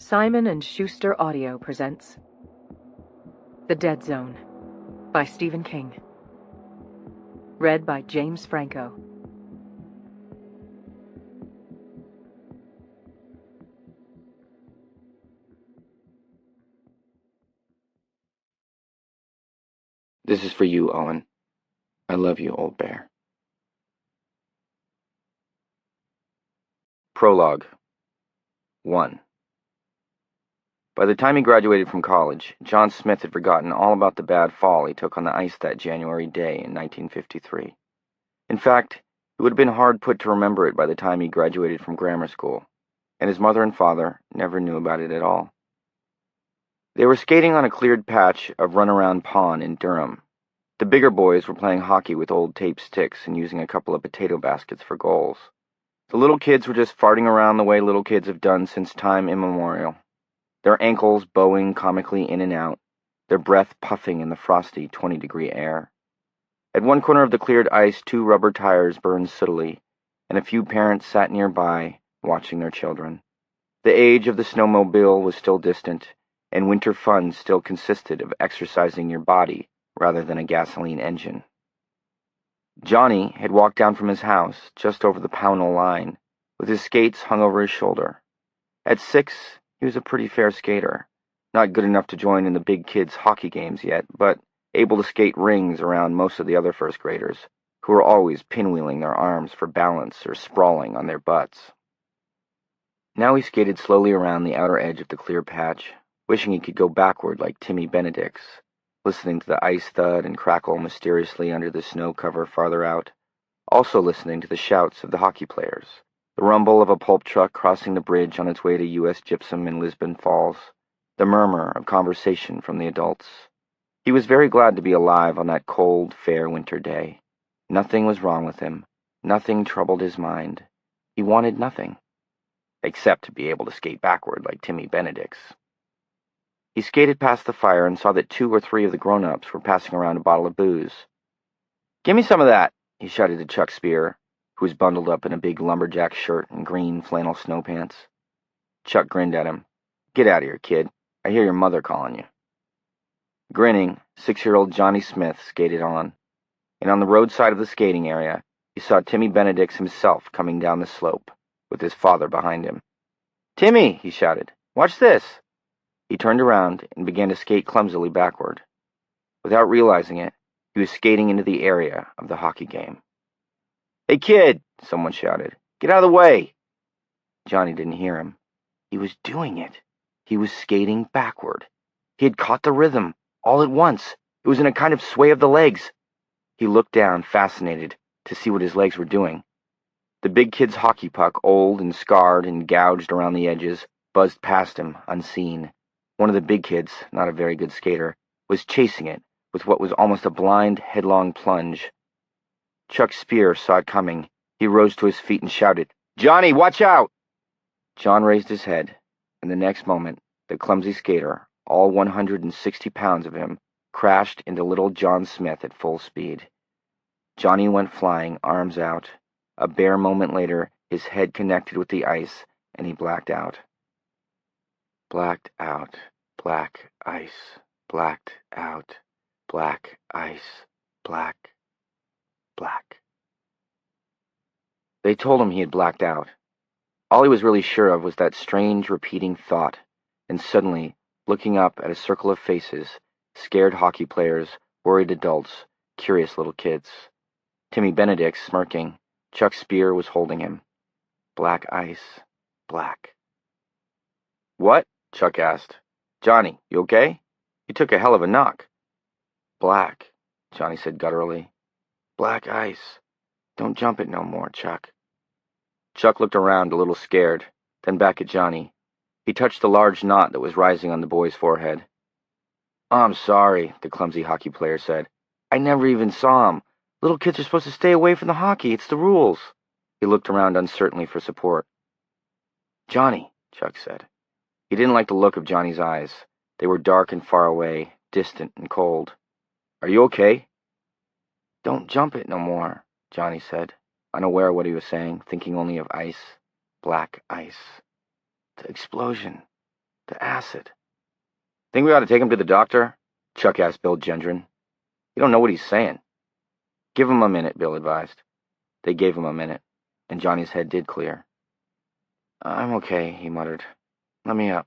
Simon & Schuster Audio presents The Dead Zone by Stephen King. Read by James Franco. This is for you, Owen. I love you, old bear. Prologue 1. By the time he graduated from college, John Smith had forgotten all about the bad fall he took on the ice that January day in 1953. In fact, it would have been hard put to remember it by the time he graduated from grammar school, and his mother and father never knew about it at all. They were skating on a cleared patch of Runaround Pond in Durham. The bigger boys were playing hockey with old tape sticks and using a couple of potato baskets for goals. The little kids were just farting around the way little kids have done since time immemorial, their ankles bowing comically in and out, their breath puffing in the frosty 20-degree air. At one corner of the cleared ice, 2 rubber tires burned sootily, and a few parents sat nearby, watching their children. The age of the snowmobile was still distant, and winter fun still consisted of exercising your body rather than a gasoline engine. Johnny had walked down from his house just over the Pownell line, with his skates hung over his shoulder. At 6, he was a pretty fair skater, not good enough to join in the big kids' hockey games yet, but able to skate rings around most of the other first graders, who were always pinwheeling their arms for balance or sprawling on their butts. Now he skated slowly around the outer edge of the clear patch, wishing he could go backward like Timmy Benedict's, listening to the ice thud and crackle mysteriously under the snow cover farther out, also listening to the shouts of the hockey players, the rumble of a pulp truck crossing the bridge on its way to U.S. Gypsum in Lisbon Falls, the murmur of conversation from the adults. He was very glad to be alive on that cold, fair winter day. Nothing was wrong with him. Nothing troubled his mind. He wanted nothing, except to be able to skate backward like Timmy Benedict's. He skated past the fire and saw that 2 or 3 of the grown-ups were passing around a bottle of booze. "Give me some of that," he shouted to Chuck Spear, who was bundled up in a big lumberjack shirt and green flannel snow pants. Chuck grinned at him. "Get out of here, kid. I hear your mother calling you." Grinning, 6-year-old Johnny Smith skated on, and on the roadside of the skating area, he saw Timmy Benedict's himself coming down the slope, with his father behind him. "Timmy," he shouted, "watch this." He turned around and began to skate clumsily backward. Without realizing it, he was skating into the area of the hockey game. "Hey, kid," someone shouted, "get out of the way." Johnny didn't hear him. He was doing it. He was skating backward. He had caught the rhythm, all at once. It was in a kind of sway of the legs. He looked down, fascinated, to see what his legs were doing. The big kid's hockey puck, old and scarred and gouged around the edges, buzzed past him, unseen. One of the big kids, not a very good skater, was chasing it with what was almost a blind, headlong plunge. Chuck Spear saw it coming. He rose to his feet and shouted, "Johnny, watch out!" John raised his head, and the next moment, the clumsy skater, all 160 pounds of him, crashed into little John Smith at full speed. Johnny went flying, arms out. A bare moment later, his head connected with the ice, and he blacked out. Blacked out, black ice, blacked out, black ice, black. They told him he had blacked out. All he was really sure of was that strange repeating thought, and suddenly, looking up at a circle of faces, scared hockey players, worried adults, curious little kids. Timmy Benedict smirking. Chuck Spear was holding him. Black ice, black. "What?" Chuck asked. "Johnny, you okay? You took a hell of a knock." "Black," Johnny said gutturally. "Black ice. Don't jump it no more, Chuck." Chuck looked around a little scared, then back at Johnny. He touched the large knot that was rising on the boy's forehead. "I'm sorry," the clumsy hockey player said. "I never even saw him. Little kids are supposed to stay away from the hockey. It's the rules." He looked around uncertainly for support. "Johnny," Chuck said. He didn't like the look of Johnny's eyes. They were dark and far away, distant and cold. "Are you okay?" "Don't jump it no more," Johnny said, unaware of what he was saying, thinking only of ice, black ice. The explosion. The acid. Think we ought to take him to the doctor? Chuck asked Bill Gendron. You don't know what he's saying. Give him a minute, Bill advised. They gave him a minute, and Johnny's head did clear. I'm okay, he muttered. Let me up.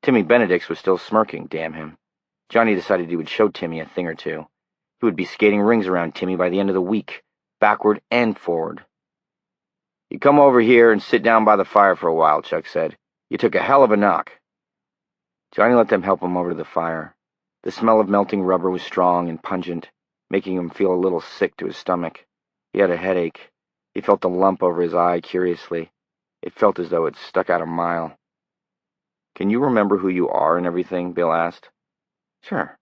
Timmy Benedict's was still smirking, damn him. Johnny decided he would show Timmy a thing or two. He would be skating rings around Timmy by the end of the week, backward and forward. You come over here and sit down by the fire for a while, Chuck said. You took a hell of a knock. Johnny let them help him over to the fire. The smell of melting rubber was strong and pungent, making him feel a little sick to his stomach. He had a headache. He felt a lump over his eye curiously. It felt as though it stuck out a mile. Can you remember who you are and everything? Bill asked. Sure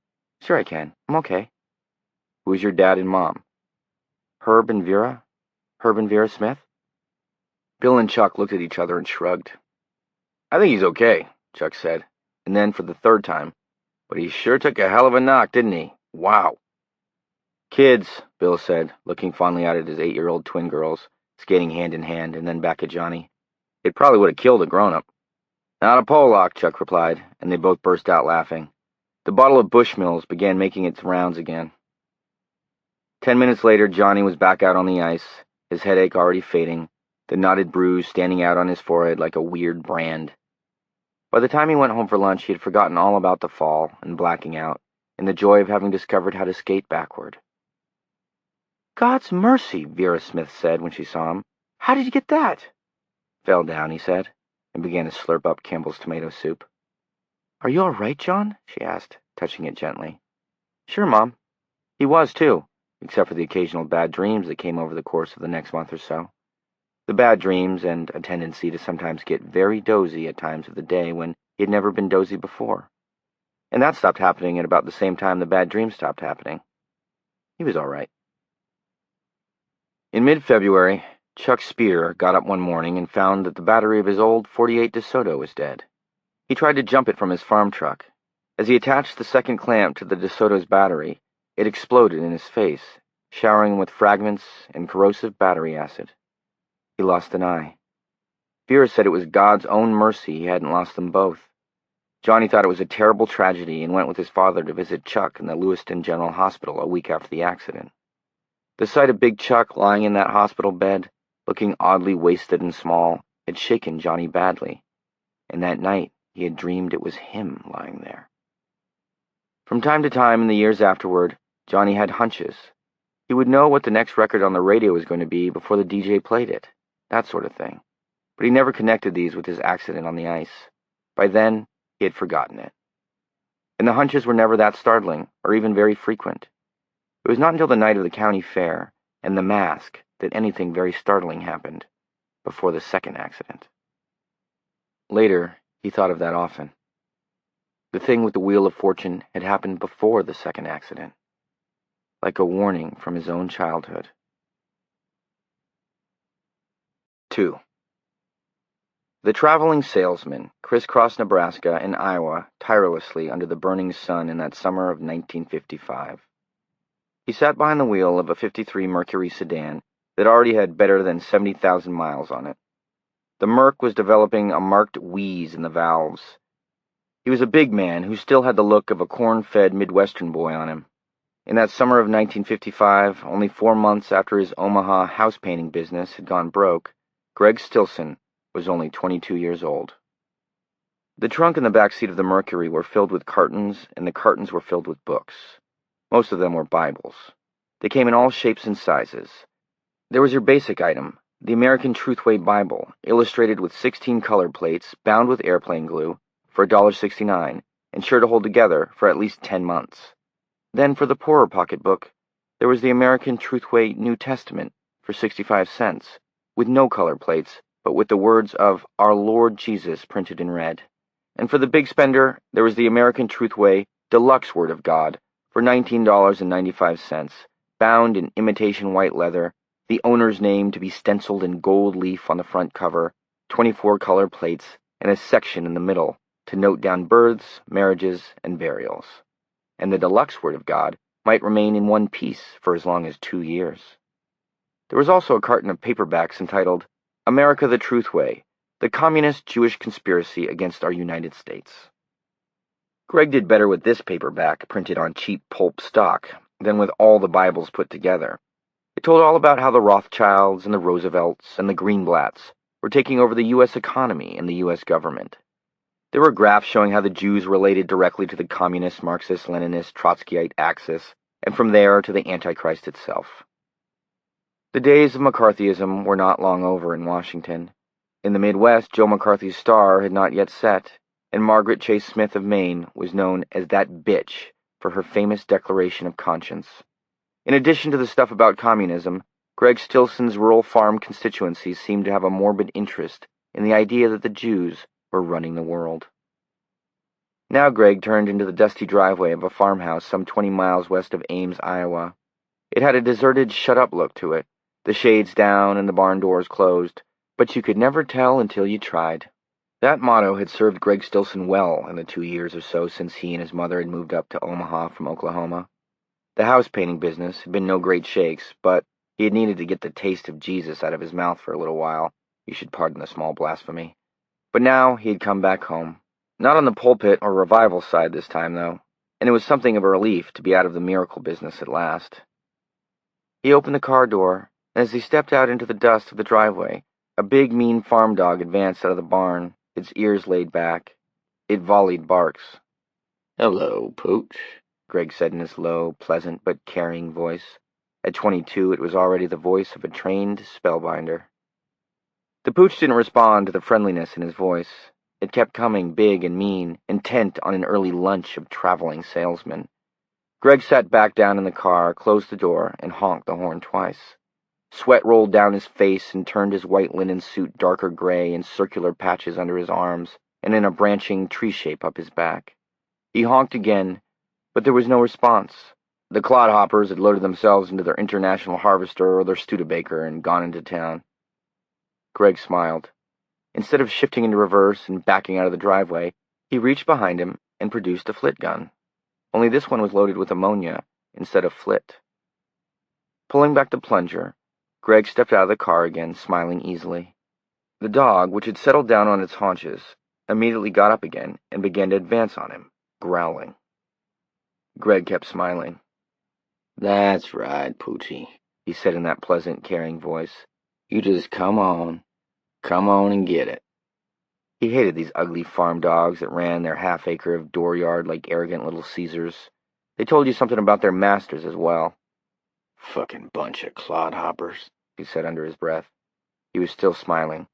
I can. I'm okay. Who's your dad and mom? Herb and Vera? Herb and Vera Smith? Bill and Chuck looked at each other and shrugged. I think he's okay, Chuck said, and then for the third time, but he sure took a hell of a knock, didn't he? Wow. Kids, Bill said, looking fondly out at his 8-year-old twin girls, skating hand in hand, and then back at Johnny. It probably would have killed a grown-up. Not a Pollock, Chuck replied, and they both burst out laughing. The bottle of Bushmills began making its rounds again. 10 minutes later, Johnny was back out on the ice, his headache already fading, the knotted bruise standing out on his forehead like a weird brand. By the time he went home for lunch, he had forgotten all about the fall and blacking out, and the joy of having discovered how to skate backward. God's mercy, Vera Smith said when she saw him. How did you get that? Fell down, he said, and began to slurp up Campbell's tomato soup. Are you all right, John? She asked, touching it gently. Sure, Mom. He was, too, except for the occasional bad dreams that came over the course of the next month or so. The bad dreams and a tendency to sometimes get very dozy at times of the day when he had never been dozy before. And that stopped happening at about the same time the bad dreams stopped happening. He was all right. In mid-February, Chuck Spear got up one morning and found that the battery of his old .48 DeSoto was dead. He tried to jump it from his farm truck. As he attached the second clamp to the DeSoto's battery, it exploded in his face, showering him with fragments and corrosive battery acid. He lost an eye. Vera said it was God's own mercy he hadn't lost them both. Johnny thought it was a terrible tragedy and went with his father to visit Chuck in the Lewiston General Hospital a week after the accident. The sight of Big Chuck lying in that hospital bed, looking oddly wasted and small, had shaken Johnny badly, and that night he had dreamed it was him lying there. From time to time in the years afterward, Johnny had hunches. He would know what the next record on the radio was going to be before the DJ played it, that sort of thing. But he never connected these with his accident on the ice. By then, he had forgotten it. And the hunches were never that startling, or even very frequent. It was not until the night of the county fair and the mask that anything very startling happened, before the second accident. Later, he thought of that often. The thing with the Wheel of Fortune had happened before the second accident, like a warning from his own childhood. 2. The traveling salesman crisscrossed Nebraska and Iowa tirelessly under the burning sun in that summer of 1955. He sat behind the wheel of a '53 Mercury sedan that already had better than 70,000 miles on it. The Merc was developing a marked wheeze in the valves. He was a big man who still had the look of a corn-fed Midwestern boy on him. In that summer of 1955, only 4 months after his Omaha house-painting business had gone broke, Greg Stilson was only 22 years old. The trunk and the back seat of the Mercury were filled with cartons, and the cartons were filled with books. Most of them were Bibles. They came in all shapes and sizes. There was your basic item, the American Truthway Bible, illustrated with 16 color plates, bound with airplane glue, for $1.69, and sure to hold together for at least 10 months. Then, for the poorer pocketbook, there was the American Truthway New Testament, for 65 cents, with no color plates, but with the words of Our Lord Jesus printed in red. And for the big spender, there was the American Truthway Deluxe Word of God, for $19.95, bound in imitation white leather, the owner's name to be stenciled in gold leaf on the front cover, 24 color plates, and a section in the middle to note down births, marriages, and burials. And the deluxe Word of God might remain in one piece for as long as 2 years. There was also a carton of paperbacks entitled America the Truthway, The Communist-Jewish Conspiracy Against Our United States. Greg did better with this paperback, printed on cheap pulp stock, than with all the Bibles put together. It told all about how the Rothschilds and the Roosevelts and the Greenblatts were taking over the U.S. economy and the U.S. government. There were graphs showing how the Jews related directly to the communist, Marxist, Leninist, Trotskyite axis, and from there to the Antichrist itself. The days of McCarthyism were not long over in Washington. In the Midwest, Joe McCarthy's star had not yet set, and Margaret Chase Smith of Maine was known as that bitch for her famous declaration of conscience. In addition to the stuff about communism, Greg Stilson's rural farm constituency seemed to have a morbid interest in the idea that the Jews were running the world. Now Greg turned into the dusty driveway of a farmhouse some 20 miles west of Ames, Iowa. It had a deserted, shut-up look to it, the shades down and the barn doors closed, but you could never tell until you tried. That motto had served Greg Stilson well in the 2 years or so since he and his mother had moved up to Omaha from Oklahoma. The house painting business had been no great shakes, but he had needed to get the taste of Jesus out of his mouth for a little while. You should pardon the small blasphemy. But now he had come back home. Not on the pulpit or revival side this time, though, and it was something of a relief to be out of the miracle business at last. He opened the car door, and as he stepped out into the dust of the driveway, a big, mean farm dog advanced out of the barn, its ears laid back. It volleyed barks. "Hello, Pooch," Greg said in his low, pleasant, but caring voice. At 22, it was already the voice of a trained spellbinder. The Pooch didn't respond to the friendliness in his voice. It kept coming, big and mean, intent on an early lunch of traveling salesmen. Greg sat back down in the car, closed the door, and honked the horn twice. Sweat rolled down his face and turned his white linen suit darker gray in circular patches under his arms and in a branching tree shape up his back. He honked again, but there was no response. The clodhoppers had loaded themselves into their International Harvester or their Studebaker and gone into town. Greg smiled. Instead of shifting into reverse and backing out of the driveway, he reached behind him and produced a flit gun. Only this one was loaded with ammonia instead of flit. Pulling back the plunger, Greg stepped out of the car again, smiling easily. The dog, which had settled down on its haunches, immediately got up again and began to advance on him, growling. Greg kept smiling. "That's right, Poochie," he said in that pleasant, caring voice. "You just come on and get it." He hated these ugly farm dogs that ran their half-acre of dooryard like arrogant little Caesars. They told you something about their masters as well. "Fucking bunch of clodhoppers," he said under his breath. He was still smiling.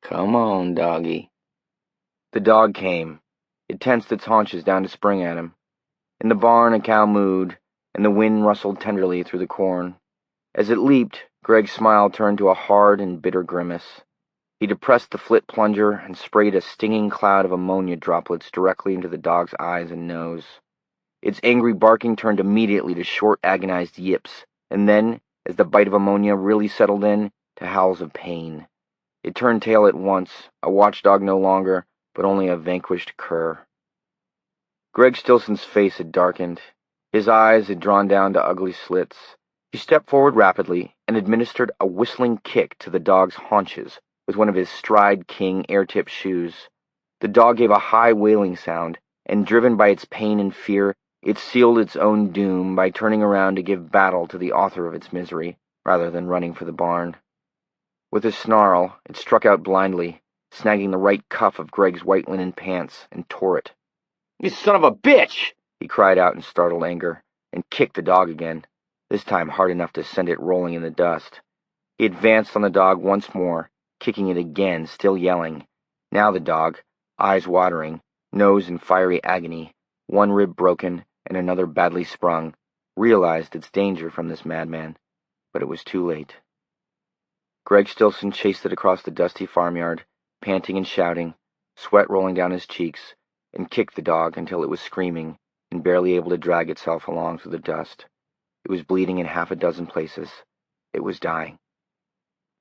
"Come on, doggy." The dog came. It tensed its haunches down to spring at him. In the barn a cow mooed, and the wind rustled tenderly through the corn. As it leaped, Greg's smile turned to a hard and bitter grimace. He depressed the flit plunger and sprayed a stinging cloud of ammonia droplets directly into the dog's eyes and nose. Its angry barking turned immediately to short, agonized yips, and then, as the bite of ammonia really settled in, to howls of pain. It turned tail at once, a watchdog no longer, but only a vanquished cur. Greg Stilson's face had darkened. His eyes had drawn down to ugly slits. He stepped forward rapidly and administered a whistling kick to the dog's haunches with one of his Stride King air-tip shoes. The dog gave a high wailing sound, and driven by its pain and fear, it sealed its own doom by turning around to give battle to the author of its misery, rather than running for the barn. With a snarl, it struck out blindly, snagging the right cuff of Greg's white linen pants, and tore it. "You son of a bitch!" he cried out in startled anger, and kicked the dog again, this time hard enough to send it rolling in the dust. He advanced on the dog once more, kicking it again, still yelling. Now the dog, eyes watering, nose in fiery agony, one rib broken and another badly sprung, realized its danger from this madman, but it was too late. Greg Stilson chased it across the dusty farmyard, panting and shouting, sweat rolling down his cheeks, and kicked the dog until it was screaming and barely able to drag itself along through the dust. It was bleeding in half a dozen places. It was dying.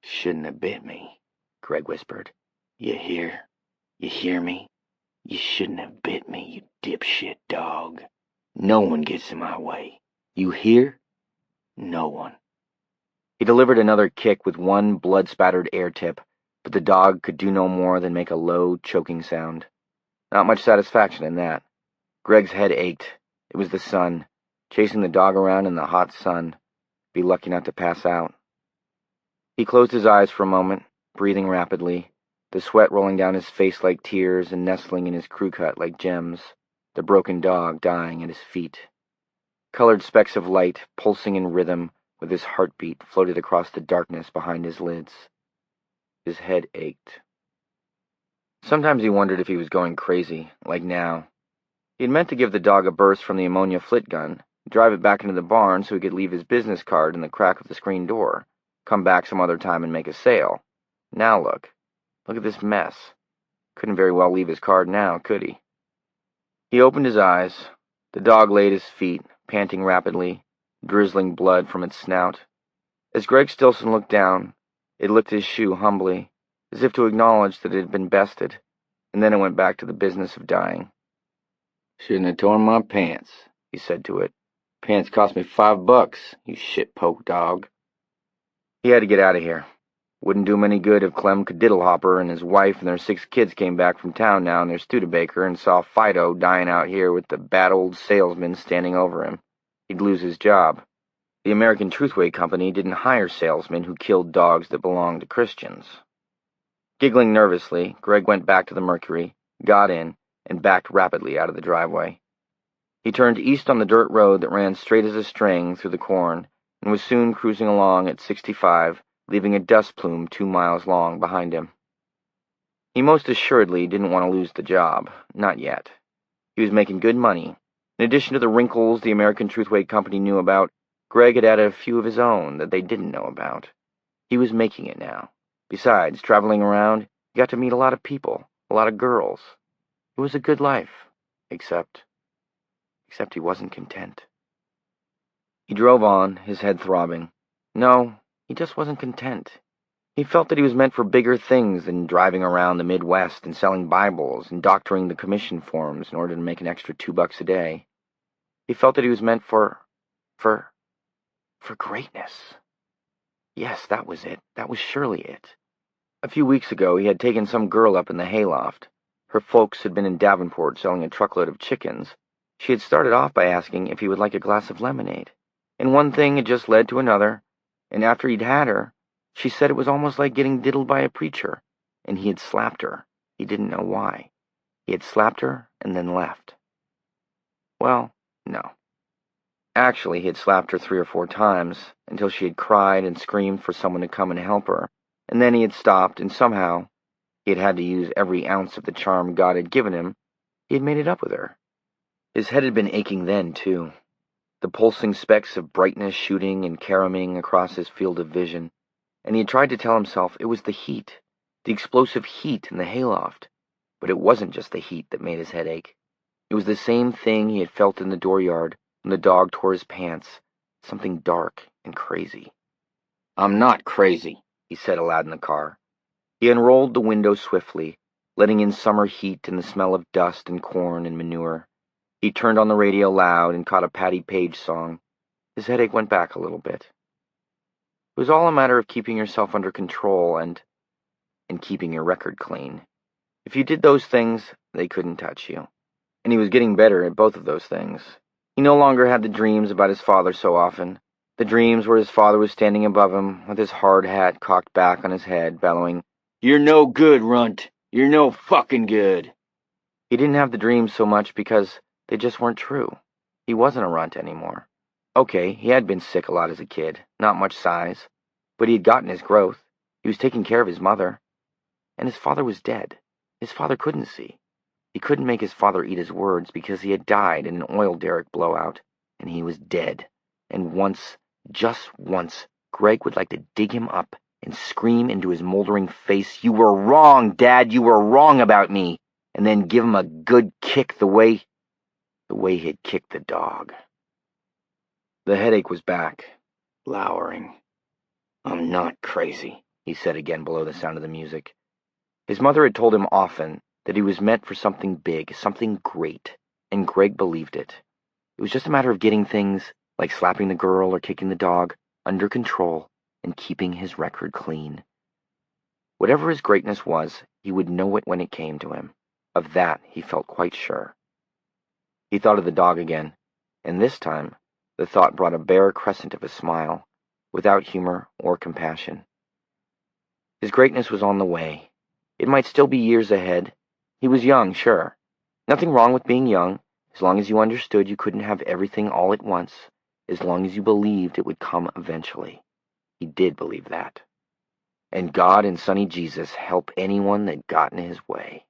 "Shouldn't have bit me," Greg whispered. "You hear? You hear me? You shouldn't have bit me, you dipshit dog. No one gets in my way. You hear? No one." He delivered another kick with one blood-spattered air tip, but the dog could do no more than make a low, choking sound. Not much satisfaction in that. Greg's head ached. It was the sun. Chasing the dog around in the hot sun. Be lucky not to pass out. He closed his eyes for a moment, breathing rapidly, the sweat rolling down his face like tears and nestling in his crew cut like gems, the broken dog dying at his feet. Colored specks of light, pulsing in rhythm with his heartbeat, floated across the darkness behind his lids. His head ached. Sometimes he wondered if he was going crazy, like now. He had meant to give the dog a burst from the ammonia flit gun, drive it back into the barn so he could leave his business card in the crack of the screen door, come back some other time and make a sale. Now look at this mess. Couldn't very well leave his card now, could he? He opened his eyes. The dog lay at his feet, panting rapidly, drizzling blood from its snout. As Greg Stilson looked down, it licked his shoe humbly, as if to acknowledge that it had been bested, and then it went back to the business of dying. "Shouldn't have torn my pants," he said to it. "Pants cost me $5, you shit-poke dog." He had to get out of here. Wouldn't do him any good if Clem Cadiddlehopper and his wife and their 6 kids came back from town now in their Studebaker and saw Fido dying out here with the bad old salesman standing over him. He'd lose his job. The American Truthway Company didn't hire salesmen who killed dogs that belonged to Christians. Giggling nervously, Greg went back to the Mercury, got in, and backed rapidly out of the driveway. He turned east on the dirt road that ran straight as a string through the corn, and was soon cruising along at 65, leaving a dust plume 2 miles long behind him. He most assuredly didn't want to lose the job, not yet. He was making good money. In addition to the wrinkles the American Truthway Company knew about, Greg had added a few of his own that they didn't know about. He was making it now. Besides, traveling around, he got to meet a lot of people, a lot of girls. It was a good life, except he wasn't content. He drove on, his head throbbing. No, he just wasn't content. He felt that he was meant for bigger things than driving around the Midwest and selling Bibles and doctoring the commission forms in order to make an extra $2 a day. He felt that he was meant for greatness. Yes, that was it. That was surely it. A few weeks ago, he had taken some girl up in the hayloft. Her folks had been in Davenport selling a truckload of chickens. She had started off by asking if he would like a glass of lemonade. And one thing had just led to another, and after he'd had her, she said it was almost like getting diddled by a preacher, and he had slapped her. He didn't know why. He had slapped her and then left. Well, no. Actually, he had slapped her 3 or 4 times, until she had cried and screamed for someone to come and help her, and then he had stopped, and somehow, he had had to use every ounce of the charm God had given him, he had made it up with her. His head had been aching then, too. The pulsing specks of brightness shooting and caroming across his field of vision, and he had tried to tell himself it was the heat, the explosive heat in the hayloft, but it wasn't just the heat that made his head ache. It was the same thing he had felt in the dooryard when the dog tore his pants, something dark and crazy. "I'm not crazy," he said aloud in the car. He unrolled the window swiftly, letting in summer heat and the smell of dust and corn and manure. He turned on the radio loud and caught a Patti Page song. His headache went back a little bit. It was all a matter of keeping yourself under control and keeping your record clean. If you did those things, they couldn't touch you. And he was getting better at both of those things. He no longer had the dreams about his father so often. The dreams where his father was standing above him, with his hard hat cocked back on his head, bellowing, "You're no good, runt. You're no fucking good." He didn't have the dreams so much because they just weren't true. He wasn't a runt anymore. Okay, he had been sick a lot as a kid, not much size, but he had gotten his growth. He was taking care of his mother. And his father was dead. His father couldn't see. He couldn't make his father eat his words because he had died in an oil derrick blowout, and he was dead. And once, just once, Greg would like to dig him up and scream into his moldering face, "You were wrong, Dad, you were wrong about me," and then give him a good kick the way he had kicked the dog. The headache was back, lowering. "I'm not crazy," he said again below the sound of the music. His mother had told him often that he was meant for something big, something great, and Greg believed it. It was just a matter of getting things, like slapping the girl or kicking the dog, under control and keeping his record clean. Whatever his greatness was, he would know it when it came to him. Of that he felt quite sure. He thought of the dog again, and this time the thought brought a bare crescent of a smile, without humor or compassion. His greatness was on the way. It might still be years ahead. He was young, sure. Nothing wrong with being young, as long as you understood you couldn't have everything all at once, as long as you believed it would come eventually. He did believe that. And God and Sonny Jesus help anyone that got in his way.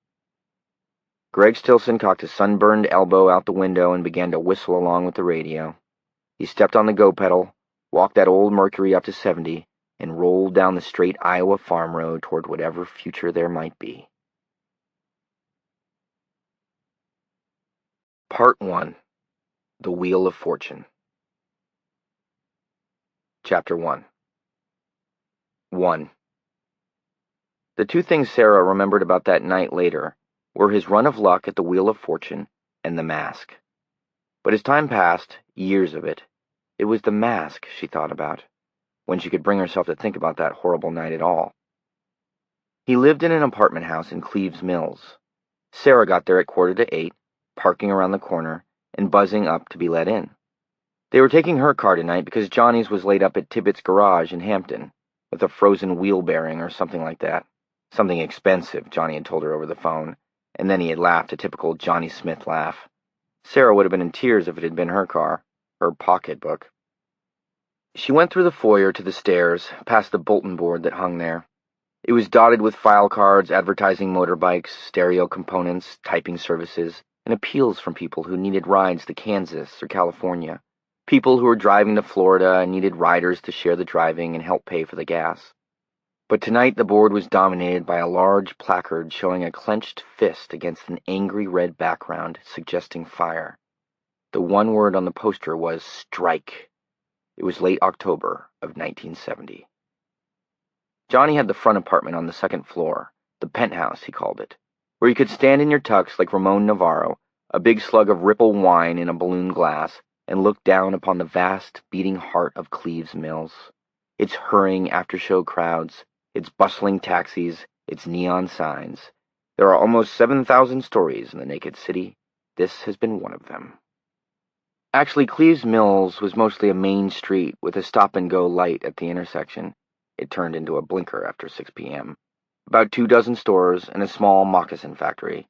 Greg Stilson cocked his sunburned elbow out the window and began to whistle along with the radio. He stepped on the go pedal, walked that old Mercury up to 70, and rolled down the straight Iowa farm road toward whatever future there might be. Part 1. The Wheel of Fortune. Chapter 1. 1. The two things Sarah remembered about that night later were his run of luck at the Wheel of Fortune and the mask. But as time passed, years of it, it was the mask she thought about, when she could bring herself to think about that horrible night at all. He lived in an apartment house in Cleves Mills. Sarah got there at 7:45, parking around the corner, and buzzing up to be let in. They were taking her car tonight because Johnny's was laid up at Tibbet's garage in Hampton, with a frozen wheel bearing or something like that. Something expensive, Johnny had told her over the phone, and then he had laughed a typical Johnny Smith laugh. Sarah would have been in tears if it had been her car, her pocketbook. She went through the foyer to the stairs, past the bulletin board that hung there. It was dotted with file cards advertising motorbikes, stereo components, typing services, and appeals from people who needed rides to Kansas or California, people who were driving to Florida and needed riders to share the driving and help pay for the gas. But tonight the board was dominated by a large placard showing a clenched fist against an angry red background suggesting fire. The one word on the poster was strike. It was late October of 1970. Johnny had the front apartment on the second floor, the penthouse he called it, where you could stand in your tux like Ramon Navarro, a big slug of Ripple wine in a balloon glass, and look down upon the vast, beating heart of Cleves Mills, its hurrying after-show crowds, its bustling taxis, its neon signs. There are almost 7,000 stories in the naked city. This has been one of them. Actually, Cleves Mills was mostly a main street with a stop-and-go light at the intersection. It turned into a blinker after 6 p.m. About 24 stores and a small moccasin factory.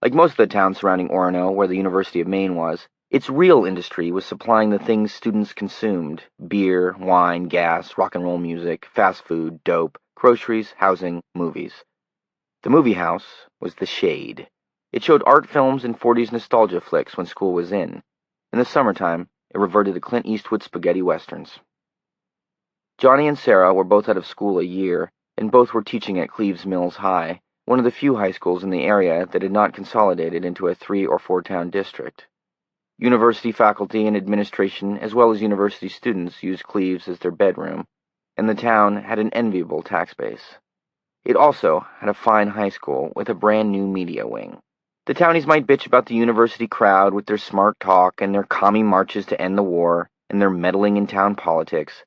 Like most of the towns surrounding Orono, where the University of Maine was, its real industry was supplying the things students consumed: beer, wine, gas, rock and roll music, fast food, dope, groceries, housing, movies. The movie house was The Shade. It showed art films and 40s nostalgia flicks when school was in. In the summertime, it reverted to Clint Eastwood spaghetti westerns. Johnny and Sarah were both out of school a year, and both were teaching at Cleves Mills High, one of the few high schools in the area that had not consolidated into a 3- or 4-town district. University faculty and administration, as well as university students, used Cleves as their bedroom, and the town had an enviable tax base. It also had a fine high school with a brand-new media wing. The townies might bitch about the university crowd with their smart talk and their commie marches to end the war and their meddling in town politics,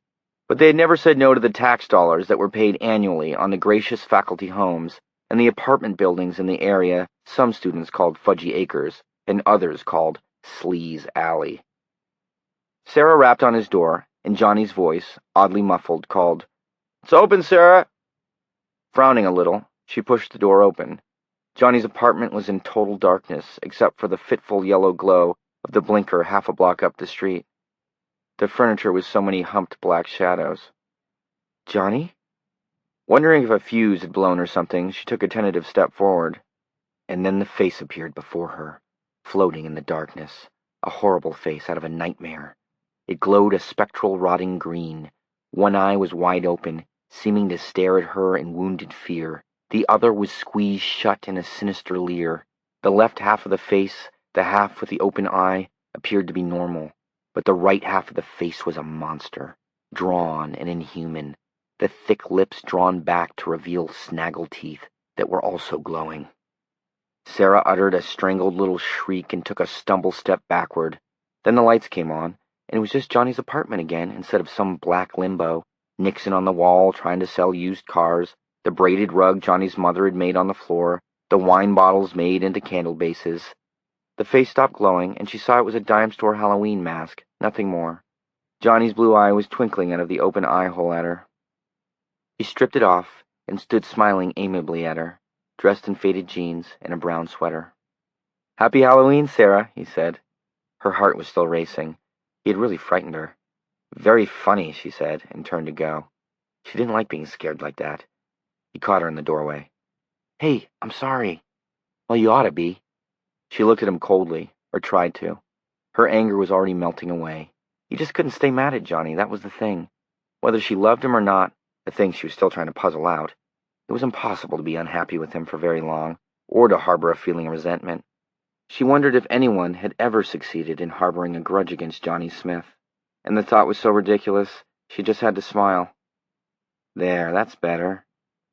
but they had never said no to the tax dollars that were paid annually on the gracious faculty homes and the apartment buildings in the area some students called Fudgy Acres and others called Sleaze Alley. Sarah rapped on his door, and Johnny's voice, oddly muffled, called, "It's open, Sarah!" Frowning a little, she pushed the door open. Johnny's apartment was in total darkness, except for the fitful yellow glow of the blinker half a block up the street. The furniture was so many humped black shadows. "Johnny?" Wondering if a fuse had blown or something, she took a tentative step forward. And then the face appeared before her, floating in the darkness, a horrible face out of a nightmare. It glowed a spectral, rotting green. One eye was wide open, seeming to stare at her in wounded fear. The other was squeezed shut in a sinister leer. The left half of the face, the half with the open eye, appeared to be normal, but the right half of the face was a monster, drawn and inhuman, the thick lips drawn back to reveal snaggle teeth that were also glowing. Sarah uttered a strangled little shriek and took a stumble step backward. Then the lights came on, and it was just Johnny's apartment again instead of some black limbo, Nixon on the wall trying to sell used cars, The braided rug Johnny's mother had made on the floor, the wine bottles made into candle bases. The face stopped glowing, and she saw it was a dime store Halloween mask, nothing more. Johnny's blue eye was twinkling out of the open eye hole at her. He stripped it off and stood smiling amiably at her, dressed in faded jeans and a brown sweater. "Happy Halloween, Sarah," he said. Her heart was still racing. He had really frightened her. "Very funny," she said, and turned to go. She didn't like being scared like that. He caught her in the doorway. "Hey, I'm sorry." "Well, you ought to be." She looked at him coldly, or tried to. Her anger was already melting away. He just couldn't stay mad at Johnny, that was the thing. Whether she loved him or not, the thing she was still trying to puzzle out, it was impossible to be unhappy with him for very long, or to harbor a feeling of resentment. She wondered if anyone had ever succeeded in harboring a grudge against Johnny Smith, and the thought was so ridiculous, she just had to smile. "There, that's better.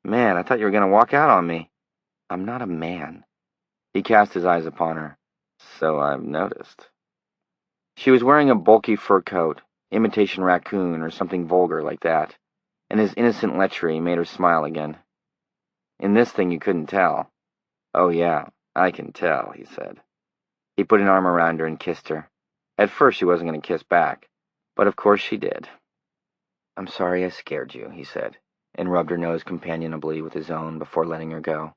Man, I thought you were going to walk out on me." "I'm not a man." He cast his eyes upon her. "So I've noticed." She was wearing a bulky fur coat, imitation raccoon or something vulgar like that, and his innocent lechery made her smile again. "In this thing you couldn't tell." "Oh yeah, I can tell," he said. He put an arm around her and kissed her. At first she wasn't going to kiss back, but of course she did. "I'm sorry I scared you," he said, and rubbed her nose companionably with his own before letting her go.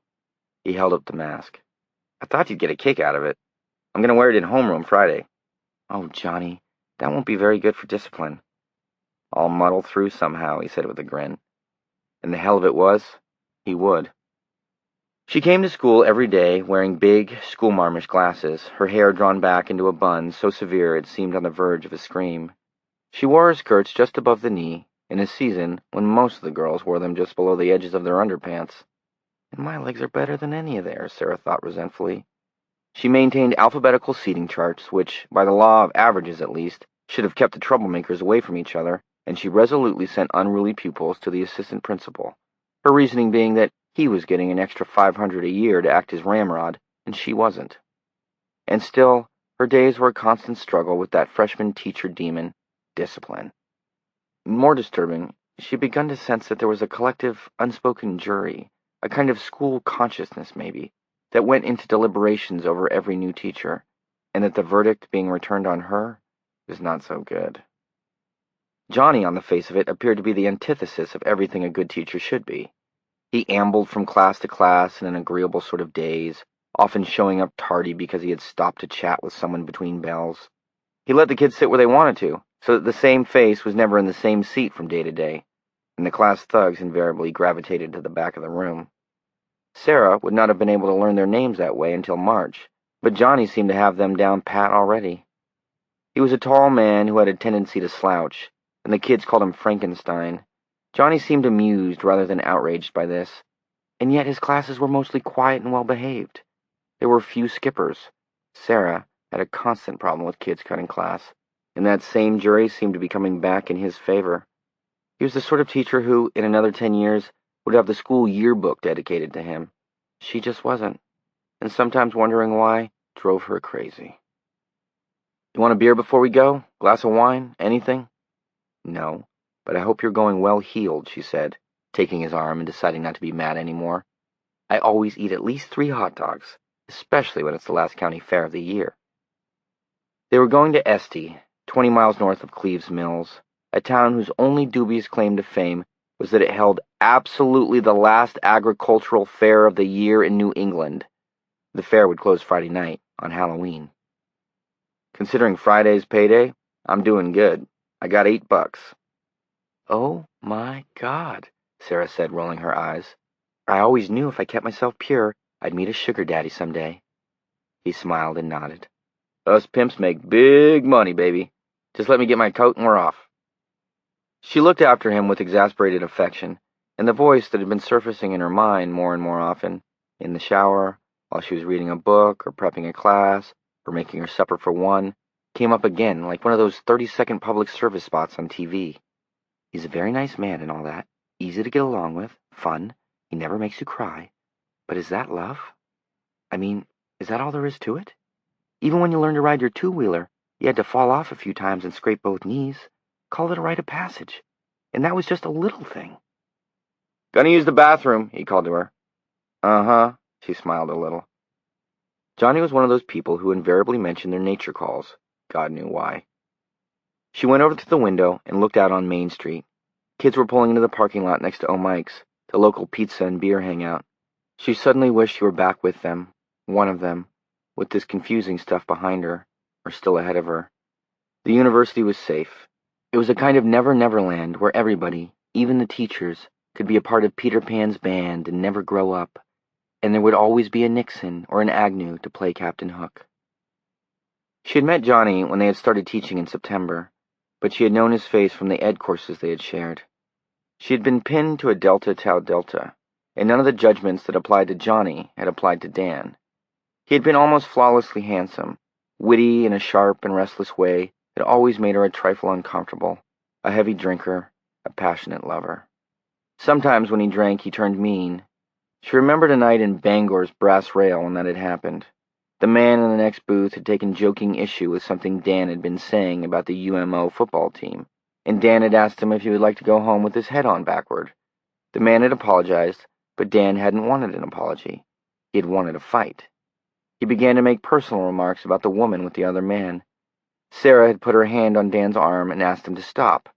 He held up the mask. "I thought you'd get a kick out of it. I'm going to wear it in homeroom Friday." "Oh, Johnny, that won't be very good for discipline." "I'll muddle through somehow," he said with a grin. And the hell of it was, he would. She came to school every day wearing big, schoolmarmish glasses, her hair drawn back into a bun so severe it seemed on the verge of a scream. She wore her skirts just above the knee, in a season when most of the girls wore them just below the edges of their underpants. "And my legs are better than any of theirs," Sarah thought resentfully. She maintained alphabetical seating charts, which, by the law of averages at least, should have kept the troublemakers away from each other, and she resolutely sent unruly pupils to the assistant principal, her reasoning being that he was getting an extra $500 a year to act as ramrod, and she wasn't. And still, her days were a constant struggle with that freshman teacher demon, discipline. More disturbing, she had begun to sense that there was a collective, unspoken jury, a kind of school consciousness, maybe, that went into deliberations over every new teacher, and that the verdict being returned on her was not so good. Johnny, on the face of it, appeared to be the antithesis of everything a good teacher should be. He ambled from class to class in an agreeable sort of daze, often showing up tardy because he had stopped to chat with someone between bells. He let the kids sit where they wanted to, so that the same face was never in the same seat from day to day, and the class thugs invariably gravitated to the back of the room. Sarah would not have been able to learn their names that way until March, but Johnny seemed to have them down pat already. He was a tall man who had a tendency to slouch, and the kids called him Frankenstein. Johnny seemed amused rather than outraged by this, and yet his classes were mostly quiet and well-behaved. There were few skippers. Sarah had a constant problem with kids cutting class, and that same jury seemed to be coming back in his favor. He was the sort of teacher who, in another 10 years, would have the school yearbook dedicated to him. She just wasn't, and sometimes wondering why drove her crazy. "You want a beer before we go? Glass of wine? Anything?" "No, but I hope you're going well-heeled," she said, taking his arm and deciding not to be mad anymore. "I always eat at least 3 hot dogs, especially when it's the last county fair of the year." They were going to Estey, 20 miles north of Cleves Mills, a town whose only dubious claim to fame was that it held absolutely the last agricultural fair of the year in New England. The fair would close Friday night, on Halloween. "Considering Friday's payday, I'm doing good. I got $8. "Oh, my God," Sarah said, rolling her eyes. "I always knew if I kept myself pure, I'd meet a sugar daddy someday." He smiled and nodded. "Us pimps make big money, baby. Just let me get my coat and we're off." She looked after him with exasperated affection, and the voice that had been surfacing in her mind more and more often, in the shower, while she was reading a book or prepping a class, or making her supper for one, came up again like one of those 30-second public service spots on TV. "He's a very nice man and all that, easy to get along with, fun, he never makes you cry. But is that love? I mean, is that all there is to it? Even when you learned to ride your two-wheeler, you had to fall off a few times and scrape both knees. Call it a rite of passage. And that was just a little thing." Gonna use the bathroom, he called to her. Uh-huh, she smiled a little. Johnny was one of those people who invariably mentioned their nature calls. God knew why. She went over to the window and looked out on Main Street. Kids were pulling into the parking lot next to O'Mike's, the local pizza and beer hangout. She suddenly wished she were back with them, one of them, with this confusing stuff behind her, or still ahead of her. The university was safe. It was a kind of never-never land where everybody, even the teachers, could be a part of Peter Pan's band and never grow up, and there would always be a Nixon or an Agnew to play Captain Hook. She had met Johnny when they had started teaching in September, but she had known his face from the ed courses they had shared. She had been pinned to a Delta Tau Delta, and none of the judgments that applied to Johnny had applied to Dan. He had been almost flawlessly handsome, witty in a sharp and restless way that always made her a trifle uncomfortable, a heavy drinker, a passionate lover. Sometimes when he drank, he turned mean. She remembered a night in Bangor's brass rail when that had happened. The man in the next booth had taken joking issue with something Dan had been saying about the UMO football team, and Dan had asked him if he would like to go home with his head on backward. The man had apologized, but Dan hadn't wanted an apology. He had wanted a fight. He began to make personal remarks about the woman with the other man. Sarah had put her hand on Dan's arm and asked him to stop.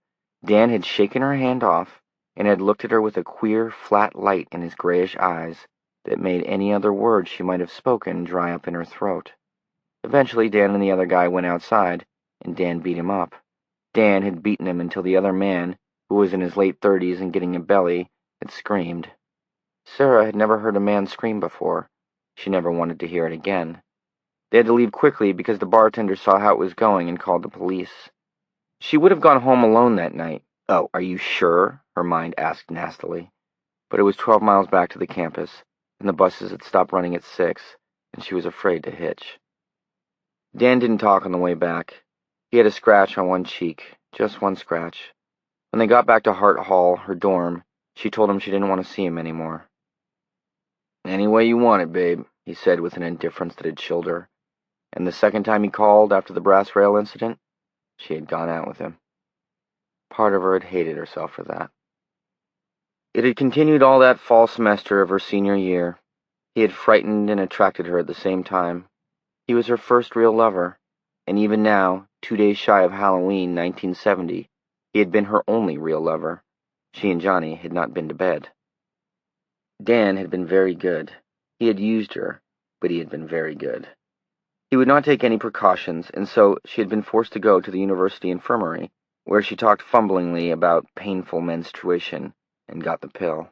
Dan had shaken her hand off and had looked at her with a queer, flat light in his grayish eyes that made any other words she might have spoken dry up in her throat. Eventually, Dan and the other guy went outside, and Dan beat him up. Dan had beaten him until the other man, who was in his late 30s and getting a belly, had screamed. Sarah had never heard a man scream before. She never wanted to hear it again. They had to leave quickly because the bartender saw how it was going and called the police. She would have gone home alone that night. Oh, are you sure? Her mind asked nastily. But it was 12 miles back to the campus, and the buses had stopped running at 6, and she was afraid to hitch. Dan didn't talk on the way back. He had a scratch on one cheek, just one scratch. When they got back to Hart Hall, her dorm, she told him she didn't want to see him anymore. Any way you want it, babe, he said with an indifference that had chilled her. And the second time he called after the brass rail incident, she had gone out with him. Part of her had hated herself for that. It had continued all that fall semester of her senior year. He had frightened and attracted her at the same time. He was her first real lover, and even now, 2 days shy of Halloween 1970, he had been her only real lover. She and Johnny had not been to bed. Dan had been very good. He had used her, but he had been very good. He would not take any precautions, and so she had been forced to go to the university infirmary, where she talked fumblingly about painful menstruation and got the pill.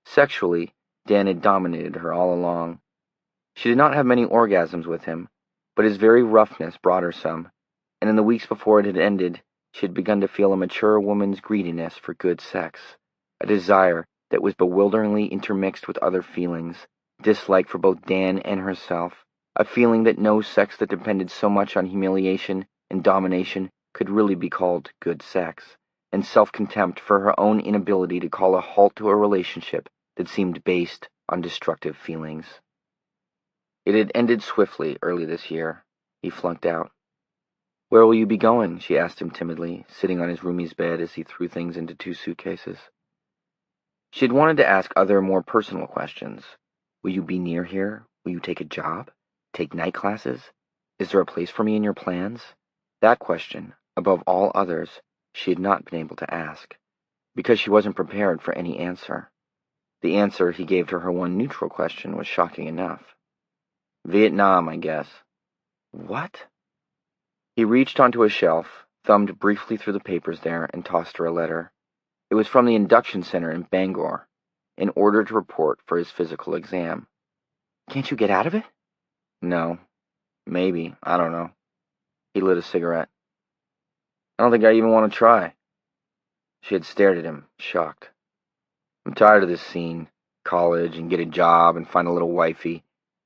Sexually, Dan had dominated her all along. She did not have many orgasms with him, but his very roughness brought her some, and in the weeks before it had ended, she had begun to feel a mature woman's greediness for good sex, a desire that was bewilderingly intermixed with other feelings, dislike for both Dan and herself, a feeling that no sex that depended so much on humiliation and domination could really be called good sex, and self-contempt for her own inability to call a halt to a relationship that seemed based on destructive feelings. It had ended swiftly early this year. He flunked out. "Where will you be going?" she asked him timidly, sitting on his roomie's bed as he threw things into 2 suitcases. She had wanted to ask other, more personal questions. Will you be near here? Will you take a job? Take night classes? Is there a place for me in your plans? That question, above all others, she had not been able to ask, because she wasn't prepared for any answer. The answer he gave to her one neutral question was shocking enough. "Vietnam, I guess." "What?" He reached onto a shelf, thumbed briefly through the papers there, and tossed her a letter. It was from the induction center in Bangor, in order to report for his physical exam. "Can't you get out of it?" "No. Maybe. I don't know." He lit a cigarette. "I don't think I even want to try." She had stared at him, shocked. "I'm tired of this scene. College, and get a job, and find a little wifey.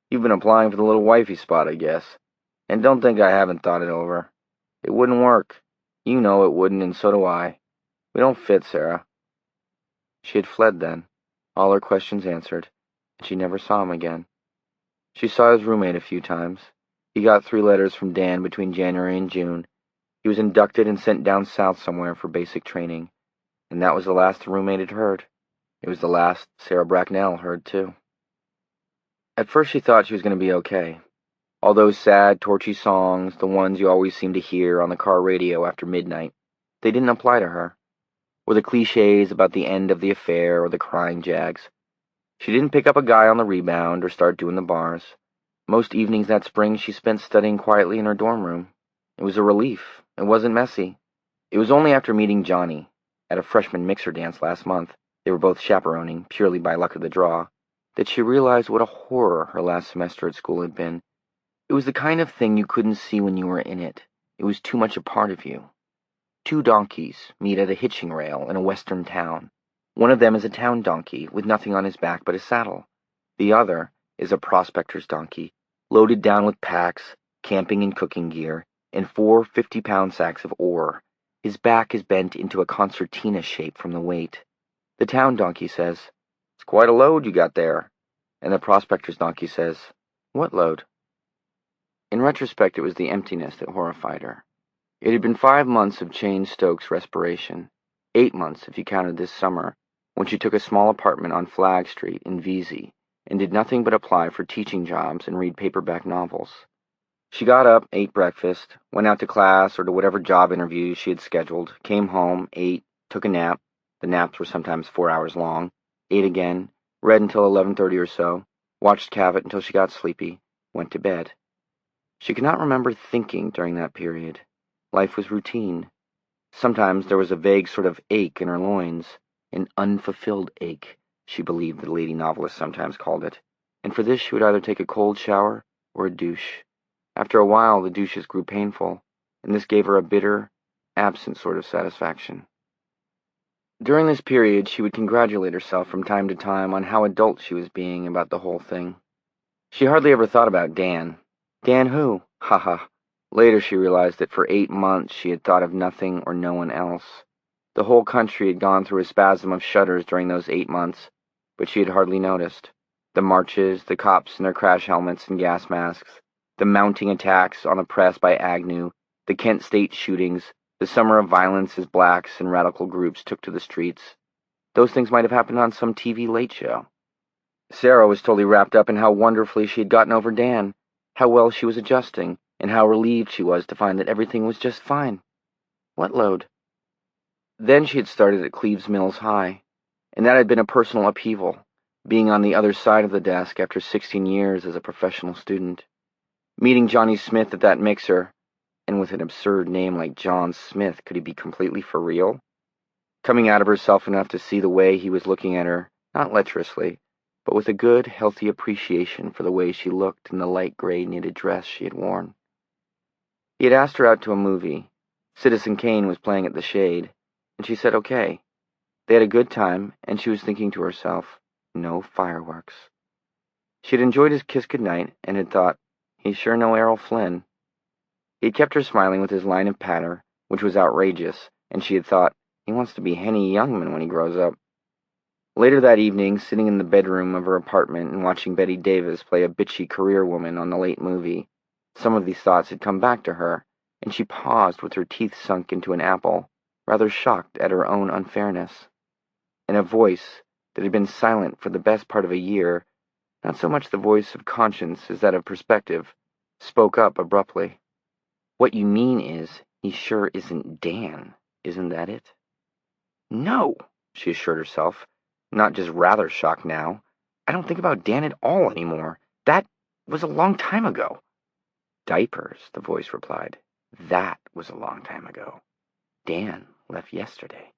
You've been applying for the little wifey spot, I guess. And don't think I haven't thought it over. It wouldn't work. You know it wouldn't, and so do I. We don't fit, Sarah." She had fled then, all her questions answered, and she never saw him again. She saw his roommate a few times. He got 3 letters from Dan between January and June. He was inducted and sent down south somewhere for basic training, and that was the last the roommate had heard. It was the last Sarah Bracknell heard, too. At first she thought she was going to be okay. All those sad, torchy songs, the ones you always seem to hear on the car radio after midnight, they didn't apply to her. Or the cliches about the end of the affair or the crying jags. She didn't pick up a guy on the rebound or start doing the bars. Most evenings that spring she spent studying quietly in her dorm room. It was a relief. It wasn't messy. It was only after meeting Johnny at a freshman mixer dance last month, they were both chaperoning, purely by luck of the draw, that she realized what a horror her last semester at school had been. It was the kind of thing you couldn't see when you were in it. It was too much a part of you. Two donkeys meet at a hitching rail in a western town. One of them is a town donkey with nothing on his back but a saddle. The other is a prospector's donkey, loaded down with packs, camping and cooking gear, and 4 50-pound sacks of ore. His back is bent into a concertina shape from the weight. The town donkey says, "It's quite a load you got there." And the prospector's donkey says, "What load?" In retrospect, it was the emptiness that horrified her. It had been 5 months of Cheyne-Stokes respiration, 8 months if you counted this summer, when she took a small apartment on Flag Street in Vesey and did nothing but apply for teaching jobs and read paperback novels. She got up, ate breakfast, went out to class or to whatever job interviews she had scheduled, came home, ate, took a nap. The naps were sometimes 4 hours long, ate again, read until 11:30 or so, watched Cavett until she got sleepy, went to bed. She could not remember thinking during that period. Life was routine. Sometimes there was a vague sort of ache in her loins, an unfulfilled ache, she believed the lady novelist sometimes called it, and for this she would either take a cold shower or a douche. After a while the douches grew painful, and this gave her a bitter, absent sort of satisfaction. During this period she would congratulate herself from time to time on how adult she was being about the whole thing. She hardly ever thought about Dan. Dan who? Ha ha. Later she realized that for 8 months she had thought of nothing or no one else. The whole country had gone through a spasm of shudders during those 8 months, but she had hardly noticed. The marches, the cops in their crash helmets and gas masks, the mounting attacks on the press by Agnew, the Kent State shootings, the summer of violence as blacks and radical groups took to the streets. Those things might have happened on some TV late show. Sarah was totally wrapped up in how wonderfully she had gotten over Dan, how well she was adjusting, and how relieved she was to find that everything was just fine. What load? Then she had started at Cleves Mills High, and that had been a personal upheaval, being on the other side of the desk after 16 years as a professional student. Meeting Johnny Smith at that mixer, and with an absurd name like John Smith, could he be completely for real? Coming out of herself enough to see the way he was looking at her, not lecherously, but with a good, healthy appreciation for the way she looked in the light gray knitted dress she had worn. He had asked her out to a movie. Citizen Kane was playing at the Shade, and she said okay. They had a good time, and she was thinking to herself, no fireworks. She had enjoyed his kiss goodnight, and had thought, he's sure no Errol Flynn. He had kept her smiling with his line of patter, which was outrageous, and she had thought, he wants to be Henny Youngman when he grows up. Later that evening, sitting in the bedroom of her apartment and watching Betty Davis play a bitchy career woman on the late movie, some of these thoughts had come back to her, and she paused with her teeth sunk into an apple, rather shocked at her own unfairness. And a voice that had been silent for the best part of a year, not so much the voice of conscience as that of perspective, spoke up abruptly. What you mean is, he sure isn't Dan, isn't that it? No, she assured herself, not just rather shocked now. I don't think about Dan at all anymore. That was a long time ago. Diapers, the voice replied. That was a long time ago. Dan left yesterday.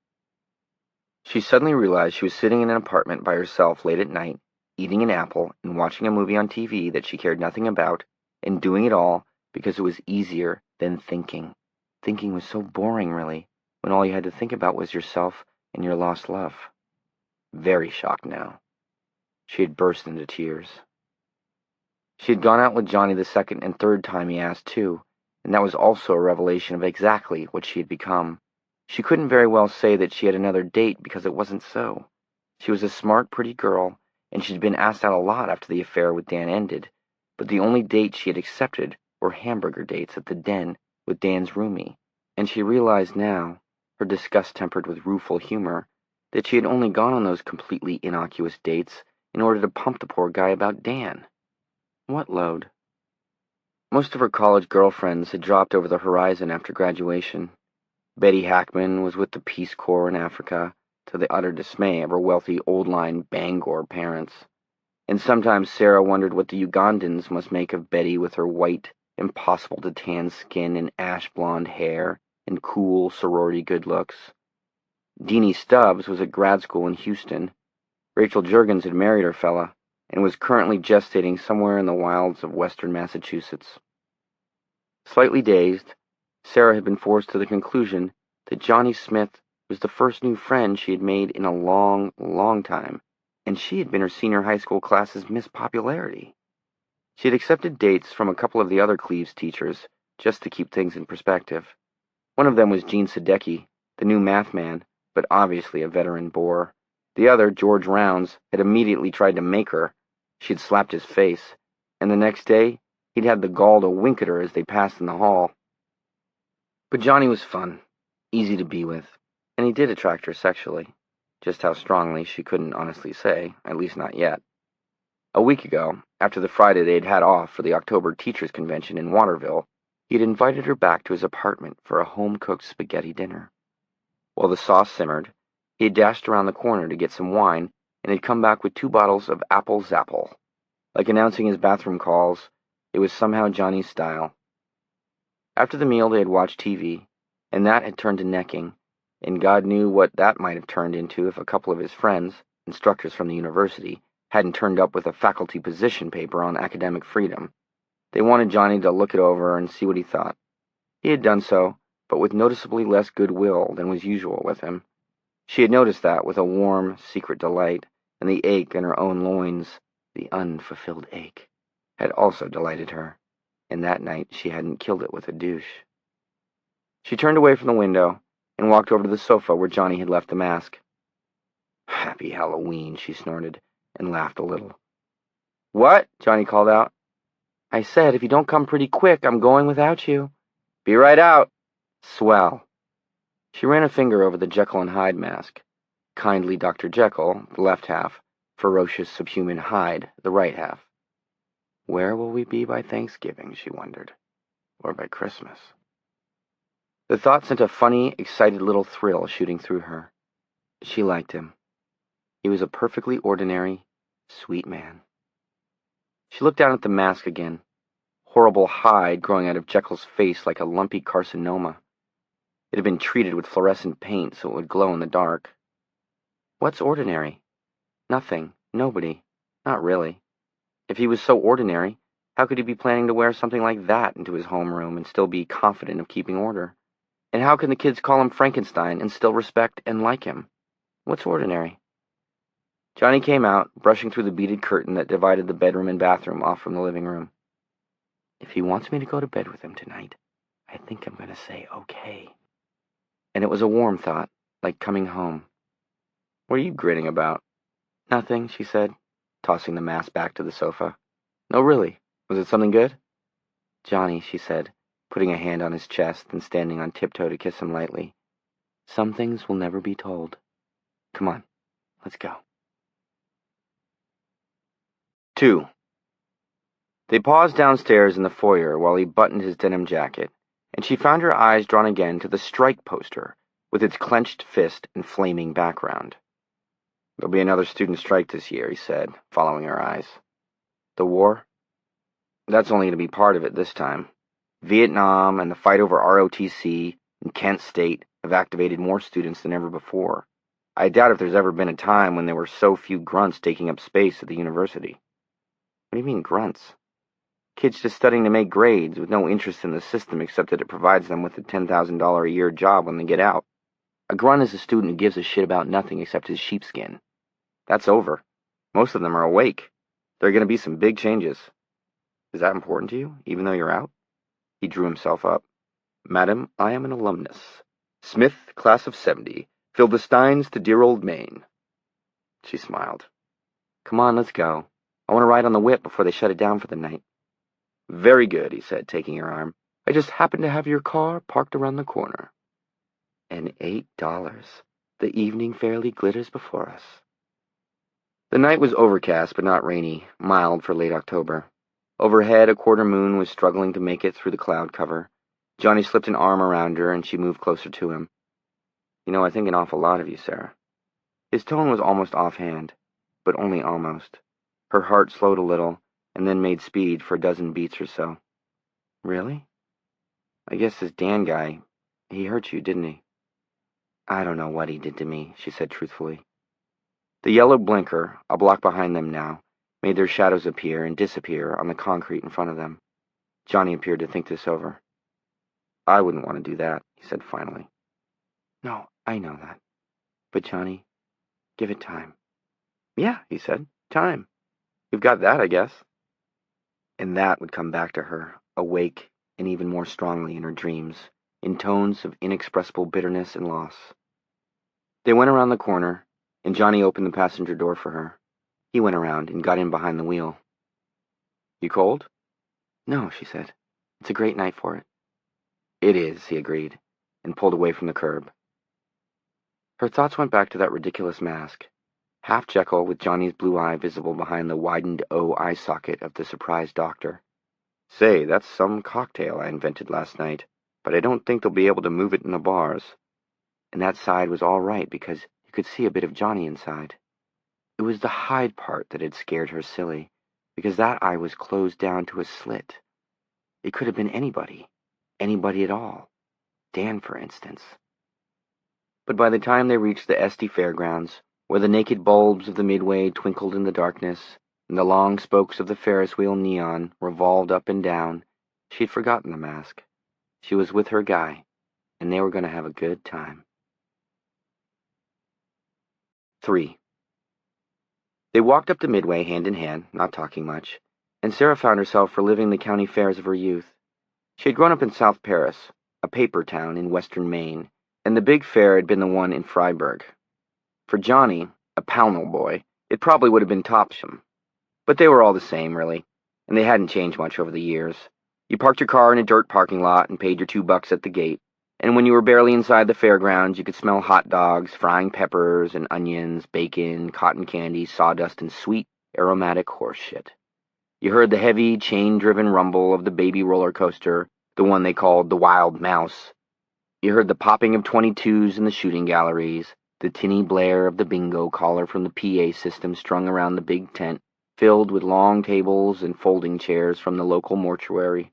She suddenly realized she was sitting in an apartment by herself late at night, eating an apple and watching a movie on TV that she cared nothing about, and doing it all because it was easier than thinking. Thinking was so boring, really, when all you had to think about was yourself and your lost love. Very shocked now. She had burst into tears. She had gone out with Johnny the second and third time he asked, too, and that was also a revelation of exactly what she had become. She couldn't very well say that she had another date because it wasn't so. She was a smart, pretty girl, and she'd been asked out a lot after the affair with Dan ended, but the only dates she had accepted were hamburger dates at the Den with Dan's roomie, and she realized now, her disgust tempered with rueful humor, that she had only gone on those completely innocuous dates in order to pump the poor guy about Dan. What load? Most of her college girlfriends had dropped over the horizon after graduation. Betty Hackman was with the Peace Corps in Africa, to the utter dismay of her wealthy old-line Bangor parents. And sometimes Sarah wondered what the Ugandans must make of Betty with her white, impossible-to-tan skin and ash-blonde hair and cool sorority good looks. Deanie Stubbs was at grad school in Houston. Rachel Juergens had married her fella and was currently gestating somewhere in the wilds of western Massachusetts. Slightly dazed, Sarah had been forced to the conclusion that Johnny Smith was the first new friend she had made in a long, long time, and she had been her senior high school class's Miss Popularity. She had accepted dates from a couple of the other Cleves teachers, just to keep things in perspective. One of them was Gene Sadecki, the new math man, but obviously a veteran bore. The other, George Rounds, had immediately tried to make her. She'd slapped his face, and the next day he'd had the gall to wink at her as they passed in the hall. But Johnny was fun, easy to be with, and he did attract her sexually. Just how strongly she couldn't honestly say, at least not yet. A week ago, after the Friday they'd had off for the October Teachers' Convention in Waterville, he'd invited her back to his apartment for a home-cooked spaghetti dinner. While the sauce simmered, he had dashed around the corner to get some wine and had come back with 2 bottles of Apple Zapple. Like announcing his bathroom calls, it was somehow Johnny's style. After the meal they had watched TV, and that had turned to necking, and God knew what that might have turned into if a couple of his friends, instructors from the university, hadn't turned up with a faculty position paper on academic freedom. They wanted Johnny to look it over and see what he thought. He had done so, but with noticeably less goodwill than was usual with him. She had noticed that with a warm, secret delight, and the ache in her own loins, the unfulfilled ache, had also delighted her, and that night she hadn't killed it with a douche. She turned away from the window and walked over to the sofa where Johnny had left the mask. "Happy Halloween," she snorted, and laughed a little. "What?" Johnny called out. "I said, if you don't come pretty quick, I'm going without you." "Be right out." "Swell." She ran a finger over the Jekyll and Hyde mask. Kindly Dr. Jekyll, the left half, ferocious subhuman Hyde, the right half. Where will we be by Thanksgiving, she wondered, or by Christmas? The thought sent a funny, excited little thrill shooting through her. She liked him. He was a perfectly ordinary, sweet man. She looked down at the mask again, horrible hide growing out of Jekyll's face like a lumpy carcinoma. It had been treated with fluorescent paint so it would glow in the dark. What's ordinary? Nothing. Nobody. Not really. If he was so ordinary, how could he be planning to wear something like that into his homeroom and still be confident of keeping order? And how can the kids call him Frankenstein and still respect and like him? What's ordinary? Johnny came out, brushing through the beaded curtain that divided the bedroom and bathroom off from the living room. If he wants me to go to bed with him tonight, I think I'm going to say okay. And it was a warm thought, like coming home. What are you grinning about? Nothing, she said, tossing the mask back to the sofa. No, really. Was it something good? Johnny, she said, putting a hand on his chest and standing on tiptoe to kiss him lightly. Some things will never be told. Come on, let's go. 2. They paused downstairs in the foyer while he buttoned his denim jacket, and she found her eyes drawn again to the strike poster with its clenched fist and flaming background. There'll be another student strike this year, he said, following her eyes. The war? That's only going to be part of it this time. Vietnam and the fight over ROTC and Kent State have activated more students than ever before. I doubt if there's ever been a time when there were so few grunts taking up space at the university. What do you mean, grunts? Kids just studying to make grades with no interest in the system except that it provides them with a $10,000 a year job when they get out. A grunt is a student who gives a shit about nothing except his sheepskin. That's over. Most of them are awake. There are going to be some big changes. Is that important to you, even though you're out? He drew himself up. Madam, I am an alumnus. Smith, class of '70. Philistines to dear old Maine. She smiled. Come on, let's go. I want to ride on the whip before they shut it down for the night. Very good, he said, taking her arm. I just happen to have your car parked around the corner. And $8. The evening fairly glitters before us. The night was overcast but not rainy, mild for late October. Overhead, a quarter moon was struggling to make it through the cloud cover. Johnny slipped an arm around her, and she moved closer to him. "You know, I think an awful lot of you, Sarah." His tone was almost offhand, but only almost. Her heart slowed a little, and then made speed for a dozen beats or so. "Really? I guess this Dan guy, he hurt you, didn't he?" "I don't know what he did to me," she said truthfully. The yellow blinker, a block behind them now, made their shadows appear and disappear on the concrete in front of them. Johnny appeared to think this over. "I wouldn't want to do that," he said finally. "No, I know that. But Johnny, give it time." "Yeah," he said, "time. You've got that, I guess." And that would come back to her, awake and even more strongly in her dreams, in tones of inexpressible bitterness and loss. They went around the corner, and Johnny opened the passenger door for her. He went around and got in behind the wheel. "You cold?" "No," she said. "It's a great night for it." "It is," he agreed, and pulled away from the curb. Her thoughts went back to that ridiculous mask, half Jekyll with Johnny's blue eye visible behind the widened O eye socket of the surprised doctor. "Say, that's some cocktail I invented last night, but I don't think they'll be able to move it in the bars." And that side was all right because you could see a bit of Johnny inside. It was the hide part that had scared her silly, because that eye was closed down to a slit. It could have been anybody at all. Dan, for instance. But by the time they reached the Esty Fairgrounds, where the naked bulbs of the Midway twinkled in the darkness, and the long spokes of the Ferris wheel neon revolved up and down, she'd forgotten the mask. She was with her guy, and they were going to have a good time. 3. They walked up to Midway hand in hand, not talking much, and Sarah found herself reliving the county fairs of her youth. She had grown up in South Paris, a paper town in western Maine, and the big fair had been the one in Freiburg. For Johnny, a Pownell boy, it probably would have been Topsham. But they were all the same, really, and they hadn't changed much over the years. You parked your car in a dirt parking lot and paid your $2 at the gate, and when you were barely inside the fairgrounds, you could smell hot dogs, frying peppers and onions, bacon, cotton candy, sawdust, and sweet, aromatic horse shit. You heard the heavy, chain-driven rumble of the baby roller coaster, the one they called the Wild Mouse. You heard the popping of 22s in the shooting galleries, the tinny blare of the bingo caller from the PA system strung around the big tent, filled with long tables and folding chairs from the local mortuary.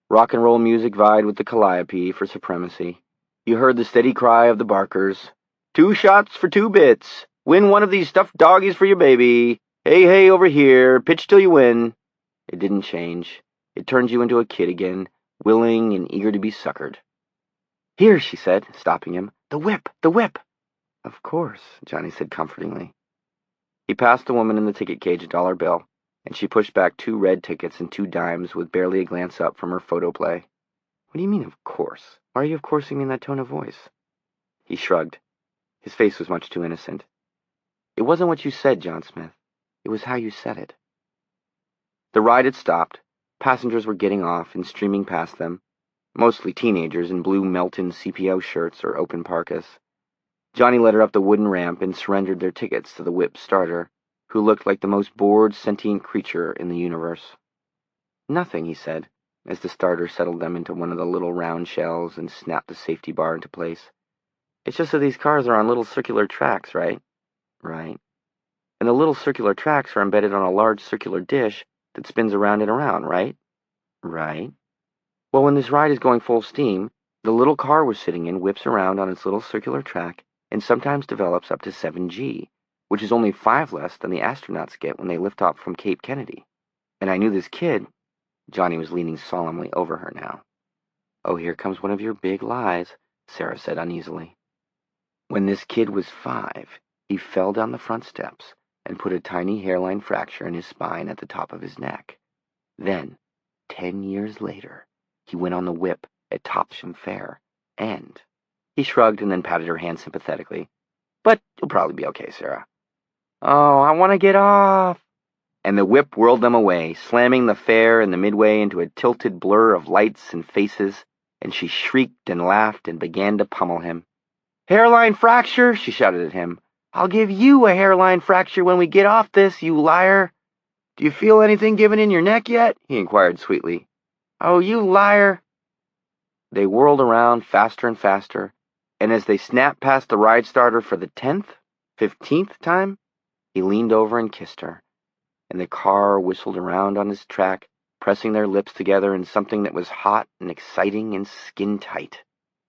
Rock and roll music vied with the calliope for supremacy. You heard the steady cry of the barkers, "2 shots for 2 bits! Win one of these stuffed doggies for your baby! Hey, hey, over here! Pitch till you win!" It didn't change. It turned you into a kid again, willing and eager to be suckered. "Here," she said, stopping him. "The whip! The whip!" "Of course," Johnny said comfortingly. He passed the woman in the ticket cage a $1 bill, and she pushed back 2 red tickets and 2 dimes with barely a glance up from her photoplay. "What do you mean, of course? Why are you of coursing me in that tone of voice?" He shrugged. His face was much too innocent. "It wasn't what you said, John Smith. It was how you said it." The ride had stopped. Passengers were getting off and streaming past them, mostly teenagers in blue Melton CPO shirts or open parkas. Johnny led her up the wooden ramp and surrendered their tickets to the whip starter, who looked like the most bored sentient creature in the universe. "Nothing," he said, as the starter settled them into one of the little round shells and snapped the safety bar into place. "It's just that these cars are on little circular tracks, right?" "Right." "And the little circular tracks are embedded on a large circular dish that spins around and around, right?" "Right." "Well, when this ride is going full steam, the little car we're sitting in whips around on its little circular track and sometimes develops up to 7G, which is only 5 less than the astronauts get when they lift off from Cape Kennedy. And I knew this kid—" Johnny was leaning solemnly over her now. "Oh, here comes one of your big lies," Sarah said uneasily. "When this kid was 5, he fell down the front steps and put a tiny hairline fracture in his spine at the top of his neck. Then, 10 years later, he went on the whip at Topsham Fair, and—" He shrugged and then patted her hand sympathetically. "But you'll probably be okay, Sarah." "Oh, I want to get off!" And the whip whirled them away, slamming the fair and the Midway into a tilted blur of lights and faces, and she shrieked and laughed and began to pummel him. "Hairline fracture!" she shouted at him. "I'll give you a hairline fracture when we get off this, you liar!" "Do you feel anything giving in your neck yet?" he inquired sweetly. "Oh, you liar!" They whirled around faster and faster, and as they snapped past the ride starter for the 10th, 15th time, he leaned over and kissed her, and the car whistled around on his track, pressing their lips together in something that was hot and exciting and skin-tight.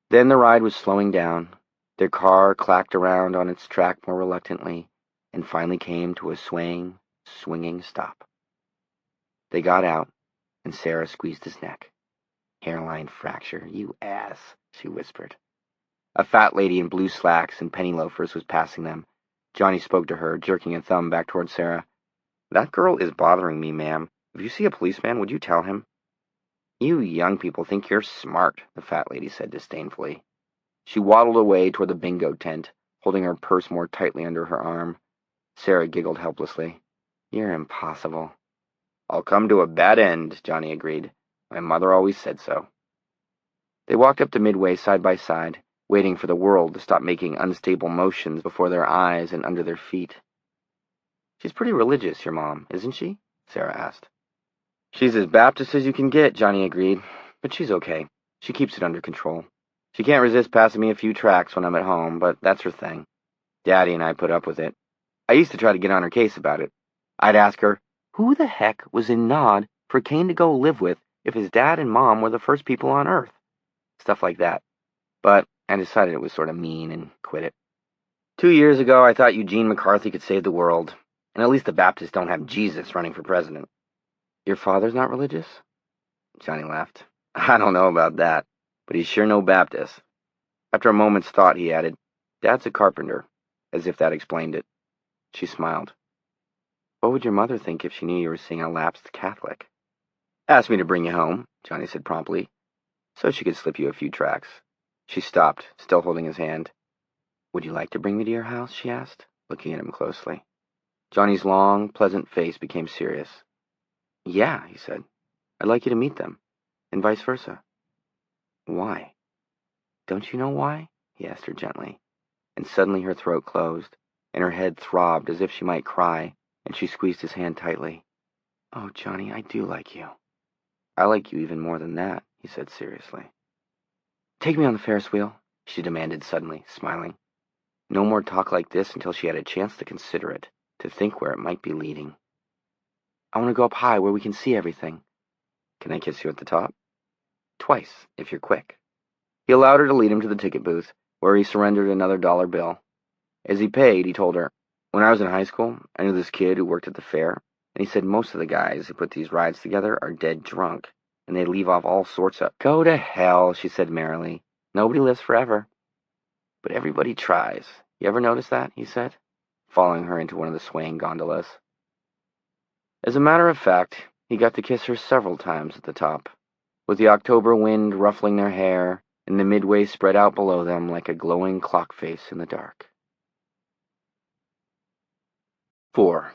Then the ride was slowing down. Their car clacked around on its track more reluctantly, and finally came to a swaying, swinging stop. They got out, and Sarah squeezed his neck. "Hairline fracture, you ass," she whispered. A fat lady in blue slacks and penny loafers was passing them. Johnny spoke to her, jerking a thumb back toward Sarah. "That girl is bothering me, ma'am. If you see a policeman, would you tell him?" "You young people think you're smart," the fat lady said disdainfully. She waddled away toward the bingo tent, holding her purse more tightly under her arm. Sarah giggled helplessly. "You're impossible." "I'll come to a bad end," Johnny agreed. "My mother always said so." They walked up to Midway side by side, waiting for the world to stop making unstable motions before their eyes and under their feet. "She's pretty religious, your mom, isn't she?" Sarah asked. "She's as Baptist as you can get," Johnny agreed. "But she's okay. She keeps it under control. She can't resist passing me a few tracts when I'm at home, but that's her thing. Daddy and I put up with it. I used to try to get on her case about it. I'd ask her, who the heck was in Nod for Kane to go live with if his dad and mom were the first people on Earth? Stuff like that. But I decided it was sort of mean and quit it. 2 years ago, I thought Eugene McCarthy could save the world, and at least the Baptists don't have Jesus running for president." "Your father's not religious?" Johnny laughed. "I don't know about that, but he's sure no Baptist." After a moment's thought, he added, "Dad's a carpenter," as if that explained it. She smiled. "What would your mother think if she knew you were seeing a lapsed Catholic?" "Asked me to bring you home," Johnny said promptly, "so she could slip you a few tracts." She stopped, still holding his hand. "Would you like to bring me to your house?" she asked, looking at him closely. Johnny's long, pleasant face became serious. "Yeah," he said. "I'd like you to meet them, and vice versa." "Why?" "Don't you know why?" he asked her gently, and suddenly her throat closed, and her head throbbed as if she might cry, and she squeezed his hand tightly. "Oh, Johnny, I do like you." "I like you even more than that," he said seriously. "Take me on the Ferris wheel," she demanded suddenly, smiling. No more talk like this until she had a chance to consider it, to think where it might be leading. "I want to go up high where we can see everything." "Can I kiss you at the top?" "Twice, if you're quick." He allowed her to lead him to the ticket booth, where he surrendered another dollar bill. As he paid, he told her, "When I was in high school, I knew this kid who worked at the fair, and he said most of the guys who put these rides together are dead drunk, and they leave off all sorts of—" "Go to hell," she said merrily. "Nobody lives forever." "But everybody tries. You ever notice that?" he said, following her into one of the swaying gondolas. As a matter of fact, he got to kiss her several times at the top, with the October wind ruffling their hair and the Midway spread out below them like a glowing clock face in the dark. 4.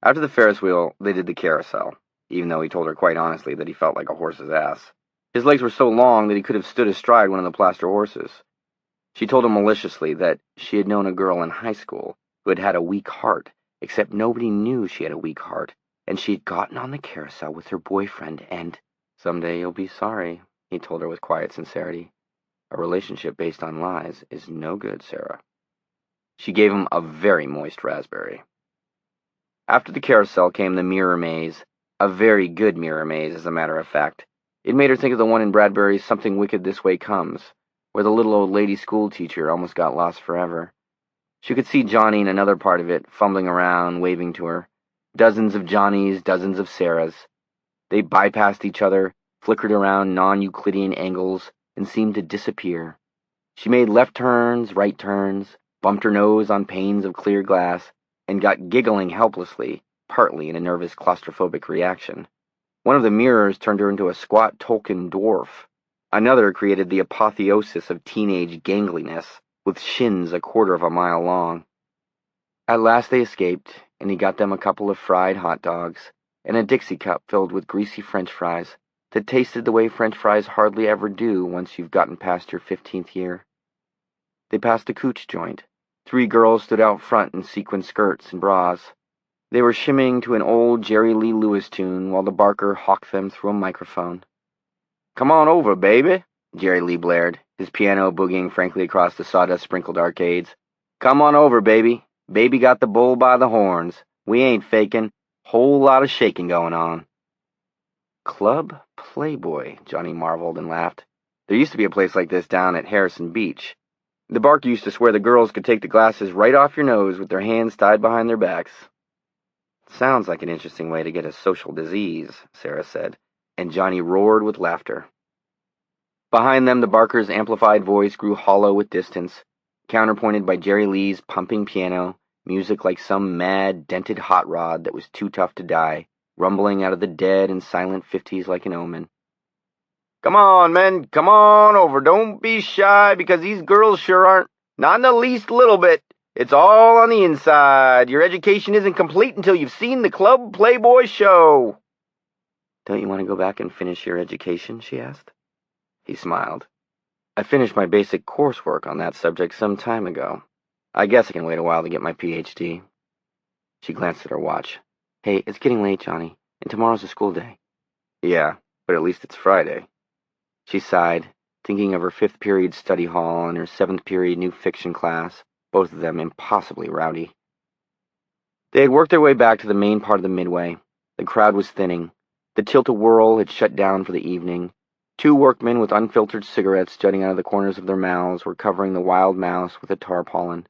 After the Ferris wheel, they did the carousel, even though he told her quite honestly that he felt like a horse's ass. His legs were so long that he could have stood astride one of the plaster horses. She told him maliciously that she had known a girl in high school who had had a weak heart, except nobody knew she had a weak heart, and she had gotten on the carousel with her boyfriend, and "Someday you'll be sorry," he told her with quiet sincerity. "A relationship based on lies is no good, Sarah." She gave him a very moist raspberry. After the carousel came the mirror maze, a very good mirror maze, as a matter of fact. It made her think of the one in Bradbury's Something Wicked This Way Comes, where the little old lady school teacher almost got lost forever. She could see Johnny in another part of it, fumbling around, waving to her. Dozens of Johnnies, dozens of Sarahs. They bypassed each other, flickered around non-Euclidean angles, and seemed to disappear. She made left turns, right turns, bumped her nose on panes of clear glass, and got giggling helplessly, partly in a nervous claustrophobic reaction. One of the mirrors turned her into a squat Tolkien dwarf. Another created the apotheosis of teenage gangliness, with shins 1/4 of a mile long. At last they escaped, and he got them a couple of fried hot dogs, and a Dixie cup filled with greasy French fries that tasted the way French fries hardly ever do once you've gotten past your 15th year. They passed a cooch joint. 3 girls stood out front in sequin skirts and bras. They were shimmying to an old Jerry Lee Lewis tune while the barker hawked them through a microphone. "Come on over, baby," Jerry Lee blared, his piano boogieing frankly across the sawdust-sprinkled arcades. "Come on over, baby. Baby got the bull by the horns. We ain't faking. Whole lot of shaking going on." Club Playboy, Johnny marveled and laughed. There used to be a place like this down at Harrison Beach. The barker used to swear the girls could take the glasses right off your nose with their hands tied behind their backs. "Sounds like an interesting way to get a social disease," Sarah said, and Johnny roared with laughter. Behind them, the barker's amplified voice grew hollow with distance, counterpointed by Jerry Lee's pumping piano, music like some mad, dented hot rod that was too tough to die, rumbling out of the dead and silent 50s like an omen. "Come on, men, come on over. Don't be shy, because these girls sure aren't. Not in the least little bit. It's all on the inside. Your education isn't complete until you've seen the Club Playboy show." "Don't you want to go back and finish your education?" she asked. He smiled. "I finished my basic coursework on that subject some time ago. I guess I can wait a while to get my PhD. She glanced at her watch. "Hey, it's getting late, Johnny, and tomorrow's a school day." "Yeah, but at least it's Friday." She sighed, thinking of her 5th period study hall and her 7th period new fiction class, both of them impossibly rowdy. They had worked their way back to the main part of the Midway. The crowd was thinning. The tilt-a-whirl had shut down for the evening. 2 workmen with unfiltered cigarettes jutting out of the corners of their mouths were covering the wild mouse with a tarpaulin.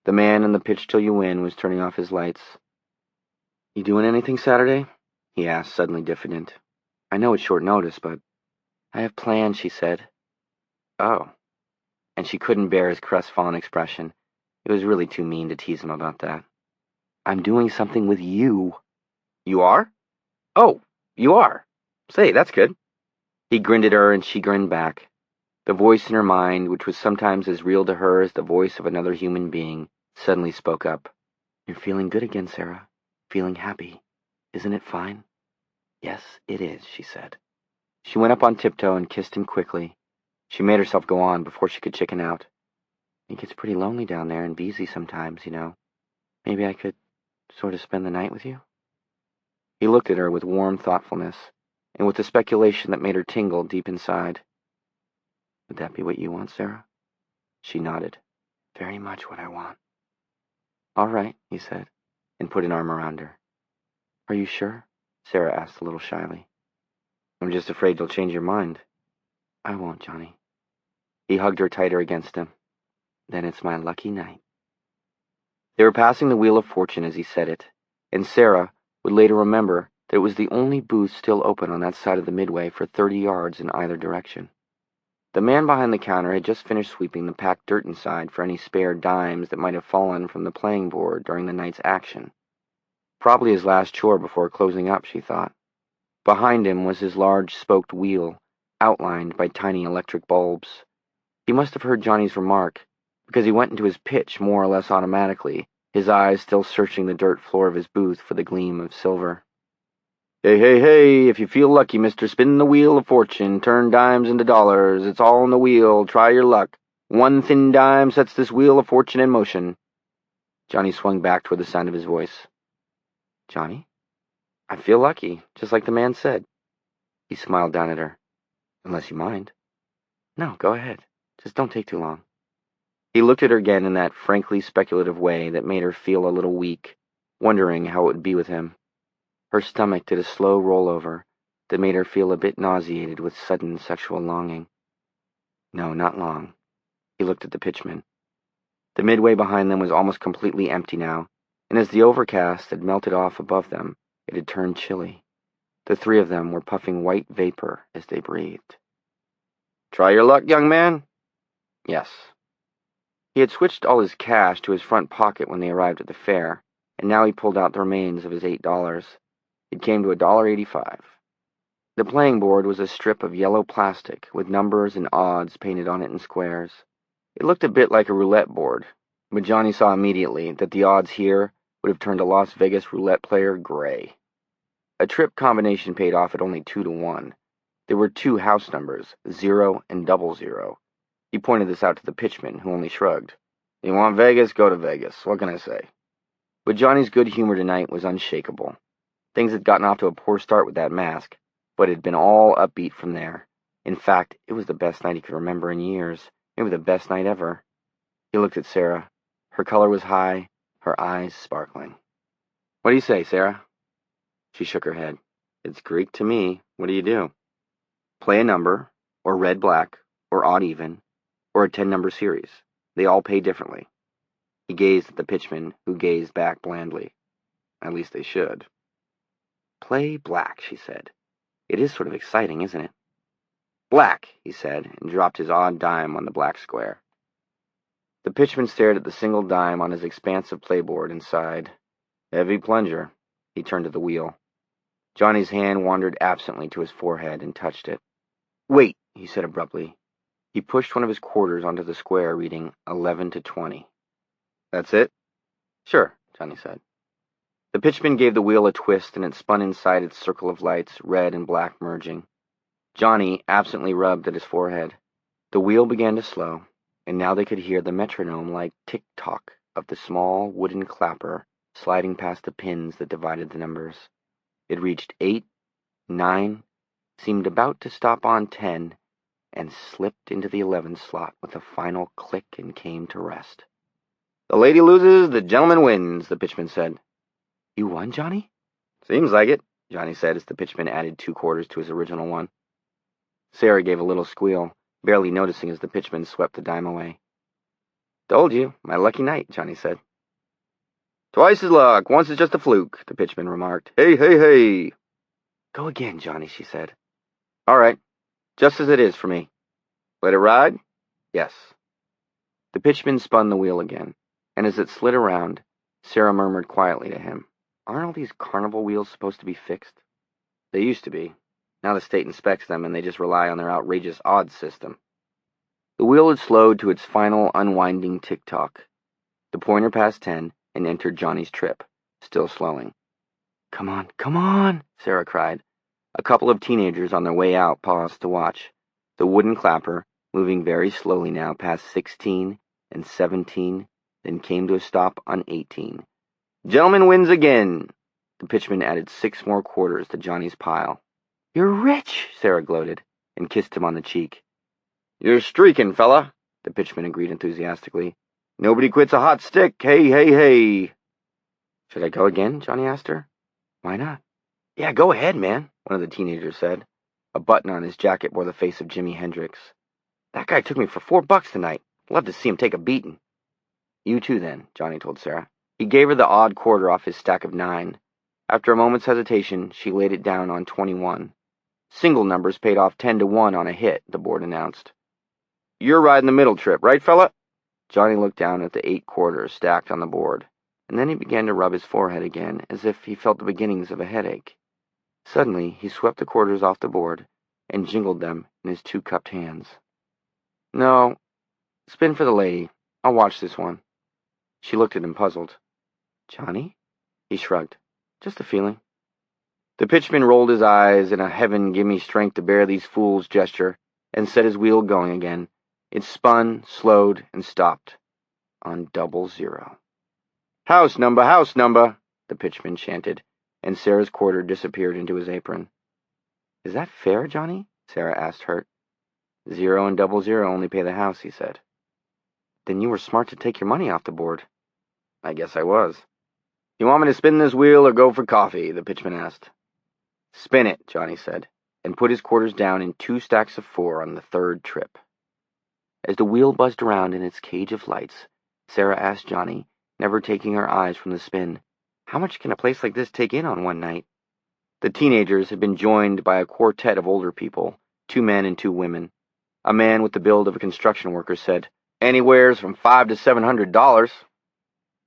The man in the pitch-till-you-win was turning off his lights. "You doing anything Saturday?" he asked, suddenly diffident. "I know it's short notice, but—" "I have plans," she said. "Oh." And she couldn't bear his crestfallen expression. It was really too mean to tease him about that. "I'm doing something with you." "You are? Oh, you are. Say, that's good." He grinned at her, and she grinned back. The voice in her mind, which was sometimes as real to her as the voice of another human being, suddenly spoke up. "You're feeling good again, Sarah. Feeling happy. Isn't it fine?" "Yes, it is," she said. She went up on tiptoe and kissed him quickly. She made herself go on before she could chicken out. "It gets pretty lonely down there and busy sometimes, you know. Maybe I could sort of spend the night with you?" He looked at her with warm thoughtfulness, and with a speculation that made her tingle deep inside. "Would that be what you want, Sarah?" She nodded. "Very much what I want." "All right," he said, and put an arm around her. "Are you sure?" Sarah asked a little shyly. "I'm just afraid you'll change your mind." "I won't, Johnny." He hugged her tighter against him. "Then it's my lucky night." They were passing the Wheel of Fortune as he said it, and Sarah would later remember that it was the only booth still open on that side of the Midway for 30 yards in either direction. The man behind the counter had just finished sweeping the packed dirt inside for any spare dimes that might have fallen from the playing board during the night's action. Probably his last chore before closing up, she thought. Behind him was his large spoked wheel, outlined by tiny electric bulbs. He must have heard Johnny's remark, because he went into his pitch more or less automatically, his eyes still searching the dirt floor of his booth for the gleam of silver. "Hey, hey, hey, if you feel lucky, mister, spin the Wheel of Fortune, turn dimes into dollars, it's all in the wheel, try your luck. 1 thin dime sets this Wheel of Fortune in motion." Johnny swung back toward the sound of his voice. "Johnny? I feel lucky, just like the man said." He smiled down at her. "Unless you mind." "No, go ahead. Just don't take too long." He looked at her again in that frankly speculative way that made her feel a little weak, wondering how it would be with him. Her stomach did a slow rollover that made her feel a bit nauseated with sudden sexual longing. No, not long. He looked at the pitchman. The Midway behind them was almost completely empty now, and as the overcast had melted off above them, it had turned chilly. The 3 of them were puffing white vapor as they breathed. "Try your luck, young man?" "Yes." He had switched all his cash to his front pocket when they arrived at the fair, and now he pulled out the remains of his $8. It came to $1.85. The playing board was a strip of yellow plastic with numbers and odds painted on it in squares. It looked a bit like a roulette board, but Johnny saw immediately that the odds here would have turned a Las Vegas roulette player gray. A trip combination paid off at only 2 to 1. There were 2 house numbers, 0 and 00. He pointed this out to the pitchman, who only shrugged. You want Vegas? Go to Vegas. What can I say? But Johnny's good humor tonight was unshakable. Things had gotten off to a poor start with that mask, but it had been all upbeat from there. In fact, it was the best night he could remember in years, maybe the best night ever. He looked at Sarah. Her color was high, her eyes sparkling. What do you say, Sarah? She shook her head. It's Greek to me. What do you do? Play a number, or red-black, or odd-even, or a 10-number series. They all pay differently. He gazed at the pitchman, who gazed back blandly. At least they should. Play black, she said. It is sort of exciting, isn't it? Black, he said, and dropped his odd dime on the black square. The pitchman stared at the single dime on his expansive playboard and sighed. Heavy plunger. He turned to the wheel. Johnny's hand wandered absently to his forehead and touched it. Wait, he said abruptly. He pushed one of his quarters onto the square, reading 11 to 20. That's it? Sure, Johnny said. The pitchman gave the wheel a twist, and it spun inside its circle of lights, red and black merging. Johnny absently rubbed at his forehead. The wheel began to slow, and now they could hear the metronome-like tick-tock of the small wooden clapper sliding past the pins that divided the numbers. It reached 8, 9, seemed about to stop on 10, and slipped into the 11 slot with a final click and came to rest. The lady loses, the gentleman wins, the pitchman said. You won, Johnny? Seems like it, Johnny said as the pitchman added 2 quarters to his original one. Sarah gave a little squeal, barely noticing as the pitchman swept the dime away. Told you, my lucky night, Johnny said. Twice his luck, once is just a fluke, the pitchman remarked. Hey, hey, hey. Go again, Johnny, she said. All right, just as it is for me. Let it ride? Yes. The pitchman spun the wheel again, and as it slid around, Sarah murmured quietly to him, Aren't all these carnival wheels supposed to be fixed? They used to be. Now the state inspects them, and they just rely on their outrageous odds system. The wheel had slowed to its final unwinding tick-tock. The pointer passed 10 and entered Johnny's trip, still slowing. Come on, Sarah cried. A couple of teenagers on their way out paused to watch. The wooden clapper, moving very slowly now past 16 and 17, then came to a stop on 18. Gentleman wins again. The pitchman added 6 more quarters to Johnny's pile. You're rich, Sarah gloated, and kissed him on the cheek. You're streaking, fella, the pitchman agreed enthusiastically. Nobody quits a hot stick, hey, hey, hey. Should I go again? Johnny asked her. Why not? Yeah, go ahead, man, one of the teenagers said. A button on his jacket bore the face of Jimi Hendrix. That guy took me for $4 tonight. Love to see him take a beating. You too, then, Johnny told Sarah. He gave her the odd quarter off his stack of 9. After a moment's hesitation, she laid it down on 21. Single numbers paid off 10 to 1 on a hit, the board announced. You're riding the middle trip, right, fella? Johnny looked down at the 8 quarters stacked on the board, and then he began to rub his forehead again, as if he felt the beginnings of a headache. Suddenly, he swept the quarters off the board and jingled them in his 2 cupped hands. No, spin for the lady. I'll watch this one. She looked at him puzzled. Johnny? He shrugged. Just a feeling. The pitchman rolled his eyes in a heaven give me strength to bear these fools gesture and set his wheel going again. It spun, slowed, and stopped on 00. House number, the pitchman chanted, and Sarah's quarter disappeared into his apron. Is that fair, Johnny? Sarah asked, hurt. 0 and 00 only pay the house, he said. Then you were smart to take your money off the board. I guess I was. You want me to spin this wheel or go for coffee? The pitchman asked. Spin it, Johnny said, and put his quarters down in 2 stacks of 4 on the 3rd trip. As the wheel buzzed around in its cage of lights, Sarah asked Johnny, never taking her eyes from the spin, how much can a place like this take in on one night? The teenagers had been joined by a quartet of older people, 2 men and 2 women. A man with the build of a construction worker said, Anywheres from $500 to $700.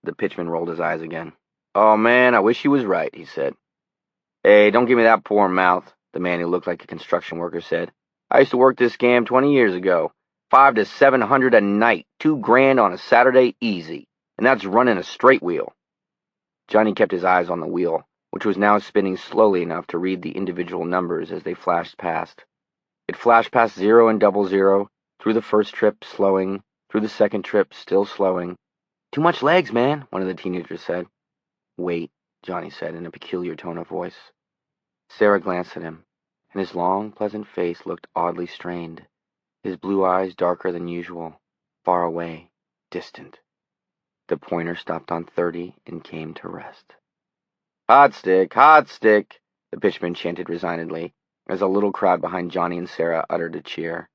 The pitchman rolled his eyes again. Oh, man, I wish he was right, he said. Hey, don't give me that poor mouth, the man who looked like a construction worker said. I used to work this scam 20 years ago. $500 to $700 a night, $2,000 on a Saturday easy, and that's running a straight wheel. Johnny kept his eyes on the wheel, which was now spinning slowly enough to read the individual numbers as they flashed past. It flashed past 0 and 00, Through the first trip, slowing. Through the second trip, still slowing. "Too much legs, man," one of the teenagers said. "Wait," Johnny said in a peculiar tone of voice. Sarah glanced at him, and his long, pleasant face looked oddly strained, his blue eyes darker than usual, far away, distant. The pointer stopped on 30 and came to rest. "Hot stick, hot stick," the pitchman chanted resignedly, as a little crowd behind Johnny and Sarah uttered a cheer.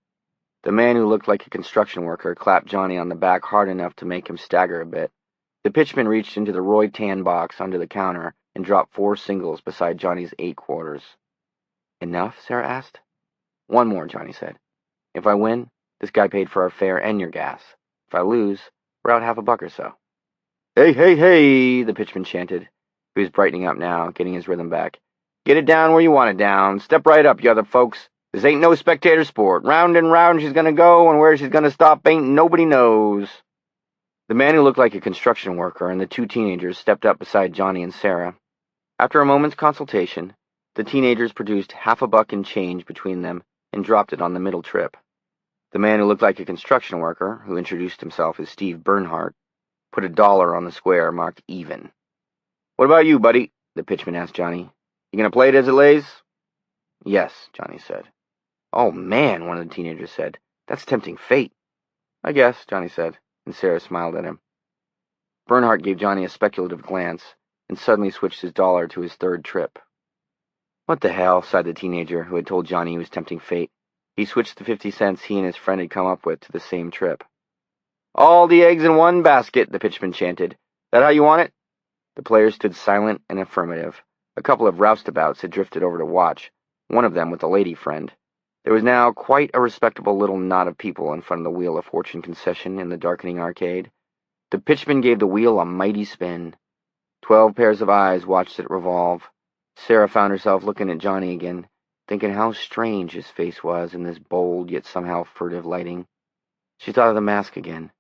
The man who looked like a construction worker clapped Johnny on the back hard enough to make him stagger a bit. The pitchman reached into the Roy Tan box under the counter and dropped 4 singles beside Johnny's 8 quarters. "Enough?" Sarah asked. "One more," Johnny said. "If I win, this guy paid for our fare and your gas. If I lose, we're out half a buck or so." "Hey, hey, hey," the pitchman chanted. He was brightening up now, getting his rhythm back. "Get it down where you want it down. Step right up, you other folks. This ain't no spectator sport. Round and round she's gonna go, and where she's gonna stop ain't nobody knows." The man who looked like a construction worker and the 2 teenagers stepped up beside Johnny and Sarah. After a moment's consultation, the teenagers produced half a buck in change between them and dropped it on the middle trip. The man who looked like a construction worker, who introduced himself as Steve Bernhardt, put $1 on the square marked even. "What about you, buddy?" the pitchman asked Johnny. "You gonna play it as it lays?" "Yes," Johnny said. "Oh, man," one of the teenagers said. "That's tempting fate." "I guess," Johnny said, and Sarah smiled at him. Bernhardt gave Johnny a speculative glance and suddenly switched his dollar to his 3rd trip. "What the hell," sighed the teenager who had told Johnny he was tempting fate. He switched the 50 cents he and his friend had come up with to the same trip. "All the eggs in one basket," the pitchman chanted. "That how you want it?" The players stood silent and affirmative. A couple of roustabouts had drifted over to watch, one of them with a lady friend. There was now quite a respectable little knot of people in front of the Wheel of Fortune concession in the darkening arcade. The pitchman gave the wheel a mighty spin. 12 pairs of eyes watched it revolve. Sarah found herself looking at Johnny again, thinking how strange his face was in this bold yet somehow furtive lighting. She thought of the mask again.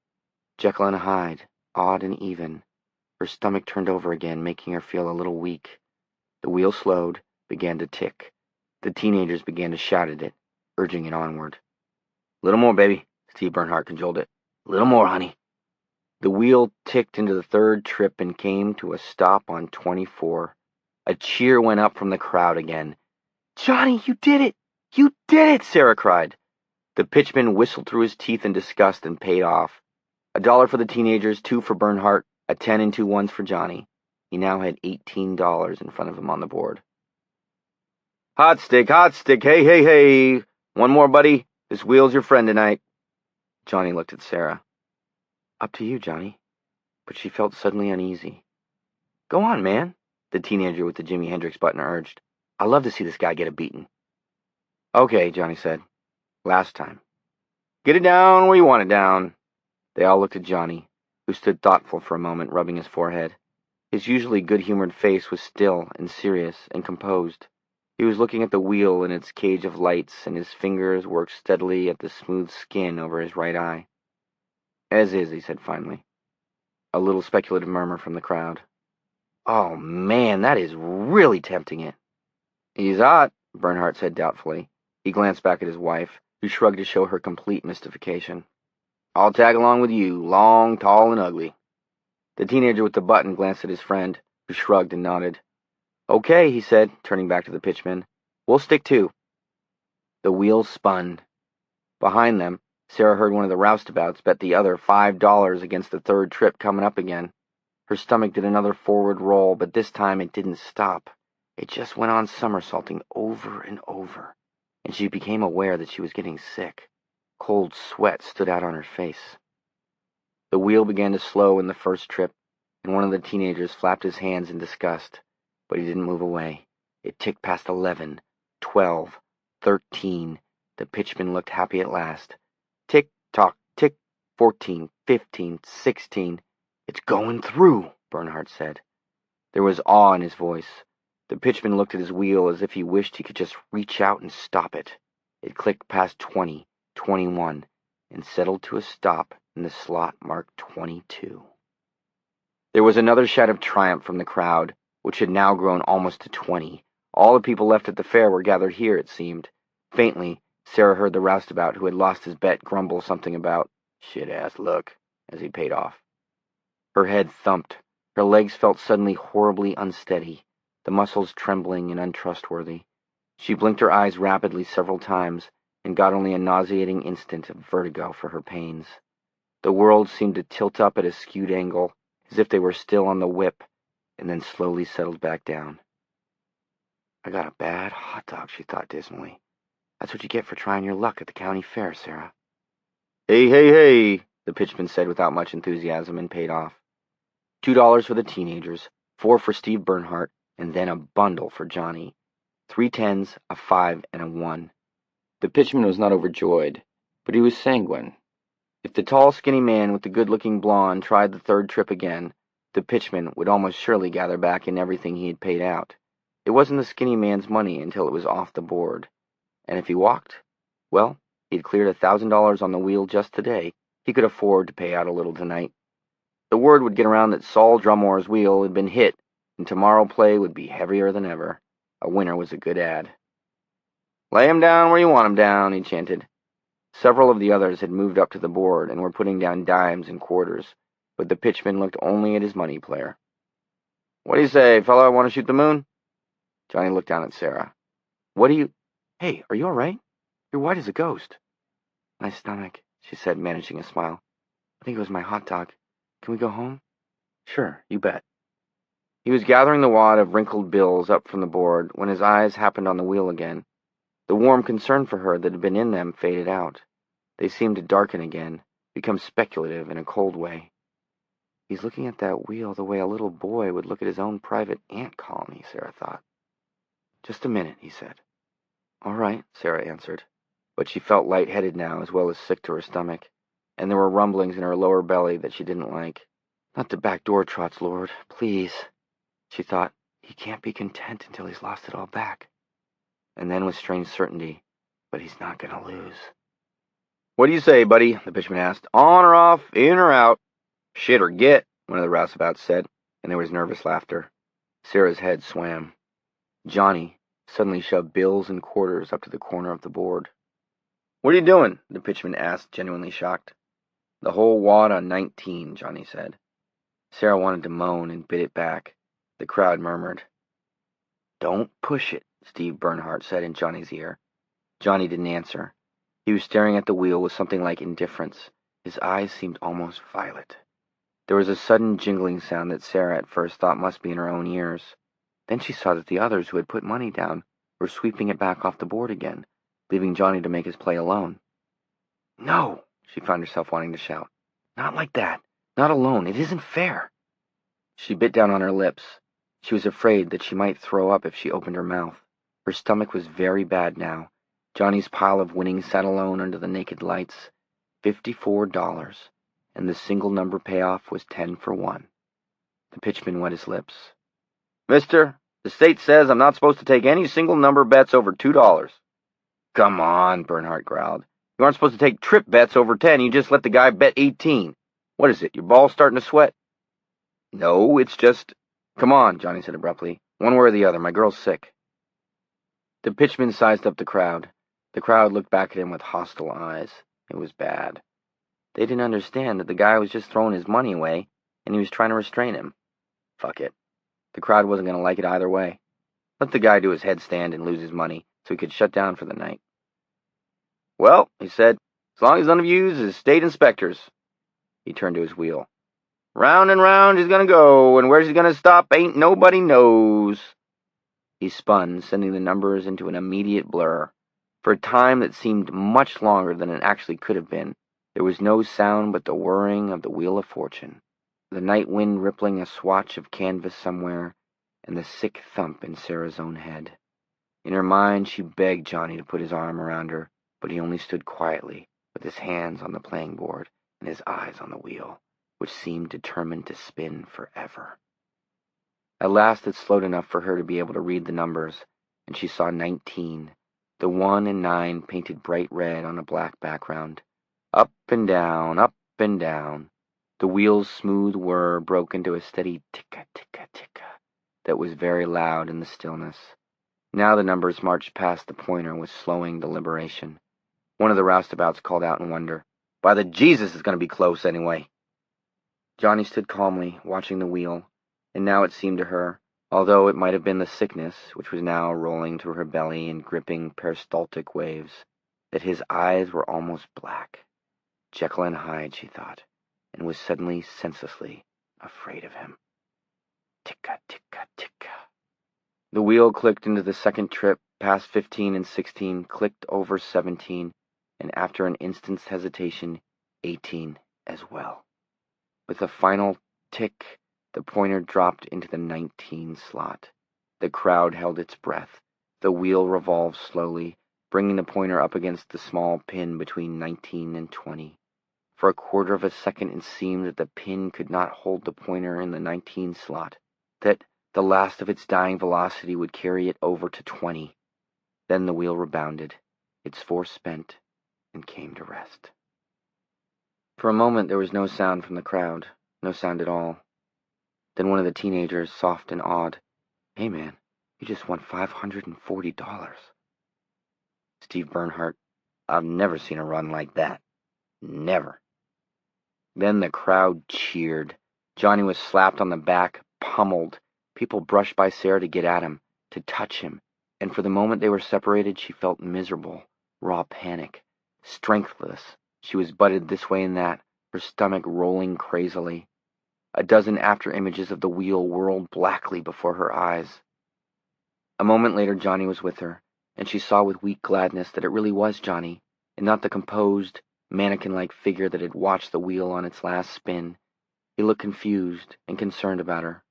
Jekyll and Hyde, odd and even. Her stomach turned over again, making her feel a little weak. The wheel slowed, began to tick. The teenagers began to shout at it, urging it onward. "Little more, baby," Steve Bernhardt cajoled it. "Little more, honey." The wheel ticked into the 3rd trip and came to a stop on 24. A cheer went up from the crowd again. "Johnny, you did it! You did it!" Sarah cried. The pitchman whistled through his teeth in disgust and paid off. $1 for the teenagers, 2 for Bernhardt, a 10 and 2 ones for Johnny. He now had $18 in front of him on the board. Hot stick, hey, hey, hey. One more, buddy. This wheel's your friend tonight." Johnny looked at Sarah. "Up to you, Johnny." But she felt suddenly uneasy. "Go on, man," the teenager with the Jimi Hendrix button urged. "I love to see this guy get a beating." "Okay," Johnny said. "Last time. Get it down where you want it down." They all looked at Johnny, who stood thoughtful for a moment, rubbing his forehead. His usually good-humored face was still and serious and composed. He was looking at the wheel in its cage of lights, and his fingers worked steadily at the smooth skin over his right eye. "As is," he said finally. A little speculative murmur from the crowd. "Oh, man, that is really tempting it." "He's hot," Bernhardt said doubtfully. He glanced back at his wife, who shrugged to show her complete mystification. "I'll tag along with you, long, tall, and ugly." The teenager with the button glanced at his friend, who shrugged and nodded. "Okay," he said, turning back to the pitchman. "We'll stick too." The wheels spun. Behind them, Sarah heard one of the roustabouts bet the other $5 against the 3rd trip coming up again. Her stomach did another forward roll, but this time it didn't stop. It just went on somersaulting over and over, and she became aware that she was getting sick. Cold sweat stood out on her face. The wheel began to slow in the 1st trip, and one of the teenagers flapped his hands in disgust, but he didn't move away. It ticked past 11, 12, 13. The pitchman looked happy at last. Tick, tock, tick, 14, 15, 16. "It's going through," Bernhardt said. There was awe in his voice. The pitchman looked at his wheel as if he wished he could just reach out and stop it. It clicked past 20, 21, and settled to a stop in the slot marked 22. There was another shout of triumph from the crowd, which had now grown almost to 20. All the people left at the fair were gathered here, it seemed. Faintly, Sarah heard the roustabout who had lost his bet grumble something about shit-ass luck as he paid off. Her head thumped. Her legs felt suddenly horribly unsteady, the muscles trembling and untrustworthy. She blinked her eyes rapidly several times and got only a nauseating instant of vertigo for her pains. The world seemed to tilt up at a skewed angle, as if they were still on the whip, and then slowly settled back down. I got a bad hot dog, she thought dismally. That's what you get for trying your luck at the county fair, Sarah. Hey, hey, hey, the pitchman said without much enthusiasm and paid off. $2 for the teenagers, 4 for Steve Bernhardt, and then a bundle for Johnny. 3 tens, a 5, and a 1. The pitchman was not overjoyed, but he was sanguine. If the tall, skinny man with the good-looking blonde tried the third trip again, the pitchman would almost surely gather back in everything he had paid out. It wasn't the skinny man's money until it was off the board. And if he walked, well, he'd cleared $1,000 on the wheel just today. He could afford to pay out a little tonight. The word would get around that Saul Drummore's wheel had been hit, and tomorrow play would be heavier than ever. A winner was a good ad. Lay 'em down where you want 'em down, he chanted. Several of the others had moved up to the board and were putting down dimes and quarters, but the pitchman looked only at his money player. What do you say, fellow? Want to shoot the moon? Johnny looked down at Sarah. What do you... Hey, are you all right? You're white as a ghost. My stomach, she said, managing a smile. I think it was my hot dog. Can we go home? Sure, you bet. He was gathering the wad of wrinkled bills up from the board when his eyes happened on the wheel again. The warm concern for her that had been in them faded out. They seemed to darken again, become speculative in a cold way. He's looking at that wheel the way a little boy would look at his own private ant colony, Sarah thought. Just a minute, he said. All right, Sarah answered. But she felt lightheaded now as well as sick to her stomach, and there were rumblings in her lower belly that she didn't like. Not the back door trots, Lord, please. She thought, he can't be content until he's lost it all back. And then with strange certainty, but he's not going to lose. What do you say, buddy? The pitchman asked. On or off, in or out? Shit or get, one of the roustabouts said, and there was nervous laughter. Sarah's head swam. Johnny suddenly shoved bills and quarters up to the corner of the board. What are you doing? The pitchman asked, genuinely shocked. The whole wad on 19, Johnny said. Sarah wanted to moan and bit it back. The crowd murmured. Don't push it, Steve Bernhardt said in Johnny's ear. Johnny didn't answer. He was staring at the wheel with something like indifference. His eyes seemed almost violet. There was a sudden jingling sound that Sarah at first thought must be in her own ears. Then she saw that the others who had put money down were sweeping it back off the board again, leaving Johnny to make his play alone. No, she found herself wanting to shout. Not like that. Not alone. It isn't fair. She bit down on her lips. She was afraid that she might throw up if she opened her mouth. Her stomach was very bad now. Johnny's pile of winnings sat alone under the naked lights. $54, and the single number payoff was 10 for 1. The pitchman wet his lips. Mister, the state says I'm not supposed to take any single number bets over $2. Come on, Bernhardt growled. You aren't supposed to take trip bets over 10. You just let the guy bet 18. What is it, your ball's starting to sweat? No, it's just... Come on, Johnny said abruptly. One way or the other. My girl's sick. The pitchman sized up the crowd. The crowd looked back at him with hostile eyes. It was bad. They didn't understand that the guy was just throwing his money away, and he was trying to restrain him. Fuck it. The crowd wasn't going to like it either way. Let the guy do his headstand and lose his money, so he could shut down for the night. Well, he said, as long as none of you is state inspectors. He turned to his wheel. Round and round he's going to go, and where's he going to stop ain't nobody knows. He spun, sending the numbers into an immediate blur. For a time that seemed much longer than it actually could have been, there was no sound but the whirring of the Wheel of Fortune, the night wind rippling a swatch of canvas somewhere, and the sick thump in Sarah's own head. In her mind she begged Johnny to put his arm around her, but he only stood quietly, with his hands on the playing board and his eyes on the wheel, which seemed determined to spin forever. At last it slowed enough for her to be able to read the numbers, and she saw 19, the 1 and 9 painted bright red on a black background. Up and down, up and down. The wheel's smooth whir broke into a steady ticka, ticka, ticka that was very loud in the stillness. Now the numbers marched past the pointer with slowing deliberation. One of the roustabouts called out in wonder. "By the Jesus, it's going to be close anyway." Johnny stood calmly, watching the wheel, and now it seemed to her, although it might have been the sickness which was now rolling through her belly in gripping peristaltic waves, that his eyes were almost black. Jekyll and Hyde, she thought, and was suddenly senselessly afraid of him. Ticka, ticka, ticka. The wheel clicked into the second trip, past 15 and 16, clicked over 17, and after an instant's hesitation, 18 as well. With a final tick, the pointer dropped into the 19 slot. The crowd held its breath. The wheel revolved slowly, bringing the pointer up against the small pin between 19 and 20. For a quarter of a second it seemed that the pin could not hold the pointer in the 19 slot, that the last of its dying velocity would carry it over to 20. Then the wheel rebounded, its force spent, and came to rest. For a moment there was no sound from the crowd, no sound at all. Then one of the teenagers, soft and awed, "Hey man, you just won $540. Steve Bernhardt, "I've never seen a run like that. Never." Then the crowd cheered. Johnny was slapped on the back, pummeled. People brushed by Sarah to get at him, to touch him, and for the moment they were separated, she felt miserable, raw panic. Strengthless, she was butted this way and that, her stomach rolling crazily. A dozen after-images of the wheel whirled blackly before her eyes. A moment later Johnny was with her, and she saw with weak gladness that it really was Johnny, and not the composed, mannequin-like figure that had watched the wheel on its last spin. He looked confused and concerned about her.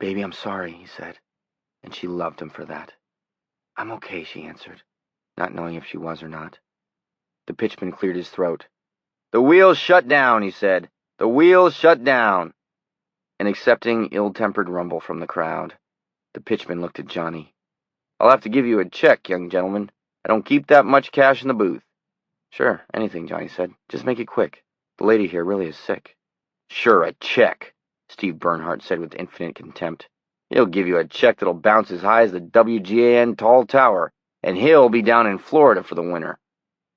"Baby, I'm sorry," he said, and she loved him for that. "I'm okay," she answered, not knowing if she was or not. The pitchman cleared his throat. "The wheel's shut down," he said. "The wheel's shut down." An accepting, ill-tempered rumble from the crowd. The pitchman looked at Johnny. "I'll have to give you a check, young gentleman. I don't keep that much cash in the booth." "Sure, anything," Johnny said. "Just make it quick. The lady here really is sick." "Sure, a check," Steve Bernhardt said with infinite contempt. "He'll give you a check that'll bounce as high as the WGAN tall tower, and he'll be down in Florida for the winter."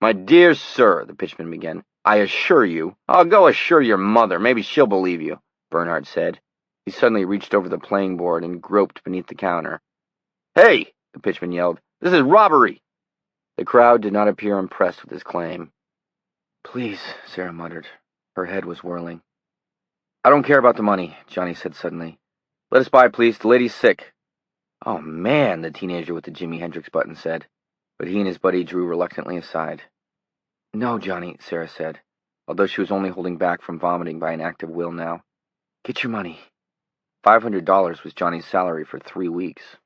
"My dear sir," the pitchman began, "I assure you—" "I'll go assure your mother. Maybe she'll believe you," Bernhardt said. He suddenly reached over the playing board and groped beneath the counter. "Hey!" the pitchman yelled. "This is robbery!" The crowd did not appear impressed with his claim. "Please," Sarah muttered. Her head was whirling. "I don't care about the money," Johnny said suddenly. "Let us by, please. The lady's sick." "Oh, man," the teenager with the Jimi Hendrix button said, but he and his buddy drew reluctantly aside. "No, Johnny," Sarah said, although she was only holding back from vomiting by an act of will now. "Get your money." $500 was Johnny's salary for 3 weeks.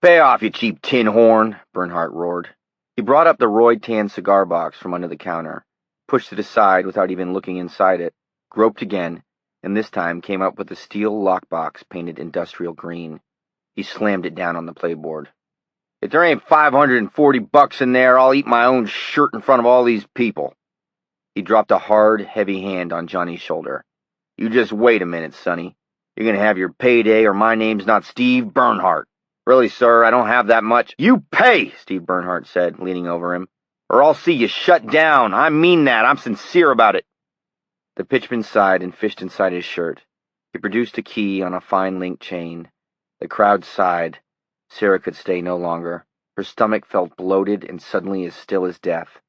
"Pay off, you cheap tin horn," Bernhardt roared. He brought up the Roy-tan cigar box from under the counter, pushed it aside without even looking inside it, groped again, and this time came up with a steel lockbox painted industrial green. He slammed it down on the playboard. "If there ain't $540 in there, I'll eat my own shirt in front of all these people." He dropped a hard, heavy hand on Johnny's shoulder. "You just wait a minute, sonny. You're gonna have your payday, or my name's not Steve Bernhardt. Really, sir, I don't have that much." "You pay," Steve Bernhardt said, leaning over him, "or I'll see you shut down. I mean that. I'm sincere about it." The pitchman sighed and fished inside his shirt. He produced a key on a fine link chain. The crowd sighed. Sarah could stay no longer. Her stomach felt bloated and suddenly as still as death.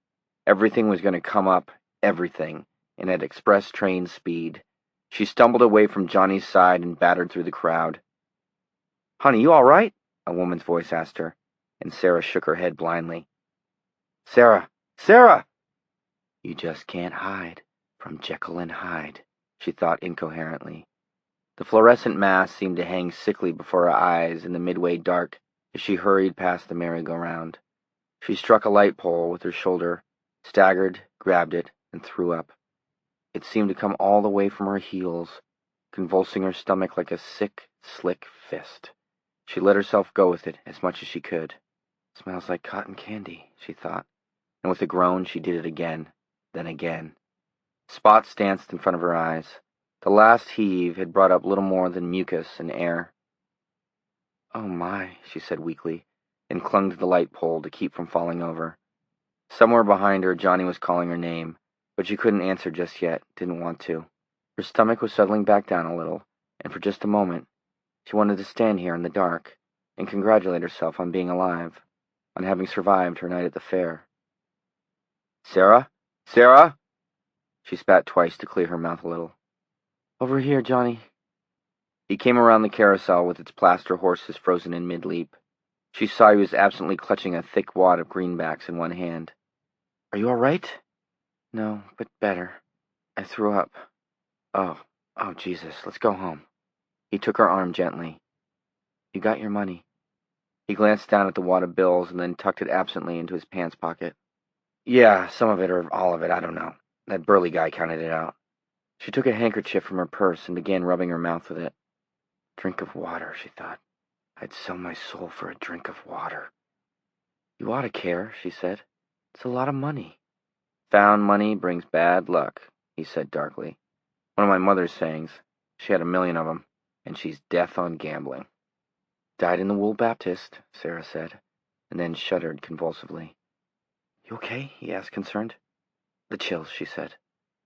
Everything was going to come up, everything, and at express train speed. She stumbled away from Johnny's side and battered through the crowd. "Honey, you all right?" a woman's voice asked her, and Sarah shook her head blindly. "Sarah! Sarah!" "You just can't hide from Jekyll and Hyde," she thought incoherently. The fluorescent mass seemed to hang sickly before her eyes in the midway dark as she hurried past the merry-go-round. She struck a light pole with her shoulder, staggered, grabbed it, and threw up. It seemed to come all the way from her heels, convulsing her stomach like a sick, slick fist. She let herself go with it as much as she could. "Smells like cotton candy," she thought, and with a groan she did it again, then again. Spots danced in front of her eyes. The last heave had brought up little more than mucus and air. "Oh my," she said weakly, and clung to the light pole to keep from falling over. Somewhere behind her, Johnny was calling her name, but she couldn't answer just yet, didn't want to. Her stomach was settling back down a little, and for just a moment, she wanted to stand here in the dark and congratulate herself on being alive, on having survived her night at the fair. "Sarah? Sarah?" She spat twice to clear her mouth a little. "Over here, Johnny." He came around the carousel with its plaster horses frozen in mid-leap. She saw he was absently clutching a thick wad of greenbacks in one hand. "Are you all right?" "No, but better. I threw up." Oh, Jesus, let's go home." He took her arm gently. "You got your money." He glanced down at the wad of bills and then tucked it absently into his pants pocket. "Yeah, some of it or all of it, I don't know. That burly guy counted it out." She took a handkerchief from her purse and began rubbing her mouth with it. Drink of water, she thought. I'd sell my soul for a drink of water. "You ought to care," she said. "It's a lot of money." "Found money brings bad luck," he said darkly. "One of my mother's sayings. She had 1,000,000 of them, and she's death on gambling." "Died in the Wool Baptist," Sarah said, and then shuddered convulsively. "You okay?" he asked, concerned. "The chills," she said.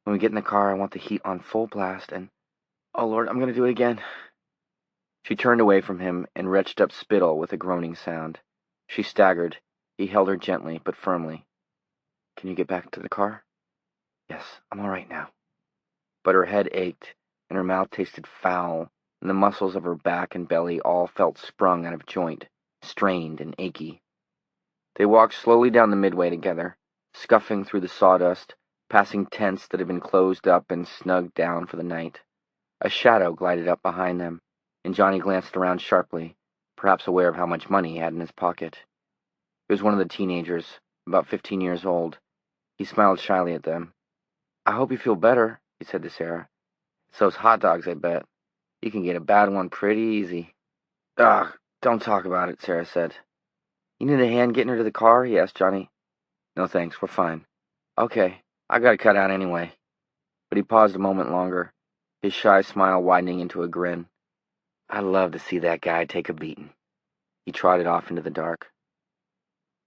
"When we get in the car, I want the heat on full blast, and... oh, Lord, I'm going to do it again." She turned away from him and retched up spittle with a groaning sound. She staggered. He held her gently, but firmly. "Can you get back to the car?" "Yes, I'm all right now." But her head ached, and her mouth tasted foul, and the muscles of her back and belly all felt sprung out of joint, strained and achy. They walked slowly down the midway together, scuffing through the sawdust, passing tents that had been closed up and snugged down for the night. A shadow glided up behind them, and Johnny glanced around sharply, perhaps aware of how much money he had in his pocket. It was one of the teenagers, about 15 years old. He smiled shyly at them. "I hope you feel better," he said to Sarah. "It's those hot dogs, I bet. You can get a bad one pretty easy." "Ugh, don't talk about it," Sarah said. "You need a hand getting her to the car?" he asked Johnny. "No thanks, we're fine." "Okay, I gotta cut out anyway." But he paused a moment longer, his shy smile widening into a grin. "I'd love to see that guy take a beating." He trotted off into the dark.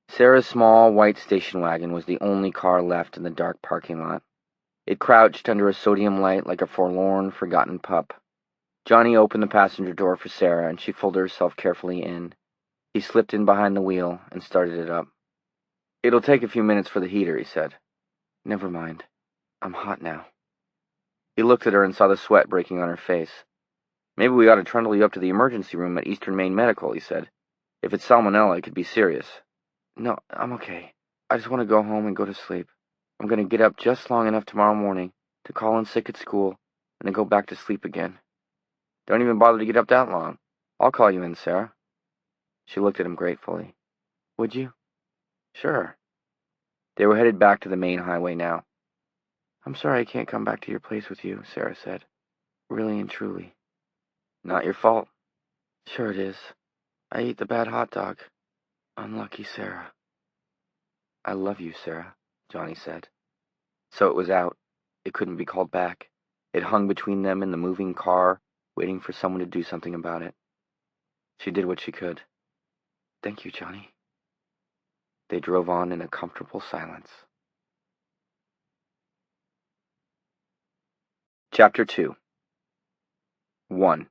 Sarah's small, white station wagon was the only car left in the dark parking lot. It crouched under a sodium light like a forlorn, forgotten pup. Johnny opened the passenger door for Sarah, and she folded herself carefully in. He slipped in behind the wheel and started it up. "It'll take a few minutes for the heater," he said. "Never mind. I'm hot now." He looked at her and saw the sweat breaking on her face. "Maybe we ought to trundle you up to the emergency room at Eastern Maine Medical," he said. "If it's salmonella, it could be serious." "No, I'm okay. I just want to go home and go to sleep. I'm going to get up just long enough tomorrow morning to call in sick at school and then go back to sleep again." "Don't even bother to get up that long. I'll call you in, Sarah." She looked at him gratefully. "Would you?" "Sure." They were headed back to the main highway now. "I'm sorry I can't come back to your place with you," Sarah said. "Really and truly." "Not your fault." "Sure it is. I ate the bad hot dog. Unlucky Sarah." "I love you, Sarah," Johnny said. So it was out. It couldn't be called back. It hung between them and the moving car, waiting for someone to do something about it. She did what she could. "Thank you, Johnny." They drove on in a comfortable silence. Chapter 2. 1.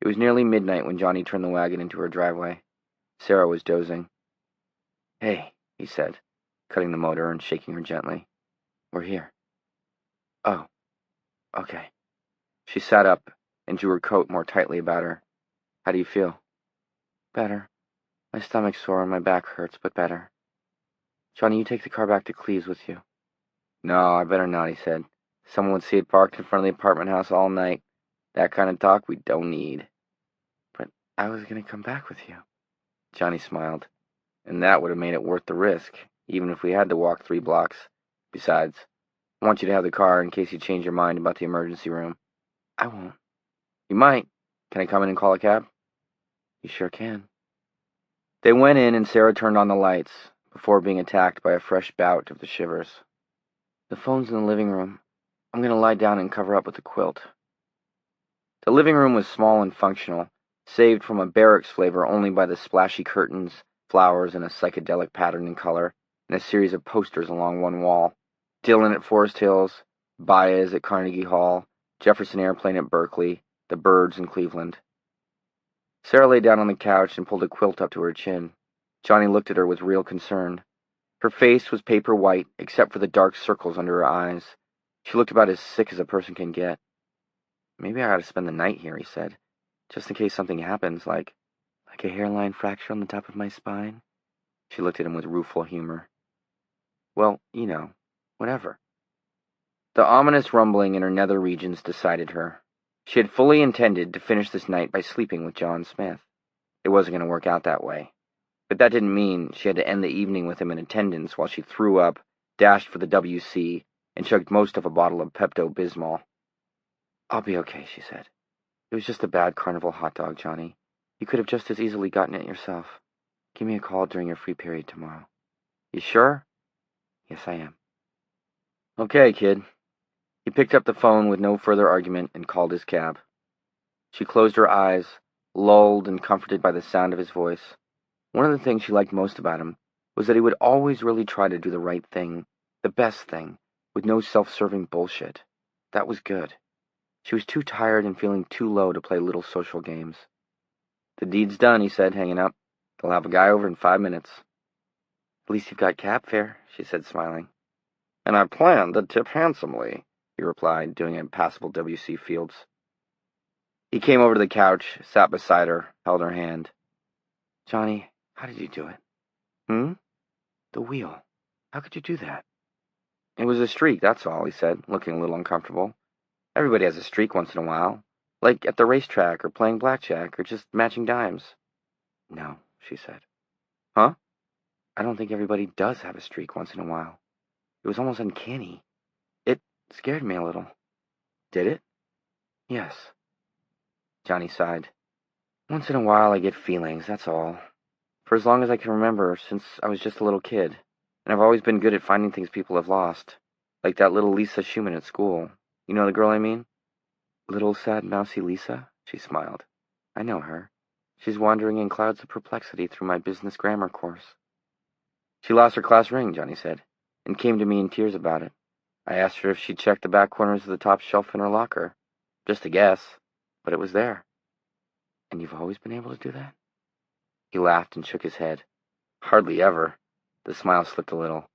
It was nearly midnight when Johnny turned the wagon into her driveway. Sarah was dozing. "Hey," he said, cutting the motor and shaking her gently. "We're here." "Oh, okay." She sat up and drew her coat more tightly about her. "How do you feel?" "Better. My stomach's sore and my back hurts, but better." "Johnny, you take the car back to Cleves with you." "No, I better not," he said. "Someone would see it parked in front of the apartment house all night. That kind of talk we don't need." "But I was going to come back with you." Johnny smiled. "And that would have made it worth the risk, even if we had to walk 3 blocks. Besides, I want you to have the car in case you change your mind about the emergency room." "I won't." "You might. Can I come in and call a cab?" "You sure can." They went in and Sarah turned on the lights, before being attacked by a fresh bout of the shivers. "The phone's in the living room. I'm going to lie down and cover up with a quilt." The living room was small and functional, saved from a barracks flavor only by the splashy curtains, flowers, and a psychedelic pattern and color. and a series of posters along one wall. Dylan at Forest Hills, Baez at Carnegie Hall, Jefferson Airplane at Berkeley, the Birds in Cleveland. Sarah lay down on the couch and pulled a quilt up to her chin. Johnny looked at her with real concern. Her face was paper white, except for the dark circles under her eyes. She looked about as sick as a person can get. "Maybe I ought to spend the night here," he said, "just in case something happens, like a hairline fracture on the top of my spine." She looked at him with rueful humor. "Well, whatever." The ominous rumbling in her nether regions decided her. She had fully intended to finish this night by sleeping with John Smith. It wasn't going to work out that way. But that didn't mean she had to end the evening with him in attendance while she threw up, dashed for the WC, and chugged most of a bottle of Pepto-Bismol. "I'll be okay," she said. "It was just a bad carnival hot dog, Johnny. You could have just as easily gotten it yourself. Give me a call during your free period tomorrow." "You sure?" "Yes, I am." "Okay, kid." He picked up the phone with no further argument and called his cab. She closed her eyes, lulled and comforted by the sound of his voice. One of the things she liked most about him was that he would always really try to do the right thing, the best thing, with no self-serving bullshit. That was good. She was too tired and feeling too low to play little social games. "The deed's done," he said, hanging up. "They'll have a guy over in 5 minutes. "At least you've got cab fare," she said, smiling. "And I plan to tip handsomely," he replied, doing a passable W.C. Fields. He came over to the couch, sat beside her, held her hand. "Johnny, how did you do it?" "The wheel. How could you do that?" "It was a streak, that's all," he said, looking a little uncomfortable. "Everybody has a streak once in a while, like at the racetrack or playing blackjack or just matching dimes." "No," she said. "Huh?" "I don't think everybody does have a streak once in a while. It was almost uncanny. It scared me a little." "Did it?" "Yes." Johnny sighed. "Once in a while I get feelings, that's all. For as long as I can remember, since I was just a little kid. And I've always been good at finding things people have lost. Like that little Lisa Schumann at school. You know the girl I mean?" "Little sad mousy Lisa?" She smiled. "I know her. She's wandering in clouds of perplexity through my business grammar course." "She lost her class ring," Johnny said, and came to me in tears about it. I asked her if she'd checked the back corners of the top shelf in her locker. Just a guess, but it was there." "And you've always been able to do that?" He laughed and shook his head. "Hardly ever." The smile slipped a little.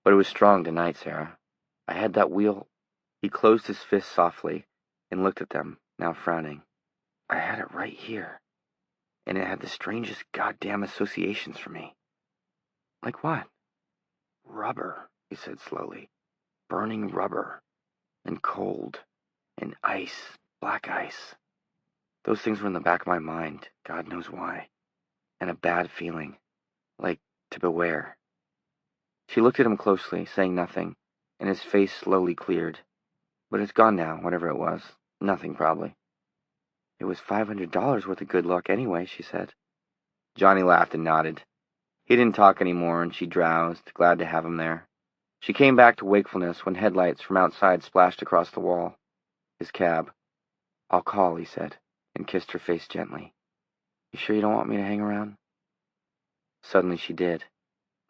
"But it was strong tonight, Sarah. I had that wheel." He closed his fists softly and looked at them, now frowning. "I had it right here. And it had the strangest goddamn associations for me." "Like what?" "Rubber," he said slowly. "Burning rubber. And cold. And ice. Black ice. Those things were in the back of my mind, God knows why. And a bad feeling. Like to beware." She looked at him closely, saying nothing, and his face slowly cleared. "But it's gone now, whatever it was. Nothing, probably." "It was $500 worth of good luck anyway," she said. Johnny laughed and nodded. He didn't talk anymore, and she drowsed, glad to have him there. She came back to wakefulness when headlights from outside splashed across the wall. His cab. "I'll call," he said, and kissed her face gently. "You sure you don't want me to hang around?" Suddenly she did,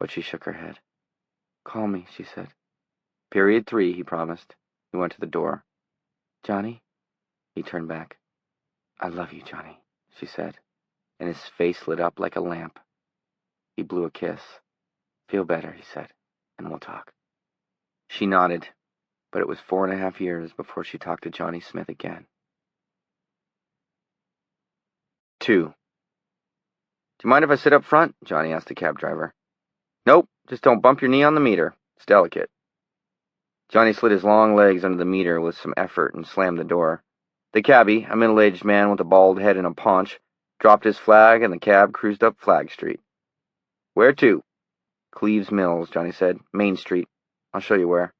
but she shook her head. "Call me," she said. "Period 3, he promised. He went to the door. "Johnny?" He turned back. "I love you, Johnny," she said, and his face lit up like a lamp. He blew a kiss. "Feel better," he said, "and we'll talk." She nodded, but it was 4.5 years before she talked to Johnny Smith again. 2. "Do you mind if I sit up front?" Johnny asked the cab driver. "Nope, just don't bump your knee on the meter. It's delicate." Johnny slid his long legs under the meter with some effort and slammed the door. The cabbie, a middle-aged man with a bald head and a paunch, dropped his flag and the cab cruised up Flag Street. "Where to?" "Cleves Mills," Johnny said. "Main Street. I'll show you where."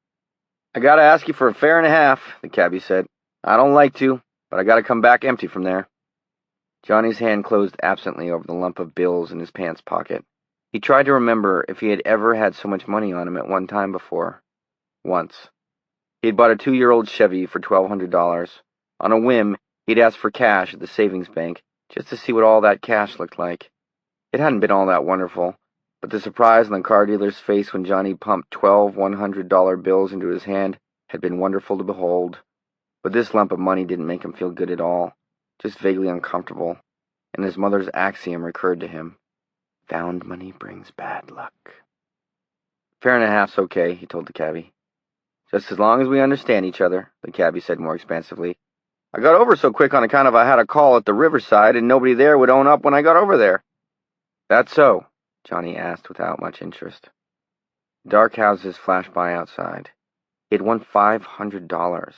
"I gotta ask you for a fare and a half," the cabbie said. "I don't like to, but I gotta come back empty from there." Johnny's hand closed absently over the lump of bills in his pants pocket. He tried to remember if he had ever had so much money on him at one time before. Once. He had bought a 2-year-old Chevy for $1,200. On a whim, he'd asked for cash at the savings bank, just to see what all that cash looked like. It hadn't been all that wonderful, but the surprise on the car dealer's face when Johnny pumped 12 $100 bills into his hand had been wonderful to behold. But this lump of money didn't make him feel good at all, just vaguely uncomfortable, and his mother's axiom recurred to him. Found money brings bad luck. Fair and a half's okay, he told the cabbie. Just as long as we understand each other, the cabbie said more expansively. I got over so quick on account of I had a call at the riverside and nobody there would own up when I got over there. That's so? Johnny asked without much interest. Dark houses flashed by outside. He had won $500,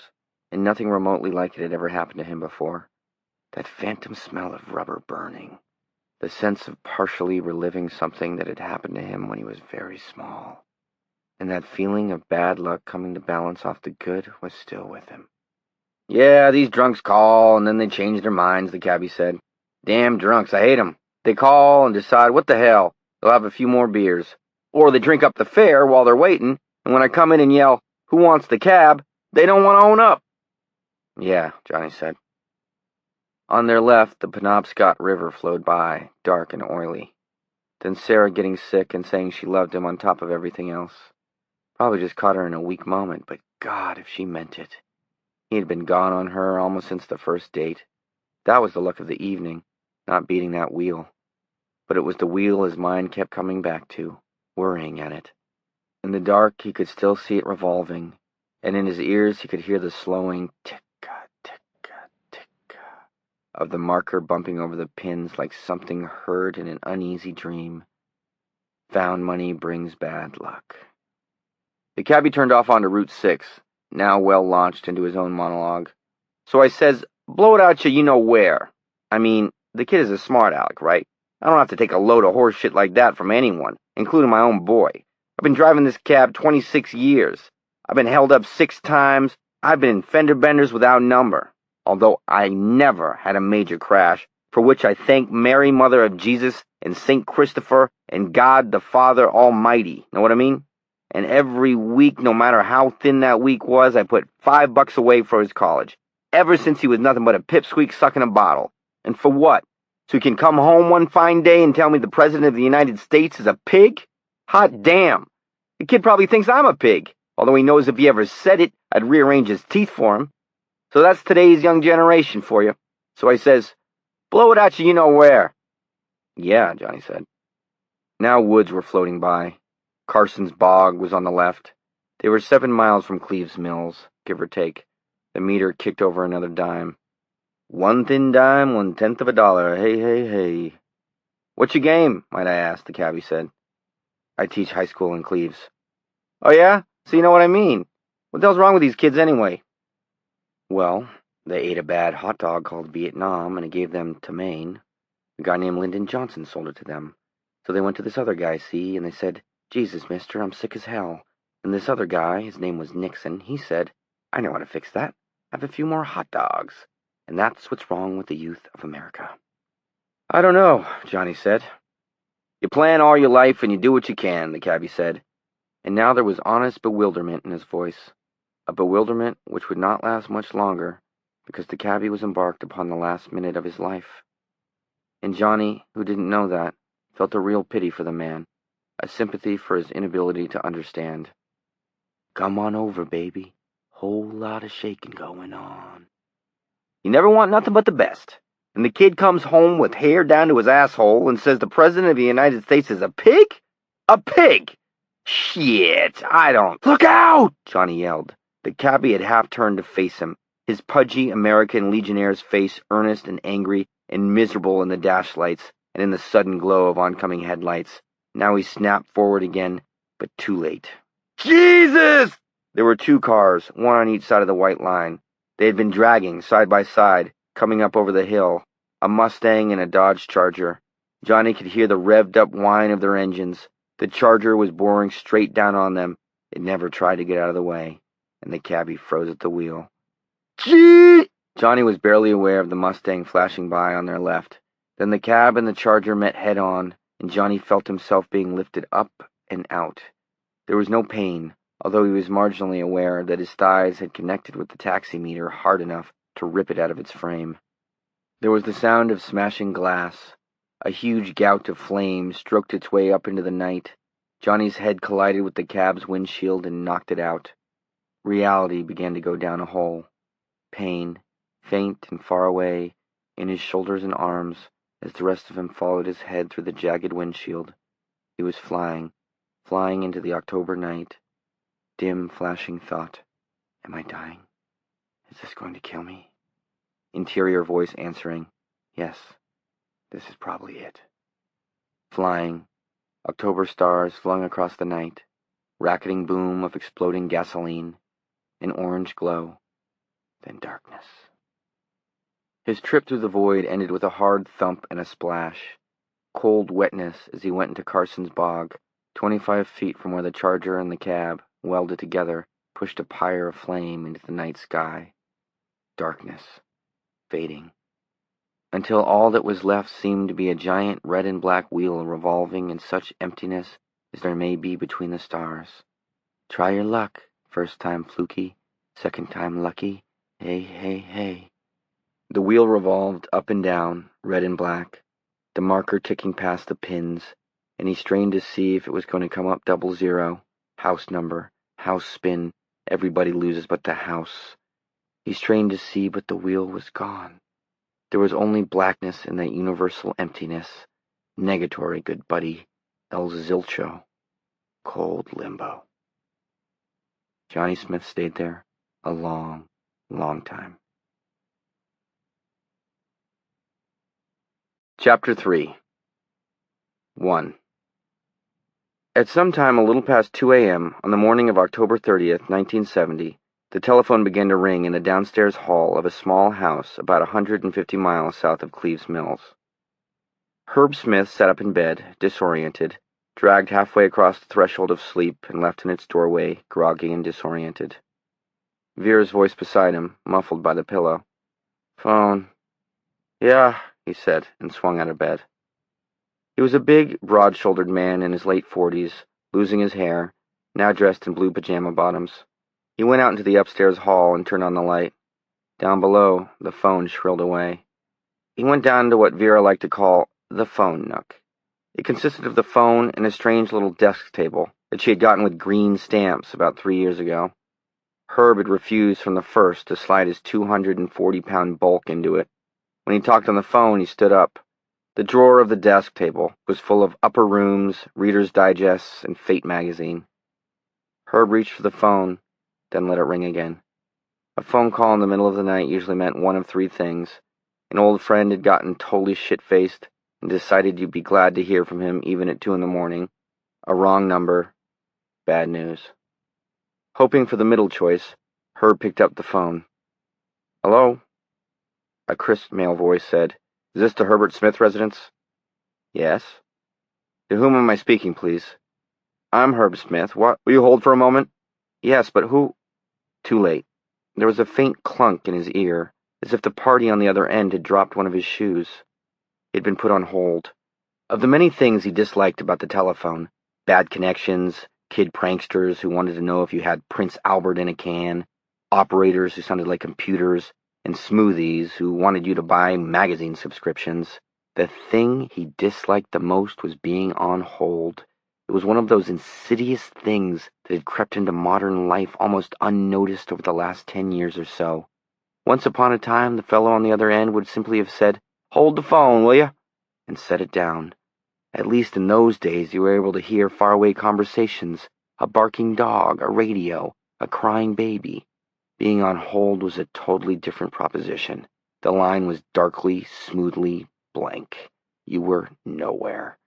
and nothing remotely like it had ever happened to him before. That phantom smell of rubber burning, the sense of partially reliving something that had happened to him when he was very small, and that feeling of bad luck coming to balance off the good was still with him. Yeah, these drunks call, and then they change their minds, the cabbie said. Damn drunks, I hate 'em. They call and decide, what the hell, they'll have a few more beers. Or they drink up the fare while they're waiting, and when I come in and yell, who wants the cab, they don't want to own up. Yeah, Johnny said. On their left, the Penobscot River flowed by, dark and oily. Then Sarah getting sick and saying she loved him on top of everything else. Probably just caught her in a weak moment, but God, if she meant it. He had been gone on her almost since the first date. That was the luck of the evening, not beating that wheel. But it was the wheel his mind kept coming back to, worrying at it. In the dark, he could still see it revolving, and in his ears he could hear the slowing tick-a, tick-a, tick-a of the marker bumping over the pins like something heard in an uneasy dream. Found money brings bad luck. The cabbie turned off onto Route 6, now well launched into his own monologue. So I says, blow it out you know where. I mean, the kid is a smart aleck, right? I don't have to take a load of horse shit like that from anyone, including my own boy. I've been driving this cab 26 years. I've been held up 6 times. I've been in fender benders without number. Although I never had a major crash, for which I thank Mary, Mother of Jesus, and St. Christopher, and God the Father Almighty. Know what I mean? And every week, no matter how thin that week was, I put $5 away for his college. Ever since he was nothing but a pipsqueak sucking a bottle. And for what? So he can come home one fine day and tell me the President of the United States is a pig? Hot damn. The kid probably thinks I'm a pig, although he knows if he ever said it, I'd rearrange his teeth for him. So that's today's young generation for you. So I says, blow it out you know where. Yeah, Johnny said. Now woods were floating by. Carson's Bog was on the left. They were 7 miles from Cleves Mills, give or take. The meter kicked over another dime. 1 thin dime, 1/10 of a dollar. Hey, hey, hey. What's your game, might I ask, the cabbie said. I teach high school in Cleves. Oh, yeah? So you know what I mean. What the hell's wrong with these kids anyway? Well, they ate a bad hot dog called Vietnam, and it gave them to Maine. A guy named Lyndon Johnson sold it to them. So they went to this other guy, see, and they said, Jesus, mister, I'm sick as hell. And this other guy, his name was Nixon, he said, I know how to fix that. Have a few more hot dogs. And that's what's wrong with the youth of America. I don't know, Johnny said. You plan all your life and you do what you can, the cabbie said. And now there was honest bewilderment in his voice. A bewilderment which would not last much longer, because the cabbie was embarked upon the last minute of his life. And Johnny, who didn't know that, felt a real pity for the man, a sympathy for his inability to understand. Come on over, baby. Whole lot of shaking going on. You never want nothing but the best. And the kid comes home with hair down to his asshole and says the President of the United States is a pig? A pig! Shit, I don't... Look out! Johnny yelled. The cabbie had half turned to face him, his pudgy American Legionnaire's face earnest and angry and miserable in the dash lights and in the sudden glow of oncoming headlights. Now he snapped forward again, but too late. Jesus! There were 2 cars, one on each side of the white line. They had been dragging, side by side, coming up over the hill, a Mustang and a Dodge Charger. Johnny could hear the revved-up whine of their engines. The Charger was boring straight down on them. It never tried to get out of the way, and the cabbie froze at the wheel. Gee! Johnny was barely aware of the Mustang flashing by on their left. Then the cab and the Charger met head-on, and Johnny felt himself being lifted up and out. There was no pain, although he was marginally aware that his thighs had connected with the taximeter hard enough to rip it out of its frame. There was the sound of smashing glass, A huge gout of flame stroked its way up into the night. Johnny's head collided with the cab's windshield and knocked it out. Reality began to go down a hole. Pain, faint and far away, in his shoulders and arms, as the rest of him followed his head through the jagged windshield. He was flying into the October night. Dim, flashing thought. Am I dying? Is this going to kill me? Interior voice answering, yes, this is probably it. Flying, October stars flung across the night, racketing boom of exploding gasoline, an orange glow, then darkness. His trip through the void ended with a hard thump and a splash. Cold wetness as he went into Carson's bog, 25 feet from where the Charger and the cab, welded together, pushed a pyre of flame into the night sky. Darkness, fading, until all that was left seemed to be a giant red and black wheel revolving in such emptiness as there may be between the stars. Try your luck, first time fluky, second time lucky, hey, hey, hey. The wheel revolved up and down, red and black, the marker ticking past the pins, and he strained to see if it was going to come up 00, house number, house spin, everybody loses but the house. He strained to see, but the wheel was gone. There was only blackness in that universal emptiness. Negatory, good buddy. El Zilcho. Cold limbo. Johnny Smith stayed there a long, long time. Chapter 3. 1. At some time a little past 2 a.m. on the morning of October 30th, 1970, the telephone began to ring in the downstairs hall of a small house about 150 miles south of Cleves Mills. Herb Smith sat up in bed, disoriented, dragged halfway across the threshold of sleep and left in its doorway, groggy and disoriented. Vera's voice beside him, muffled by the pillow. Phone. Yeah, he said, and swung out of bed. He was a big, broad-shouldered man in his late 40s, losing his hair, now dressed in blue pajama bottoms. He went out into the upstairs hall and turned on the light. Down below, the phone shrilled away. He went down to what Vera liked to call the phone nook. It consisted of the phone and a strange little desk table that she had gotten with green stamps about 3 years ago. Herb had refused from the first to slide his 240-pound bulk into it. When he talked on the phone, he stood up. The drawer of the desk table was full of Upper Rooms, Reader's Digests, and Fate magazine. Herb reached for the phone, then let it ring again. A phone call in the middle of the night usually meant one of 3 things. An old friend had gotten totally shit-faced and decided you'd be glad to hear from him even at 2 in the morning. A wrong number. Bad news. Hoping for the middle choice, Herb picked up the phone. Hello? A crisp male voice said, Is this the Herbert Smith residence? Yes. To whom am I speaking, please? I'm Herb Smith. What? Will you hold for a moment? Yes, but who? Too late. There was a faint clunk in his ear, as if the party on the other end had dropped one of his shoes. He had been put on hold. Of the many things he disliked about the telephone, bad connections, kid pranksters who wanted to know if you had Prince Albert in a can, operators who sounded like computers, and smoothies who wanted you to buy magazine subscriptions, the thing he disliked the most was being on hold. It was one of those insidious things that had crept into modern life almost unnoticed over the last 10 years or so. Once upon a time, the fellow on the other end would simply have said, Hold the phone, will you? And set it down. At least in those days, you were able to hear faraway conversations, a barking dog, a radio, a crying baby. Being on hold was a totally different proposition. The line was darkly, smoothly blank. You were nowhere.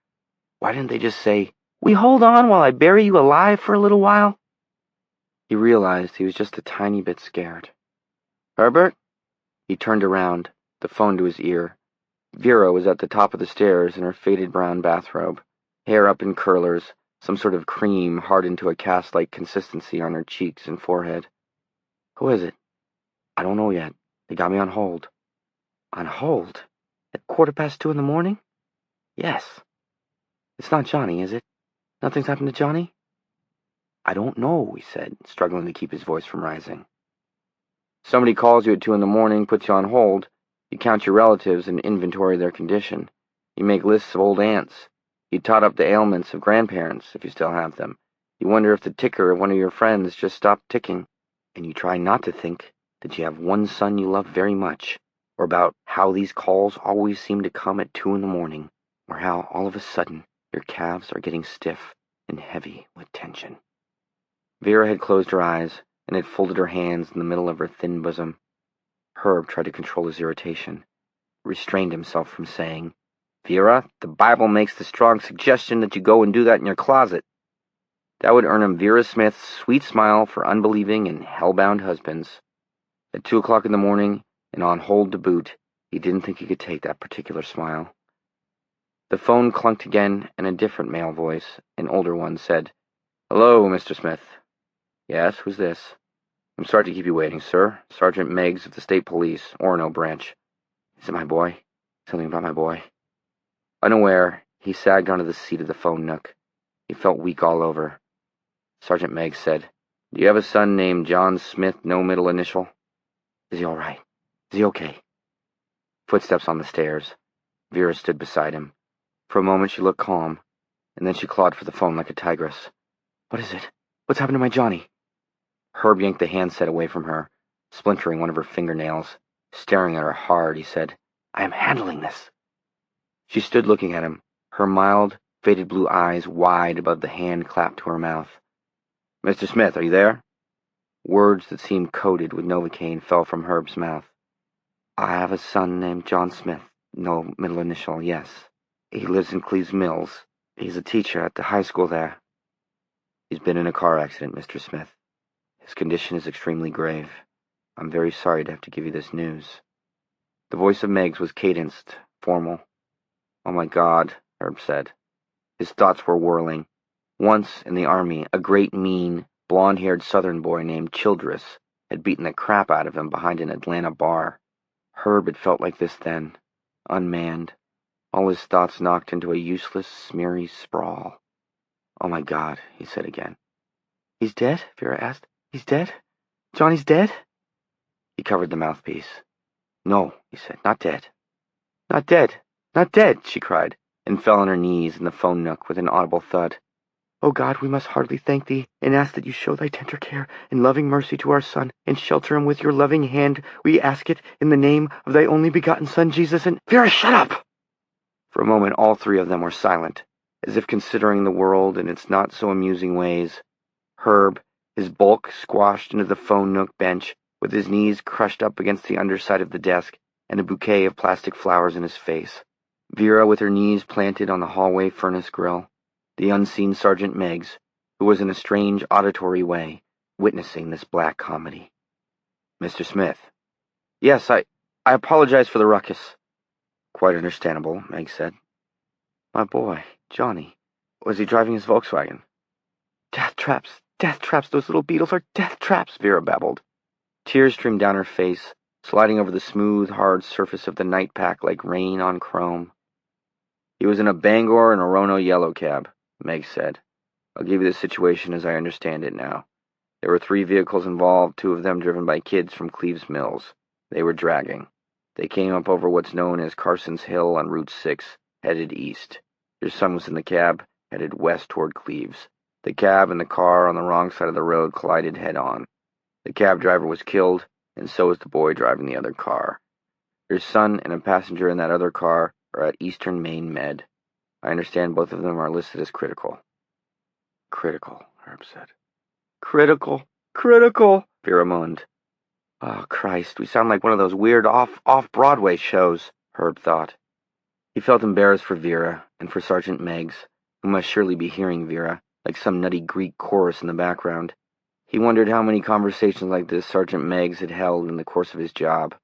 Why didn't they just say, Will you hold on while I bury you alive for a little while? He realized he was just a tiny bit scared. Herbert? He turned around, the phone to his ear. Vera was at the top of the stairs in her faded brown bathrobe, hair up in curlers, some sort of cream hardened to a cast-like consistency on her cheeks and forehead. Who is it? I don't know yet. They got me on hold. On hold? At 2:15 in the morning? Yes. It's not Johnny, is it? Nothing's happened to Johnny? I don't know, he said, struggling to keep his voice from rising. Somebody calls you at 2 in the morning, puts you on hold. You count your relatives and inventory their condition. You make lists of old aunts. You tot up the ailments of grandparents, if you still have them. You wonder if the ticker of one of your friends just stopped ticking. And you try not to think that you have one son you love very much, or about how these calls always seem to come at 2 a.m, or how all of a sudden your calves are getting stiff and heavy with tension. Vera had closed her eyes and had folded her hands in the middle of her thin bosom. Herb tried to control his irritation, restrained himself from saying, "Vera, the Bible makes the strong suggestion that you go and do that in your closet." That would earn him Vera Smith's sweet smile for unbelieving and hell-bound husbands. At 2 o'clock in the morning, and on hold to boot, he didn't think he could take that particular smile. The phone clunked again, and a different male voice, an older one, said, "Hello, Mr. Smith." "Yes, who's this?" "I'm sorry to keep you waiting, sir. Sergeant Meigs of the State Police, Orono Branch." "Is it my boy? Something about my boy?" Unaware, he sagged onto the seat of the phone nook. He felt weak all over. Sergeant Meigs said, "Do you have a son named John Smith, no middle initial?" "Is he all right? Is he okay?" Footsteps on the stairs. Vera stood beside him. For a moment she looked calm, and then she clawed for the phone like a tigress. "What is it? What's happened to my Johnny?" Herb yanked the handset away from her, splintering one of her fingernails. Staring at her hard, he said, "I am handling this." She stood looking at him, her mild, faded blue eyes wide above the hand clapped to her mouth. "Mr. Smith, are you there?" Words that seemed coated with Novocaine fell from Herb's mouth. "I have a son named John Smith, no middle initial, yes. He lives in Cleves Mills. He's a teacher at the high school there." "He's been in a car accident, Mr. Smith. His condition is extremely grave. I'm very sorry to have to give you this news." The voice of Meigs was cadenced, formal. "Oh my God," Herb said. His thoughts were whirling. Once, in the army, a great, mean, blonde-haired southern boy named Childress had beaten the crap out of him behind an Atlanta bar. Herb had felt like this then, unmanned, all his thoughts knocked into a useless, smeary sprawl. "Oh my God," he said again. "He's dead?" Vera asked. "He's dead? Johnny's dead?" He covered the mouthpiece. "No," he said, "not dead." "Not dead! Not dead!" she cried, and fell on her knees in the phone nook with an audible thud. "O God, we must heartily thank Thee, and ask that You show Thy tender care and loving mercy to our son, and shelter him with Your loving hand. We ask it in the name of Thy only begotten Son, Jesus, and—" "Vera, shut up!" For a moment all three of them were silent, as if considering the world in its not-so-amusing ways. Herb, his bulk squashed into the phone nook bench, with his knees crushed up against the underside of the desk, and a bouquet of plastic flowers in his face. Vera with her knees planted on the hallway furnace grill. The unseen Sergeant Meigs, who was in a strange auditory way witnessing this black comedy. "Mr. Smith." "Yes, I apologize for the ruckus." "Quite understandable," Meigs said. "My boy, Johnny. Was he driving his Volkswagen?" Death traps, those little beetles are death traps," Vera babbled. Tears streamed down her face, sliding over the smooth, hard surface of the night pack like rain on chrome. "He was in a Bangor and Orono yellow cab," Meg said. "I'll give you the situation as I understand it now. There were 3 vehicles involved, 2 of them driven by kids from Cleves Mills. They were dragging. They came up over what's known as Carson's Hill on Route 6, headed east. Your son was in the cab, headed west toward Cleves. The cab and the car on the wrong side of the road collided head-on. The cab driver was killed, and so was the boy driving the other car. Your son and a passenger in that other car are at Eastern Maine Med. I understand both of them are listed as critical." "Critical," Herb said. "Critical, Vera moaned. "Oh, Christ, we sound like one of those weird off-Broadway shows," Herb thought. He felt embarrassed for Vera and for Sergeant Meigs, who must surely be hearing Vera, like some nutty Greek chorus in the background. He wondered how many conversations like this Sergeant Meigs had held in the course of his job.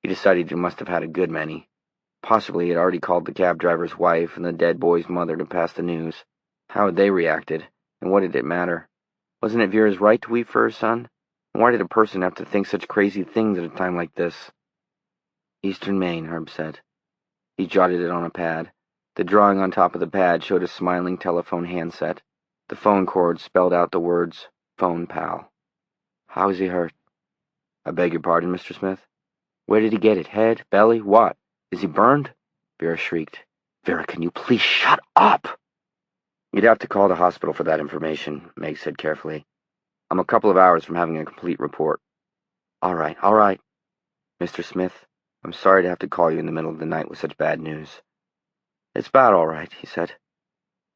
He decided he must have had a good many. Possibly he had already called the cab driver's wife and the dead boy's mother to pass the news. How had they reacted, and what did it matter? Wasn't it Vera's right to weep for her son? And why did a person have to think such crazy things at a time like this? "Eastern Maine," Herb said. He jotted it on a pad. The drawing on top of the pad showed a smiling telephone handset. The phone cord spelled out the words, "Phone Pal." "How is he hurt?" "I beg your pardon, Mr. Smith?" "Where did he get it? Head? Belly? What? Is he burned?" Vera shrieked. Vera, can you please shut up? You'd have to call the hospital for that information, Meg said carefully. I'm a couple of hours from having a complete report. All right. Mr. Smith, I'm sorry to have to call you in the middle of the night with such bad news. It's about all right, he said.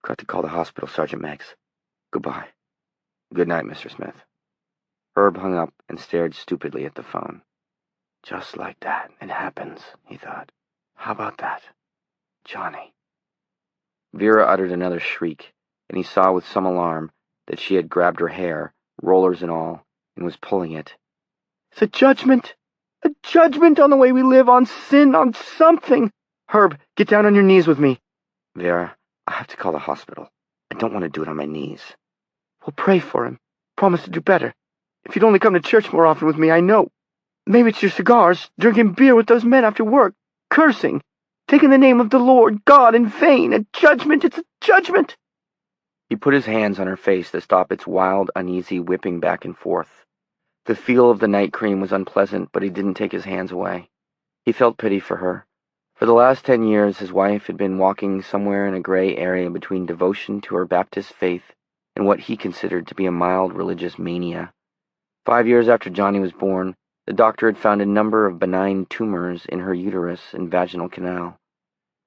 Got to call the hospital, Sergeant Meggs. Goodbye. Good night, Mr. Smith. Herb hung up and stared stupidly at the phone. Just like that, it happens, he thought. How about that? Johnny. Vera uttered another shriek, and he saw with some alarm that she had grabbed her hair, rollers and all, and was pulling it. It's a judgment! A judgment on the way we live, on sin, on something! Herb, get down on your knees with me. Vera, I have to call the hospital. I don't want to do it on my knees. We'll pray for him. Promise to do better. If you'd only come to church more often with me, I know. Maybe it's your cigars, drinking beer with those men after work, cursing, taking the name of the Lord God in vain. A judgment, it's a judgment. He put his hands on her face to stop its wild, uneasy whipping back and forth. The feel of the night cream was unpleasant, but he didn't take his hands away. He felt pity for her. For the last 10 years, his wife had been walking somewhere in a gray area between devotion to her Baptist faith and what he considered to be a mild religious mania. 5 years after Johnny was born, the doctor had found a number of benign tumors in her uterus and vaginal canal.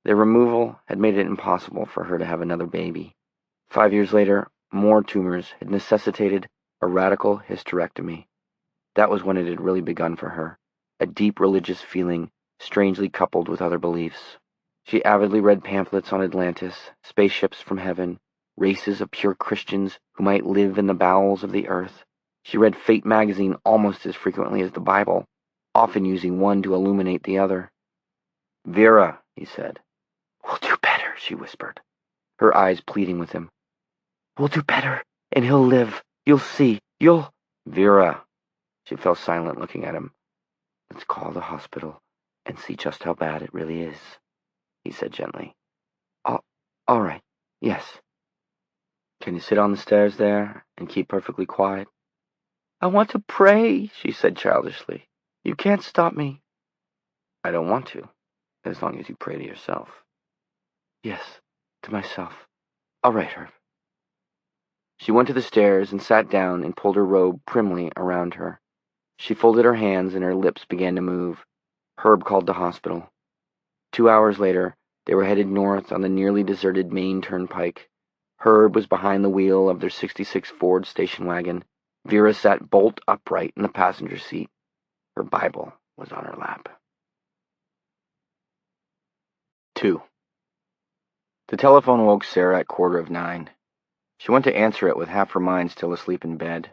Their removal had made it impossible for her to have another baby. 5 years later, more tumors had necessitated a radical hysterectomy. That was when it had really begun for her, a deep religious feeling strangely coupled with other beliefs. She avidly read pamphlets on Atlantis, spaceships from heaven, races of pure Christians who might live in the bowels of the earth. She read Fate magazine almost as frequently as the Bible, often using one to illuminate the other. Vera, he said. We'll do better, she whispered, her eyes pleading with him. We'll do better, and he'll live. You'll see. Vera. She fell silent, looking at him. Let's call the hospital and see just how bad it really is, he said gently. All right, yes. Can you sit on the stairs there and keep perfectly quiet? I want to pray, she said childishly. You can't stop me. I don't want to, as long as you pray to yourself. Yes, to myself. All right, Herb. She went to the stairs and sat down and pulled her robe primly around her. She folded her hands and her lips began to move. Herb called the hospital. 2 hours later, they were headed north on the nearly deserted Maine Turnpike. Herb was behind the wheel of their '66 Ford station wagon. Vera sat bolt upright in the passenger seat. Her Bible was on her lap. 2. The telephone woke Sarah at 9:15. She went to answer it with half her mind still asleep in bed.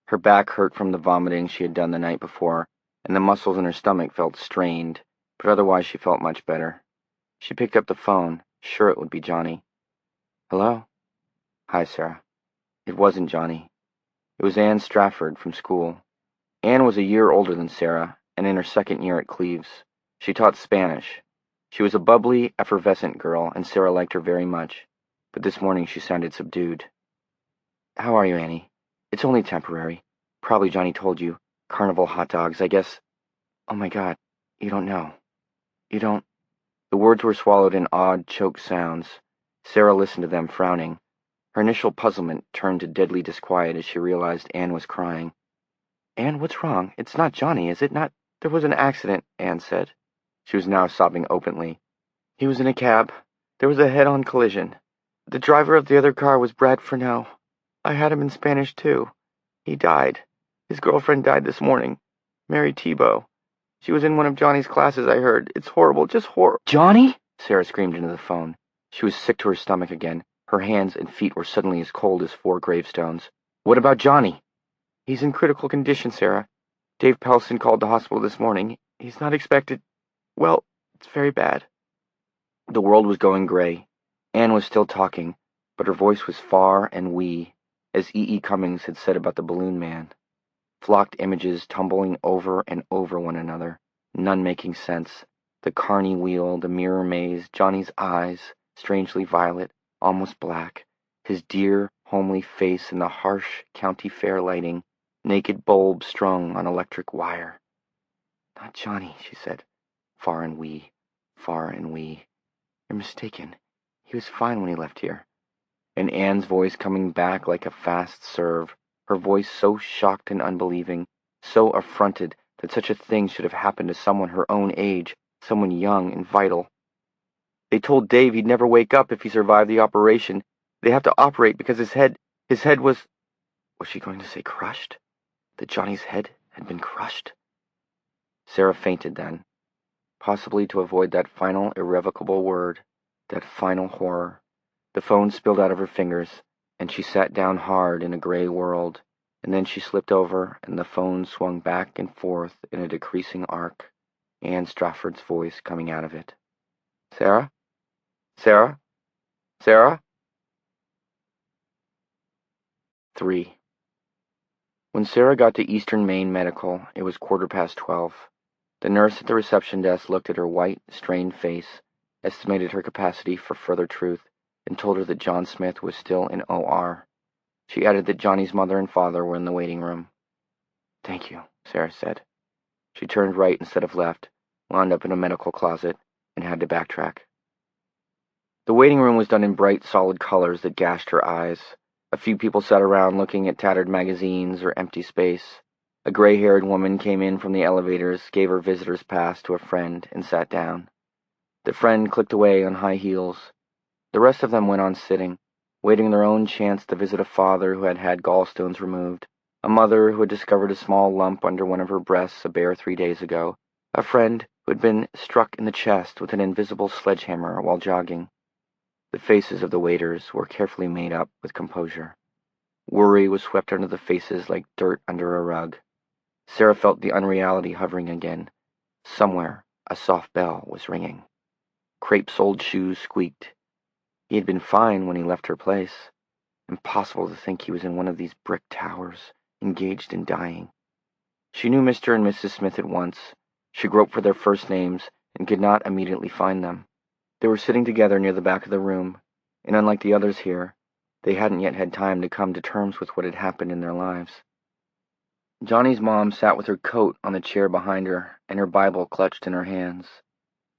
Her back hurt from the vomiting she had done the night before, and the muscles in her stomach felt strained, but otherwise she felt much better. She picked up the phone, sure it would be Johnny. Hello? Hi, Sarah. It wasn't Johnny. It was Anne Strafford from school. Anne was a year older than Sarah, and in her second year at Cleves. She taught Spanish. She was a bubbly, effervescent girl, and Sarah liked her very much, but this morning she sounded subdued. How are you, Annie? It's only temporary. Probably Johnny told you. Carnival hot dogs, I guess. Oh my God, you don't know. You don't... The words were swallowed in odd, choked sounds. Sarah listened to them, frowning. Her initial puzzlement turned to deadly disquiet as she realized Anne was crying. Anne, what's wrong? It's not Johnny, is it? Not... There was an accident, Anne said. She was now sobbing openly. He was in a cab. There was a head-on collision. The driver of the other car was Brad Fresnel. I had him in Spanish, too. He died. His girlfriend died this morning. Mary Thibault. She was in one of Johnny's classes, I heard. It's horrible, just horrible. Johnny? Sarah screamed into the phone. She was sick to her stomach again. Her hands and feet were suddenly as cold as 4 gravestones. What about Johnny? He's in critical condition, Sarah. Dave Pelson called the hospital this morning. He's not expected. Well, it's very bad. The world was going gray. Anne was still talking, but her voice was far and wee, as E. E. Cummings had said about the balloon man. Flocked images tumbling over and over one another, none making sense. The carny wheel, the mirror maze, Johnny's eyes, strangely violet, almost black, his dear, homely face in the harsh county fair lighting, naked bulb strung on electric wire. Not Johnny, she said, far and wee, far and wee. You're mistaken. He was fine when he left here. And Anne's voice coming back like a fast serve, her voice so shocked and unbelieving, so affronted that such a thing should have happened to someone her own age, someone young and vital. They told Dave he'd never wake up if he survived the operation. They have to operate because his head was she going to say crushed? That Johnny's head had been crushed? Sarah fainted then, possibly to avoid that final irrevocable word, that final horror. The phone spilled out of her fingers, and she sat down hard in a gray world, and then she slipped over, and the phone swung back and forth in a decreasing arc, Anne Strafford's voice coming out of it. Sarah? Sarah? Sarah? 3. When Sarah got to Eastern Maine Medical, it was 12:15. The nurse at the reception desk looked at her white, strained face, estimated her capacity for further truth, and told her that John Smith was still in OR. She added that Johnny's mother and father were in the waiting room. Thank you, Sarah said. She turned right instead of left, wound up in a medical closet, and had to backtrack. The waiting room was done in bright, solid colors that gashed her eyes. A few people sat around looking at tattered magazines or empty space. A gray-haired woman came in from the elevators, gave her visitor's pass to a friend, and sat down. The friend clicked away on high heels. The rest of them went on sitting, waiting their own chance to visit a father who had had gallstones removed, a mother who had discovered a small lump under one of her breasts a bare 3 days ago, a friend who had been struck in the chest with an invisible sledgehammer while jogging. The faces of the waiters were carefully made up with composure. Worry was swept under the faces like dirt under a rug. Sarah felt the unreality hovering again. Somewhere, a soft bell was ringing. Crepe-soled shoes squeaked. He had been fine when he left her place. Impossible to think he was in one of these brick towers, engaged in dying. She knew Mr. and Mrs. Smith at once. She groped for their first names and could not immediately find them. They were sitting together near the back of the room, and unlike the others here, they hadn't yet had time to come to terms with what had happened in their lives. Johnny's mom sat with her coat on the chair behind her and her Bible clutched in her hands.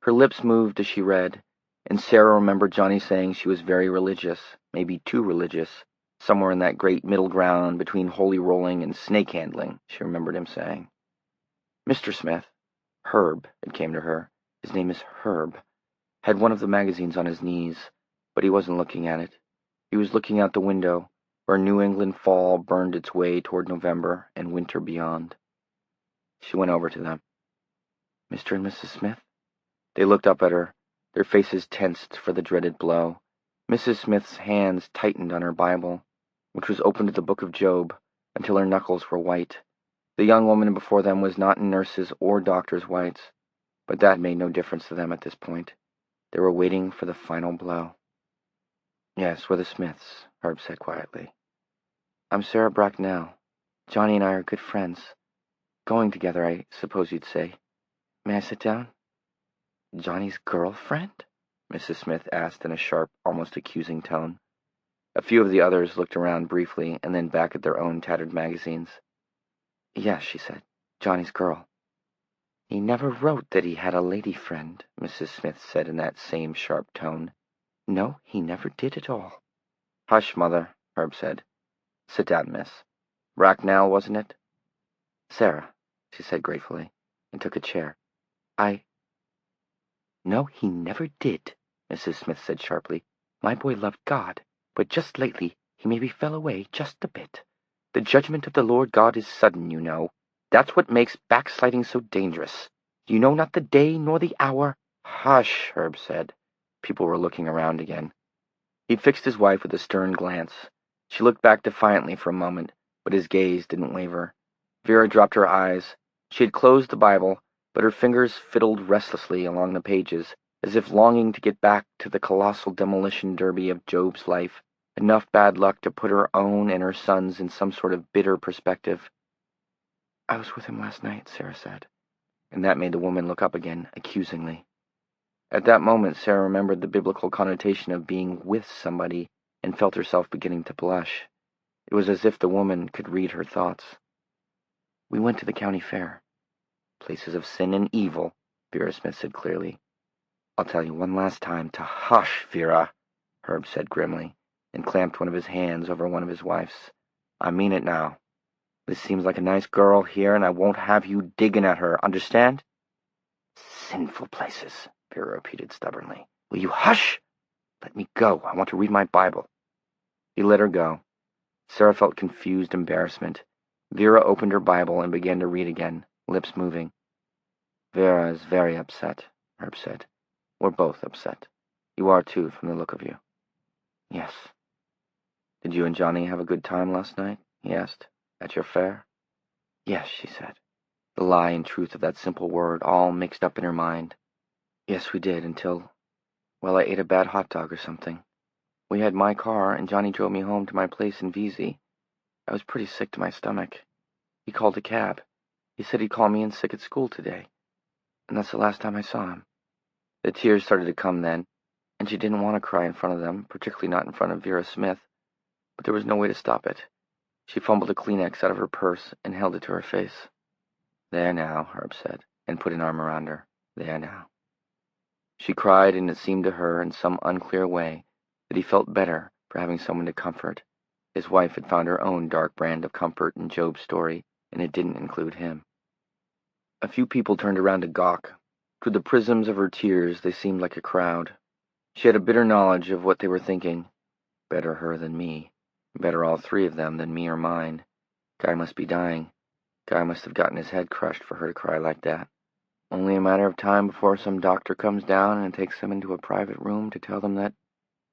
Her lips moved as she read, and Sarah remembered Johnny saying she was very religious, maybe too religious, somewhere in that great middle ground between holy rolling and snake handling, she remembered him saying. Mr. Smith, Herb, it came to her, his name is Herb, had one of the magazines on his knees, but he wasn't looking at it. He was looking out the window, where New England fall burned its way toward November and winter beyond. She went over to them. Mr. and Mrs. Smith? They looked up at her, their faces tensed for the dreaded blow. Mrs. Smith's hands tightened on her Bible, which was open to the book of Job, until her knuckles were white. The young woman before them was not in nurses' or doctors' whites, but that made no difference to them at this point. They were waiting for the final blow. Yes, we're the Smiths, Herb said quietly. I'm Sarah Bracknell. Johnny and I are good friends. Going together, I suppose you'd say. May I sit down? Johnny's girlfriend? Mrs. Smith asked in a sharp, almost accusing tone. A few of the others looked around briefly and then back at their own tattered magazines. Yes, she said. Johnny's girl. He never wrote that he had a lady friend, Mrs. Smith said in that same sharp tone. No, he never did at all. Hush, Mother, Herb said. Sit down, miss. Bracknell, wasn't it? Sarah, she said gratefully, and took a chair. No, he never did, Mrs. Smith said sharply. My boy loved God, but just lately he maybe fell away just a bit. The judgment of the Lord God is sudden, you know. That's what makes backsliding so dangerous. You know not the day nor the hour. Hush, Herb said. People were looking around again. He fixed his wife with a stern glance. She looked back defiantly for a moment, but his gaze didn't waver. Vera dropped her eyes. She had closed the Bible, but her fingers fiddled restlessly along the pages, as if longing to get back to the colossal demolition derby of Job's life, enough bad luck to put her own and her son's in some sort of bitter perspective. I was with him last night, Sarah said, and that made the woman look up again, accusingly. At that moment, Sarah remembered the biblical connotation of being with somebody and felt herself beginning to blush. It was as if the woman could read her thoughts. We went to the county fair. Places of sin and evil, Vera Smith said clearly. I'll tell you one last time to hush, Vera, Herb said grimly, and clamped one of his hands over one of his wife's. I mean it now. This seems like a nice girl here, and I won't have you digging at her, understand? Sinful places, Vera repeated stubbornly. Will you hush? Let me go. I want to read my Bible. He let her go. Sarah felt confused embarrassment. Vera opened her Bible and began to read again, lips moving. Vera is very upset, Herb said. We're both upset. You are too, from the look of you. Yes. Did you and Johnny have a good time last night? He asked. At your fair? Yes, she said. The lie and truth of that simple word all mixed up in her mind. Yes, we did, until, well, I ate a bad hot dog or something. We had my car, and Johnny drove me home to my place in VZ. I was pretty sick to my stomach. He called a cab. He said he'd call me in sick at school today. And that's the last time I saw him. The tears started to come then, and she didn't want to cry in front of them, particularly not in front of Vera Smith, but there was no way to stop it. She fumbled a Kleenex out of her purse and held it to her face. There now, Herb said, and put an arm around her. There now. She cried, and it seemed to her, in some unclear way, that he felt better for having someone to comfort. His wife had found her own dark brand of comfort in Job's story, and it didn't include him. A few people turned around to gawk. Through the prisms of her tears, they seemed like a crowd. She had a bitter knowledge of what they were thinking. Better her than me. Better all three of them than me or mine. Guy must be dying. Guy must have gotten his head crushed for her to cry like that. Only a matter of time before some doctor comes down and takes them into a private room to tell them that...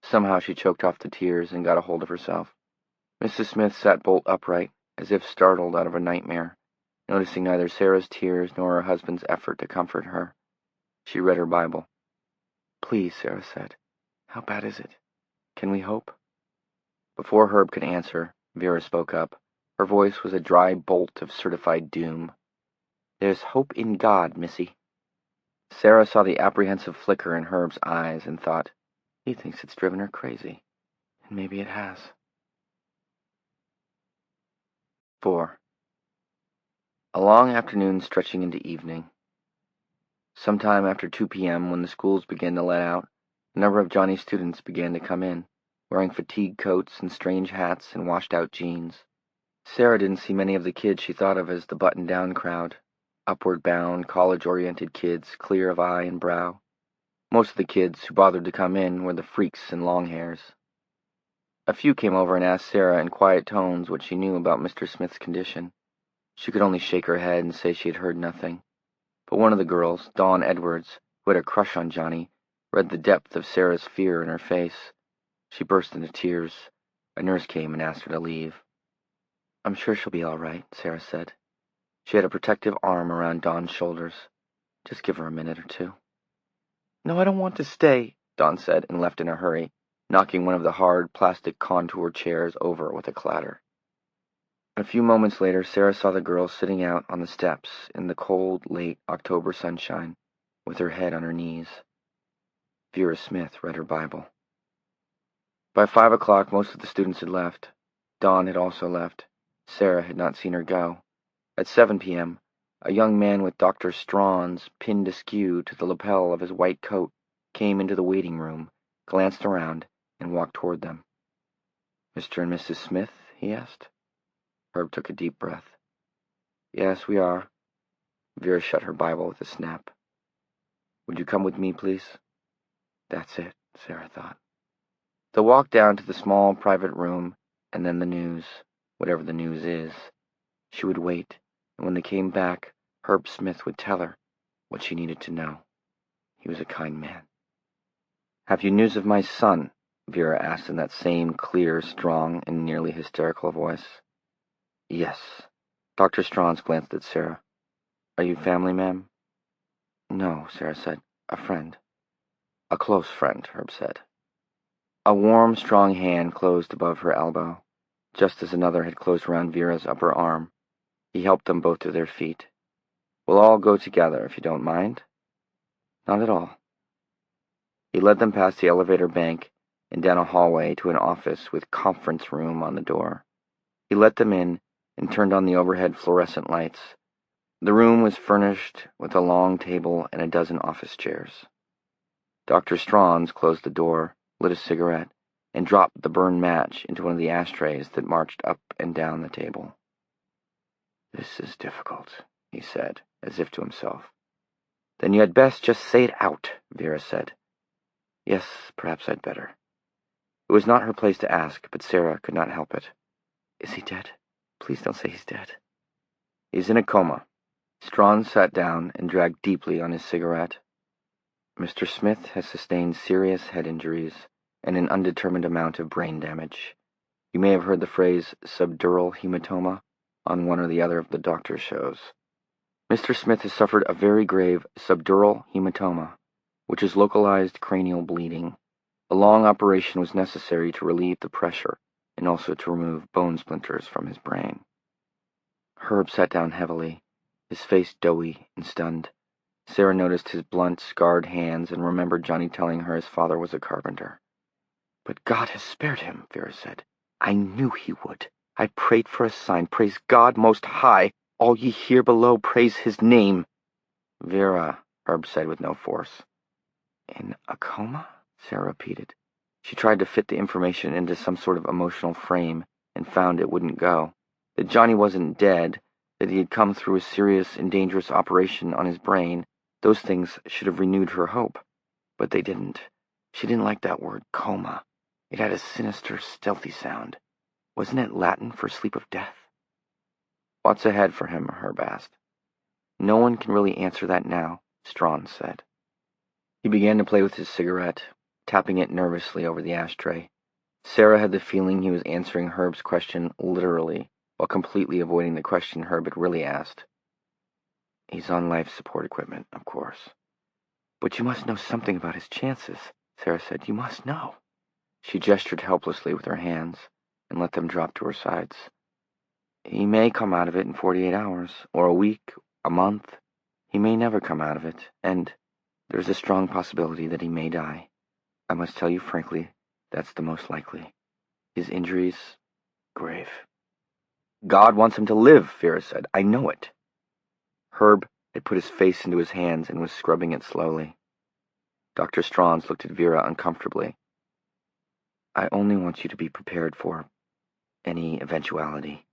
Somehow she choked off the tears and got a hold of herself. Mrs. Smith sat bolt upright, as if startled out of a nightmare, noticing neither Sarah's tears nor her husband's effort to comfort her. She read her Bible. Please, Sarah said. How bad is it? Can we hope? Before Herb could answer, Vera spoke up. Her voice was a dry bolt of certified doom. There's hope in God, Missy. Sarah saw the apprehensive flicker in Herb's eyes and thought, he thinks it's driven her crazy. And maybe it has. 4. A long afternoon stretching into evening. Sometime after 2 p.m., when the schools began to let out, a number of Johnny's students began to come in, wearing fatigue coats and strange hats and washed-out jeans. Sarah didn't see many of the kids she thought of as the button-down crowd, upward-bound, college-oriented kids, clear of eye and brow. Most of the kids who bothered to come in were the freaks and longhairs. A few came over and asked Sarah in quiet tones what she knew about Mr. Smith's condition. She could only shake her head and say she had heard nothing. But one of the girls, Dawn Edwards, who had a crush on Johnny, read the depth of Sarah's fear in her face. She burst into tears. A nurse came and asked her to leave. I'm sure she'll be all right, Sarah said. She had a protective arm around Dawn's shoulders. Just give her a minute or two. No, I don't want to stay, Dawn said, and left in a hurry, knocking one of the hard plastic contour chairs over with a clatter. A few moments later, Sarah saw the girl sitting out on the steps in the cold, late October sunshine, with her head on her knees. Vera Smith read her Bible. By 5 o'clock, most of the students had left. Dawn had also left. Sarah had not seen her go. At 7 p.m., a young man with Dr. Strawn's pinned askew to the lapel of his white coat came into the waiting room, glanced around, and walked toward them. Mr. and Mrs. Smith? He asked. Herb took a deep breath. Yes, we are. Vera shut her Bible with a snap. Would you come with me, please? That's it, Sarah thought. They'll walk down to the small private room, and then the news, whatever the news is. She would wait, and when they came back, Herb Smith would tell her what she needed to know. He was a kind man. Have you news of my son? Vera asked in that same clear, strong, and nearly hysterical voice. Yes. Dr. Strauss glanced at Sarah. Are you family, ma'am? No, Sarah said. A friend. A close friend, Herb said. A warm, strong hand closed above her elbow, just as another had closed around Vera's upper arm. He helped them both to their feet. We'll all go together, if you don't mind. Not at all. He led them past the elevator bank and down a hallway to an office with conference room on the door. He let them in and turned on the overhead fluorescent lights. The room was furnished with a long table and a dozen office chairs. Dr. Strachan closed the door, lit a cigarette, and dropped the burned match into one of the ashtrays that marched up and down the table. "This is difficult," he said, as if to himself. "Then you had best just say it out," Vera said. "Yes, perhaps I'd better." It was not her place to ask, but Sarah could not help it. "Is he dead? Please don't say he's dead." "He's in a coma." Strachan sat down and dragged deeply on his cigarette. "Mr. Smith has sustained serious head injuries and an undetermined amount of brain damage. You may have heard the phrase subdural hematoma on one or the other of the doctor's shows. Mr. Smith has suffered a very grave subdural hematoma, which is localized cranial bleeding. A long operation was necessary to relieve the pressure and also to remove bone splinters from his brain." Herb sat down heavily, his face doughy and stunned. Sarah noticed his blunt, scarred hands and remembered Johnny telling her his father was a carpenter. "But God has spared him," Vera said. "I knew he would. I prayed for a sign. Praise God Most High. All ye here below, praise his name." "Vera," Herb said with no force. "In a coma?" Sarah repeated. She tried to fit the information into some sort of emotional frame and found it wouldn't go. That Johnny wasn't dead, that he had come through a serious and dangerous operation on his brain, those things should have renewed her hope. But they didn't. She didn't like that word, coma. It had a sinister, stealthy sound. Wasn't it Latin for sleep of death? "What's ahead for him?" Herb asked. "No one can really answer that now," Strachan said. He began to play with his cigarette, tapping it nervously over the ashtray. Sarah had the feeling he was answering Herb's question literally, while completely avoiding the question Herb had really asked. "He's on life support equipment, of course." "But you must know something about his chances," Sarah said. "You must know." She gestured helplessly with her hands and let them drop to her sides. "He may come out of it in 48 hours, or a week, a month. He may never come out of it, and there's a strong possibility that he may die. I must tell you frankly, that's the most likely. His injuries, grave." "God wants him to live," Vera said. "I know it." Herb had put his face into his hands and was scrubbing it slowly. Dr. Strachan looked at Vera uncomfortably. "I only want you to be prepared for any eventuality."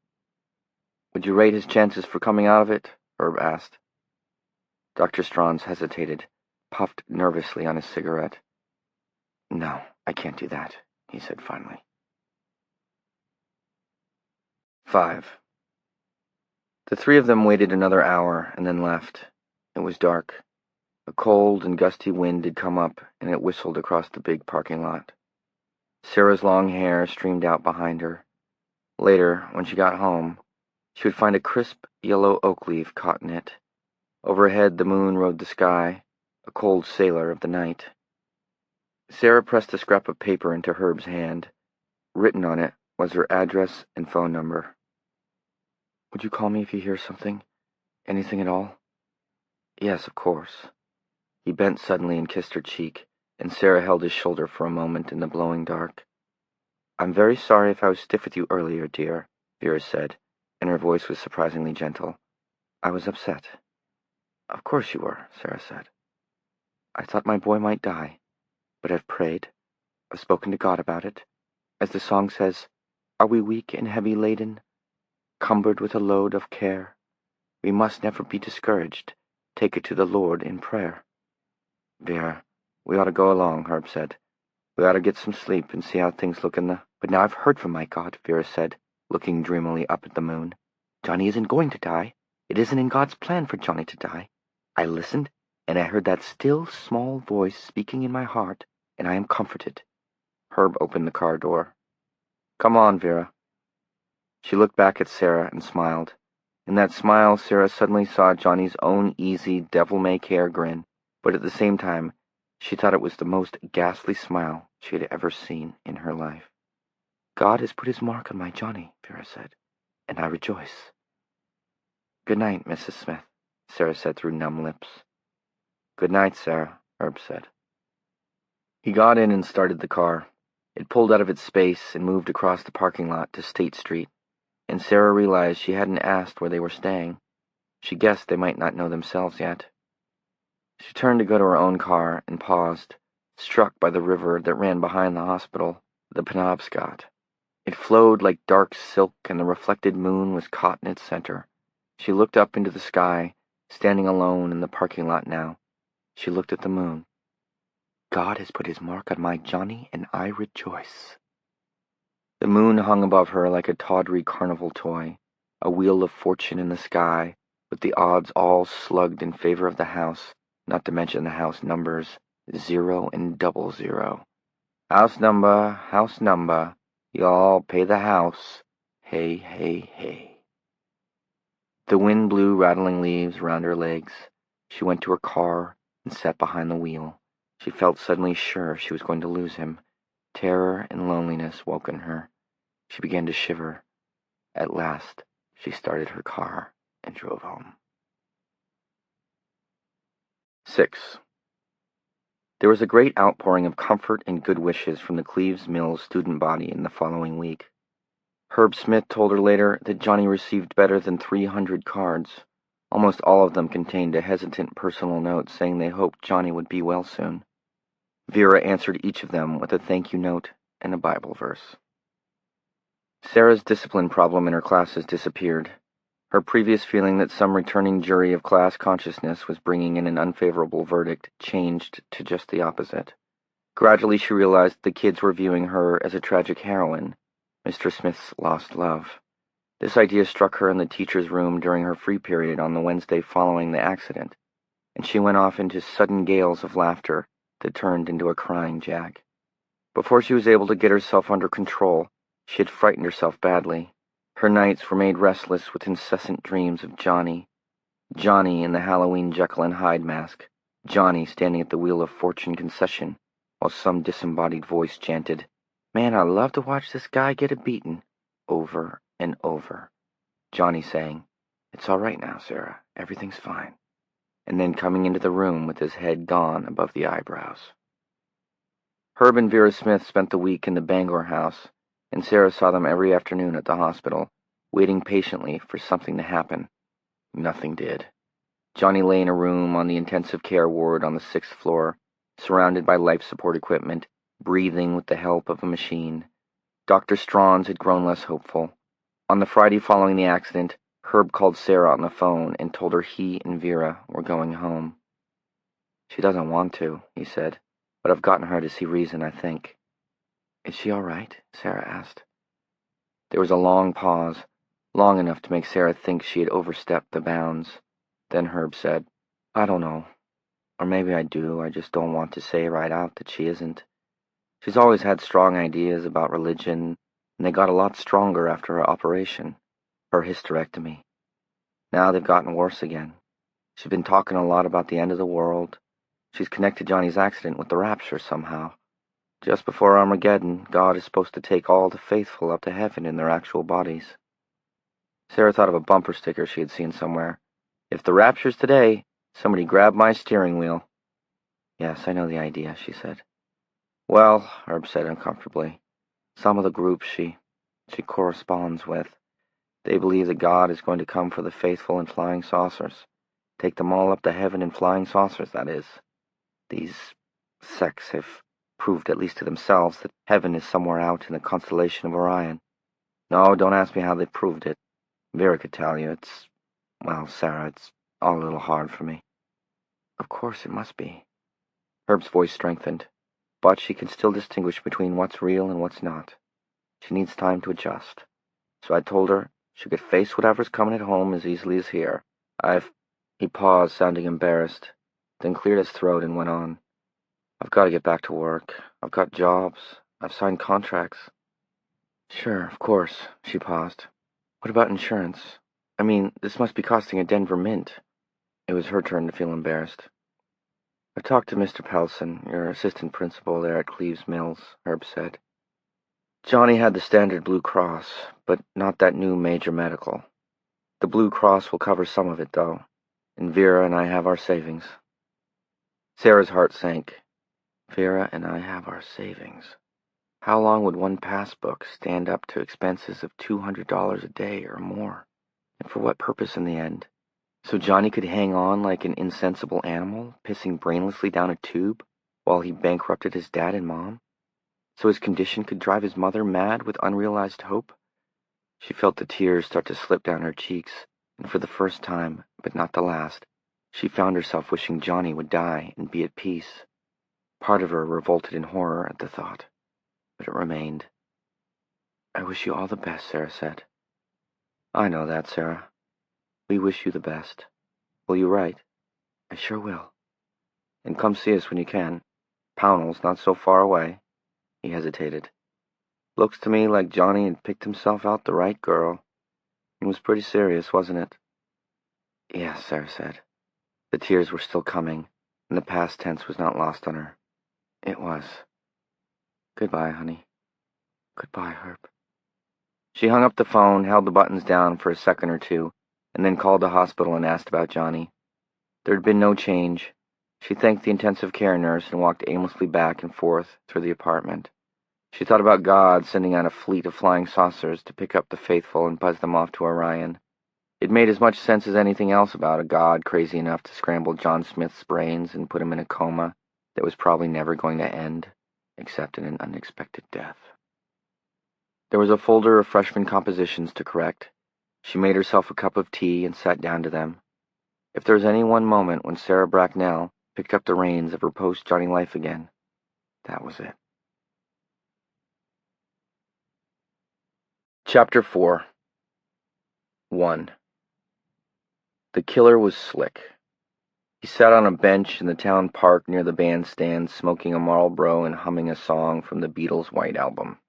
"Would you rate his chances for coming out of it?" Herb asked. Dr. Strachan hesitated, puffed nervously on his cigarette. "No, I can't do that," he said finally. 5. The three of them waited another hour and then left. It was dark. A cold and gusty wind had come up, and it whistled across the big parking lot. Sarah's long hair streamed out behind her. Later, when she got home, she would find a crisp yellow oak leaf caught in it. Overhead the moon rode the sky, a cold sailor of the night. Sarah pressed a scrap of paper into Herb's hand. Written on it was her address and phone number. "Would you call me if you hear something? Anything at all?" "Yes, of course." He bent suddenly and kissed her cheek, and Sarah held his shoulder for a moment in the blowing dark. "I'm very sorry if I was stiff with you earlier, dear," Vera said, and her voice was surprisingly gentle. "I was upset." "Of course you were," Sarah said. "I thought my boy might die, but I've prayed. I've spoken to God about it. As the song says, are we weak and heavy laden, cumbered with a load of care? We must never be discouraged. Take it to the Lord in prayer." "Vera, we ought to go along," Herb said. "We ought to get some sleep and see how things look in the—" "But now I've heard from my God," Vera said, looking dreamily up at the moon. "Johnny isn't going to die. It isn't in God's plan for Johnny to die. I listened, and I heard that still, small voice speaking in my heart, and I am comforted." Herb opened the car door. "Come on, Vera." She looked back at Sarah and smiled. In that smile, Sarah suddenly saw Johnny's own easy, devil-may-care grin, but at the same time, she thought it was the most ghastly smile she had ever seen in her life. "God has put his mark on my Johnny," Vera said, "and I rejoice." "Good night, Mrs. Smith," Sarah said through numb lips. "Good night, Sarah," Herb said. He got in and started the car. It pulled out of its space and moved across the parking lot to State Street, and Sarah realized she hadn't asked where they were staying. She guessed they might not know themselves yet. She turned to go to her own car and paused, struck by the river that ran behind the hospital, the Penobscot. It flowed like dark silk, and the reflected moon was caught in its center. She looked up into the sky, standing alone in the parking lot now. She looked at the moon. God has put his mark on my Johnny, and I rejoice. The moon hung above her like a tawdry carnival toy, a wheel of fortune in the sky, with the odds all slugged in favor of the house, not to mention the house numbers, 0 and 00. House number, y'all pay the house, hey, hey, hey. The wind blew rattling leaves round her legs. She went to her car and sat behind the wheel. She felt suddenly sure she was going to lose him. Terror and loneliness woke in her. She began to shiver. At last, she started her car and drove home. 6. There was a great outpouring of comfort and good wishes from the Cleves Mills student body in the following week. Herb Smith told her later that Johnny received better than 300 cards. Almost all of them contained a hesitant personal note saying they hoped Johnny would be well soon. Vera answered each of them with a thank you note and a Bible verse. Sarah's discipline problem in her classes disappeared. Her previous feeling that some returning jury of class consciousness was bringing in an unfavorable verdict changed to just the opposite. Gradually she realized the kids were viewing her as a tragic heroine, Mr. Smith's lost love. This idea struck her in the teacher's room during her free period on the Wednesday following the accident, and she went off into sudden gales of laughter that turned into a crying jag. Before she was able to get herself under control, she had frightened herself badly. Her nights were made restless with incessant dreams of Johnny. Johnny in the Halloween Jekyll and Hyde mask. Johnny standing at the Wheel of Fortune concession, while some disembodied voice chanted, "Man, I love to watch this guy get a beating," over and over. Johnny saying, "It's all right now, Sarah. Everything's fine." And then coming into the room with his head gone above the eyebrows. Herb and Vera Smith spent the week in the Bangor house, and Sarah saw them every afternoon at the hospital, waiting patiently for something to happen. Nothing did. Johnny lay in a room on the intensive care ward on the 6th floor, surrounded by life support equipment, breathing with the help of a machine. Dr. Straughns had grown less hopeful. On the Friday following the accident, Herb called Sarah on the phone and told her he and Vera were going home. "She doesn't want to," he said, "but I've gotten her to see reason, I think." "Is she all right?" Sarah asked. There was a long pause, long enough to make Sarah think she had overstepped the bounds. Then Herb said, "I don't know. Or maybe I do, I just don't want to say right out that she isn't. She's always had strong ideas about religion, and they got a lot stronger after her operation, her hysterectomy. Now they've gotten worse again. She's been talking a lot about the end of the world. She's connected Johnny's accident with the rapture somehow. Just before Armageddon, God is supposed to take all the faithful up to heaven in their actual bodies." Sarah thought of a bumper sticker she had seen somewhere. "If the rapture's today, somebody grab my steering wheel." "Yes, I know the idea," she said. "Well," Herb said uncomfortably, "some of the groups she corresponds with, they believe that God is going to come for the faithful in flying saucers. Take them all up to heaven in flying saucers, that is. These sects have proved, at least to themselves, that heaven is somewhere out in the constellation of Orion. No, don't ask me how they proved it. Vera could tell you. Well, Sarah, it's all a little hard for me." "Of course it must be." Herb's voice strengthened, but she can still distinguish between what's real and what's not. She needs time to adjust. So I told her she could face whatever's coming at home as easily as here. He paused, sounding embarrassed, then cleared his throat and went on. "I've got to get back to work. I've got jobs. I've signed contracts." "Sure, of course." She paused. "What about insurance? I mean, this must be costing a Denver mint." It was her turn to feel embarrassed. "I've talked to Mr. Pelson, your assistant principal there at Cleves Mills," Herb said. "Johnny had the standard Blue Cross, but not that new major medical. The Blue Cross will cover some of it, though, and Vera and I have our savings." Sarah's heart sank. Vera and I have our savings. How long would one passbook stand up to expenses of $200 a day or more? And for what purpose in the end? So Johnny could hang on like an insensible animal, pissing brainlessly down a tube? while he bankrupted his dad and mom, so his condition could drive his mother mad with unrealized hope? She felt the tears start to slip down her cheeks, and for the first time, but not the last, she found herself wishing Johnny would die and be at peace. Part of her revolted in horror at the thought, but it remained. "I wish you all the best," Sarah said. "I know that, Sarah. We wish you the best. Will you write?" "I sure will." "And come see us when you can. Pownell's not so far away." He hesitated. "Looks to me like Johnny had picked himself out the right girl. It was pretty serious, wasn't it?" "Yes," Sarah said. The tears were still coming, and the past tense was not lost on her. "It was. Goodbye, honey. Goodbye, Herb." She hung up the phone, held the buttons down for a second or two, and then called the hospital and asked about Johnny. There had been no change. She thanked the intensive care nurse and walked aimlessly back and forth through the apartment. She thought about God sending out a fleet of flying saucers to pick up the faithful and buzz them off to Orion. It made as much sense as anything else about a God crazy enough to scramble John Smith's brains and put him in a coma that was probably never going to end, except in an unexpected death. There was a folder of freshman compositions to correct. She made herself a cup of tea and sat down to them. If there was any one moment when Sarah Bracknell picked up the reins of her post-Johnny life again, that was it. Chapter 4. 1. The killer was slick. He sat on a bench in the town park near the bandstand, smoking a Marlboro and humming a song from the Beatles' White Album.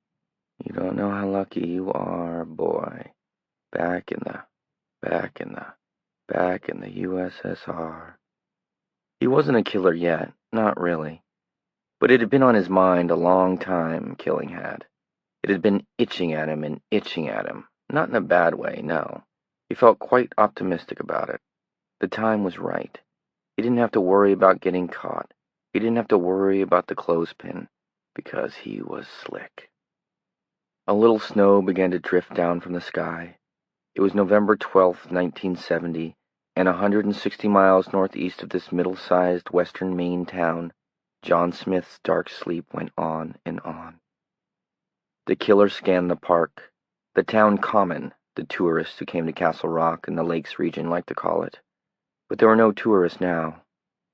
"You don't know how lucky you are, boy. Back in the USSR. He wasn't a killer yet, not really. But it had been on his mind a long time, killing had. It had been itching at him and itching at him. Not in a bad way, no. He felt quite optimistic about it. The time was right. He didn't have to worry about getting caught. He didn't have to worry about the clothespin, because he was slick. A little snow began to drift down from the sky. It was November 12th, 1970, and 160 miles northeast of this middle-sized western Maine town, John Smith's dark sleep went on and on. The killer scanned the park, the town common, the tourists who came to Castle Rock and the Lakes region liked to call it. But there were no tourists now.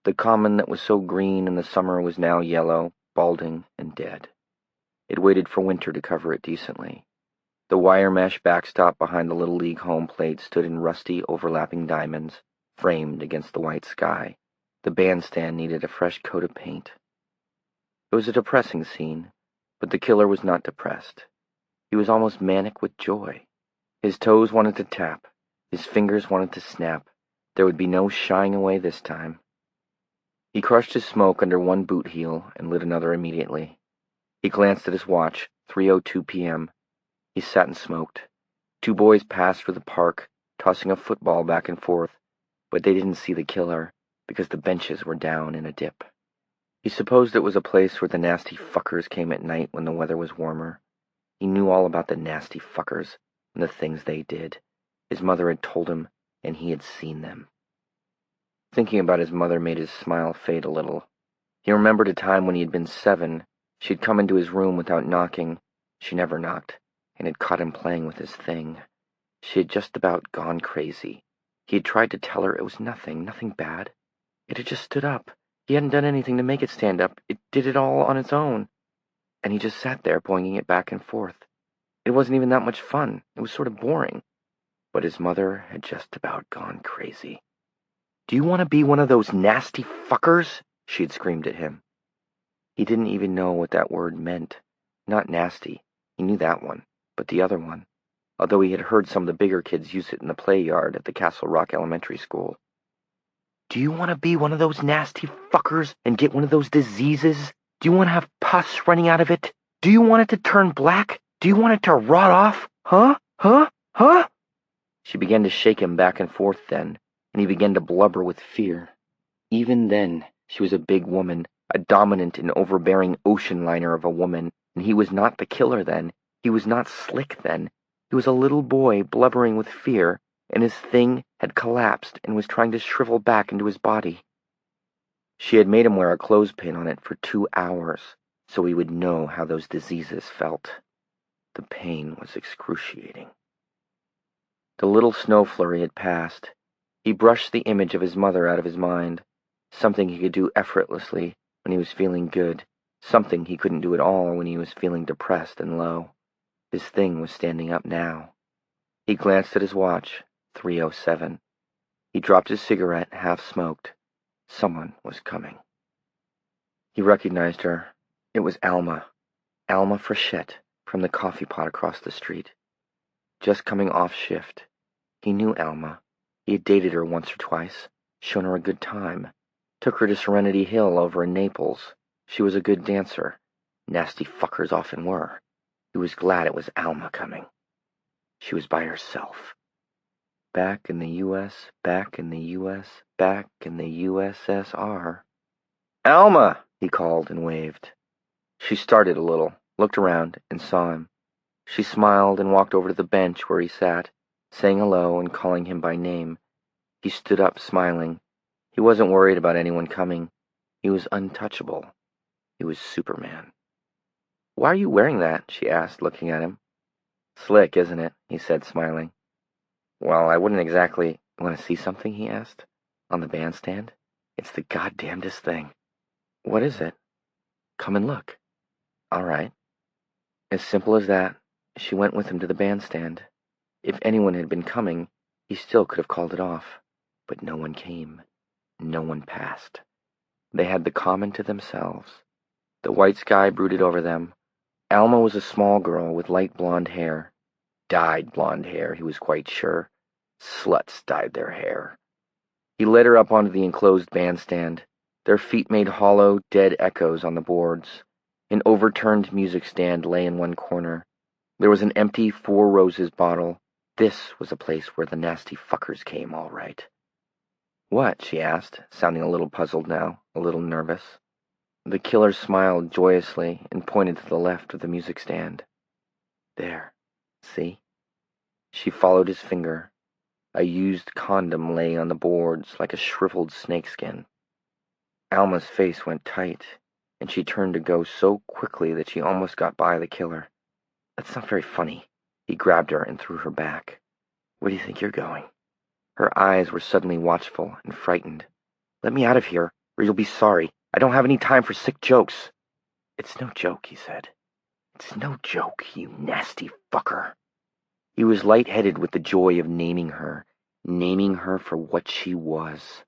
The common that was so green in the summer was now yellow, balding, and dead. It waited for winter to cover it decently. The wire mesh backstop behind the Little League home plate stood in rusty, overlapping diamonds, framed against the white sky. The bandstand needed a fresh coat of paint. It was a depressing scene, but the killer was not depressed. He was almost manic with joy. His toes wanted to tap. His fingers wanted to snap. There would be no shying away this time. He crushed his smoke under one boot heel and lit another immediately. He glanced at his watch, 3:02 p.m. He sat and smoked. 2 boys passed through the park, tossing a football back and forth, but they didn't see the killer because the benches were down in a dip. He supposed it was a place where the nasty fuckers came at night when the weather was warmer. He knew all about the nasty fuckers and the things they did. His mother had told him, and he had seen them. Thinking about his mother made his smile fade a little. He remembered a time when he had been 7. She'd come into his room without knocking. She never knocked, and had caught him playing with his thing. She had just about gone crazy. He had tried to tell her it was nothing bad. It had just stood up. He hadn't done anything to make it stand up. It did it all on its own. And he just sat there, boinging it back and forth. It wasn't even that much fun. It was sort of boring. But his mother had just about gone crazy. "Do you want to be one of those nasty fuckers?" she had screamed at him. He didn't even know what that word meant. Not nasty. He knew that one. But the other one. Although he had heard some of the bigger kids use it in the play yard at the Castle Rock Elementary School. "Do you want to be one of those nasty fuckers and get one of those diseases? Do you want to have pus running out of it? Do you want it to turn black? Do you want it to rot off? Huh? She began to shake him back and forth then, and he began to blubber with fear. Even then, she was a big woman, a dominant and overbearing ocean liner of a woman, and he was not the killer then. He was not slick then. He was a little boy blubbering with fear, and his thing had collapsed and was trying to shrivel back into his body. She had made him wear a clothespin on it for 2 hours, so he would know how those diseases felt. The pain was excruciating. The little snow flurry had passed. He brushed the image of his mother out of his mind, something he could do effortlessly when he was feeling good, something he couldn't do at all when he was feeling depressed and low. His thing was standing up now. He glanced at his watch, 3:07. He dropped his cigarette, half-smoked. Someone was coming. He recognized her. It was Alma Frechette, from the coffee pot across the street. Just coming off shift. He knew Alma. He had dated her once or twice, shown her a good time, took her to Serenity Hill over in Naples. She was a good dancer. Nasty fuckers often were. He was glad it was Alma coming. She was by herself. Back in the U.S., back in the U.S., back in the USSR. Alma! He called and waved. She started a little, looked around, and saw him. She smiled and walked over to the bench where he sat, saying hello and calling him by name. He stood up, smiling. He wasn't worried about anyone coming. He was untouchable. He was Superman. Why are you wearing that? She asked, looking at him. Slick, isn't it? He said, smiling. Well, I wouldn't exactly... Want to see something? He asked. On the bandstand? It's the goddamnedest thing. What is it? Come and look. All right. As simple as that, she went with him to the bandstand. If anyone had been coming, he still could have called it off. But no one came. No one passed. They had the common to themselves. The white sky brooded over them. Alma was a small girl with light blonde hair. Dyed blonde hair, he was quite sure. Sluts dyed their hair. He led her up onto the enclosed bandstand. Their feet made hollow, dead echoes on the boards. An overturned music stand lay in one corner. There was an empty Four Roses bottle. This was a place where the nasty fuckers came, all right. What? She asked, sounding a little puzzled now, a little nervous. The killer smiled joyously and pointed to the left of the music stand. There. See? She followed his finger. A used condom lay on the boards like a shriveled snakeskin. Alma's face went tight, and she turned to go so quickly that she almost got by the killer. That's not very funny. He grabbed her and threw her back. Where do you think you're going? Her eyes were suddenly watchful and frightened. Let me out of here, or you'll be sorry. I don't have any time for sick jokes. It's no joke, he said. It's no joke, you nasty fucker. He was lightheaded with the joy of naming her for what she was.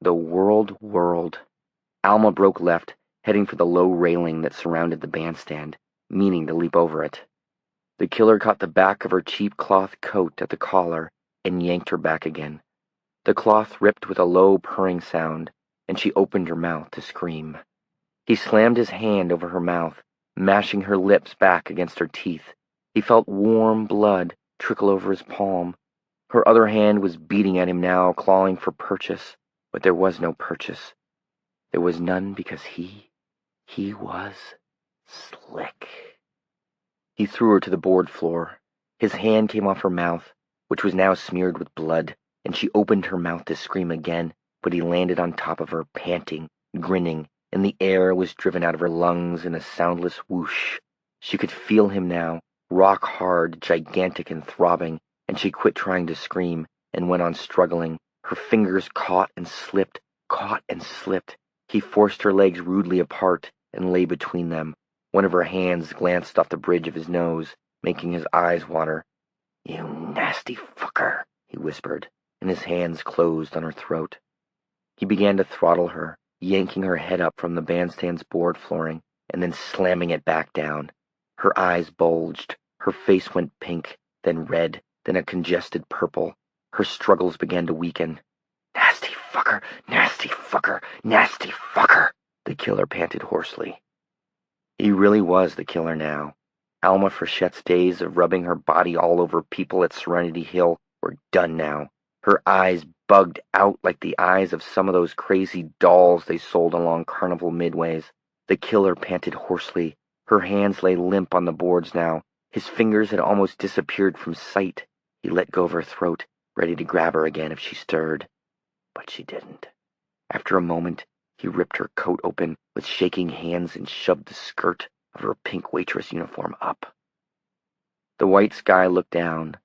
The world. Alma broke left, heading for the low railing that surrounded the bandstand, meaning to leap over it. The killer caught the back of her cheap cloth coat at the collar and yanked her back again. The cloth ripped with a low purring sound, and she opened her mouth to scream. He slammed his hand over her mouth, mashing her lips back against her teeth. He felt warm blood trickle over his palm. Her other hand was beating at him now, clawing for purchase, but there was no purchase. There was none because he was slick. He threw her to the board floor. His hand came off her mouth, which was now smeared with blood, and she opened her mouth to scream again, but he landed on top of her, panting, grinning, and the air was driven out of her lungs in a soundless whoosh. She could feel him now, rock hard, gigantic and throbbing, and she quit trying to scream and went on struggling. Her fingers caught and slipped. He forced her legs rudely apart and lay between them. One of her hands glanced off the bridge of his nose, making his eyes water. You nasty fucker, he whispered, and his hands closed on her throat. He began to throttle her, yanking her head up from the bandstand's board flooring, and then slamming it back down. Her eyes bulged, her face went pink, then red, then a congested purple. Her struggles began to weaken. Nasty fucker, nasty fucker, nasty fucker, the killer panted hoarsely. He really was the killer now. Alma Frechette's days of rubbing her body all over people at Serenity Hill were done now. Her eyes bugged out like the eyes of some of those crazy dolls they sold along carnival midways. The killer panted hoarsely. Her hands lay limp on the boards now. His fingers had almost disappeared from sight. He let go of her throat, ready to grab her again if she stirred. But she didn't. After a moment, He ripped her coat open with shaking hands and shoved the skirt of her pink waitress uniform up. The white sky looked down.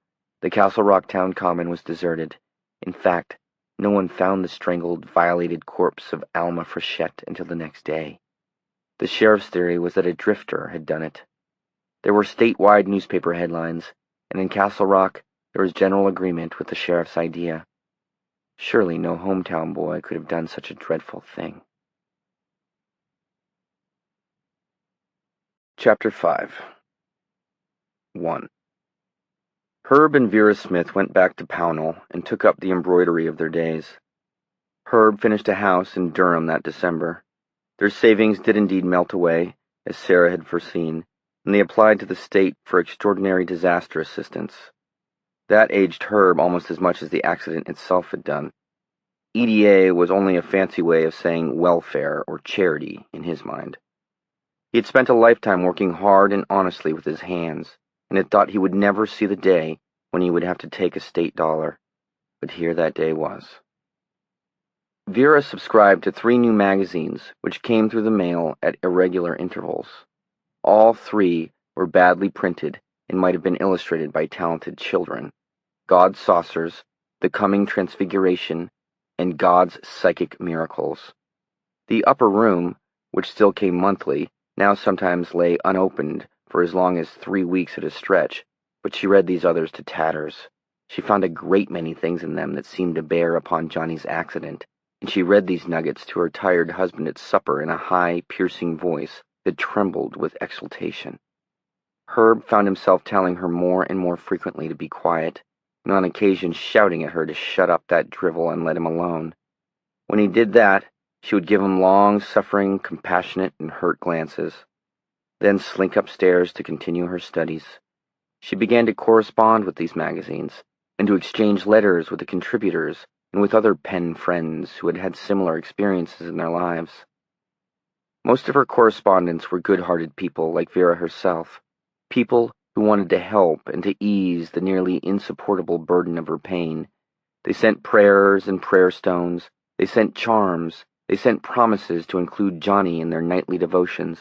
The Castle Rock town common was deserted. In fact, no one found the strangled, violated corpse of Alma Frechette until the next day. The sheriff's theory was that a drifter had done it. There were statewide newspaper headlines, and in Castle Rock there was general agreement with the sheriff's idea. Surely no hometown boy could have done such a dreadful thing. Chapter 5 1. Herb and Vera Smith went back to Pownell and took up the embroidery of their days. Herb finished a house in Durham that December. Their savings did indeed melt away, as Sarah had foreseen, and they applied to the state for extraordinary disaster assistance. That aged Herb almost as much as the accident itself had done. EDA was only a fancy way of saying welfare or charity in his mind. He had spent a lifetime working hard and honestly with his hands, and had thought he would never see the day when he would have to take a state dollar. But here that day was. Vera subscribed to 3 new magazines, which came through the mail at irregular intervals. All 3 were badly printed and might have been illustrated by talented children. God's Saucers, The Coming Transfiguration, and God's Psychic Miracles. The Upper Room, which still came monthly, now sometimes lay unopened for as long as 3 weeks at a stretch, but she read these others to tatters. She found a great many things in them that seemed to bear upon Johnny's accident, and she read these nuggets to her tired husband at supper in a high, piercing voice that trembled with exultation. Herb found himself telling her more and more frequently to be quiet, and on occasion shouting at her to shut up that drivel and let him alone. When he did that, she would give him long-suffering, compassionate, and hurt glances, then slink upstairs to continue her studies. She began to correspond with these magazines, and to exchange letters with the contributors and with other pen friends who had had similar experiences in their lives. Most of her correspondents were good-hearted people like Vera herself, people who wanted to help and to ease the nearly insupportable burden of her pain. They sent prayers and prayer stones, they sent charms, they sent promises to include Johnny in their nightly devotions.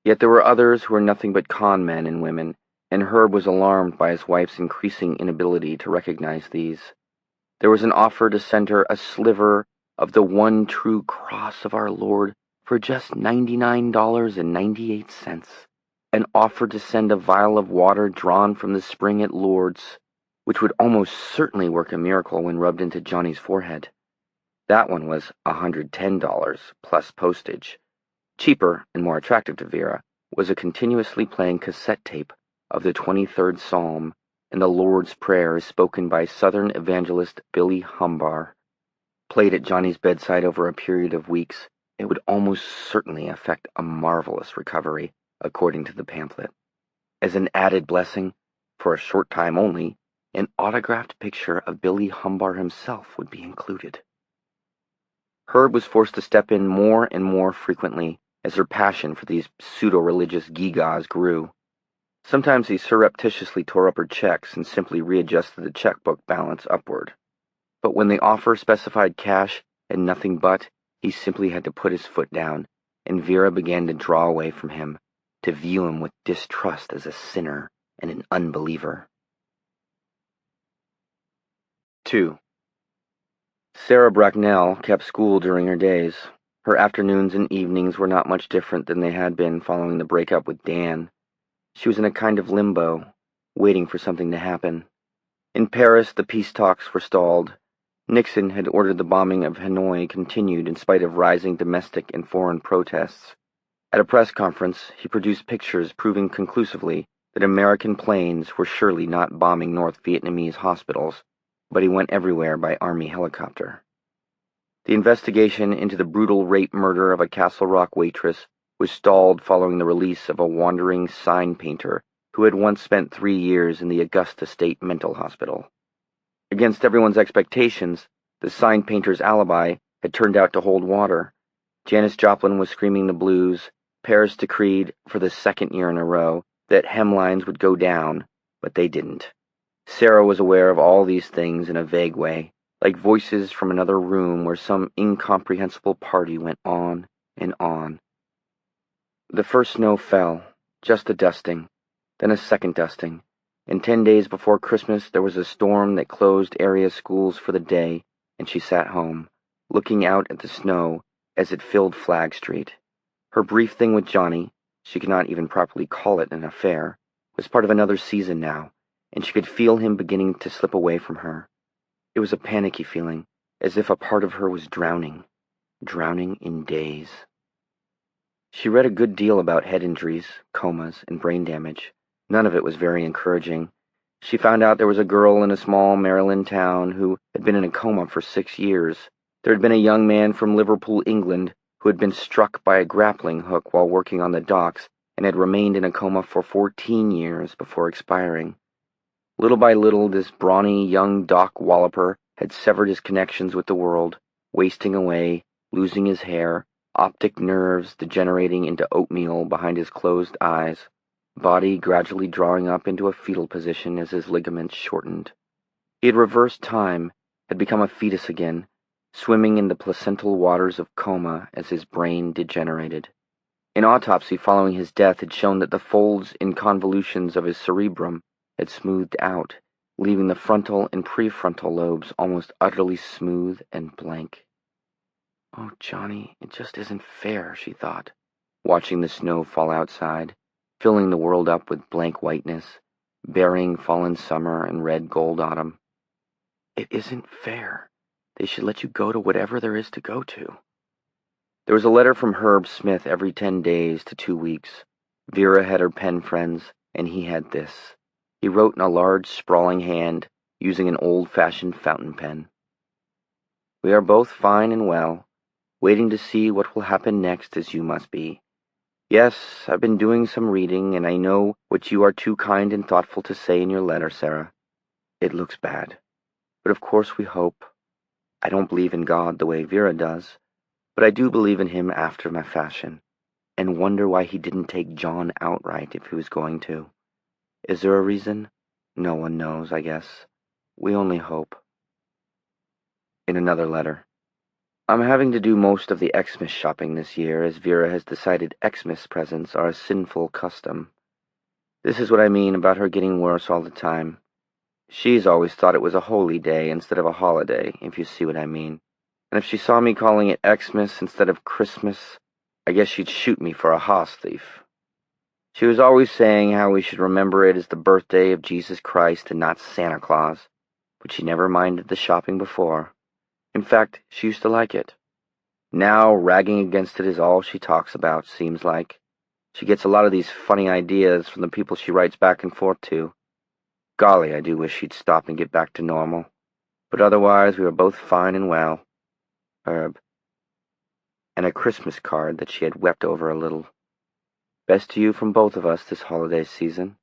Yet there were others who were nothing but con men and women, and Herb was alarmed by his wife's increasing inability to recognize these. There was an offer to send her a sliver of the one true cross of our Lord for just $99.98, an offer to send a vial of water drawn from the spring at Lourdes, which would almost certainly work a miracle when rubbed into Johnny's forehead. That one was $110 plus postage. Cheaper and more attractive to Vera was a continuously playing cassette tape of the 23rd Psalm and the Lord's Prayer as spoken by Southern evangelist Billy Humbar. Played at Johnny's bedside over a period of weeks, it would almost certainly effect a marvelous recovery, according to the pamphlet. As an added blessing, for a short time only, an autographed picture of Billy Humbar himself would be included. Herb was forced to step in more and more frequently as her passion for these pseudo-religious gewgaws grew. Sometimes he surreptitiously tore up her checks and simply readjusted the checkbook balance upward. But when the offer specified cash and nothing but, he simply had to put his foot down, and Vera began to draw away from him, to view him with distrust as a sinner and an unbeliever. 2. Sarah Bracknell kept school during her days. Her afternoons and evenings were not much different than they had been following the breakup with Dan. She was in a kind of limbo, waiting for something to happen. In Paris, the peace talks were stalled. Nixon had ordered the bombing of Hanoi continued in spite of rising domestic and foreign protests. At a press conference, he produced pictures proving conclusively that American planes were surely not bombing North Vietnamese hospitals, but he went everywhere by Army helicopter. The investigation into the brutal rape murder of a Castle Rock waitress was stalled following the release of a wandering sign painter who had once spent 3 years in the Augusta State Mental Hospital. Against everyone's expectations, the sign painter's alibi had turned out to hold water. Janis Joplin was screaming the blues. Paris decreed, for the 2nd year in a row, that hemlines would go down, but they didn't. Sarah was aware of all these things in a vague way, like voices from another room where some incomprehensible party went on and on. The first snow fell, just a dusting, then a second dusting, and 10 days before Christmas there was a storm that closed area schools for the day, and she sat home, looking out at the snow as it filled Flag Street. Her brief thing with Johnny, she could not even properly call it an affair, was part of another season now, and she could feel him beginning to slip away from her. It was a panicky feeling, as if a part of her was drowning in daze. She read a good deal about head injuries, comas, and brain damage. None of it was very encouraging. She found out there was a girl in a small Maryland town who had been in a coma for 6 years. There had been a young man from Liverpool, England, who had been struck by a grappling hook while working on the docks and had remained in a coma for 14 years before expiring. Little by little, this brawny young dock walloper had severed his connections with the world, wasting away, losing his hair, optic nerves degenerating into oatmeal behind his closed eyes, body gradually drawing up into a fetal position as his ligaments shortened. He had reversed time, had become a fetus again, swimming in the placental waters of coma as his brain degenerated. An autopsy following his death had shown that the folds and convolutions of his cerebrum had smoothed out, leaving the frontal and prefrontal lobes almost utterly smooth and blank. "Oh, Johnny, it just isn't fair," she thought, watching the snow fall outside, filling the world up with blank whiteness, burying fallen summer and red gold autumn. It isn't fair. They should let you go to whatever there is to go to. There was a letter from Herb Smith every 10 days to 2 weeks. Vera had her pen friends, and he had this. He wrote in a large, sprawling hand, using an old-fashioned fountain pen. "We are both fine and well, waiting to see what will happen next, as you must be. Yes, I've been doing some reading, and I know what you are too kind and thoughtful to say in your letter, Sarah. It looks bad. But of course we hope. I don't believe in God the way Vera does, but I do believe in him after my fashion, and wonder why he didn't take John outright if he was going to. Is there a reason? No one knows, I guess. We only hope." In another letter, "I'm having to do most of the Xmas shopping this year, as Vera has decided Xmas presents are a sinful custom. This is what I mean about her getting worse all the time. She's always thought it was a holy day instead of a holiday, if you see what I mean. And if she saw me calling it Xmas instead of Christmas, I guess she'd shoot me for a hoss thief. She was always saying how we should remember it as the birthday of Jesus Christ and not Santa Claus, but she never minded the shopping before. In fact, she used to like it. Now, ragging against it is all she talks about, seems like. She gets a lot of these funny ideas from the people she writes back and forth to. Golly, I do wish she'd stop and get back to normal. But otherwise, we are both fine and well. Herb." And a Christmas card that she had wept over a little. "Best to you from both of us this holiday season.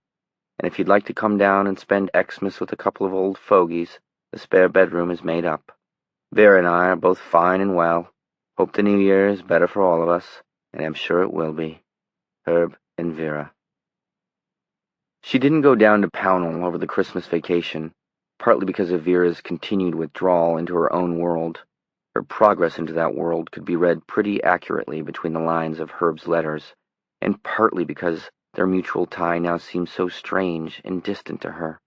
And if you'd like to come down and spend Xmas with a couple of old fogies, the spare bedroom is made up. Vera and I are both fine and well. Hope the new year is better for all of us, and I'm sure it will be. Herb and Vera." She didn't go down to Pownell over the Christmas vacation, partly because of Vera's continued withdrawal into her own world. Her progress into that world could be read pretty accurately between the lines of Herb's letters, and partly because their mutual tie now seemed so strange and distant to her.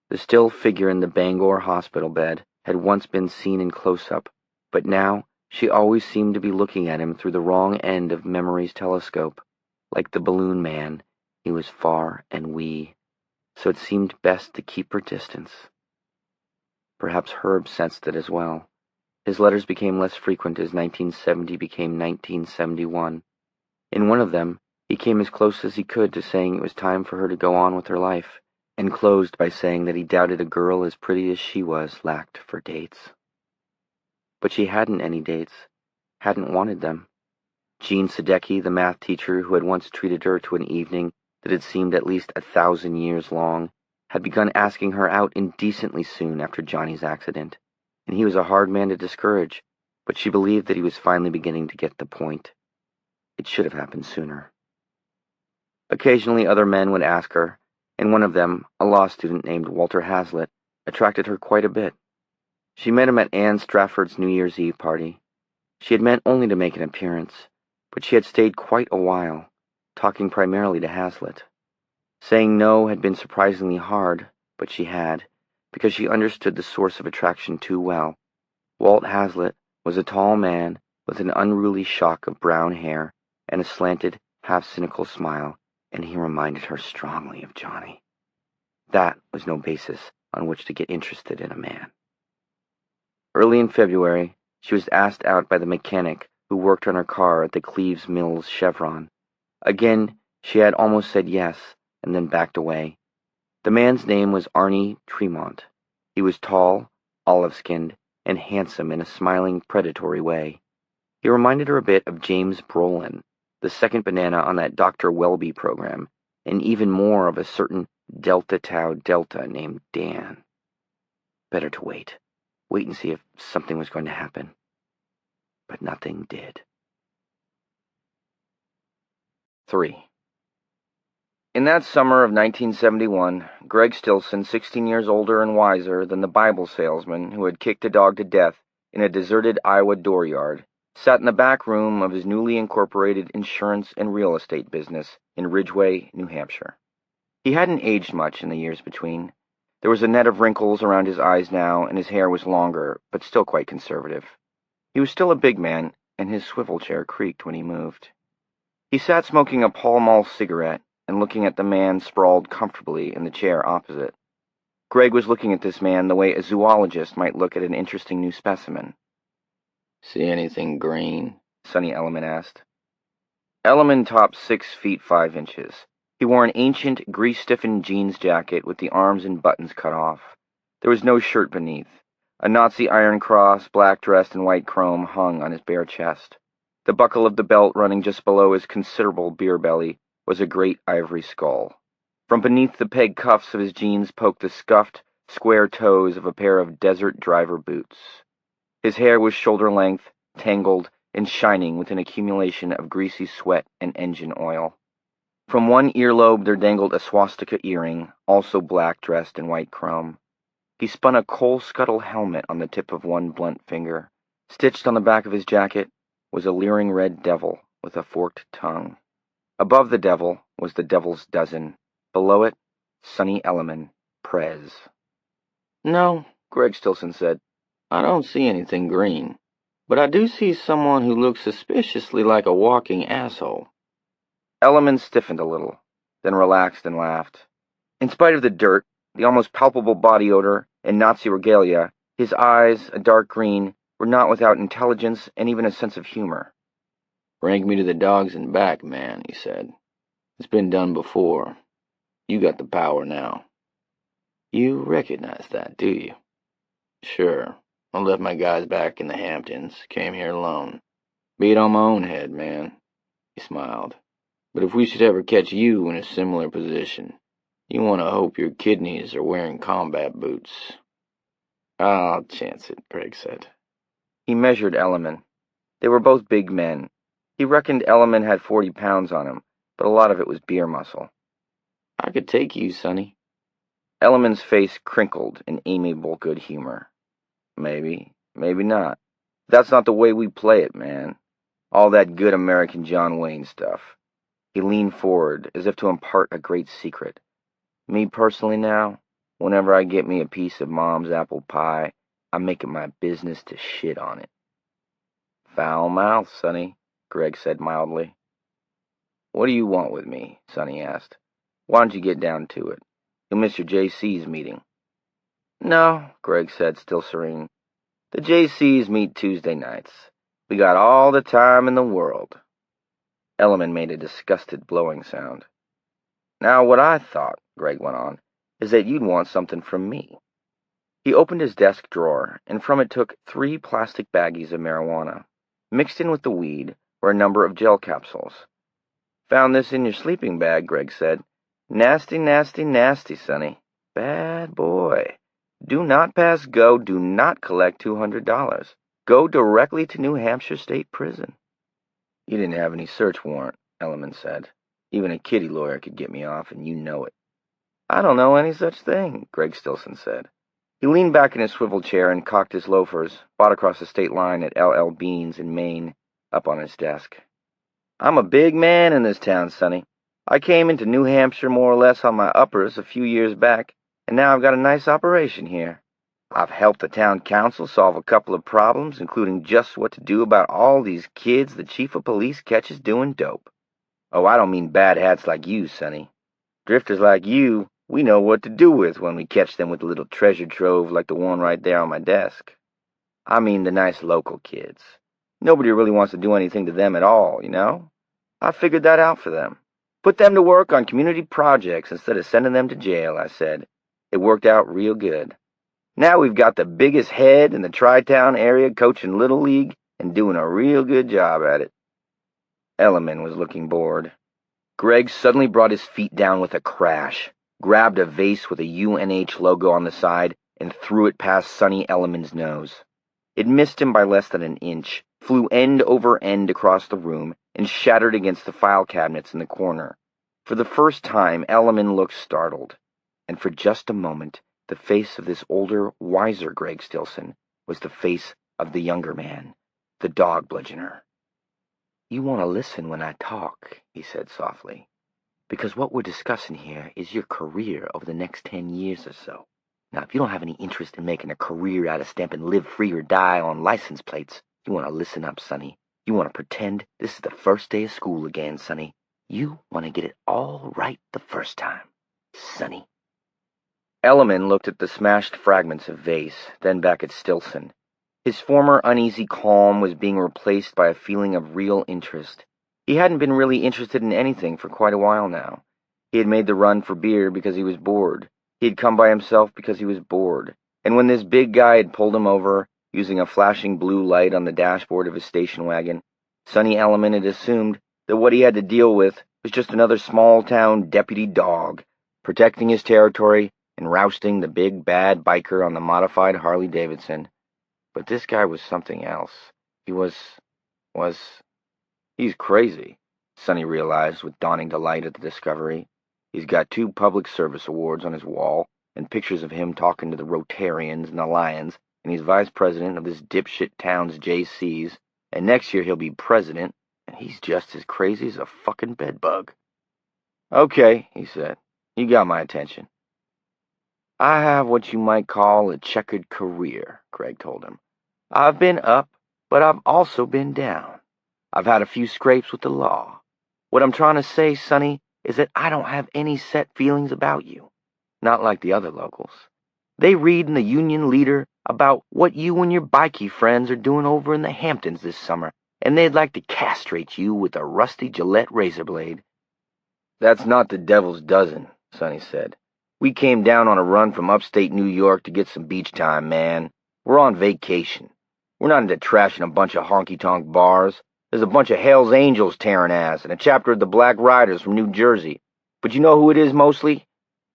The still figure in the Bangor hospital bed had once been seen in close-up, but now she always seemed to be looking at him through the wrong end of memory's telescope. Like the balloon man, he was far and wee, so it seemed best to keep her distance. Perhaps Herb sensed it as well. His letters became less frequent as 1970 became 1971. In one of them, he came as close as he could to saying it was time for her to go on with her life, and closed by saying that he doubted a girl as pretty as she was lacked for dates. But she hadn't any dates, hadn't wanted them. Jean Sadecki, the math teacher who had once treated her to an evening that had seemed at least 1,000 years long, had begun asking her out indecently soon after Johnny's accident, and he was a hard man to discourage, but she believed that he was finally beginning to get the point. It should have happened sooner. Occasionally other men would ask her, and one of them, a law student named Walter Hazlitt, attracted her quite a bit. She met him at Anne Strafford's New Year's Eve party. She had meant only to make an appearance, but she had stayed quite a while, talking primarily to Hazlitt. Saying no had been surprisingly hard, but she had, because she understood the source of attraction too well. Walt Hazlitt was a tall man with an unruly shock of brown hair and a slanted, half-cynical smile, and he reminded her strongly of Johnny. That was no basis on which to get interested in a man. Early in February, she was asked out by the mechanic who worked on her car at the Cleves Mills Chevron. Again, she had almost said yes, and then backed away. The man's name was Arnie Tremont. He was tall, olive-skinned, and handsome in a smiling, predatory way. He reminded her a bit of James Brolin, the second banana on that Dr. Welby program, and even more of a certain Delta Tau Delta named Dan. Better to wait. Wait and see if something was going to happen. But nothing did. 3. In that summer of 1971, Greg Stilson, 16 years older and wiser than the Bible salesman who had kicked a dog to death in a deserted Iowa dooryard, sat in the back room of his newly incorporated insurance and real estate business in Ridgeway, New Hampshire. He hadn't aged much in the years between. There was a net of wrinkles around his eyes now, and his hair was longer, but still quite conservative. He was still a big man, and his swivel chair creaked when he moved. He sat smoking a Pall Mall cigarette and looking at the man sprawled comfortably in the chair opposite. Greg was looking at this man the way a zoologist might look at an interesting new specimen. "See anything green?" Sonny Elliman asked. Elliman topped 6 feet 5 inches. He wore an ancient, grease-stiffened jeans jacket with the arms and buttons cut off. There was no shirt beneath. A Nazi Iron Cross, black dressed in white chrome, hung on his bare chest. The buckle of the belt running just below his considerable beer belly was a great ivory skull. From beneath the peg cuffs of his jeans poked the scuffed, square toes of a pair of desert driver boots. His hair was shoulder-length, tangled, and shining with an accumulation of greasy sweat and engine oil. From one earlobe there dangled a swastika earring, also black dressed in white chrome. He spun a coal scuttle helmet on the tip of one blunt finger. Stitched on the back of his jacket was a leering red devil with a forked tongue. Above the devil was the devil's dozen. Below it, Sonny Elliman, Prez. "No," Greg Stilson said. "I don't see anything green. But I do see someone who looks suspiciously like a walking asshole." Elliman stiffened a little, then relaxed and laughed. In spite of the dirt, the almost palpable body odor, and Nazi regalia, his eyes, a dark green, were not without intelligence and even a sense of humor. "Bring me to the dogs and back, man," he said. "It's been done before. You got the power now." "You recognize that, do you?" "Sure. I left my guys back in the Hamptons, came here alone. Be it on my own head, man." He smiled. "But if we should ever catch you in a similar position, you want to hope your kidneys are wearing combat boots." "I'll chance it," Greg said. He measured Elliman. They were both big men. He reckoned Elliman had 40 pounds on him, but a lot of it was beer muscle. "I could take you, Sonny." Elliman's face crinkled in amiable good humor. "Maybe, maybe not. That's not the way we play it, man. All that good American John Wayne stuff." He leaned forward, as if to impart a great secret. "Me personally now, whenever I get me a piece of Mom's apple pie, I make it my business to shit on it." "Foul mouth, Sonny," Greg said mildly. "What do you want with me?" Sonny asked. "Why don't you get down to it? You'll miss your JC's meeting." "No," Greg said, still serene. "The JC's meet Tuesday nights. We got all the time in the world." Elliman made a disgusted blowing sound. "Now what I thought," Greg went on, "is that you'd want something from me." He opened his desk drawer, and from it took 3 plastic baggies of marijuana. Mixed in with the weed were a number of gel capsules. "Found this in your sleeping bag," Greg said. "Nasty, nasty, nasty, Sonny. Bad boy. Do not pass go, do not collect $200. Go directly to New Hampshire State Prison." "You didn't have any search warrant," Elliman said. "Even a kitty lawyer could get me off, and you know it." "I don't know any such thing," Greg Stilson said. He leaned back in his swivel chair and cocked his loafers, bought across the state line at L.L. Bean's in Maine, up on his desk. "I'm a big man in this town, Sonny. I came into New Hampshire more or less on my uppers a few years back, and now I've got a nice operation here. I've helped the town council solve a couple of problems, including just what to do about all these kids the chief of police catches doing dope. Oh, I don't mean bad hats like you, Sonny. Drifters like you, we know what to do with when we catch them with a little treasure trove like the one right there on my desk. I mean the nice local kids. Nobody really wants to do anything to them at all, you know? I figured that out for them. Put them to work on community projects instead of sending them to jail," I said. "It worked out real good. Now we've got the biggest head in the Tri-Town area coaching Little League and doing a real good job at it." Elliman was looking bored. Greg suddenly brought his feet down with a crash, grabbed a vase with a UNH logo on the side, and threw it past Sonny Elliman's nose. It missed him by less than an inch, flew end over end across the room, and shattered against the file cabinets in the corner. For the first time, Elliman looked startled, and for just a moment, the face of this older, wiser Greg Stilson was the face of the younger man, the dog bludgeoner. "You want to listen when I talk," he said softly, "because what we're discussing here is your career over the next 10 years or so. Now, if you don't have any interest in making a career out of stamping live free or die on license plates, you want to listen up, Sonny. You want to pretend this is the first day of school again, Sonny. You want to get it all right the first time, Sonny." Elliman looked at the smashed fragments of vase, then back at Stilson. His former uneasy calm was being replaced by a feeling of real interest. He hadn't been really interested in anything for quite a while now. He had made the run for beer because he was bored. He had come by himself because he was bored. And when this big guy had pulled him over, using a flashing blue light on the dashboard of his station wagon, Sonny Elliman had assumed that what he had to deal with was just another small-town deputy dog, protecting his territory and rousting the big bad biker on the modified Harley-Davidson. But this guy was something else. He's crazy, Sonny realized with dawning delight at the discovery. He's got 2 public service awards on his wall, and pictures of him talking to the Rotarians and the Lions, and he's vice president of this dipshit town's JCs, and next year he'll be president, and he's just as crazy as a fucking bedbug. "Okay," he said. "You got my attention." "I have what you might call a checkered career," Greg told him. "I've been up, but I've also been down. I've had a few scrapes with the law. What I'm trying to say, Sonny, is that I don't have any set feelings about you. Not like the other locals. They read in the Union Leader about what you and your bikie friends are doing over in the Hamptons this summer, and they'd like to castrate you with a rusty Gillette razor blade." "That's not the devil's dozen," Sonny said. "We came down on a run from upstate New York to get some beach time, man. We're on vacation. We're not into trashing a bunch of honky-tonk bars. There's a bunch of Hell's Angels tearing ass and a chapter of the Black Riders from New Jersey. But you know who it is mostly?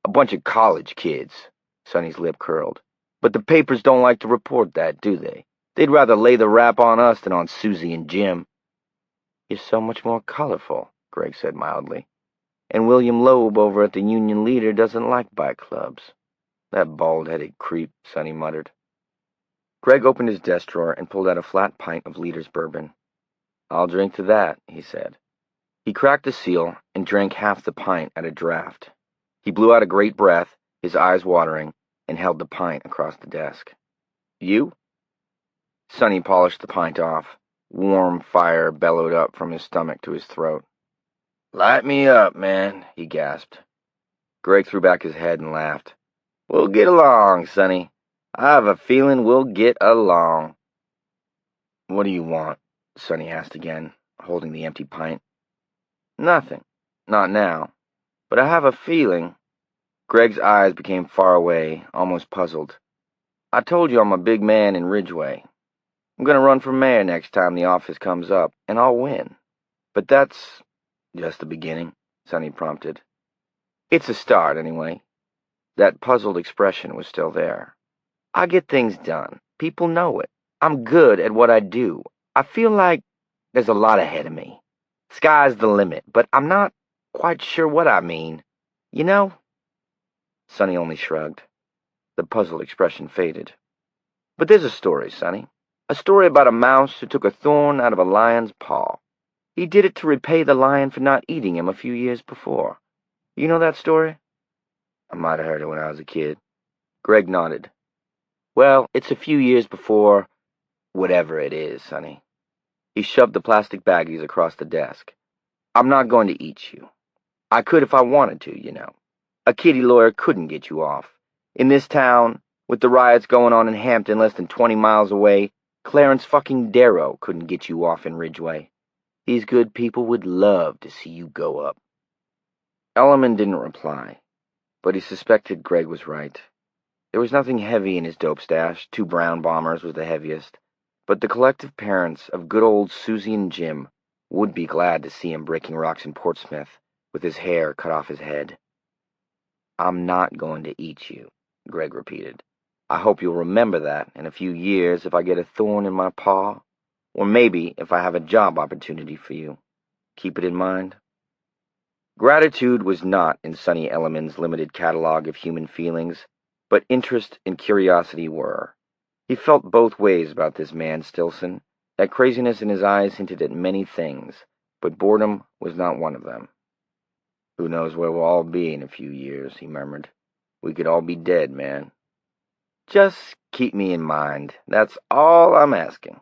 A bunch of college kids." Sonny's lip curled. "But the papers don't like to report that, do they? They'd rather lay the rap on us than on Susie and Jim." "You're so much more colorful," Greg said mildly. "And William Loeb over at the Union Leader doesn't like bike clubs." "That bald-headed creep," Sonny muttered. Greg opened his desk drawer and pulled out a flat pint of Leader's bourbon. "I'll drink to that," he said. He cracked the seal and drank half the pint at a draught. He blew out a great breath, his eyes watering, and held the pint across the desk. "You?" Sonny polished the pint off. Warm fire bellowed up from his stomach to his throat. "Light me up, man," he gasped. Greg threw back his head and laughed. "We'll get along, Sonny. I have a feeling we'll get along." "What do you want?" Sonny asked again, holding the empty pint. "Nothing. Not now. But I have a feeling—" Greg's eyes became far away, almost puzzled. "I told you I'm a big man in Ridgeway. I'm going to run for mayor next time the office comes up, and I'll win. But that's just the beginning," Sonny prompted. "It's a start, anyway." That puzzled expression was still there. "I get things done. People know it. I'm good at what I do. I feel like there's a lot ahead of me. Sky's the limit, but I'm not quite sure what I mean. You know?" Sonny only shrugged. The puzzled expression faded. "But there's a story, Sonny. A story about a mouse who took a thorn out of a lion's paw. He did it to repay the lion for not eating him a few years before. You know that story?" "I might have heard it when I was a kid." Greg nodded. "Well, it's a few years before whatever it is, Sonny." He shoved the plastic baggies across the desk. "I'm not going to eat you. I could if I wanted to, you know. A kitty lawyer couldn't get you off. In this town, with the riots going on in Hampton less than 20 miles away, Clarence fucking Darrow couldn't get you off in Ridgeway. These good people would love to see you go up." Elliman didn't reply, but he suspected Greg was right. There was nothing heavy in his dope stash. 2 brown bombers was the heaviest. But the collective parents of good old Susie and Jim would be glad to see him breaking rocks in Portsmouth with his hair cut off his head. "I'm not going to eat you," Greg repeated. "I hope you'll remember that in a few years if I get a thorn in my paw, or maybe if I have a job opportunity for you. Keep it in mind." Gratitude was not in Sonny Elliman's limited catalog of human feelings, but interest and curiosity were. He felt both ways about this man, Stilson. That craziness in his eyes hinted at many things, but boredom was not one of them. "Who knows where we'll all be in a few years," he murmured. "We could all be dead, man. Just keep me in mind. That's all I'm asking."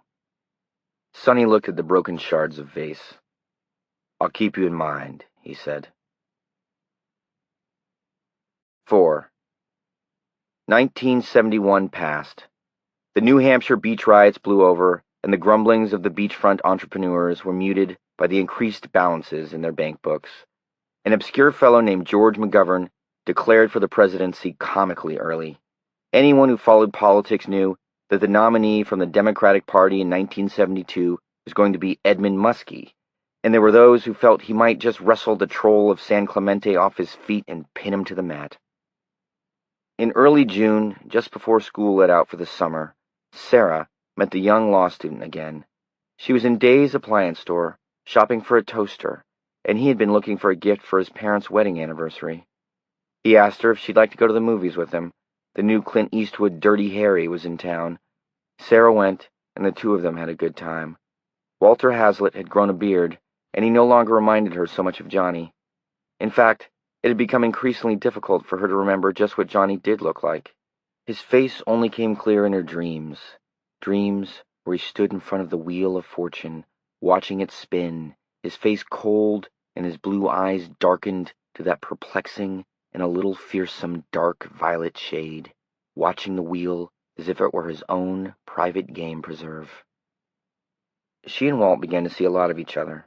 Sonny looked at the broken shards of vase. "I'll keep you in mind," he said. 4. 1971 passed. The New Hampshire beach riots blew over, and the grumblings of the beachfront entrepreneurs were muted by the increased balances in their bank books. An obscure fellow named George McGovern declared for the presidency comically early. Anyone who followed politics knew that the nominee from the Democratic Party in 1972 was going to be Edmund Muskie, and there were those who felt he might just wrestle the troll of San Clemente off his feet and pin him to the mat. In early June, just before school let out for the summer, Sarah met the young law student again. She was in Day's appliance store, shopping for a toaster, and he had been looking for a gift for his parents' wedding anniversary. He asked her if she'd like to go to the movies with him. The new Clint Eastwood Dirty Harry was in town. Sarah went, and the two of them had a good time. Walter Hazlitt had grown a beard, and he no longer reminded her so much of Johnny. In fact, it had become increasingly difficult for her to remember just what Johnny did look like. His face only came clear in her dreams where he stood in front of the wheel of fortune, watching it spin, his face cold and his blue eyes darkened to that perplexing and a little fearsome dark violet shade, watching the wheel as if it were his own private game preserve. She and Walt began to see a lot of each other.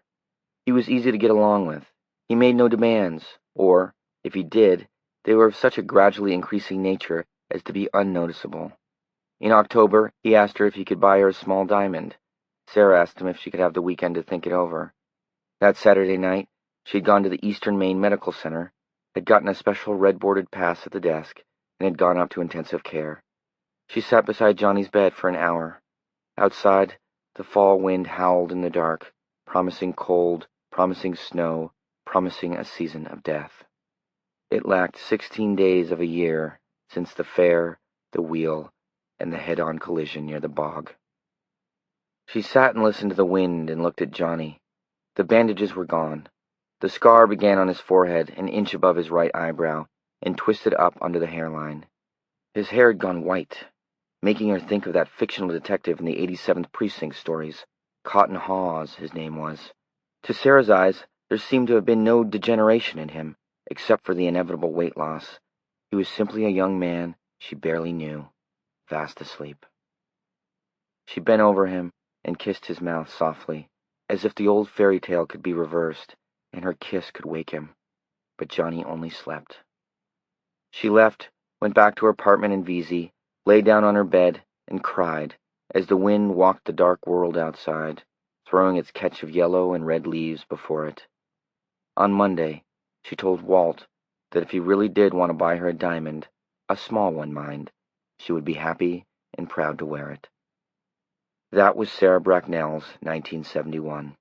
He was easy to get along with. He made no demands, or, if he did, they were of such a gradually increasing nature as to be unnoticeable. In October, he asked her if he could buy her a small diamond. Sarah asked him if she could have the weekend to think it over. That Saturday night, she had gone to the Eastern Maine Medical Center, had gotten a special red-bordered pass at the desk, and had gone up to intensive care. She sat beside Johnny's bed for an hour. Outside, the fall wind howled in the dark, promising cold, promising snow, promising a season of death. It lacked 16 days of a year since the fair, the wheel, and the head-on collision near the bog. She sat and listened to the wind and looked at Johnny. The bandages were gone. The scar began on his forehead, an inch above his right eyebrow, and twisted up under the hairline. His hair had gone white, making her think of that fictional detective in the 87th Precinct stories. Cotton Hawes, his name was. To Sarah's eyes, there seemed to have been no degeneration in him, except for the inevitable weight loss. He was simply a young man she barely knew, fast asleep. She bent over him and kissed his mouth softly, as if the old fairy tale could be reversed, and her kiss could wake him. But Johnny only slept. She left, went back to her apartment in Vesey, lay down on her bed, and cried, as the wind walked the dark world outside, throwing its catch of yellow and red leaves before it. On Monday, she told Walt that if he really did want to buy her a diamond, a small one, mind, she would be happy and proud to wear it. That was Sarah Bracknell's 1971.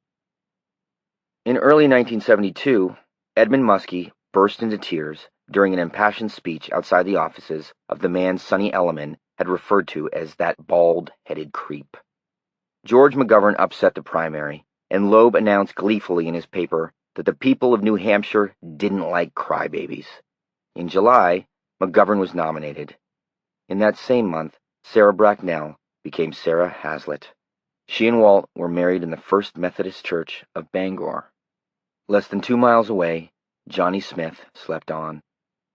In early 1972, Edmund Muskie burst into tears during an impassioned speech outside the offices of the man Sonny Elliman had referred to as that bald-headed creep. George McGovern upset the primary, and Loeb announced gleefully in his paper that the people of New Hampshire didn't like crybabies. In July, McGovern was nominated. In that same month, Sarah Bracknell became Sarah Hazlitt. She and Walt were married in the First Methodist Church of Bangor. Less than 2 miles away, Johnny Smith slept on,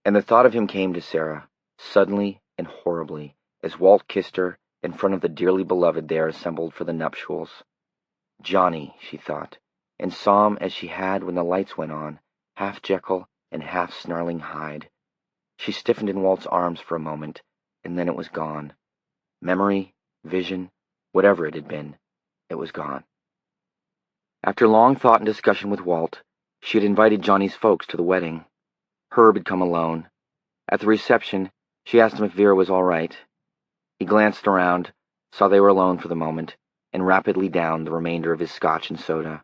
and the thought of him came to Sarah, suddenly and horribly, as Walt kissed her in front of the dearly beloved there assembled for the nuptials. Johnny, she thought, and saw him as she had when the lights went on, half Jekyll and half snarling Hyde. She stiffened in Walt's arms for a moment, and then it was gone. Memory, vision, whatever it had been, it was gone. After long thought and discussion with Walt, she had invited Johnny's folks to the wedding. Herb had come alone. At the reception, she asked him if Vera was all right. He glanced around, saw they were alone for the moment, and rapidly downed the remainder of his scotch and soda.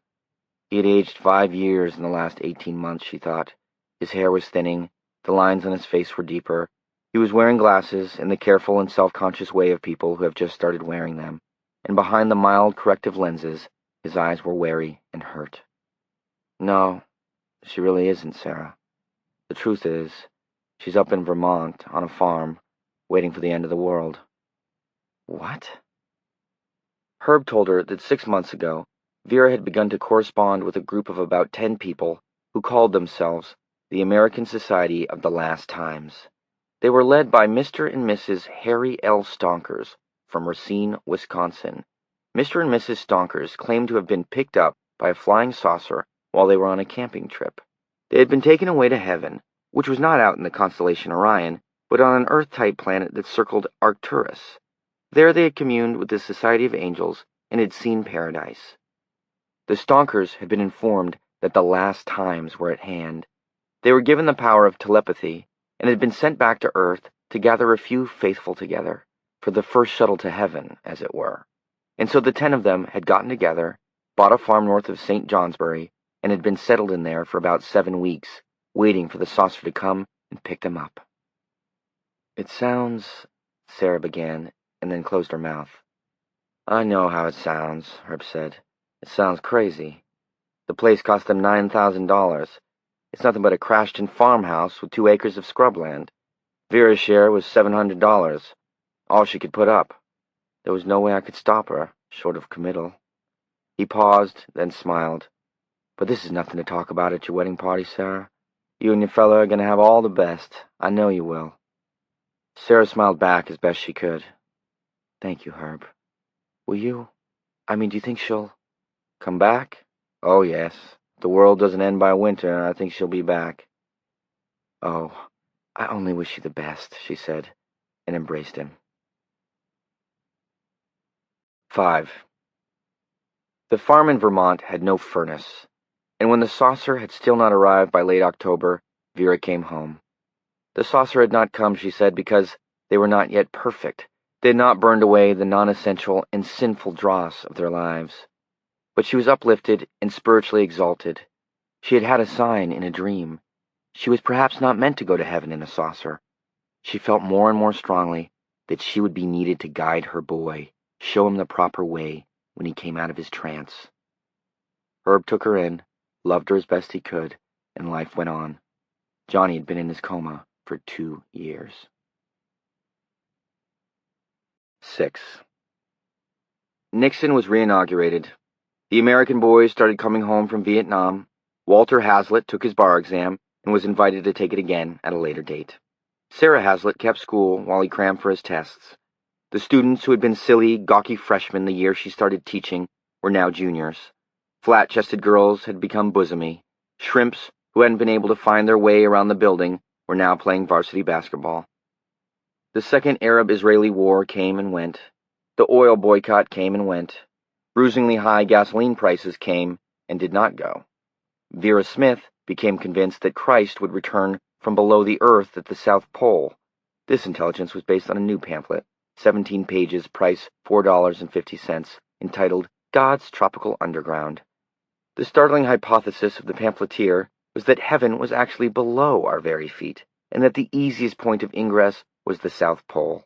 He had aged 5 years in the last 18 months, she thought. His hair was thinning, the lines on his face were deeper. He was wearing glasses in the careful and self-conscious way of people who have just started wearing them, and behind the mild corrective lenses, his eyes were wary and hurt. No, she really isn't, Sarah. The truth is, she's up in Vermont, on a farm, waiting for the end of the world. What? Herb told her that 6 months ago, Vera had begun to correspond with a group of about 10 people who called themselves the American Society of the Last Times. They were led by Mr. and Mrs. Harry L. Stonkers from Racine, Wisconsin. Mr. and Mrs. Stonkers claimed to have been picked up by a flying saucer while they were on a camping trip. They had been taken away to heaven, which was not out in the constellation Orion, but on an Earth-type planet that circled Arcturus. There they had communed with the Society of Angels and had seen paradise. The Stonkers had been informed that the last times were at hand. They were given the power of telepathy and had been sent back to Earth to gather a few faithful together, for the first shuttle to heaven, as it were. And so the 10 of them had gotten together, bought a farm north of St. Johnsbury, and had been settled in there for about 7 weeks, waiting for the saucer to come and pick them up. It sounds, Sarah began, and then closed her mouth. I know how it sounds, Herb said. It sounds crazy. The place cost them $9,000. It's nothing but a crashed-in farmhouse with 2 acres of scrubland. Vera's share was $700, all she could put up. There was no way I could stop her, short of committal. He paused, then smiled. But this is nothing to talk about at your wedding party, Sarah. You and your fella are going to have all the best. I know you will. Sarah smiled back as best she could. Thank you, Herb. Will you? Do you think she'll come back? Oh, yes. The world doesn't end by winter, and I think she'll be back. Oh, I only wish you the best, she said, and embraced him. 5. The farm in Vermont had no furnace, and when the saucer had still not arrived by late October, Vera came home. The saucer had not come, she said, because they were not yet perfect. They had not burned away the non-essential and sinful dross of their lives. But she was uplifted and spiritually exalted. She had had a sign in a dream. She was perhaps not meant to go to heaven in a saucer. She felt more and more strongly that she would be needed to guide her boy, show him the proper way when he came out of his trance. Herb took her in, loved her as best he could, and life went on. Johnny had been in his coma for 2 years. 6. Nixon was reinaugurated. The American boys started coming home from Vietnam. Walter Hazlitt took his bar exam and was invited to take it again at a later date. Sarah Hazlitt kept school while he crammed for his tests. The students who had been silly, gawky freshmen the year she started teaching were now juniors. Flat-chested girls had become bosomy. Shrimps, who hadn't been able to find their way around the building, were now playing varsity basketball. The second Arab-Israeli war came and went. The oil boycott came and went. Bruisingly high gasoline prices came and did not go. Vera Smith became convinced that Christ would return from below the earth at the South Pole. This intelligence was based on a new pamphlet, 17 pages, price $4.50, entitled God's Tropical Underground. The startling hypothesis of the pamphleteer was that heaven was actually below our very feet, and that the easiest point of ingress was the South Pole.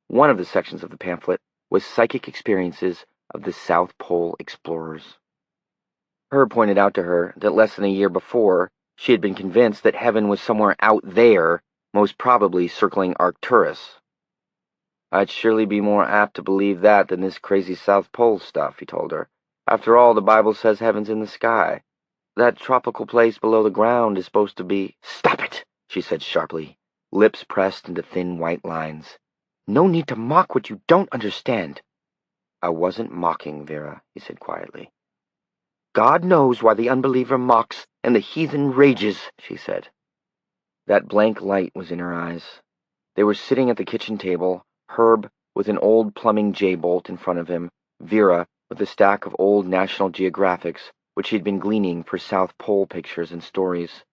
One of the sections of the pamphlet was Psychic Experiences of the South Pole Explorers. Herb pointed out to her that less than a year before, she had been convinced that heaven was somewhere out there, most probably circling Arcturus. "I'd surely be more apt to believe that than this crazy South Pole stuff," he told her. "After all, the Bible says heaven's in the sky. That tropical place below the ground is supposed to be—" "Stop it," she said sharply, lips pressed into thin white lines. "No need to mock what you don't understand." "I wasn't mocking, Vera," he said quietly. "God knows why the unbeliever mocks and the heathen rages," she said. That blank light was in her eyes. They were sitting at the kitchen table, Herb with an old plumbing J-bolt in front of him, Vera with a stack of old National Geographics, which he had been gleaning for South Pole pictures and stories.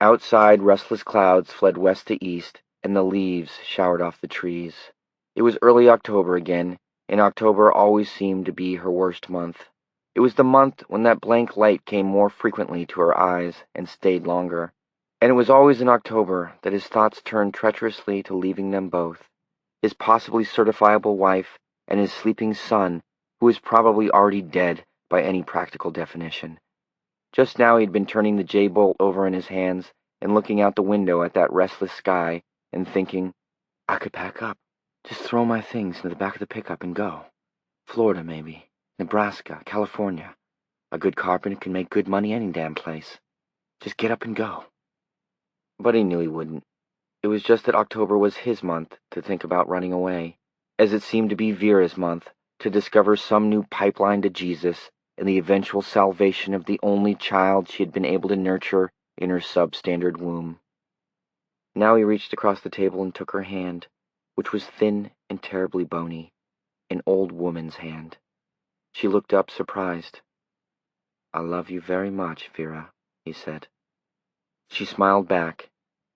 Outside, restless clouds fled west to east, and the leaves showered off the trees. It was early October again, and October always seemed to be her worst month. It was the month when that blank light came more frequently to her eyes and stayed longer. And it was always in October that his thoughts turned treacherously to leaving them both, his possibly certifiable wife and his sleeping son, who was probably already dead by any practical definition. Just now he'd been turning the J-bolt over in his hands and looking out the window at that restless sky and thinking, "I could pack up. Just throw my things into the back of the pickup and go. Florida, maybe. Nebraska, California. A good carpenter can make good money any damn place. Just get up and go." But he knew he wouldn't. It was just that October was his month to think about running away, as it seemed to be Vera's month to discover some new pipeline to Jesus and the eventual salvation of the only child she had been able to nurture in her substandard womb. Now he reached across the table and took her hand, which was thin and terribly bony, an old woman's hand. She looked up surprised. "I love you very much, Vera," he said. She smiled back,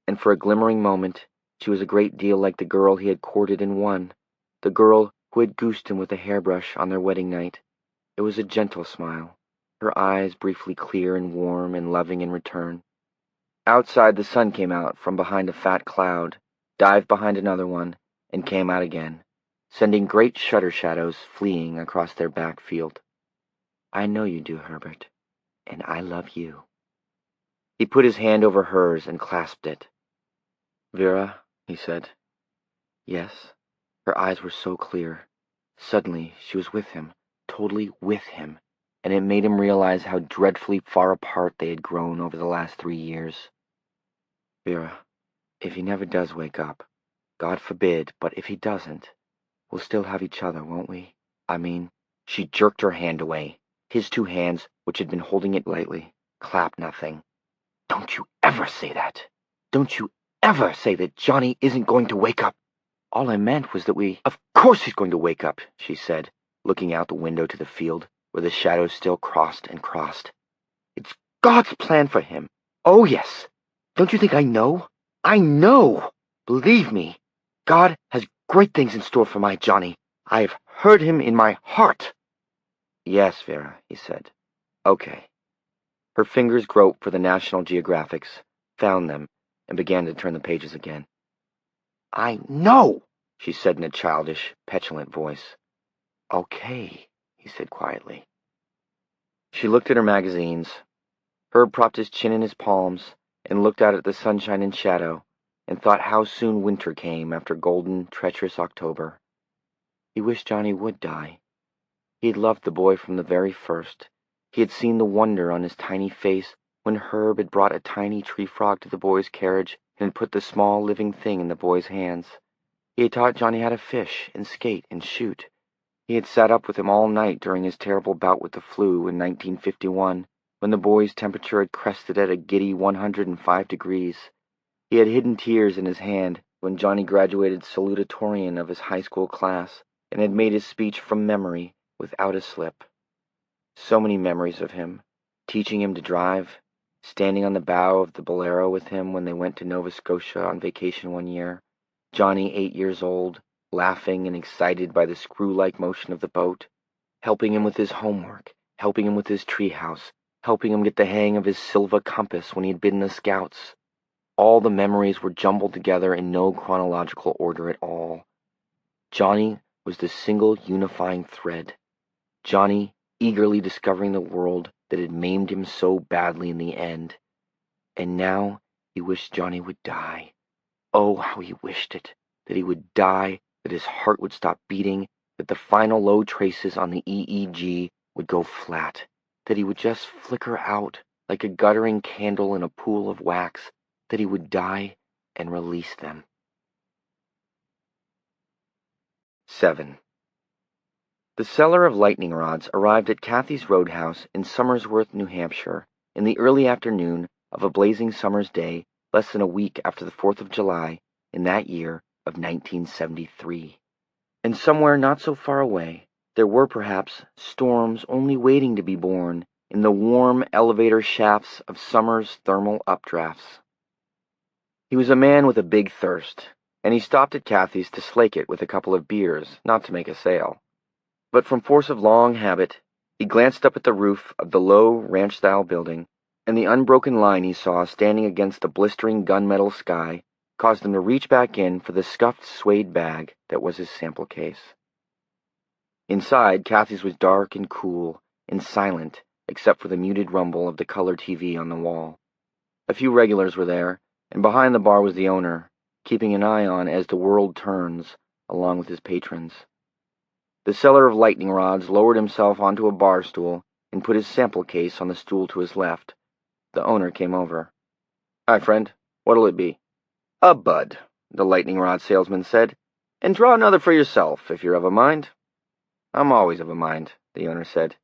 and for a glimmering moment she was a great deal like the girl he had courted and won, the girl who had goosed him with a hairbrush on their wedding night. It was a gentle smile, her eyes briefly clear and warm and loving in return. Outside, the sun came out from behind a fat cloud, dived behind another one, and came out again, sending great shutter shadows fleeing across their back field. "I know you do, Herbert, and I love you." He put his hand over hers and clasped it. "Vera," he said. "Yes." Her eyes were so clear. Suddenly she was with him, totally with him, and it made him realize how dreadfully far apart they had grown over the last 3 years. "Vera, if he never does wake up, God forbid, but if he doesn't, we'll still have each other, won't we? I mean—" She jerked her hand away. His 2 hands, which had been holding it lightly, clapped nothing. "Don't you ever say that! Don't you ever say that Johnny isn't going to wake up! All I meant was that we—" "Of course he's going to wake up," she said, looking out the window to the field, where the shadows still crossed and crossed. "It's God's plan for him. Oh, yes. Don't you think I know? I know! Believe me, God has great things in store for my Johnny. I've heard him in my heart." "Yes, Vera," he said. "Okay." Her fingers groped for the National Geographics, found them, and began to turn the pages again. "I know," she said in a childish, petulant voice. "Okay," he said quietly. She looked at her magazines. Herb propped his chin in his palms and looked out at the sunshine and shadow and thought how soon winter came after golden, treacherous October. He wished Johnny would die. He had loved the boy from the very first. He had seen the wonder on his tiny face when Herb had brought a tiny tree frog to the boy's carriage and had put the small living thing in the boy's hands. He had taught Johnny how to fish and skate and shoot. He had sat up with him all night during his terrible bout with the flu in 1951, when the boy's temperature had crested at a giddy 105 degrees. He had hidden tears in his hand when Johnny graduated salutatorian of his high school class and had made his speech from memory without a slip. So many memories of him, teaching him to drive, standing on the bow of the Bolero with him when they went to Nova Scotia on vacation one year, Johnny 8 years old, laughing and excited by the screw-like motion of the boat, helping him with his homework, helping him with his treehouse, helping him get the hang of his Silva compass when he had been in the Scouts. All the memories were jumbled together in no chronological order at all. Johnny was the single unifying thread. Johnny eagerly discovering the world that had maimed him so badly in the end. And now he wished Johnny would die. Oh, how he wished it, that he would die, that his heart would stop beating, that the final low traces on the EEG would go flat, that he would just flicker out like a guttering candle in a pool of wax, that he would die and release them. 7. The seller of lightning rods arrived at Kathy's Roadhouse in Somersworth, New Hampshire, in the early afternoon of a blazing summer's day less than a week after the 4th of July in that year of 1973. And somewhere not so far away, there were perhaps storms only waiting to be born in the warm elevator shafts of summer's thermal updrafts. He was a man with a big thirst, and he stopped at Kathy's to slake it with a couple of beers, not to make a sale. But from force of long habit, he glanced up at the roof of the low ranch-style building, and the unbroken line he saw standing against the blistering gunmetal sky caused him to reach back in for the scuffed suede bag that was his sample case. Inside, Kathy's was dark and cool and silent, except for the muted rumble of the color TV on the wall. A few regulars were there, and behind the bar was the owner, keeping an eye on As the World Turns, along with his patrons. The seller of lightning rods lowered himself onto a bar stool and put his sample case on the stool to his left. The owner came over. "Hi, friend. What'll it be?" "A bud," the lightning rod salesman said. "And draw another for yourself, if you're of a mind." "I'm always of a mind," the owner said.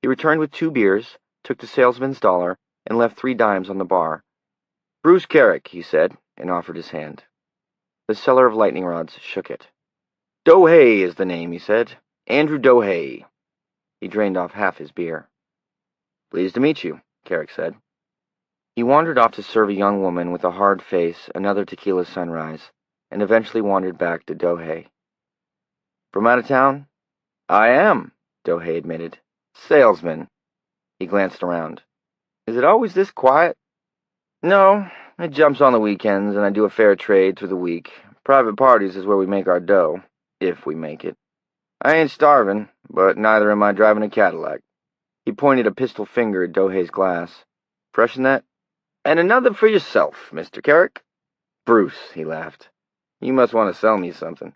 He returned with 2 beers, took the salesman's dollar, and left 3 dimes on the bar. "Bruce Carrick," he said, and offered his hand. The seller of lightning rods shook it. "Dohay is the name," he said. "Andrew Dohay." He drained off half his beer. "Pleased to meet you," Carrick said. He wandered off to serve a young woman with a hard face another tequila sunrise, and eventually wandered back to Dohay. "From out of town?" "I am," Dohay admitted. "Salesman." He glanced around. "Is it always this quiet?" "No, it jumps on the weekends, and I do a fair trade through the week. Private parties is where we make our dough, if we make it. I ain't starving, but neither am I driving a Cadillac." He pointed a pistol finger at Dohay's glass. "Freshen that?" "And another for yourself, Mr. Carrick." "Bruce," he laughed. "You must want to sell me something."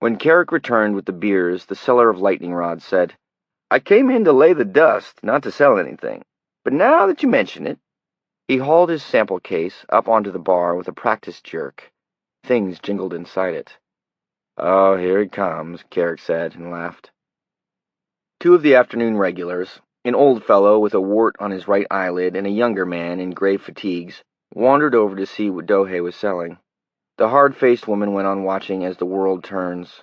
When Carrick returned with the beers, the seller of lightning rods said, "I came in to lay the dust, not to sell anything. But now that you mention it..." He hauled his sample case up onto the bar with a practiced jerk. Things jingled inside it. "Oh, here he comes," Carrick said, and laughed. 2 of the afternoon regulars, an old fellow with a wart on his right eyelid and a younger man in gray fatigues, wandered over to see what Dohay was selling. The hard-faced woman went on watching As the World Turns.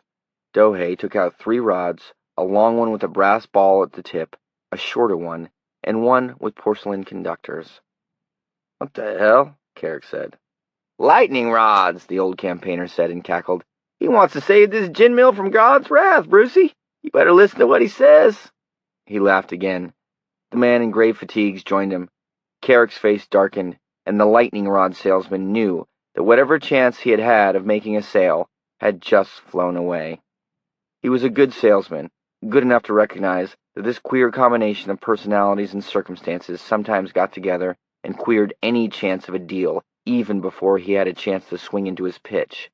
Dohay took out 3 rods, a long one with a brass ball at the tip, a shorter one, and one with porcelain conductors. "What the hell?" Carrick said. "Lightning rods," the old campaigner said and cackled. "He wants to save this gin mill from God's wrath, Brucey. You better listen to what he says." He laughed again. The man in gray fatigues joined him. Carrick's face darkened, and the lightning rod salesman knew that whatever chance he had had of making a sale had just flown away. He was a good salesman, good enough to recognize that this queer combination of personalities and circumstances sometimes got together and queered any chance of a deal, even before he had a chance to swing into his pitch.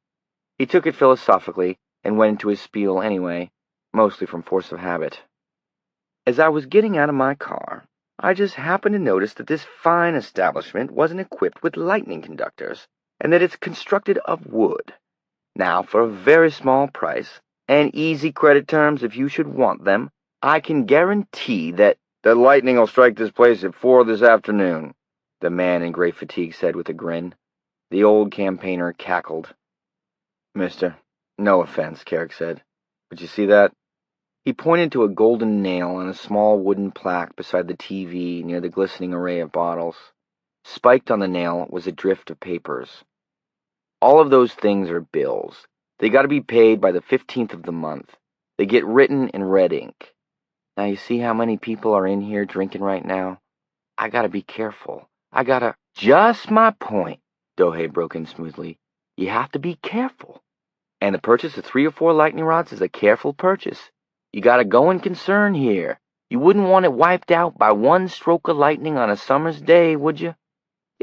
He took it philosophically and went into his spiel anyway, mostly from force of habit. "As I was getting out of my car, I just happened to notice that this fine establishment wasn't equipped with lightning conductors, and that it's constructed of wood. Now, for a very small price, and easy credit terms if you should want them, I can guarantee that..." "The lightning will strike this place at 4 this afternoon," the man in gray fatigue said with a grin. The old campaigner cackled. "Mister, no offense," Carrick said, "but you see that?" He pointed to a golden nail on a small wooden plaque beside the TV near the glistening array of bottles. Spiked on the nail was a drift of papers. "All of those things are bills. They got to be paid by the 15th of the month. They get written in red ink. Now you see how many people are in here drinking right now? I gotta be careful. I gotta..." Just my point, Dohei broke in smoothly. You have to be careful. And the purchase of 3 or 4 lightning rods is a careful purchase. You got a going concern here. You wouldn't want it wiped out by one stroke of lightning on a summer's day, would you?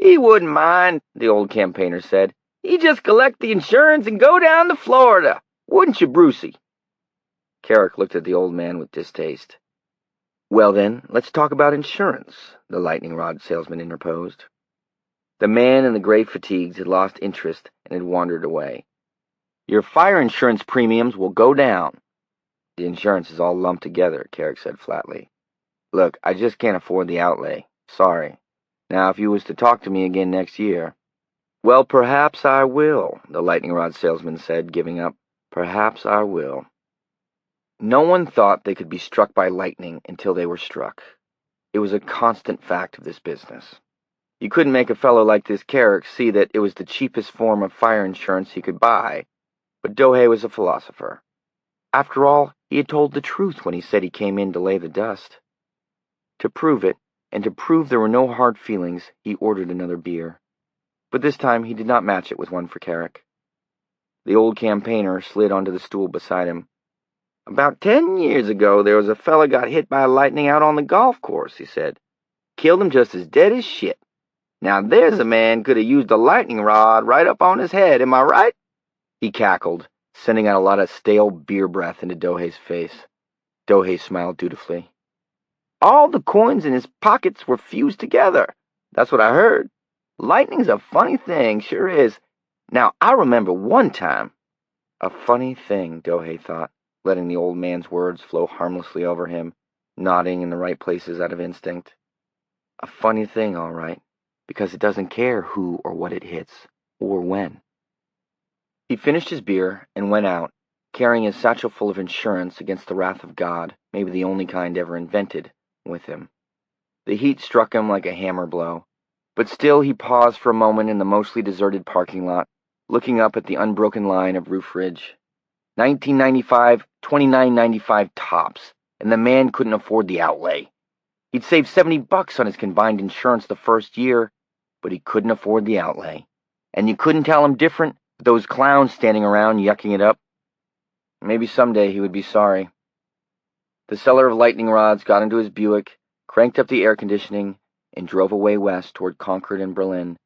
He wouldn't mind, the old campaigner said. He'd just collect the insurance and go down to Florida. Wouldn't you, Brucey? Carrick looked at the old man with distaste. Well then, let's talk about insurance, the lightning rod salesman interposed. The man in the gray fatigues had lost interest and had wandered away. Your fire insurance premiums will go down. The insurance is all lumped together, Carrick said flatly. Look, I just can't afford the outlay. Sorry. Now, if you was to talk to me again next year... Well, perhaps I will, the lightning rod salesman said, giving up. Perhaps I will. No one thought they could be struck by lightning until they were struck. It was a constant fact of this business. You couldn't make a fellow like this Carrick see that it was the cheapest form of fire insurance he could buy, but Dohei was a philosopher. After all, he had told the truth when he said he came in to lay the dust. To prove it, and to prove there were no hard feelings, he ordered another beer. But this time he did not match it with one for Carrick. The old campaigner slid onto the stool beside him. About 10 years ago, there was a fella got hit by lightning out on the golf course, he said. Killed him just as dead as shit. Now there's a man could have used a lightning rod right up on his head, am I right? He cackled, sending out a lot of stale beer breath into Dohei's face. Dohei smiled dutifully. All the coins in his pockets were fused together. That's what I heard. Lightning's a funny thing, sure is. Now, I remember one time. A funny thing, Dohei thought, letting the old man's words flow harmlessly over him, nodding in the right places out of instinct. A funny thing, all right, because it doesn't care who or what it hits, or when. He finished his beer and went out, carrying his satchel full of insurance against the wrath of God, maybe the only kind ever invented, with him. The heat struck him like a hammer blow, but still he paused for a moment in the mostly deserted parking lot, looking up at the unbroken line of roof ridge. $19.95, $29.95 tops, and the man couldn't afford the outlay. He'd saved $70 on his combined insurance the first year, but he couldn't afford the outlay. And you couldn't tell him different, those clowns standing around yucking it up. Maybe someday he would be sorry. The seller of lightning rods got into his Buick, cranked up the air conditioning, and drove away west toward Concord and Berlin,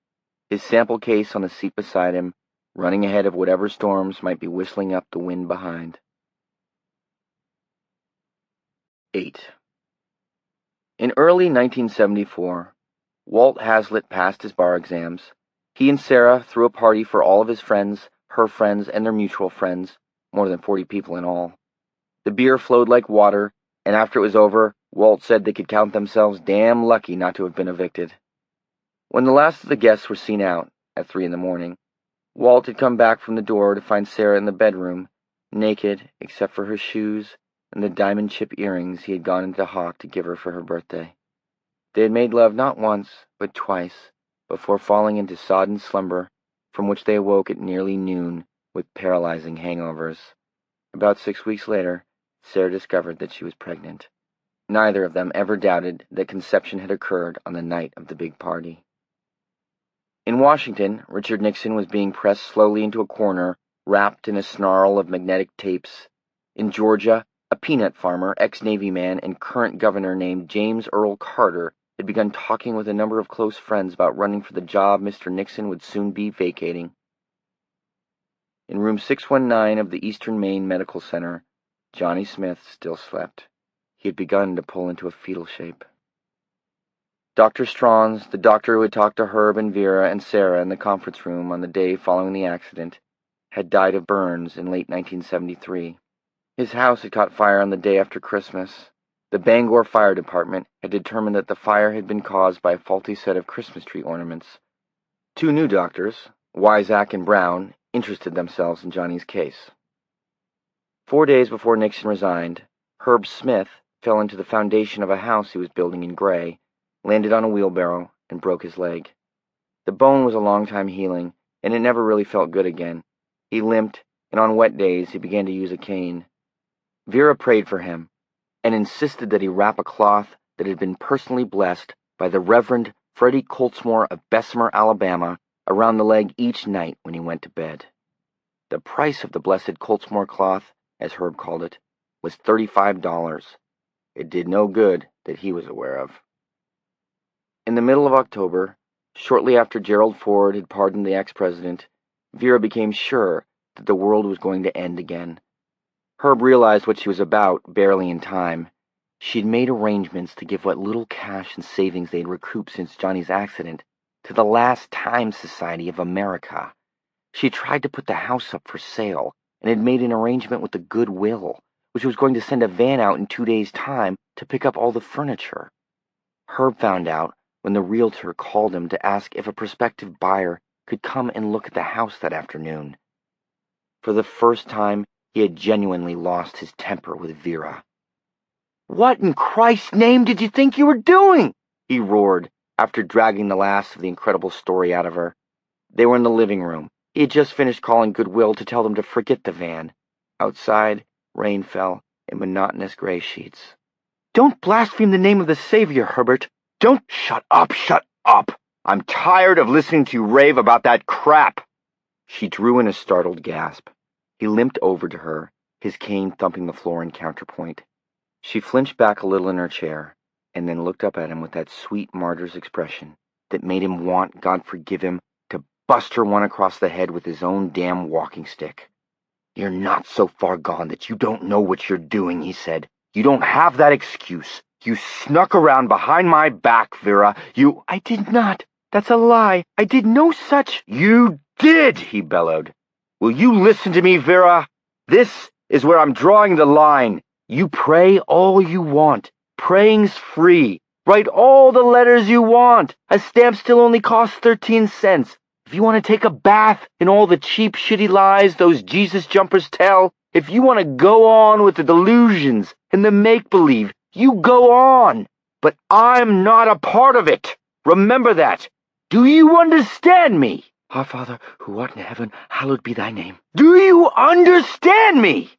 his sample case on the seat beside him, running ahead of whatever storms might be whistling up the wind behind. 8. In early 1974, Walt Hazlitt passed his bar exams. He and Sarah threw a party for all of his friends, her friends, and their mutual friends, more than 40 people in all. The beer flowed like water, and after it was over, Walt said they could count themselves damn lucky not to have been evicted. When the last of the guests were seen out, at 3 a.m, Walt had come back from the door to find Sarah in the bedroom, naked except for her shoes and the diamond chip earrings he had gone into Hawk to give her for her birthday. They had made love not once, but twice, before falling into sodden slumber, from which they awoke at nearly noon with paralyzing hangovers. About 6 weeks later, Sarah discovered that she was pregnant. Neither of them ever doubted that conception had occurred on the night of the big party. In Washington, Richard Nixon was being pressed slowly into a corner, wrapped in a snarl of magnetic tapes. In Georgia, a peanut farmer, ex-Navy man, and current governor named James Earl Carter had begun talking with a number of close friends about running for the job Mr. Nixon would soon be vacating. In room 619 of the Eastern Maine Medical Center, Johnny Smith still slept. He had begun to pull into a fetal shape. Dr. Strauns, the doctor who had talked to Herb and Vera and Sarah in the conference room on the day following the accident, had died of burns in late 1973. His house had caught fire on the day after Christmas. The Bangor Fire Department had determined that the fire had been caused by a faulty set of Christmas tree ornaments. 2 new doctors, Wysack and Brown, interested themselves in Johnny's case. 4 days before Nixon resigned, Herb Smith fell into the foundation of a house he was building in Gray, landed on a wheelbarrow, and broke his leg. The bone was a long time healing, and it never really felt good again. He limped, and on wet days he began to use a cane. Vera prayed for him, and insisted that he wrap a cloth that had been personally blessed by the Reverend Freddie Coltsmore of Bessemer, Alabama, around the leg each night when he went to bed. The price of the blessed Coltsmore cloth, as Herb called it, was $35. It did no good that he was aware of. In the middle of October, shortly after Gerald Ford had pardoned the ex-president, Vera became sure that the world was going to end again. Herb realized what she was about barely in time. She'd made arrangements to give what little cash and savings they'd recouped since Johnny's accident to the Last Time Society of America. She tried to put the house up for sale and had made an arrangement with the Goodwill, which was going to send a van out in 2 days' time to pick up all the furniture. Herb found out when the realtor called him to ask if a prospective buyer could come and look at the house that afternoon. For the first time, he had genuinely lost his temper with Vera. "What in Christ's name did you think you were doing?" he roared, after dragging the last of the incredible story out of her. They were in the living room. He had just finished calling Goodwill to tell them to forget the van. Outside, rain fell in monotonous gray sheets. "Don't blaspheme the name of the Savior, Herbert. Don't—" "Shut up, shut up! I'm tired of listening to you rave about that crap!" She drew in a startled gasp. He limped over to her, his cane thumping the floor in counterpoint. She flinched back a little in her chair, and then looked up at him with that sweet martyr's expression that made him want, God forgive him, to bust her one across the head with his own damn walking stick. "You're not so far gone that you don't know what you're doing," he said. "You don't have that excuse. You snuck around behind my back, Vera. You—" "I did not. That's a lie. I did no such—" "You did," he bellowed. "Will you listen to me, Vera? This is where I'm drawing the line. You pray all you want. Praying's free. Write all the letters you want. A stamp still only costs 13 cents. If you want to take a bath in all the cheap, shitty lies those Jesus jumpers tell, if you want to go on with the delusions and the make-believe, you go on. But I'm not a part of it. Remember that. Do you understand me?" "Our Father, who art in heaven, hallowed be thy name." "Do you understand me?"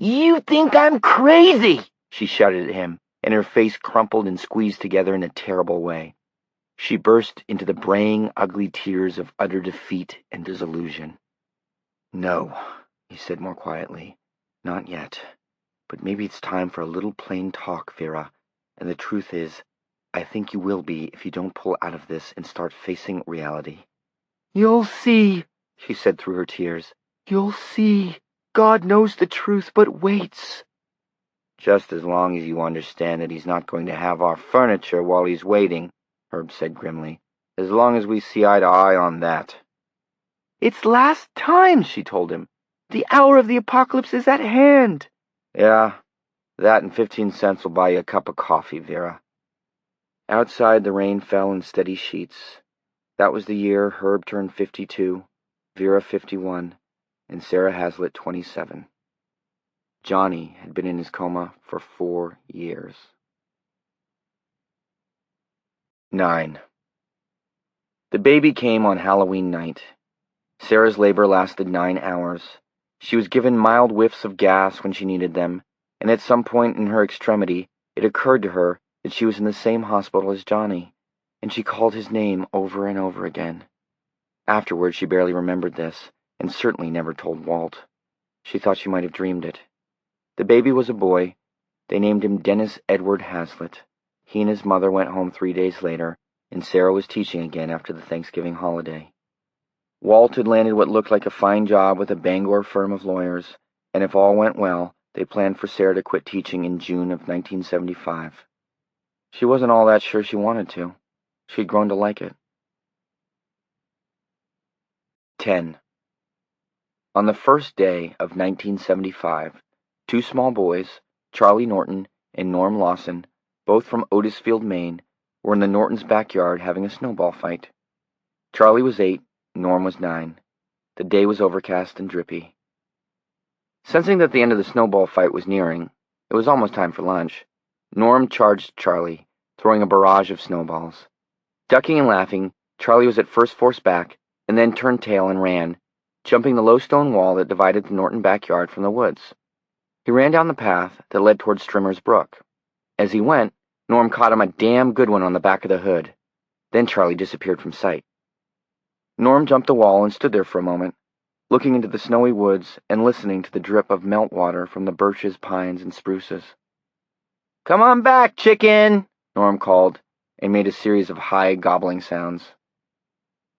"You think I'm crazy," she shouted at him, and her face crumpled and squeezed together in a terrible way. She burst into the braying, ugly tears of utter defeat and disillusion. "No," he said more quietly, "not yet. But maybe it's time for a little plain talk, Vera. And the truth is, I think you will be if you don't pull out of this and start facing reality." "You'll see," she said through her tears. "You'll see. God knows the truth, but waits." "Just as long as you understand that he's not going to have our furniture while he's waiting," Herb said grimly. "As long as we see eye to eye on that." "It's last times," she told him. "The hour of the apocalypse is at hand." "Yeah, that and 15 cents will buy you a cup of coffee, Vera." Outside, the rain fell in steady sheets. That was the year Herb turned 52, Vera 51, and Sarah Hazlitt 27. Johnny had been in his coma for 4 years. 9. The baby came on Halloween night. Sarah's labor lasted 9 hours. She was given mild whiffs of gas when she needed them, and at some point in her extremity, it occurred to her that she was in the same hospital as Johnny, and she called his name over and over again. Afterward, she barely remembered this, and certainly never told Walt. She thought she might have dreamed it. The baby was a boy. They named him Dennis Edward Hazlitt. He and his mother went home 3 days later, and Sarah was teaching again after the Thanksgiving holiday. Walt had landed what looked like a fine job with a Bangor firm of lawyers, and if all went well, they planned for Sarah to quit teaching in June of 1975. She wasn't all that sure she wanted to. She'd grown to like it. 10. On the first day of 1975, 2 small boys, Charlie Norton and Norm Lawson, both from Otisfield, Maine, were in the Nortons' backyard having a snowball fight. Charlie was 8, Norm was 9. The day was overcast and drippy. Sensing that the end of the snowball fight was nearing, it was almost time for lunch, Norm charged Charlie, throwing a barrage of snowballs. Ducking and laughing, Charlie was at first forced back, and then turned tail and ran, jumping the low stone wall that divided the Norton backyard from the woods. He ran down the path that led toward Strimmer's Brook. As he went, Norm caught him a damn good one on the back of the hood. Then Charlie disappeared from sight. Norm jumped the wall and stood there for a moment, looking into the snowy woods and listening to the drip of meltwater from the birches, pines, and spruces. "Come on back, chicken!" Norm called, and made a series of high, gobbling sounds.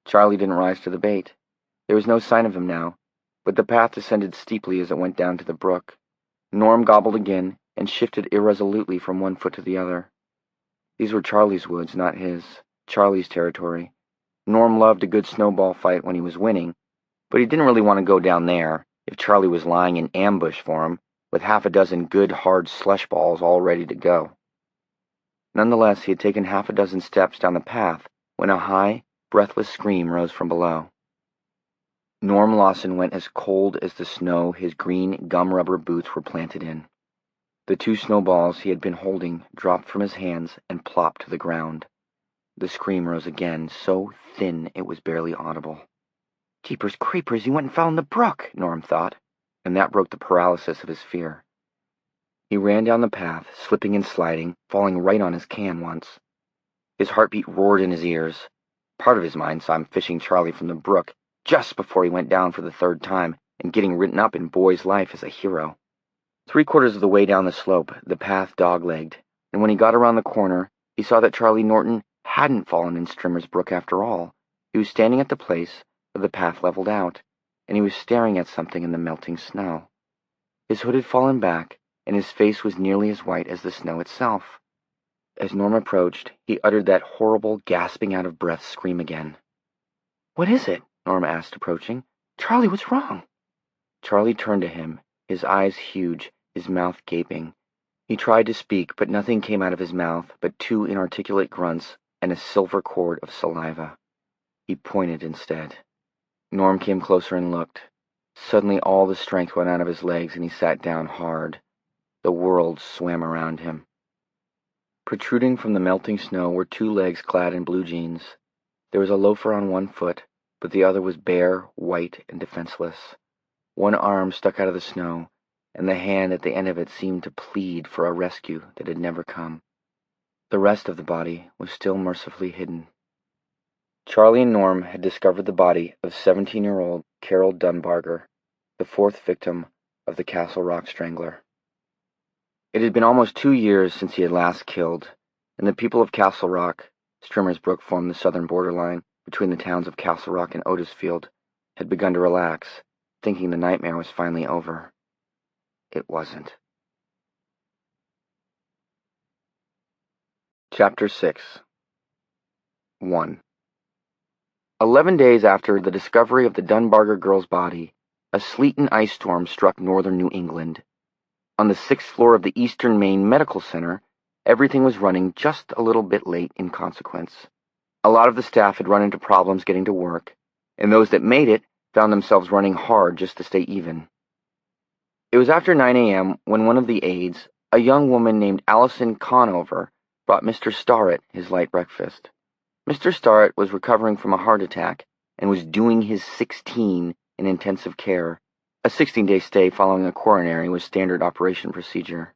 Charlie didn't rise to the bait. There was no sign of him now, but the path descended steeply as it went down to the brook. Norm gobbled again and shifted irresolutely from one foot to the other. These were Charlie's woods, not his. Charlie's territory. Norm loved a good snowball fight when he was winning, but he didn't really want to go down there if Charlie was lying in ambush for him with half a dozen good, hard slush balls all ready to go. Nonetheless, he had taken half a dozen steps down the path when a high, breathless scream rose from below. Norm Lawson went as cold as the snow his green gum-rubber boots were planted in. The two snowballs he had been holding dropped from his hands and plopped to the ground. The scream rose again, so thin it was barely audible. "Jeepers creepers, he went and fell in the brook," Norm thought, and that broke the paralysis of his fear. He ran down the path, slipping and sliding, falling right on his can once. His heartbeat roared in his ears. Part of his mind saw him fishing Charlie from the brook just before he went down for the third time and getting written up in Boy's life as a hero. 3/4 of the way down the slope, the path dog-legged, and when he got around the corner, he saw that Charlie Norton hadn't fallen in Strimmer's Brook after all. He was standing at the place where the path leveled out, and he was staring at something in the melting snow. His hood had fallen back, and his face was nearly as white as the snow itself. As Norm approached, he uttered that horrible, gasping out of breath scream again. "What is it?" Norm asked, approaching. "Charlie, what's wrong?" Charlie turned to him, his eyes huge, his mouth gaping. He tried to speak, but nothing came out of his mouth but two inarticulate grunts and a silver cord of saliva. He pointed instead. Norm came closer and looked. Suddenly all the strength went out of his legs and he sat down hard. The world swam around him. Protruding from the melting snow were two legs clad in blue jeans. There was a loafer on one foot, but the other was bare, white, and defenseless. One arm stuck out of the snow, and the hand at the end of it seemed to plead for a rescue that had never come. The rest of the body was still mercifully hidden. Charlie and Norm had discovered the body of 17-year-old Carol Dunbarger, the fourth victim of the Castle Rock Strangler. It had been almost 2 years since he had last killed, and the people of Castle Rock, Strimmer's Brook formed the southern borderline between the towns of Castle Rock and Otisfield, had begun to relax, thinking the nightmare was finally over. It wasn't. Chapter 6 1. 11 days after the discovery of the Dunbarger girl's body, a sleet and ice storm struck northern New England. On the 6th floor of the Eastern Maine Medical Center, everything was running just a little bit late in consequence. A lot of the staff had run into problems getting to work, and those that made it found themselves running hard just to stay even. It was after 9 a.m. when one of the aides, a young woman named Allison Conover, brought Mr. Starrett his light breakfast. Mr. Starrett was recovering from a heart attack and was doing his 16 in intensive care. A 16-day stay following a coronary was standard operation procedure.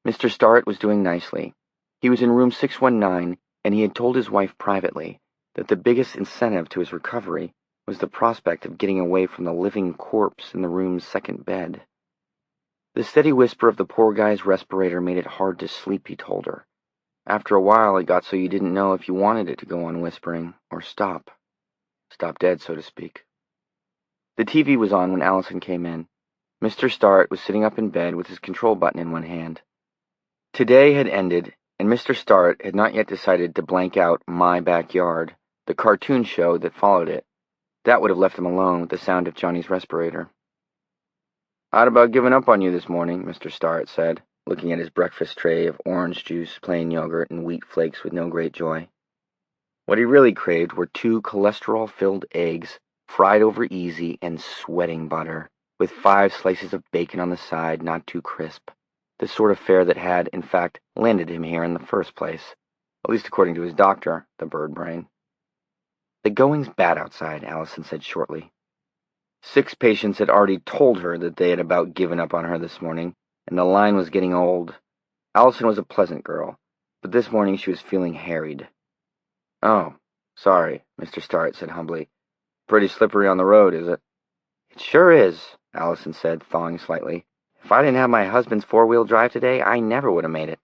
Mr. Starrett was doing nicely. He was in room 619, and he had told his wife privately that the biggest incentive to his recovery was the prospect of getting away from the living corpse in the room's second bed. The steady whisper of the poor guy's respirator made it hard to sleep, he told her. After a while, it got so you didn't know if you wanted it to go on whispering or stop. Stop dead, so to speak. The TV was on when Allison came in. Mr. Starrett was sitting up in bed with his control button in one hand. Today had ended, and Mr. Starrett had not yet decided to blank out My Backyard, the cartoon show that followed it. That would have left him alone with the sound of Johnny's respirator. "I'd about given up on you this morning," Mr. Starrett said, looking at his breakfast tray of orange juice, plain yogurt, and wheat flakes with no great joy. What he really craved were 2 cholesterol-filled eggs, fried over easy and sweating butter, with 5 slices of bacon on the side, not too crisp. The sort of fare that had, in fact, landed him here in the first place, at least according to his doctor, the bird brain. "The going's bad outside," Allison said shortly. 6 patients had already told her that they had about given up on her this morning, and the line was getting old. Allison was a pleasant girl, but this morning she was feeling harried. Oh, sorry, Mr. Starrett said humbly. Pretty slippery on the road, is it? It sure is, Allison said, thawing slightly. If I didn't have my husband's four-wheel drive today, I never would have made it.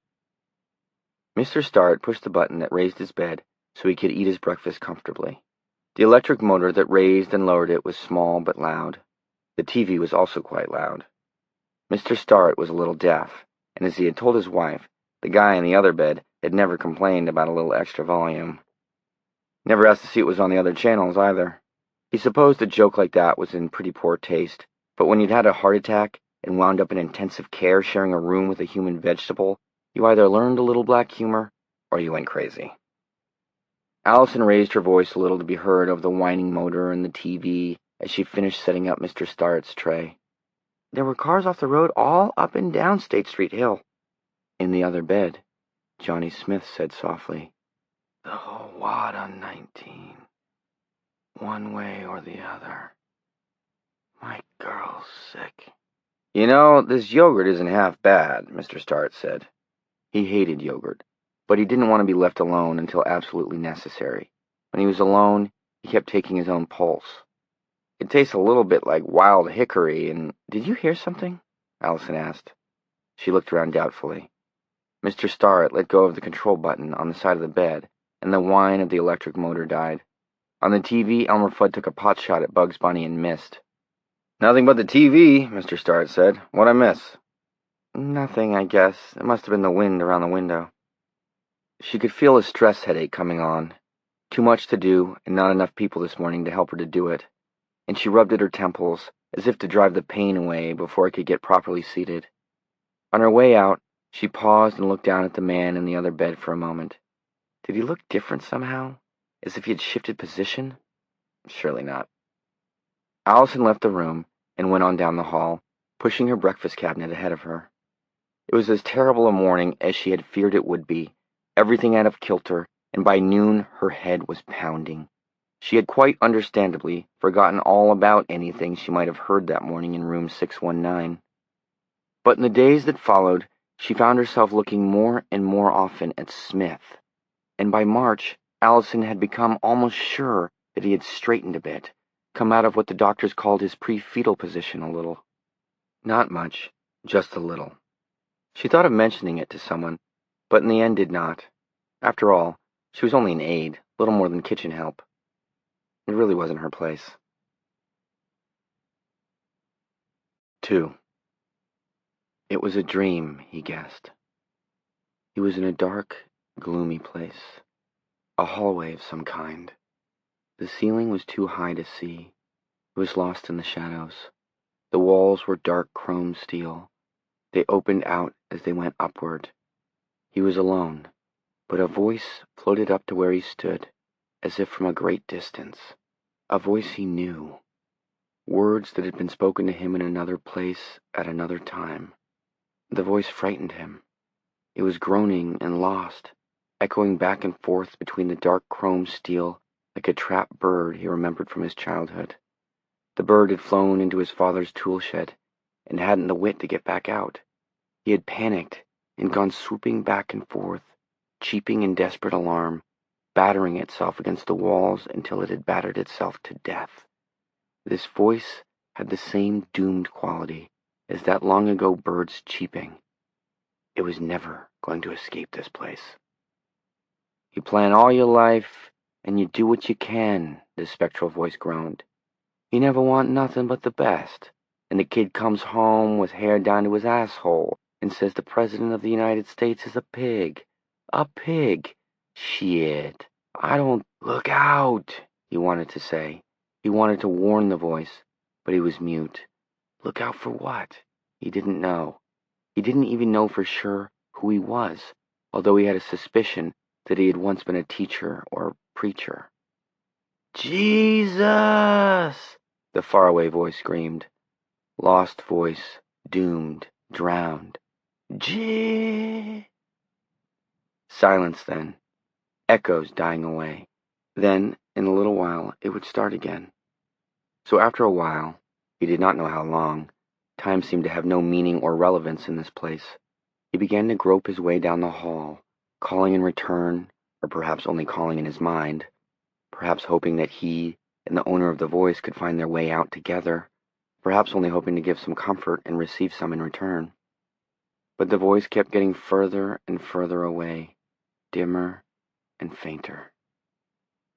Mr. Starrett pushed the button that raised his bed so he could eat his breakfast comfortably. The electric motor that raised and lowered it was small but loud. The TV was also quite loud. Mr. Starrett was a little deaf, and as he had told his wife, the guy in the other bed had never complained about a little extra volume. Never asked to see what was on the other channels, either. He supposed a joke like that was in pretty poor taste, but when you'd had a heart attack and wound up in intensive care sharing a room with a human vegetable, you either learned a little black humor or you went crazy. Allison raised her voice a little to be heard over the whining motor and the TV as she finished setting up Mr. Starrett's tray. There were cars off the road all up and down State Street Hill. In the other bed, Johnny Smith said softly, The whole wad on 19. One way or the other. My girl's sick. You know, this yogurt isn't half bad, Mr. Starrett said. He hated yogurt, but he didn't want to be left alone until absolutely necessary. When he was alone, he kept taking his own pulse. It tastes a little bit like wild hickory, and... Did you hear something? Allison asked. She looked around doubtfully. Mr. Starrett let go of the control button on the side of the bed, and the whine of the electric motor died. On the TV, Elmer Fudd took a pot shot at Bugs Bunny and missed. Nothing but the TV, Mr. Starrett said. What'd I miss? Nothing, I guess. It must have been the wind around the window. She could feel a stress headache coming on. Too much to do, and not enough people this morning to help her to do it. And she rubbed at her temples, as if to drive the pain away before it could get properly seated. On her way out, she paused and looked down at the man in the other bed for a moment. Did he look different somehow? As if he had shifted position? Surely not. Allison left the room and went on down the hall, pushing her breakfast cabinet ahead of her. It was as terrible a morning as she had feared it would be, everything out of kilter, and by noon her head was pounding. She had quite understandably forgotten all about anything she might have heard that morning in room 619. But in the days that followed, she found herself looking more and more often at Smith, and by March, Allison had become almost sure that he had straightened a bit, come out of what the doctors called his pre-fetal position a little. Not much, just a little. She thought of mentioning it to someone, but in the end did not. After all, she was only an aide, little more than kitchen help. It really wasn't her place. 2. It was a dream, he guessed. He was in a dark, gloomy place, a hallway of some kind. The ceiling was too high to see. It was lost in the shadows. The walls were dark chrome steel. They opened out as they went upward. He was alone, but a voice floated up to where he stood, as if from a great distance. A voice he knew. Words that had been spoken to him in another place at another time. The voice frightened him. It was groaning and lost, echoing back and forth between the dark chrome steel like a trapped bird he remembered from his childhood. The bird had flown into his father's tool shed and hadn't the wit to get back out. He had panicked and gone swooping back and forth, cheeping in desperate alarm, battering itself against the walls until it had battered itself to death. This voice had the same doomed quality as that long-ago bird's cheeping. It was never going to escape this place. You plan all your life, and you do what you can, the spectral voice groaned. You never want nothing but the best, and the kid comes home with hair down to his asshole and says the President of the United States is a pig. A pig. Shit. I don't... Look out, he wanted to say. He wanted to warn the voice, but he was mute. Look out for what? He didn't know. He didn't even know for sure who he was, although he had a suspicion that he had once been a teacher or preacher. Jesus! The faraway voice screamed. Lost voice, doomed, drowned. Silence then. Echoes dying away. Then, in a little while, it would start again. So after a while, he did not know how long, time seemed to have no meaning or relevance in this place, he began to grope his way down the hall, calling in return, or perhaps only calling in his mind, perhaps hoping that he and the owner of the voice could find their way out together, perhaps only hoping to give some comfort and receive some in return. But the voice kept getting further and further away, dimmer and fainter,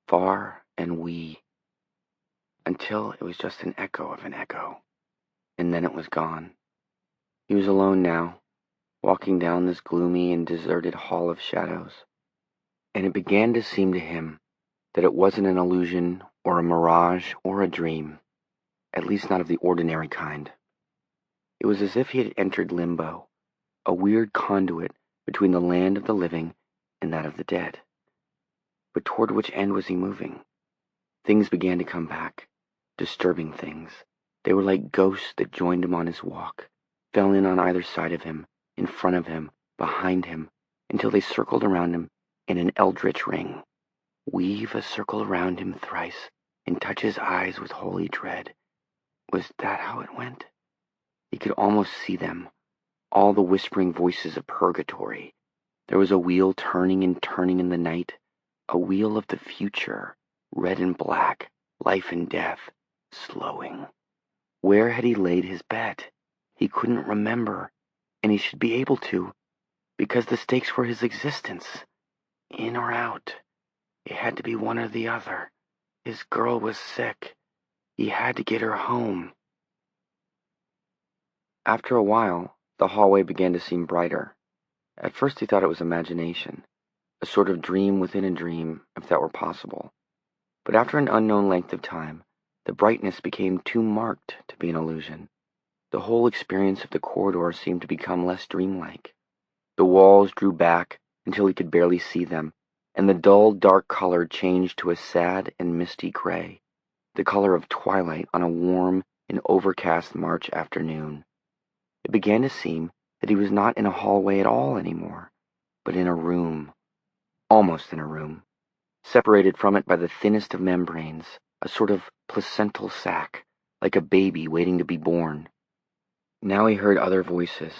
far and wee, until it was just an echo of an echo, and then it was gone. He was alone now, walking down this gloomy and deserted hall of shadows, and it began to seem to him that it wasn't an illusion or a mirage or a dream, at least not of the ordinary kind. It was as if he had entered limbo, a weird conduit between the land of the living and that of the dead. But toward which end was he moving? Things began to come back, disturbing things. They were like ghosts that joined him on his walk, fell in on either side of him, in front of him, behind him, until they circled around him in an eldritch ring. Weave a circle around him thrice, and touch his eyes with holy dread. Was that how it went? He could almost see them, all the whispering voices of purgatory. There was a wheel turning and turning in the night, a wheel of the future, red and black, life and death, slowing. Where had he laid his bet? He couldn't remember, and he should be able to, because the stakes were his existence. In or out. It had to be one or the other. His girl was sick. He had to get her home. After a while, the hallway began to seem brighter. At first he thought it was imagination, a sort of dream within a dream, if that were possible. But after an unknown length of time, the brightness became too marked to be an illusion. The whole experience of the corridor seemed to become less dreamlike. The walls drew back until he could barely see them, and the dull, dark color changed to a sad and misty gray, the color of twilight on a warm and overcast March afternoon. It began to seem that he was not in a hallway at all anymore, but in a room, almost in a room, separated from it by the thinnest of membranes, a sort of placental sac, like a baby waiting to be born. Now he heard other voices,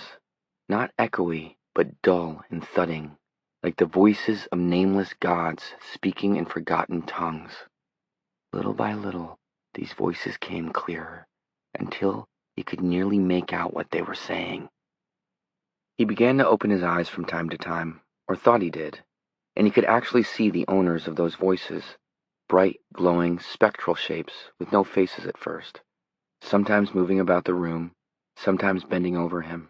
not echoey, but dull and thudding, like the voices of nameless gods speaking in forgotten tongues. Little by little, these voices came clearer, until he could nearly make out what they were saying. He began to open his eyes from time to time, or thought he did, and he could actually see the owners of those voices, bright, glowing, spectral shapes with no faces at first, sometimes moving about the room, sometimes bending over him.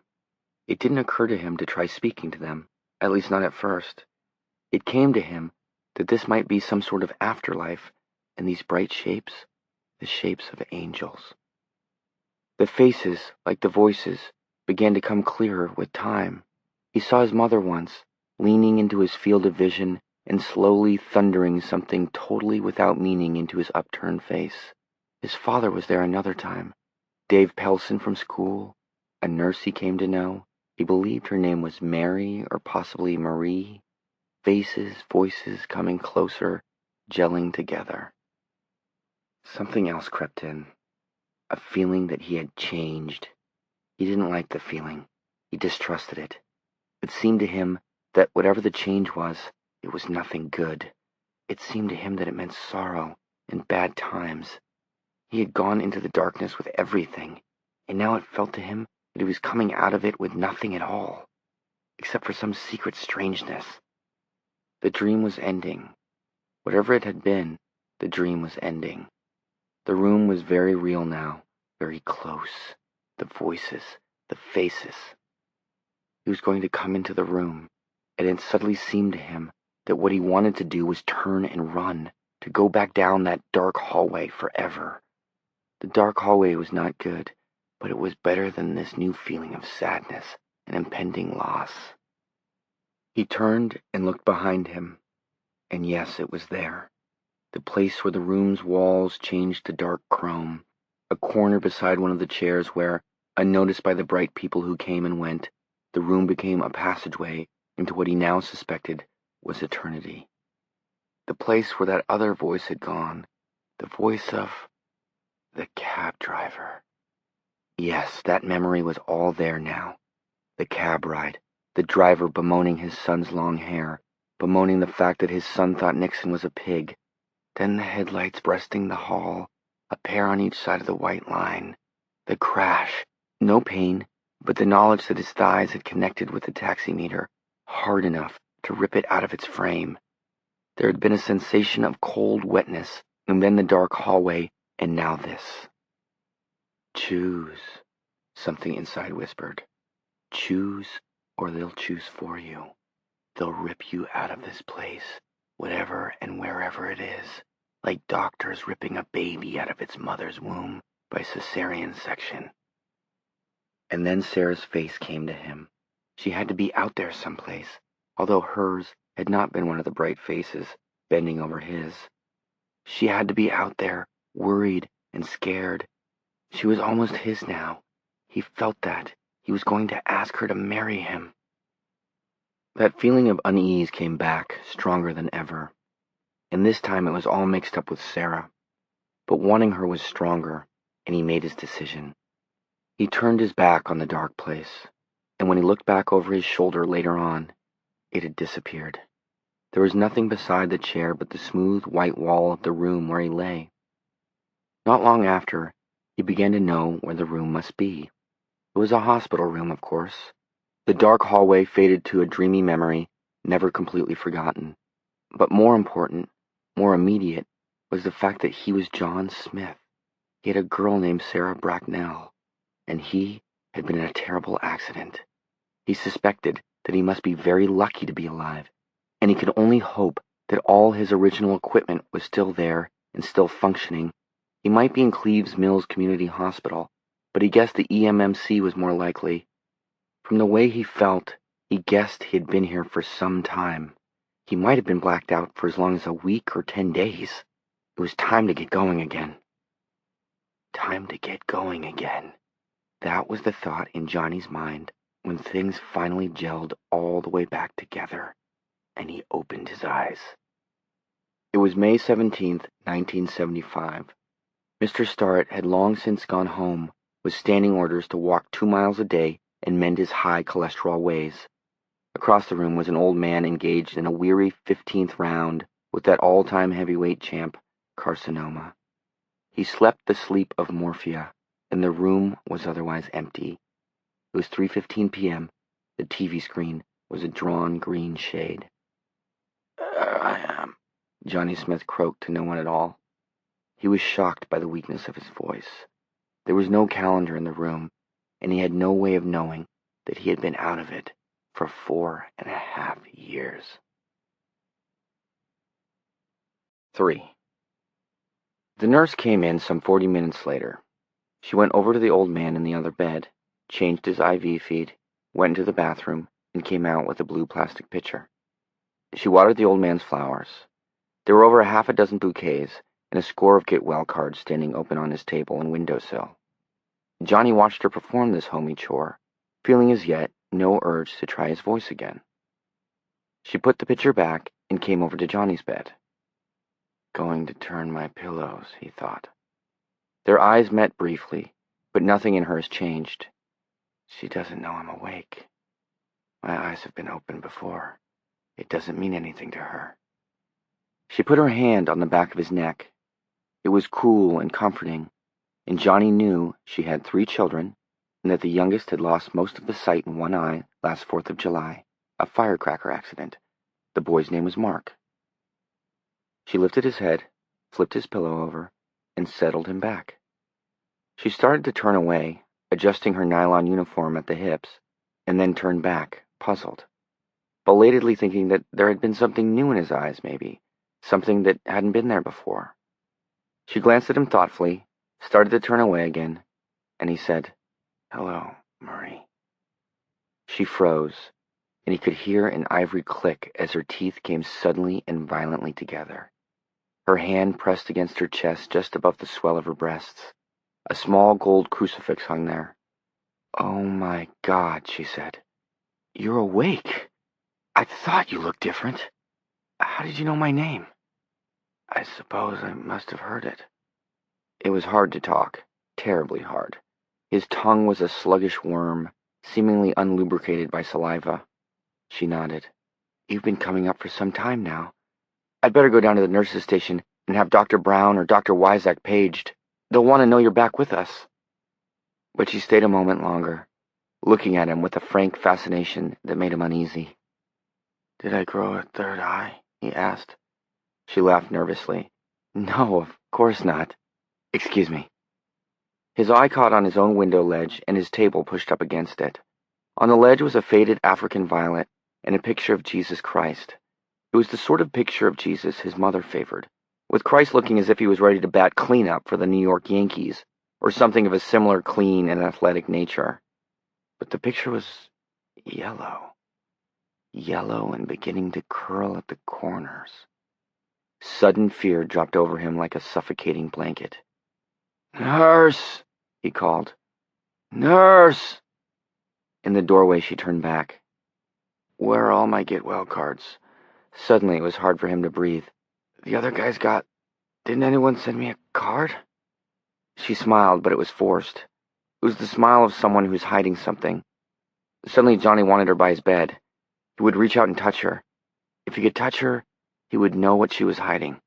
It didn't occur to him to try speaking to them, at least not at first. It came to him that this might be some sort of afterlife, and these bright shapes, the shapes of angels. The faces, like the voices, began to come clearer with time. He saw his mother once, leaning into his field of vision and slowly thundering something totally without meaning into his upturned face. His father was there another time. Dave Pelson from school, a nurse he came to know. He believed her name was Mary or possibly Marie. Faces, voices coming closer, gelling together. Something else crept in, a feeling that he had changed. He didn't like the feeling. He distrusted it. It seemed to him that whatever the change was, it was nothing good. It seemed to him that it meant sorrow and bad times. He had gone into the darkness with everything, and now it felt to him that he was coming out of it with nothing at all, except for some secret strangeness. The dream was ending. Whatever it had been, the dream was ending. The room was very real now, very close. The voices, the faces. He was going to come into the room, and it suddenly seemed to him that what he wanted to do was turn and run, to go back down that dark hallway forever. The dark hallway was not good, but it was better than this new feeling of sadness and impending loss. He turned and looked behind him, and yes, it was there. The place where the room's walls changed to dark chrome, a corner beside one of the chairs where, unnoticed by the bright people who came and went, the room became a passageway into what he now suspected was eternity. The place where that other voice had gone, the voice of the cab driver. Yes, that memory was all there now. The cab ride, the driver bemoaning his son's long hair, bemoaning the fact that his son thought Nixon was a pig. Then the headlights breasting the hall, a pair on each side of the white line. The crash. No pain, but the knowledge that his thighs had connected with the taximeter hard enough to rip it out of its frame. There had been a sensation of cold wetness, and then the dark hallway, and now this. Choose, something inside whispered. Choose, or they'll choose for you. They'll rip you out of this place, whatever and wherever it is, like doctors ripping a baby out of its mother's womb by cesarean section. And then Sarah's face came to him. She had to be out there someplace, although hers had not been one of the bright faces bending over his. She had to be out there, worried and scared. She was almost his now. He felt that. He was going to ask her to marry him. That feeling of unease came back, stronger than ever. And this time it was all mixed up with Sarah. But wanting her was stronger, and he made his decision. He turned his back on the dark place, and when he looked back over his shoulder later on, it had disappeared. There was nothing beside the chair but the smooth white wall of the room where he lay. Not long after, he began to know where the room must be. It was a hospital room, of course. The dark hallway faded to a dreamy memory, never completely forgotten. But more important, more immediate, was the fact that he was John Smith. He had a girl named Sarah Bracknell, and he had been in a terrible accident. He suspected that he must be very lucky to be alive, and he could only hope that all his original equipment was still there and still functioning. He might be in Cleves Mills Community Hospital, but he guessed the EMMC was more likely. From the way he felt, he guessed he had been here for some time. He might have been blacked out for as long as a week or 10 days. It was time to get going again. Time to get going again. That was the thought in Johnny's mind when things finally gelled all the way back together, and he opened his eyes. It was May 17th, 1975. Mr. Starrett had long since gone home, with standing orders to walk 2 miles a day and mend his high cholesterol ways. Across the room was an old man engaged in a weary 15th round with that all-time heavyweight champ, carcinoma. He slept the sleep of morphia, and the room was otherwise empty. It was 3:15 p.m. The TV screen was a drawn green shade. I am, Johnny Smith croaked to no one at all. He was shocked by the weakness of his voice. There was no calendar in the room, and he had no way of knowing that he had been out of it for 4.5 years. 3. The nurse came in some 40 minutes later. She went over to the old man in the other bed, changed his IV feed, went into the bathroom, and came out with a blue plastic pitcher. She watered the old man's flowers. There were over 6 bouquets, and a score of get well cards standing open on his table and windowsill. Johnny watched her perform this homey chore, feeling as yet no urge to try his voice again. She put the pitcher back and came over to Johnny's bed. Going to turn my pillows, he thought. Their eyes met briefly, but nothing in hers changed. She doesn't know I'm awake. My eyes have been open before. It doesn't mean anything to her. She put her hand on the back of his neck. It was cool and comforting, and Johnny knew she had 3 children, and that the youngest had lost most of the sight in one eye last 4th of July, a firecracker accident. The boy's name was Mark. She lifted his head, flipped his pillow over, and settled him back. She started to turn away, adjusting her nylon uniform at the hips, and then turned back, puzzled, belatedly thinking that there had been something new in his eyes, maybe, something that hadn't been there before. She glanced at him thoughtfully, started to turn away again, and he said, "Hello, Murray." She froze, and he could hear an ivory click as her teeth came suddenly and violently together. Her hand pressed against her chest just above the swell of her breasts. A small gold crucifix hung there. "Oh my God," she said. "You're awake. I thought you looked different. How did you know my name?" "I suppose I must have heard it." It was hard to talk, terribly hard. His tongue was a sluggish worm, seemingly unlubricated by saliva. She nodded. You've been coming up for some time now. I'd better go down to the nurse's station and have Dr. Brown or Dr. Wyzak paged. They'll want to know you're back with us." But she stayed a moment longer, looking at him with a frank fascination that made him uneasy. "Did I grow a third eye?" he asked. She laughed nervously. "No, of course not. Excuse me." His eye caught on his own window ledge and his table pushed up against it. On the ledge was a faded African violet and a picture of Jesus Christ. It was the sort of picture of Jesus his mother favored, with Christ looking as if he was ready to bat cleanup for the New York Yankees, or something of a similar clean and athletic nature. But the picture was yellow. Yellow and beginning to curl at the corners. Sudden fear dropped over him like a suffocating blanket. "Nurse!" he called. "Nurse!" In the doorway she turned back. "Where are all my get well cards?" Suddenly it was hard for him to breathe. "The other guys got... Didn't anyone send me a card?" She smiled, but it was forced. It was the smile of someone who's hiding something. Suddenly Johnny wanted her by his bed. He would reach out and touch her. If he could touch her, he would know what she was hiding.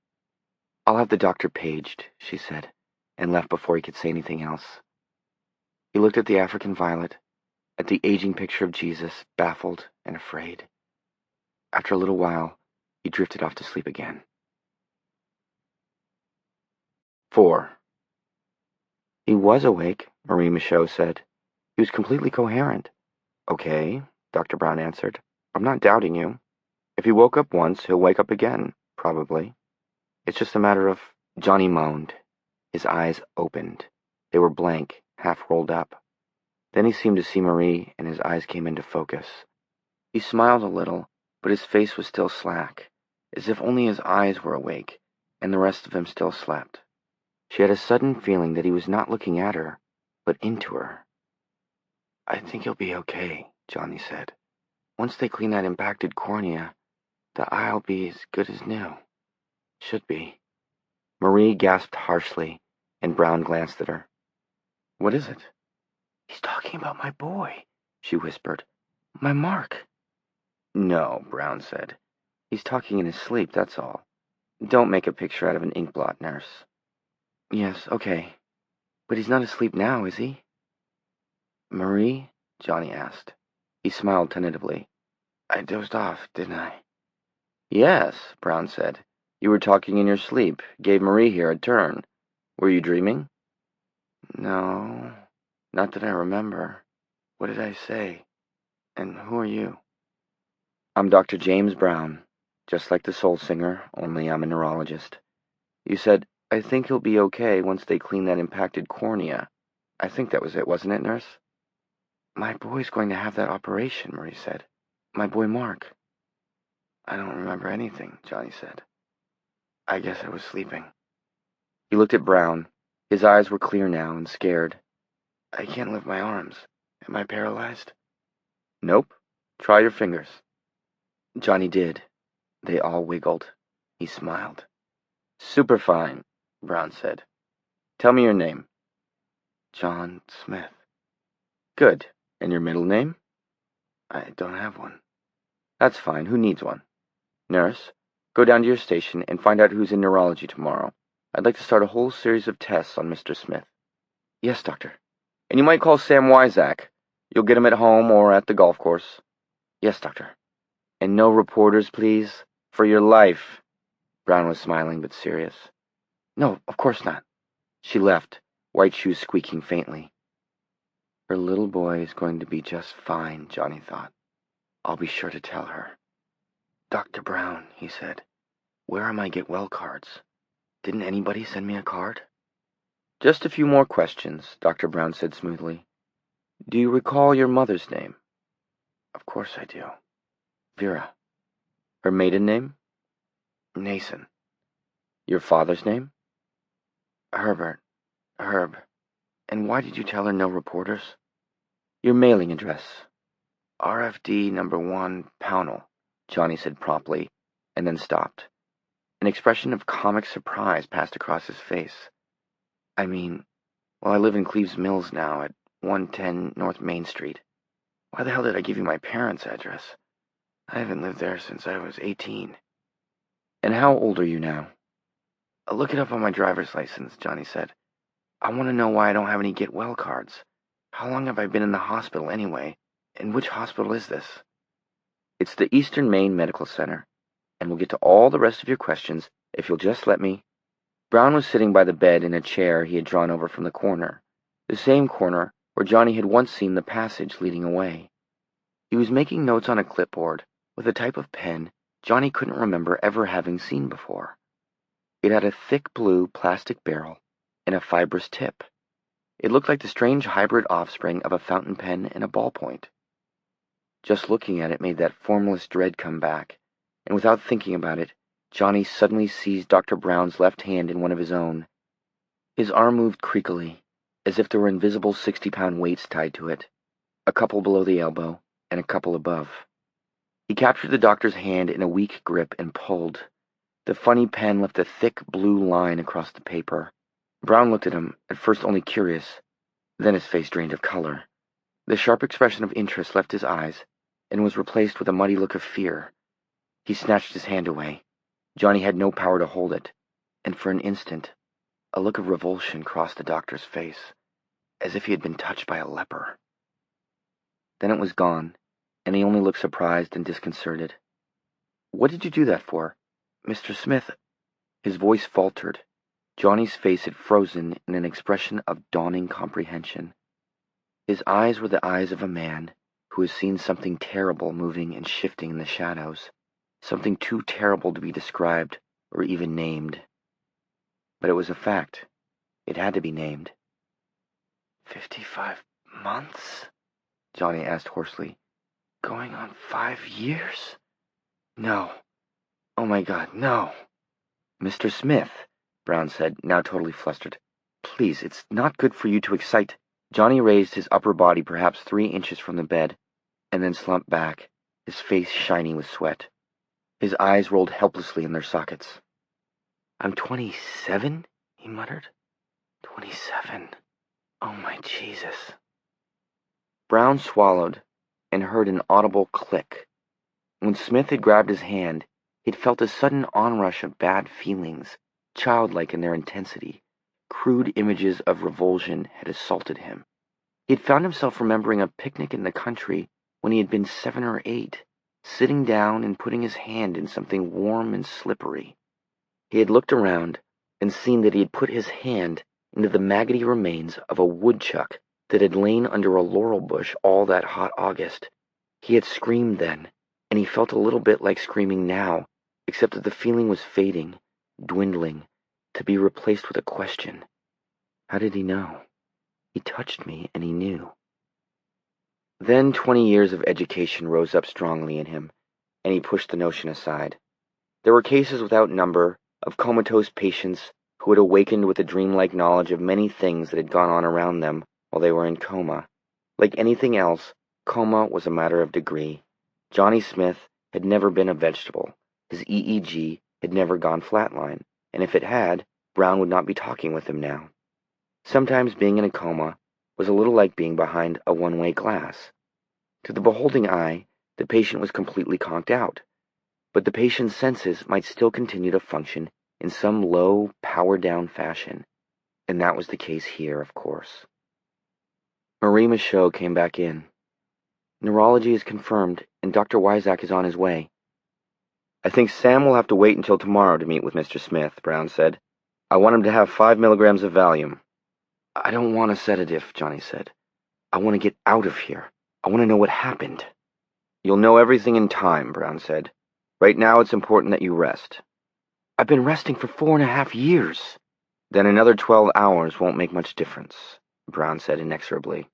"I'll have the doctor paged," she said, and left before he could say anything else. He looked at the African violet, at the aging picture of Jesus, baffled and afraid. After a little while, he drifted off to sleep again. 4. He was awake, Marie Michaud said. He was completely coherent. "Okay," Dr. Brown answered. "I'm not doubting you. If he woke up once, he'll wake up again, probably. It's just a matter of..." Johnny moaned. His eyes opened. They were blank, half rolled up. Then he seemed to see Marie, and his eyes came into focus. He smiled a little, but his face was still slack, as if only his eyes were awake, and the rest of him still slept. She had a sudden feeling that he was not looking at her, but into her. "I think he'll be okay," Johnny said. "Once they clean that impacted cornea, the eye'll be as good as new. Should be." Marie gasped harshly, and Brown glanced at her. "What is it?" "He's talking about my boy," she whispered. "My Mark." "No," Brown said. "He's talking in his sleep, that's all. Don't make a picture out of an ink blot, nurse." "Yes, okay. But he's not asleep now, is he?" "Marie?" Johnny asked. He smiled tentatively. "I dozed off, didn't I?" "Yes," Brown said. "You were talking in your sleep. Gave Marie here a turn. Were you dreaming?" "No, not that I remember. What did I say? And who are you?" "I'm Dr. James Brown, just like the soul singer, only I'm a neurologist. You said, 'I think he'll be okay once they clean that impacted cornea.' I think that was it, wasn't it, nurse?" "My boy's going to have that operation," Marie said. "My boy Mark." "I don't remember anything," Johnny said. "I guess I was sleeping." He looked at Brown. His eyes were clear now and scared. "I can't lift my arms. Am I paralyzed?" "Nope. Try your fingers." Johnny did. They all wiggled. He smiled. "Superfine," Brown said. "Tell me your name." "John Smith." "Good. And your middle name?" "I don't have one." "That's fine. Who needs one? Nurse, go down to your station and find out who's in neurology tomorrow. I'd like to start a whole series of tests on Mr. Smith." "Yes, doctor." "And you might call Sam Wyzak. You'll get him at home or at the golf course." "Yes, doctor." "And no reporters, please. For your life." Brown was smiling but serious. "No, of course not." She left, white shoes squeaking faintly. Her little boy is going to be just fine, Johnny thought. I'll be sure to tell her. "Dr. Brown," he said, "where are my get well cards? Didn't anybody send me a card?" "Just a few more questions," Dr. Brown said smoothly. "Do you recall your mother's name?" "Of course I do. Vera." "Her maiden name?" "Nason." "Your father's name?" "Herbert. Herb. And why did you tell her no reporters?" "Your mailing address." "RFD number 1, Pownell," Johnny said promptly, and then stopped. An expression of comic surprise passed across his face. "I mean, well, I live in Cleves Mills now, at 110 North Main Street. Why the hell did I give you my parents' address? I haven't lived there since I was 18. And how old are you now? I'll look it up on my driver's license, Johnny said. I want to know why I don't have any get well cards. How long have I been in the hospital anyway? And which hospital is this? It's the Eastern Maine Medical Center, and we'll get to all the rest of your questions if you'll just let me. Brown was sitting by the bed in a chair he had drawn over from the corner, the same corner where Johnny had once seen the passage leading away. He was making notes on a clipboard with a type of pen Johnny couldn't remember ever having seen before. It had a thick blue plastic barrel and a fibrous tip. It looked like the strange hybrid offspring of a fountain pen and a ballpoint. Just looking at it made that formless dread come back, and without thinking about it, Johnny suddenly seized Dr. Brown's left hand in one of his own. His arm moved creakily, as if there were invisible 60-pound weights tied to it, a couple below the elbow and a couple above. He captured the doctor's hand in a weak grip and pulled. The funny pen left a thick blue line across the paper. Brown looked at him, at first only curious, then his face drained of color. The sharp expression of interest left his eyes and was replaced with a muddy look of fear. He snatched his hand away. Johnny had no power to hold it, and for an instant, a look of revulsion crossed the doctor's face, as if he had been touched by a leper. Then it was gone, and he only looked surprised and disconcerted. "What did you do that for, Mr. Smith?" His voice faltered. Johnny's face had frozen in an expression of dawning comprehension. His eyes were the eyes of a man who has seen something terrible moving and shifting in the shadows, something too terrible to be described or even named. But it was a fact. It had to be named. 55 months? Johnny asked hoarsely. Going on 5 years? No. Oh my God, no. Mr. Smith, Brown said, now totally flustered. Please, it's not good for you to excite. Johnny raised his upper body perhaps 3 inches from the bed, and then slumped back, his face shiny with sweat. His eyes rolled helplessly in their sockets. I'm 27, he muttered. 27. Oh my Jesus. Brown swallowed and heard an audible click. When Smith had grabbed his hand, he'd felt a sudden onrush of bad feelings, childlike in their intensity. Crude images of revulsion had assaulted him. He had found himself remembering a picnic in the country when he had been 7 or 8, sitting down and putting his hand in something warm and slippery. He had looked around and seen that he had put his hand into the maggoty remains of a woodchuck that had lain under a laurel bush all that hot August. He had screamed then, and he felt a little bit like screaming now, except that the feeling was fading, dwindling, to be replaced with a question. How did he know? He touched me, and he knew. Then 20 years of education rose up strongly in him, and he pushed the notion aside. There were cases without number of comatose patients who had awakened with a dreamlike knowledge of many things that had gone on around them while they were in coma. Like anything else, coma was a matter of degree. Johnny Smith had never been a vegetable. His EEG had never gone flatline, and if it had, Brown would not be talking with him now. Sometimes being in a coma was a little like being behind a one-way glass. To the beholding eye, the patient was completely conked out, but the patient's senses might still continue to function in some low, power-down fashion, and that was the case here, of course. Marie Michaud came back in. Neurology is confirmed, and Dr. Wyzak is on his way. I think Sam will have to wait until tomorrow to meet with Mr. Smith, Brown said. I want him to have 5 milligrams of Valium. I don't want a sedative, Johnny said. I want to get out of here. I want to know what happened. You'll know everything in time, Brown said. Right now it's important that you rest. I've been resting for 4.5 years. Then another 12 hours won't make much difference, Brown said inexorably.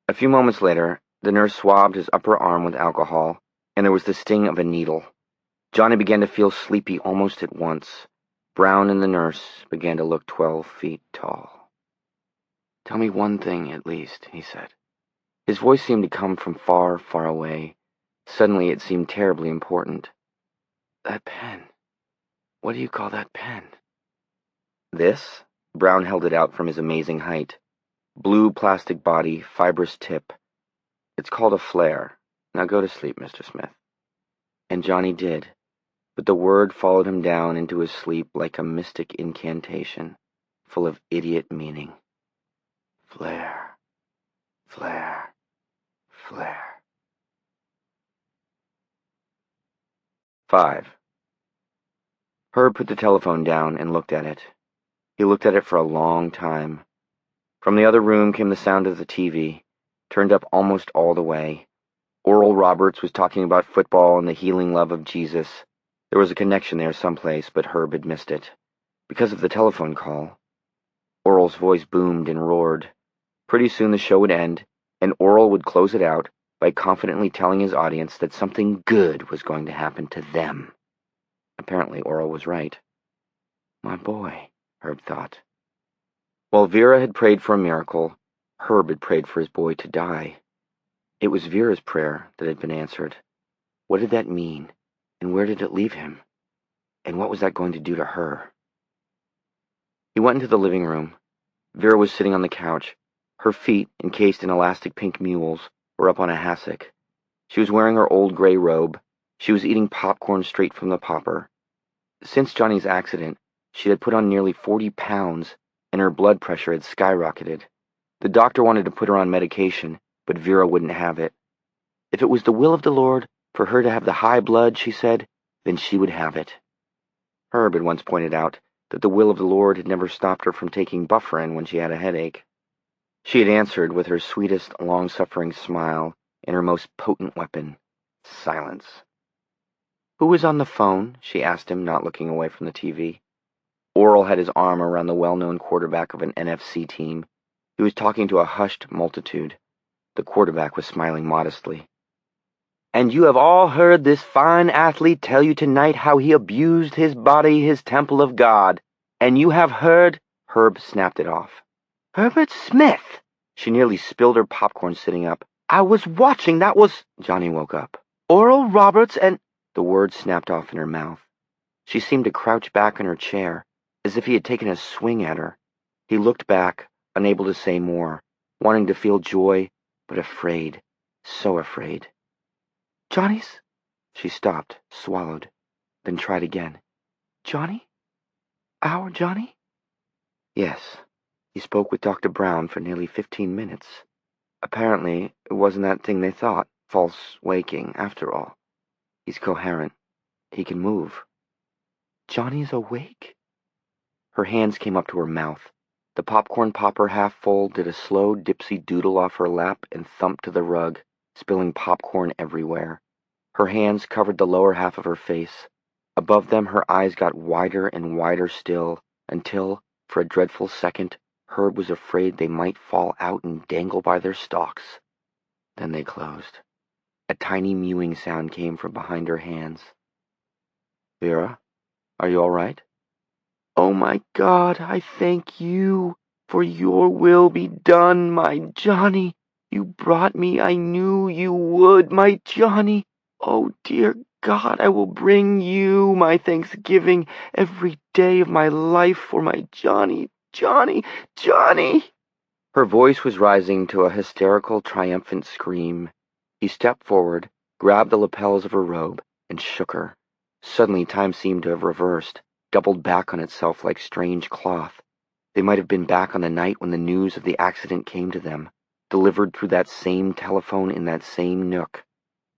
A few moments later, the nurse swabbed his upper arm with alcohol, and there was the sting of a needle. Johnny began to feel sleepy almost at once. Brown and the nurse began to look 12 feet tall. Tell me one thing, at least, he said. His voice seemed to come from far, far away. Suddenly it seemed terribly important. That pen. What do you call that pen? This? Brown held it out from his amazing height. Blue plastic body, fibrous tip. It's called a flare. Now go to sleep, Mr. Smith. And Johnny did, but the word followed him down into his sleep like a mystic incantation, full of idiot meaning. Flare, flare, flare. 5. Herb put the telephone down and looked at it. He looked at it for a long time. From the other room came the sound of the TV, turned up almost all the way. Oral Roberts was talking about football and the healing love of Jesus. There was a connection there someplace, but Herb had missed it. Because of the telephone call. Oral's voice boomed and roared. Pretty soon the show would end, and Oral would close it out by confidently telling his audience that something good was going to happen to them. Apparently Oral was right. My boy, Herb thought. While Vera had prayed for a miracle, Herb had prayed for his boy to die. It was Vera's prayer that had been answered. What did that mean, and where did it leave him? And what was that going to do to her? He went into the living room. Vera was sitting on the couch. Her feet, encased in elastic pink mules, were up on a hassock. She was wearing her old gray robe. She was eating popcorn straight from the popper. Since Johnny's accident, she had put on nearly 40 pounds, and her blood pressure had skyrocketed. The doctor wanted to put her on medication, but Vera wouldn't have it. If it was the will of the Lord for her to have the high blood, she said, then she would have it. Herb had once pointed out that the will of the Lord had never stopped her from taking Bufferin when she had a headache. She had answered with her sweetest, long-suffering smile and her most potent weapon, silence. Who was on the phone? She asked him, not looking away from the TV. Oral had his arm around the well-known quarterback of an NFC team. He was talking to a hushed multitude. The quarterback was smiling modestly. And you have all heard this fine athlete tell you tonight how he abused his body, his temple of God. And you have heard... Herb snapped it off. Herbert Smith! She nearly spilled her popcorn sitting up. I was watching, that was... Johnny woke up. Oral Roberts and... The words snapped off in her mouth. She seemed to crouch back in her chair, as if he had taken a swing at her. He looked back, unable to say more, wanting to feel joy, but afraid, so afraid. Johnny's? She stopped, swallowed, then tried again. Johnny? Our Johnny? Yes. He spoke with Dr. Brown for nearly 15 minutes. Apparently, it wasn't that thing they thought, false waking, after all. He's coherent. He can move. Johnny's awake? Her hands came up to her mouth. The popcorn popper half full did a slow dipsy doodle off her lap and thumped to the rug, spilling popcorn everywhere. Her hands covered the lower half of her face. Above them her eyes got wider and wider still, until, for a dreadful second, Herb was afraid they might fall out and dangle by their stalks. Then they closed. A tiny mewing sound came from behind her hands. Vera, are you all right? Oh my God, I thank you, for your will be done, my Johnny. You brought me, I knew you would, my Johnny. Oh dear God, I will bring you my thanksgiving every day of my life for my Johnny, Johnny, Johnny. Her voice was rising to a hysterical, triumphant scream. He stepped forward, grabbed the lapels of her robe, and shook her. Suddenly time seemed to have reversed, doubled back on itself like strange cloth. They might have been back on the night when the news of the accident came to them, delivered through that same telephone in that same nook.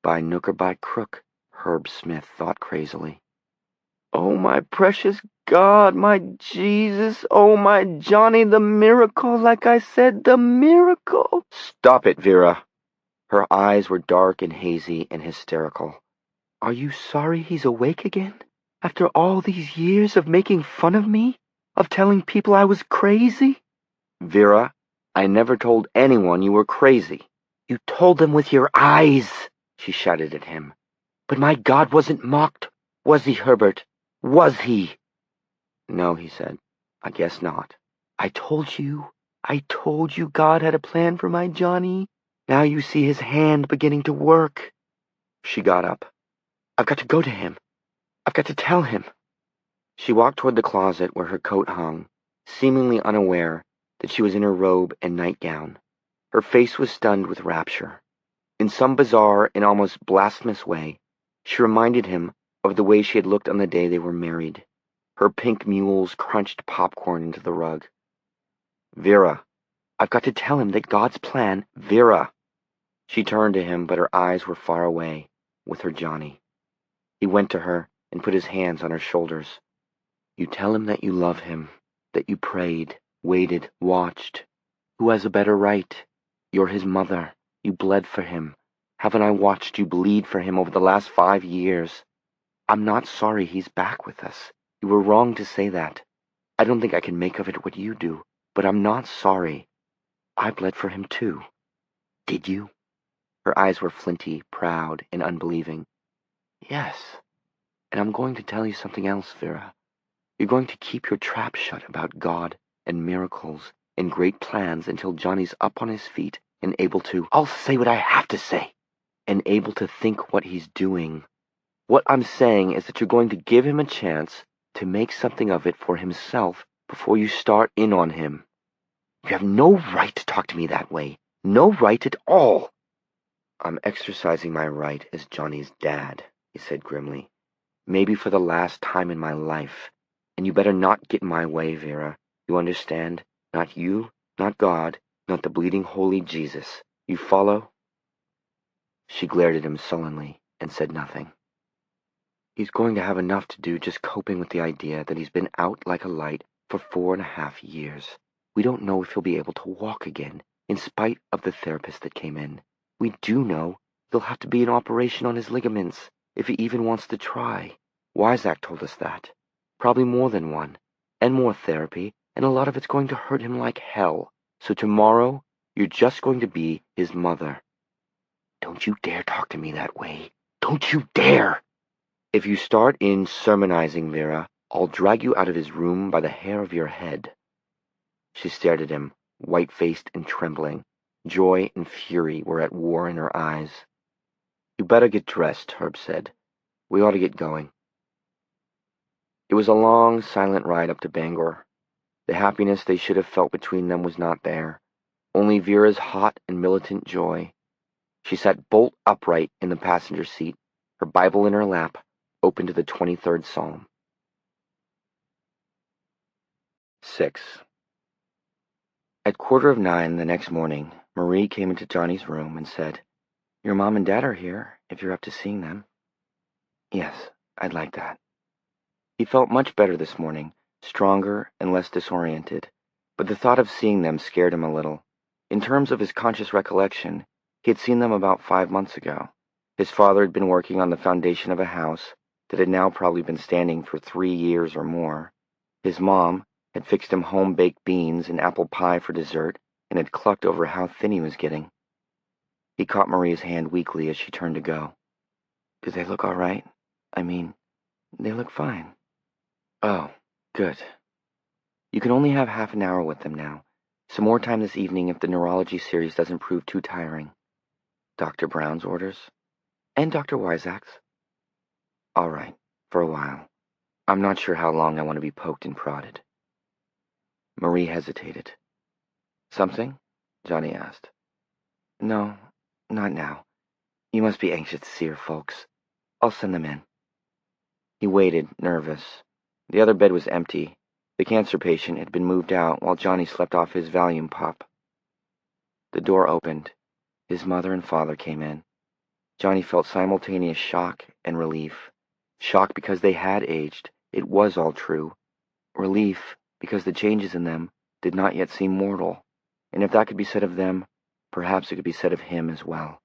By nook or by crook, Herb Smith thought crazily. Oh, my precious God, my Jesus, oh, my Johnny, the miracle, like I said, the miracle. Stop it, Vera. Her eyes were dark and hazy and hysterical. Are you sorry he's awake again? After all these years of making fun of me? Of telling people I was crazy? Vera, I never told anyone you were crazy. You told them with your eyes, she shouted at him. But my God wasn't mocked, was he, Herbert? Was he? No, he said. I guess not. I told you God had a plan for my Johnny. Now you see his hand beginning to work. She got up. I've got to go to him. I've got to tell him. She walked toward the closet where her coat hung, seemingly unaware that she was in her robe and nightgown. Her face was stunned with rapture. In some bizarre and almost blasphemous way, She reminded him of the way she had looked on the day they were married. Her pink mules crunched popcorn into the rug. Vera, I've got to tell him that God's plan, Vera. She turned to him, but her eyes were far away, with her Johnny. He went to her and put his hands on her shoulders. You tell him that you love him, that you prayed, waited, watched. Who has a better right? You're his mother. You bled for him. Haven't I watched you bleed for him over the last 5 years? I'm not sorry he's back with us. You were wrong to say that. I don't think I can make of it what you do, but I'm not sorry. I bled for him too. Did you? Her eyes were flinty, proud, and unbelieving. Yes. And I'm going to tell you something else, Vera. You're going to keep your trap shut about God and miracles and great plans until Johnny's up on his feet and able to, I'll say what I have to say, and able to think what he's doing. What I'm saying is that you're going to give him a chance to make something of it for himself before you start in on him. You have no right to talk to me that way. No right at all. I'm exercising my right as Johnny's dad, he said grimly. Maybe for the last time in my life. And you better not get in my way, Vera. You understand? Not you, not God, not the bleeding holy Jesus. You follow? She glared at him sullenly and said nothing. He's going to have enough to do just coping with the idea that he's been out like a light for 4.5 years. We don't know if he'll be able to walk again, in spite of the therapist that came in. We do know there'll have to be an operation on his ligaments, if he even wants to try. Weizak told us that. Probably more than one, and more therapy, and a lot of it's going to hurt him like hell. So tomorrow, you're just going to be his mother. Don't you dare talk to me that way. Don't you dare! If you start in sermonizing, Vera, I'll drag you out of his room by the hair of your head. She stared at him, white-faced and trembling. Joy and fury were at war in her eyes. You better get dressed, Herb said. We ought to get going. It was a long, silent ride up to Bangor. The happiness they should have felt between them was not there. Only Vera's hot and militant joy. She sat bolt upright in the passenger seat, her Bible in her lap, open to the 23rd Psalm. 6. At 9:15 the next morning, Marie came into Johnny's room and said, Your mom and dad are here, if you're up to seeing them. Yes, I'd like that. He felt much better this morning, stronger and less disoriented, but the thought of seeing them scared him a little. In terms of his conscious recollection, he had seen them about 5 months ago. His father had been working on the foundation of a house that had now probably been standing for 3 years or more. His mom had fixed him home-baked beans and apple pie for dessert and had clucked over how thin he was getting. He caught Marie's hand weakly as she turned to go. Do they look all right? I mean, they look fine. Oh, good. You can only have half an hour with them now. Some more time this evening if the neurology series doesn't prove too tiring. Dr. Brown's orders? And Dr. Weizak's? All right, for a while. I'm not sure how long I want to be poked and prodded. Marie hesitated. Something? Johnny asked. No, not now. You must be anxious to see your folks. I'll send them in. He waited, nervous. The other bed was empty. The cancer patient had been moved out while Johnny slept off his Valium pop. The door opened. His mother and father came in. Johnny felt simultaneous shock and relief. Shock because they had aged. It was all true. Relief because the changes in them did not yet seem mortal. And if that could be said of them, perhaps it could be said of him as well.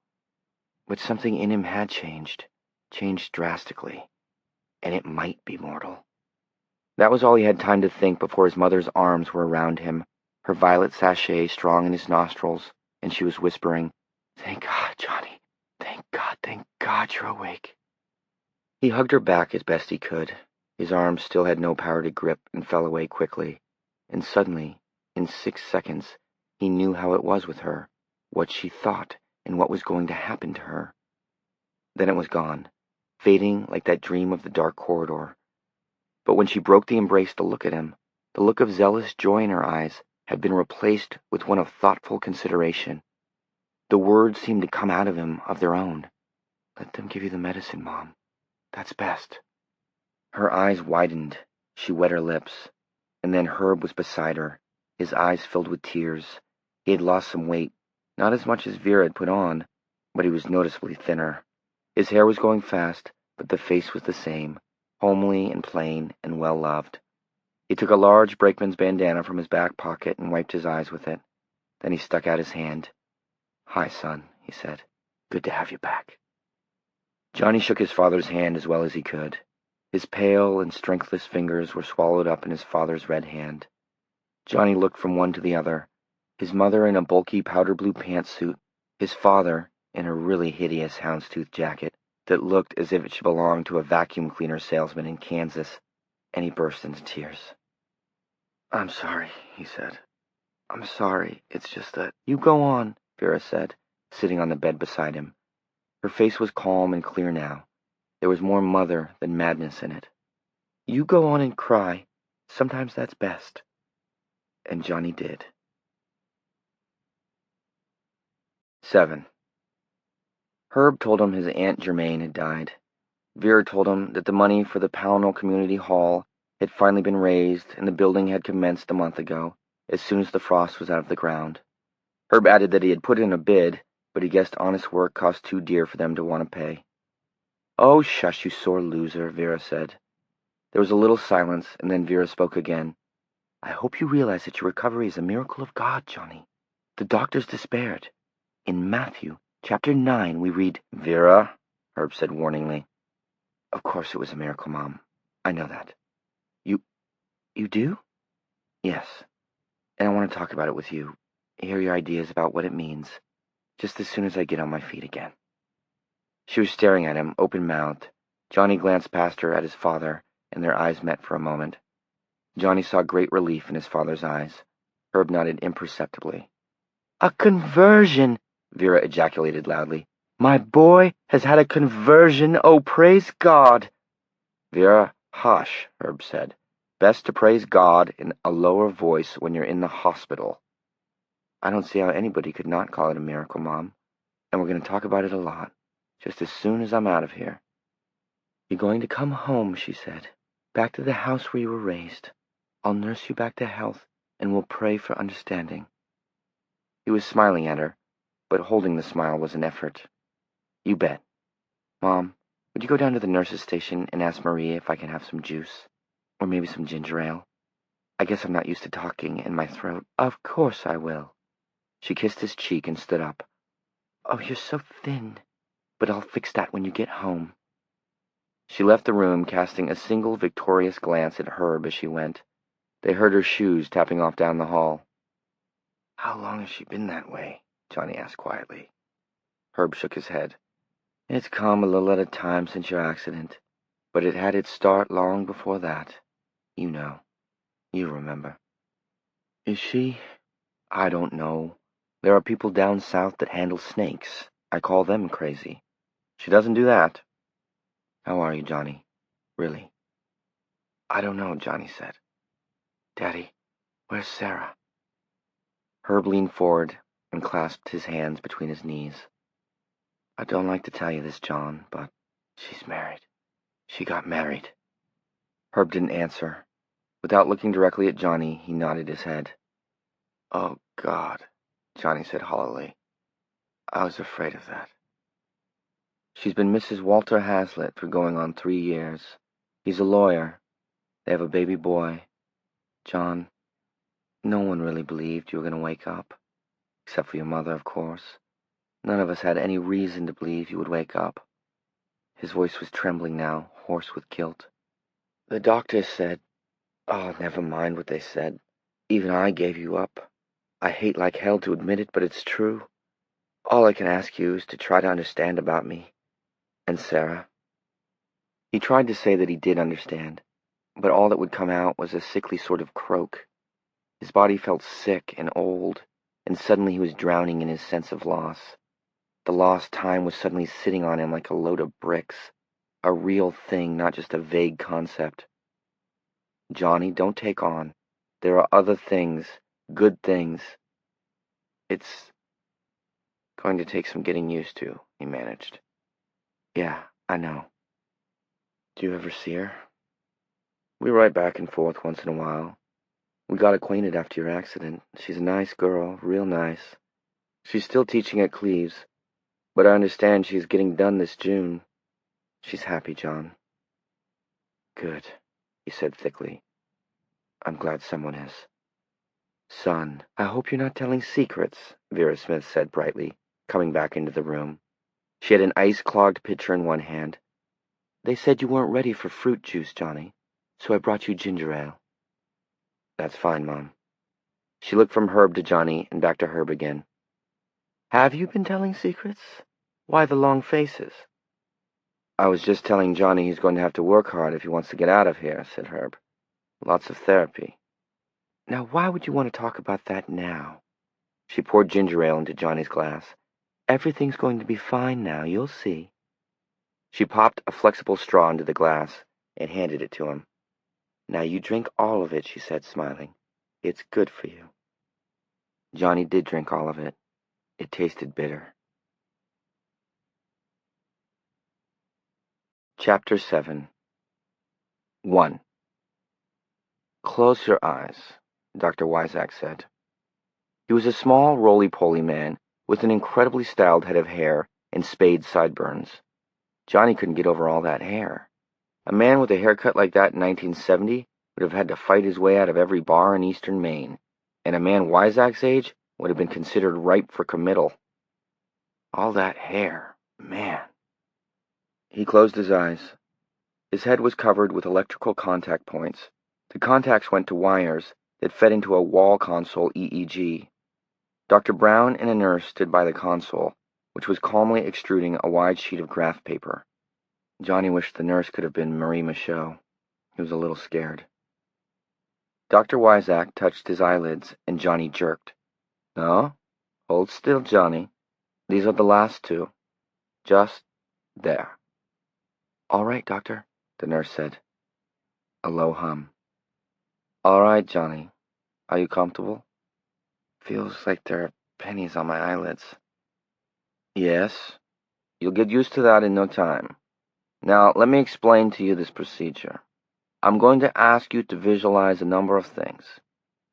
But something in him had changed drastically. And it might be mortal. That was all he had time to think before his mother's arms were around him, her violet sachet strong in his nostrils, and she was whispering, Thank God, Johnny. Thank God you're awake. He hugged her back as best he could. His arms still had no power to grip and fell away quickly. And suddenly, in 6 seconds, he knew how it was with her, what she thought, and what was going to happen to her. Then it was gone, fading like that dream of the dark corridor. But when she broke the embrace to look at him, the look of zealous joy in her eyes had been replaced with one of thoughtful consideration. The words seemed to come out of him of their own. Let them give you the medicine, Mom. That's best." Her eyes widened. She wet her lips. And then Herb was beside her, his eyes filled with tears. He had lost some weight, not as much as Vera had put on, but he was noticeably thinner. His hair was going fast, but the face was the same, homely and plain and well-loved. He took a large brakeman's bandana from his back pocket and wiped his eyes with it. Then he stuck out his hand. "Hi, son," he said. "Good to have you back." Johnny shook his father's hand as well as he could. His pale and strengthless fingers were swallowed up in his father's red hand. Johnny looked from one to the other, his mother in a bulky powder-blue pantsuit, his father in a really hideous houndstooth jacket that looked as if it should belong to a vacuum cleaner salesman in Kansas, and he burst into tears. "I'm sorry," he said. "I'm sorry. It's just that—" "You go on," Vera said, sitting on the bed beside him. Her face was calm and clear now. There was more mother than madness in it. "You go on and cry. Sometimes that's best." And Johnny did. 7. Herb told him his Aunt Germaine had died. Vera told him that the money for the Pownell Community Hall had finally been raised and the building had commenced a month ago, as soon as the frost was out of the ground. Herb added that he had put in a bid, but he guessed honest work cost too dear for them to want to pay. "Oh, shush, you sore loser," Vera said. There was a little silence, and then Vera spoke again. "I hope you realize that your recovery is a miracle of God, Johnny. The doctors despaired. In Matthew, chapter 9, we read—" "Vera," Herb said warningly. "Of course it was a miracle, Mom. I know that." You do?" "Yes. And I want to talk about it with you, hear your ideas about what it means, just as soon as I get on my feet again." She was staring at him, open-mouthed. Johnny glanced past her at his father, and their eyes met for a moment. Johnny saw great relief in his father's eyes. Herb nodded imperceptibly. "A conversion!" Vera ejaculated loudly. "My boy has had a conversion! Oh, praise God!" "Vera, hush," Herb said. "Best to praise God in a lower voice when you're in the hospital." "I don't see how anybody could not call it a miracle, Mom. And we're going to talk about it a lot, just as soon as I'm out of here." "You're going to come home," she said. "Back to the house where you were raised. I'll nurse you back to health, and we'll pray for understanding." He was smiling at her, but holding the smile was an effort. "You bet. Mom, would you go down to the nurse's station and ask Marie if I can have some juice? Or maybe some ginger ale? I guess I'm not used to talking in my throat." "Of course I will." She kissed his cheek and stood up. "Oh, you're so thin. But I'll fix that when you get home." She left the room, casting a single victorious glance at Herb as she went. They heard her shoes tapping off down the hall. "How long has she been that way?" Johnny asked quietly. Herb shook his head. "It's come a little at a time since your accident, but it had its start long before that. You know. You remember." "Is she—" "I don't know. There are people down south that handle snakes. I call them crazy. She doesn't do that." "How are you, Johnny? Really?" "I don't know," Johnny said. "Daddy, where's Sarah?" Herb leaned forward and clasped his hands between his knees. "I don't like to tell you this, John, but she's married. She got married." Herb didn't answer. Without looking directly at Johnny, he nodded his head. "Oh, God," Johnny said hollowly. "I was afraid of that." "She's been Mrs. Walter Hazlitt for going on 3 years. He's a lawyer. They have a baby boy. John, no one really believed you were going to wake up. Except for your mother, of course. None of us had any reason to believe you would wake up." His voice was trembling now, hoarse with guilt. "The doctors said— Oh, never mind what they said. Even I gave you up. I hate like hell to admit it, but it's true. All I can ask you is to try to understand about me. And Sarah." He tried to say that he did understand, but all that would come out was a sickly sort of croak. His body felt sick and old, and suddenly he was drowning in his sense of loss. The lost time was suddenly sitting on him like a load of bricks, a real thing, not just a vague concept. "Johnny, don't take on. There are other things, good things. It's going to take some getting used to," he managed. "Yeah, I know." Do you ever see her? We write back and forth once in a while. We got acquainted after your accident. She's a nice girl, real nice. She's still teaching at Cleves, but I understand she's getting done this June. She's happy, John. Good, he said thickly. I'm glad someone is. Son, I hope you're not telling secrets, Vera Smith said brightly, coming back into the room. She had an ice-clogged pitcher in one hand. They said you weren't ready for fruit juice, Johnny, so I brought you ginger ale. That's fine, Mom. She looked from Herb to Johnny and back to Herb again. Have you been telling secrets? Why the long faces? I was just telling Johnny he's going to have to work hard if he wants to get out of here, said Herb. Lots of therapy. Now, why would you want to talk about that now? She poured ginger ale into Johnny's glass. Everything's going to be fine now, you'll see. She popped a flexible straw into the glass and handed it to him. Now you drink all of it, she said, smiling. It's good for you. Johnny did drink all of it. It tasted bitter. Chapter 7. 1. Close your eyes, Dr. Wyzak said. He was a small, roly-poly man with an incredibly styled head of hair and spade sideburns. Johnny couldn't get over all that hair. A man with a haircut like that in 1970 would have had to fight his way out of every bar in eastern Maine, and a man Wyzak's age would have been considered ripe for committal. All that hair, man. He closed his eyes. His head was covered with electrical contact points. The contacts went to wires that fed into a wall console EEG. Dr. Brown and a nurse stood by the console, which was calmly extruding a wide sheet of graph paper. Johnny wished the nurse could have been Marie Michaud. He was a little scared. Dr. Wyzak touched his eyelids, and Johnny jerked. No, hold still, Johnny. These are the last two. Just there. All right, doctor, the nurse said. A low hum. All right, Johnny. Are you comfortable? Feels like there are pennies on my eyelids. Yes. You'll get used to that in no time. Now, let me explain to you this procedure. I'm going to ask you to visualize a number of things.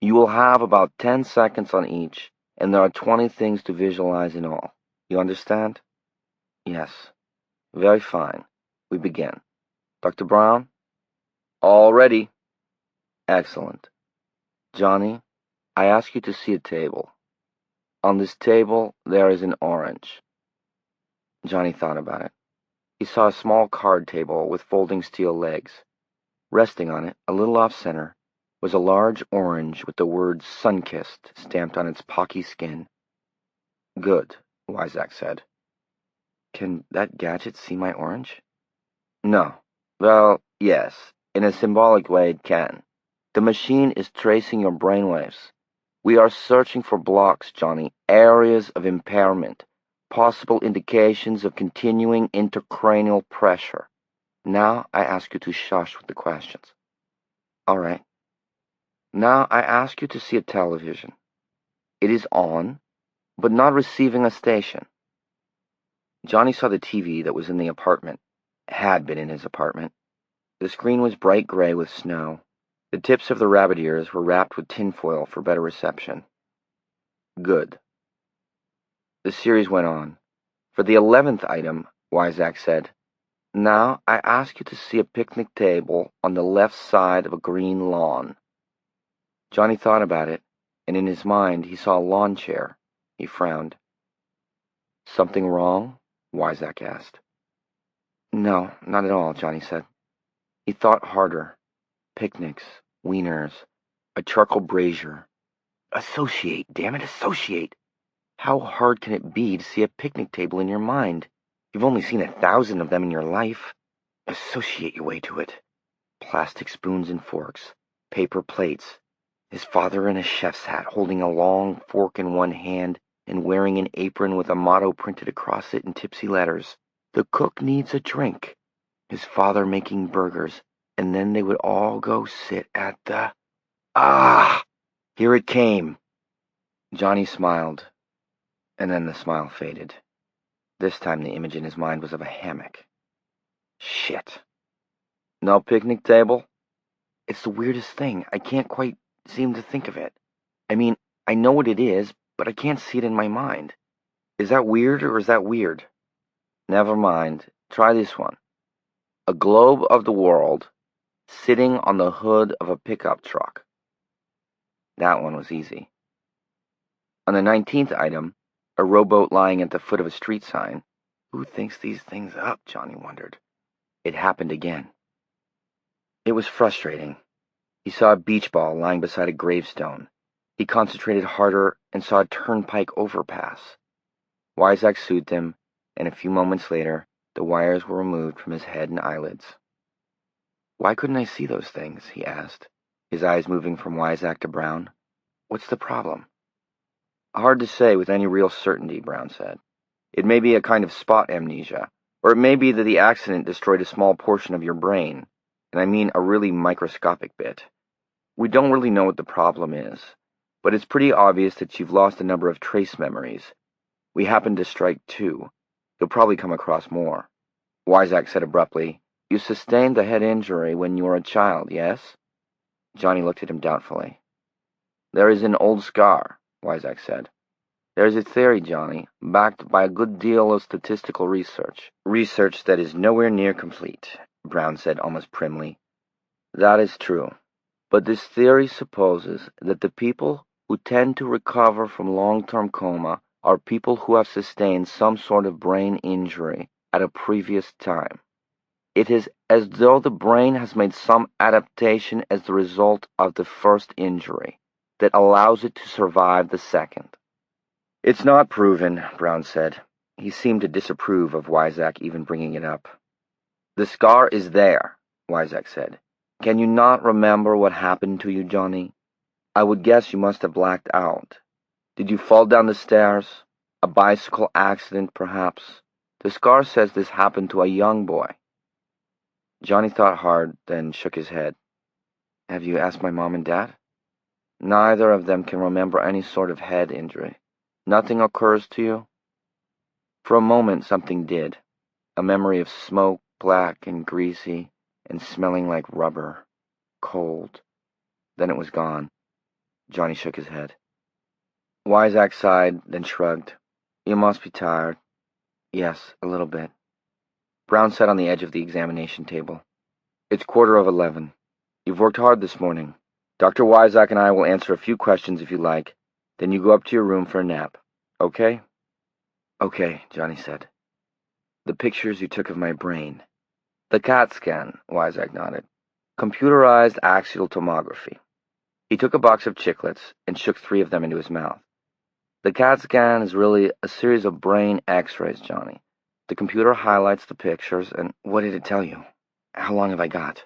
You will have about 10 seconds on each, and there are 20 things to visualize in all. You understand? Yes. Very fine. We begin. Dr. Brown? All ready. Excellent. Johnny, I ask you to see a table. On this table, there is an orange. Johnny thought about it. He saw a small card table with folding steel legs. Resting on it, a little off-center, was a large orange with the word Sun-Kissed stamped on its pocky skin. Good, Wyzak said. Can that gadget see my orange? No. Well, yes. In a symbolic way, it can. The machine is tracing your brainwaves. We are searching for blocks, Johnny, areas of impairment, possible indications of continuing intracranial pressure. Now I ask you to shush with the questions. All right. Now I ask you to see a television. It is on, but not receiving a station. Johnny saw the TV that was in the apartment, had been in his apartment. The screen was bright gray with snow. The tips of the rabbit ears were wrapped with tinfoil for better reception. Good. The series went on. For the 11th item, Wyzak said, Now I ask you to see a picnic table on the left side of a green lawn. Johnny thought about it, and in his mind he saw a lawn chair. He frowned. Something wrong? Wyzak asked. No, not at all, Johnny said. He thought harder. Picnics, wieners, a charcoal brazier. Associate, damn it, associate! How hard can it be to see a picnic table in your mind? You've only seen 1,000 of them in your life. Associate your way to it. Plastic spoons and forks, paper plates. His father in a chef's hat, holding a long fork in one hand and wearing an apron with a motto printed across it in tipsy letters. The cook needs a drink. His father making burgers, and then they would all go sit at the... Ah! Here it came. Johnny smiled, and then the smile faded. This time the image in his mind was of a hammock. Shit. No picnic table? It's the weirdest thing. I can't quite seem to think of it. I mean, I know what it is, but I can't see it in my mind. Is that weird or is that weird? Never mind. Try this one. A globe of the world sitting on the hood of a pickup truck. That one was easy. On the 19th item, a rowboat lying at the foot of a street sign. Who thinks these things up, Johnny wondered. It happened again. It was frustrating. He saw a beach ball lying beside a gravestone. He concentrated harder and saw a turnpike overpass. Weizak soothed him, and a few moments later, the wires were removed from his head and eyelids. Why couldn't I see those things? He asked, his eyes moving from Weizak to Brown. What's the problem? Hard to say with any real certainty, Brown said. It may be a kind of spot amnesia, or it may be that the accident destroyed a small portion of your brain, and I mean a really microscopic bit. We don't really know what the problem is, but it's pretty obvious that you've lost a number of trace memories. We happened to strike 2. You'll probably come across more. Weizak said abruptly, You sustained a head injury when you were a child, yes? Johnny looked at him doubtfully. There is an old scar, Weizak said. There is a theory, Johnny, backed by a good deal of statistical research. Research that is nowhere near complete, Brown said almost primly. That is true. But this theory supposes that the people who tend to recover from long-term coma are people who have sustained some sort of brain injury at a previous time. It is as though the brain has made some adaptation as the result of the first injury that allows it to survive the second. It's not proven, Brown said. He seemed to disapprove of Weizak even bringing it up. The scar is there, Weizak said. Can you not remember what happened to you, Johnny? I would guess you must have blacked out. Did you fall down the stairs? A bicycle accident, perhaps? The scar says this happened to a young boy. Johnny thought hard, then shook his head. Have you asked my mom and dad? Neither of them can remember any sort of head injury. Nothing occurs to you? For a moment something did. A memory of smoke, black and greasy, and smelling like rubber. Cold. Then it was gone. Johnny shook his head. Weizak sighed, then shrugged. You must be tired. Yes, a little bit. Brown sat on the edge of the examination table. It's 11:15. You've worked hard this morning. Dr. Weizak and I will answer a few questions if you like. Then you go up to your room for a nap. Okay? Okay, Johnny said. The pictures you took of my brain. The CAT scan, Weizak nodded. Computerized axial tomography. He took a box of chiclets and shook 3 of them into his mouth. The CAT scan is really a series of brain x-rays, Johnny. The computer highlights the pictures, and what did it tell you? How long have I got?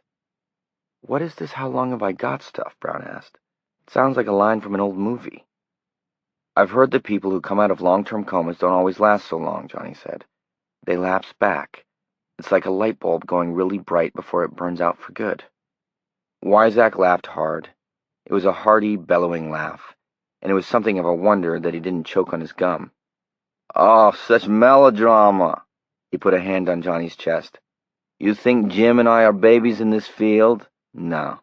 What is this how long have I got stuff? Brown asked. It sounds like a line from an old movie. I've heard that people who come out of long-term comas don't always last so long, Johnny said. They lapse back. It's like a light bulb going really bright before it burns out for good. Weizak laughed hard. It was a hearty, bellowing laugh, and it was something of a wonder that he didn't choke on his gum. Oh, such melodrama! He put a hand on Johnny's chest. You think Jim and I are babies in this field? No.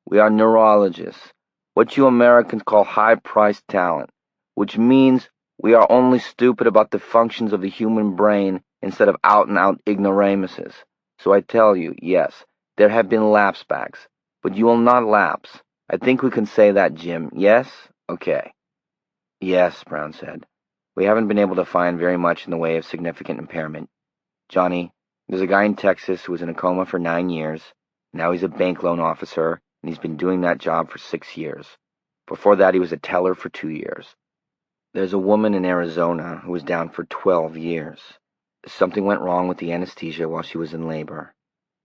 We are neurologists, what you Americans call high-priced talent, which means we are only stupid about the functions of the human brain instead of out-and-out ignoramuses. So I tell you, yes, there have been lapsebacks, but you will not lapse. I think we can say that, Jim. Yes? Okay. Yes, Brown said. We haven't been able to find very much in the way of significant impairment. Johnny, there's a guy in Texas who was in a coma for 9 years. Now he's a bank loan officer, and he's been doing that job for 6 years. Before that, he was a teller for 2 years. There's a woman in Arizona who was down for 12 years. Something went wrong with the anesthesia while she was in labor.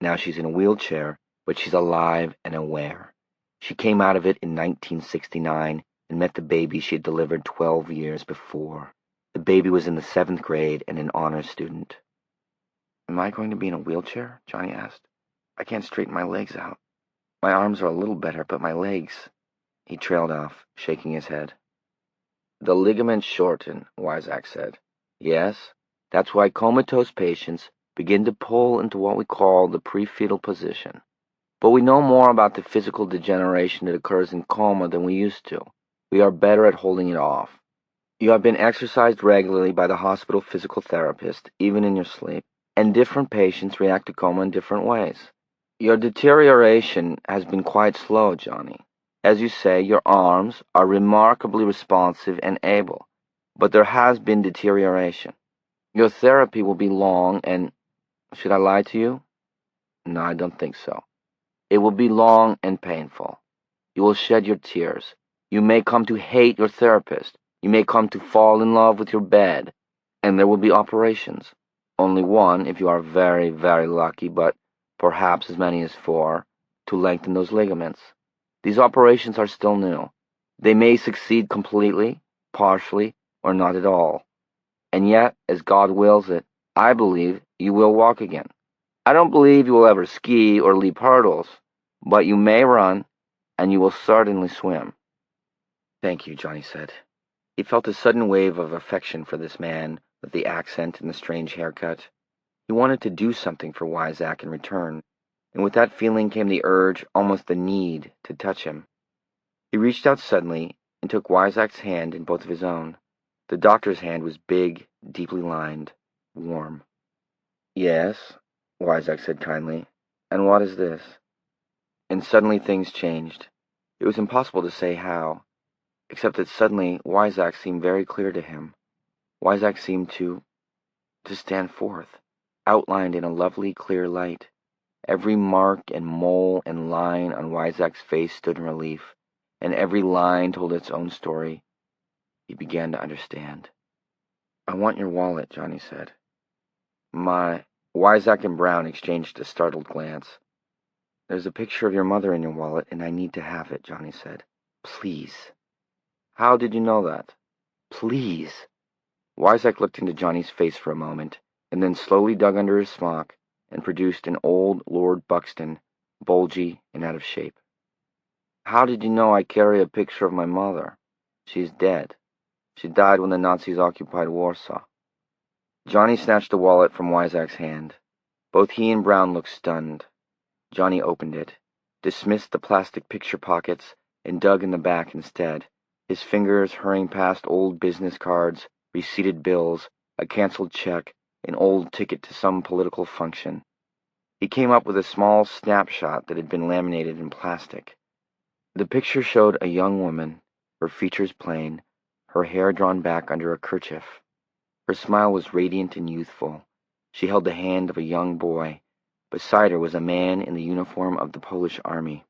Now she's in a wheelchair, but she's alive and aware. She came out of it in 1969 and met the baby she had delivered 12 years before. The baby was in the 7th grade and an honors student. Am I going to be in a wheelchair? Johnny asked. I can't straighten my legs out. My arms are a little better, but my legs... He trailed off, shaking his head. The ligaments shorten, Weizak said. Yes, that's why comatose patients begin to pull into what we call the prefetal position. But we know more about the physical degeneration that occurs in coma than we used to. We are better at holding it off. You have been exercised regularly by the hospital physical therapist, even in your sleep, and different patients react to coma in different ways. Your deterioration has been quite slow, Johnny. As you say, your arms are remarkably responsive and able, but there has been deterioration. Your therapy will be long and... Should I lie to you? No, I don't think so. It will be long and painful. You will shed your tears. You may come to hate your therapist. You may come to fall in love with your bed. And there will be operations. Only one, if you are very, very lucky, but perhaps as many as 4, to lengthen those ligaments. These operations are still new. They may succeed completely, partially, or not at all. And yet, as God wills it, I believe you will walk again. I don't believe you will ever ski or leap hurdles, but you may run, and you will certainly swim. Thank you, Johnny said. He felt a sudden wave of affection for this man with the accent and the strange haircut. He wanted to do something for Wyzak in return, and with that feeling came the urge, almost the need, to touch him. He reached out suddenly and took Wyzak's hand in both of his own. The doctor's hand was big, deeply lined, warm. Yes, Wyzak said kindly. And what is this? And suddenly things changed. It was impossible to say how, except that suddenly Wyzak seemed very clear to him. Wyzak seemed to stand forth, outlined in a lovely, clear light. Every mark and mole and line on Wyzak's face stood in relief, and every line told its own story. He began to understand. I want your wallet, Johnny said. Wyzak and Brown exchanged a startled glance. There's a picture of your mother in your wallet, and I need to have it, Johnny said. Please. How did you know that? Please. Wyzak looked into Johnny's face for a moment, and then slowly dug under his smock and produced an old Lord Buxton, bulgy and out of shape. How did you know I carry a picture of my mother? She's dead. She died when the Nazis occupied Warsaw. Johnny snatched the wallet from Wyzak's hand. Both he and Brown looked stunned. Johnny opened it, dismissed the plastic picture pockets, and dug in the back instead, his fingers hurrying past old business cards, receipted bills, a canceled check, an old ticket to some political function. He came up with a small snapshot that had been laminated in plastic. The picture showed a young woman, her features plain, her hair drawn back under a kerchief. Her smile was radiant and youthful. She held the hand of a young boy. Beside her was a man in the uniform of the Polish army.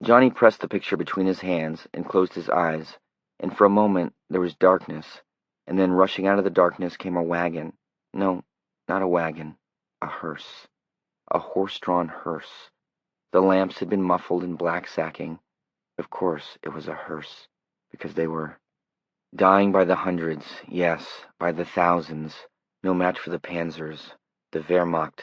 Johnny pressed the picture between his hands and closed his eyes, and for a moment there was darkness, and then rushing out of the darkness came a wagon. No, not a wagon, a hearse. A horse-drawn hearse. The lamps had been muffled in black sacking. Of course it was a hearse, because they were dying by the hundreds, yes, by the thousands, no match for the panzers, the Wehrmacht,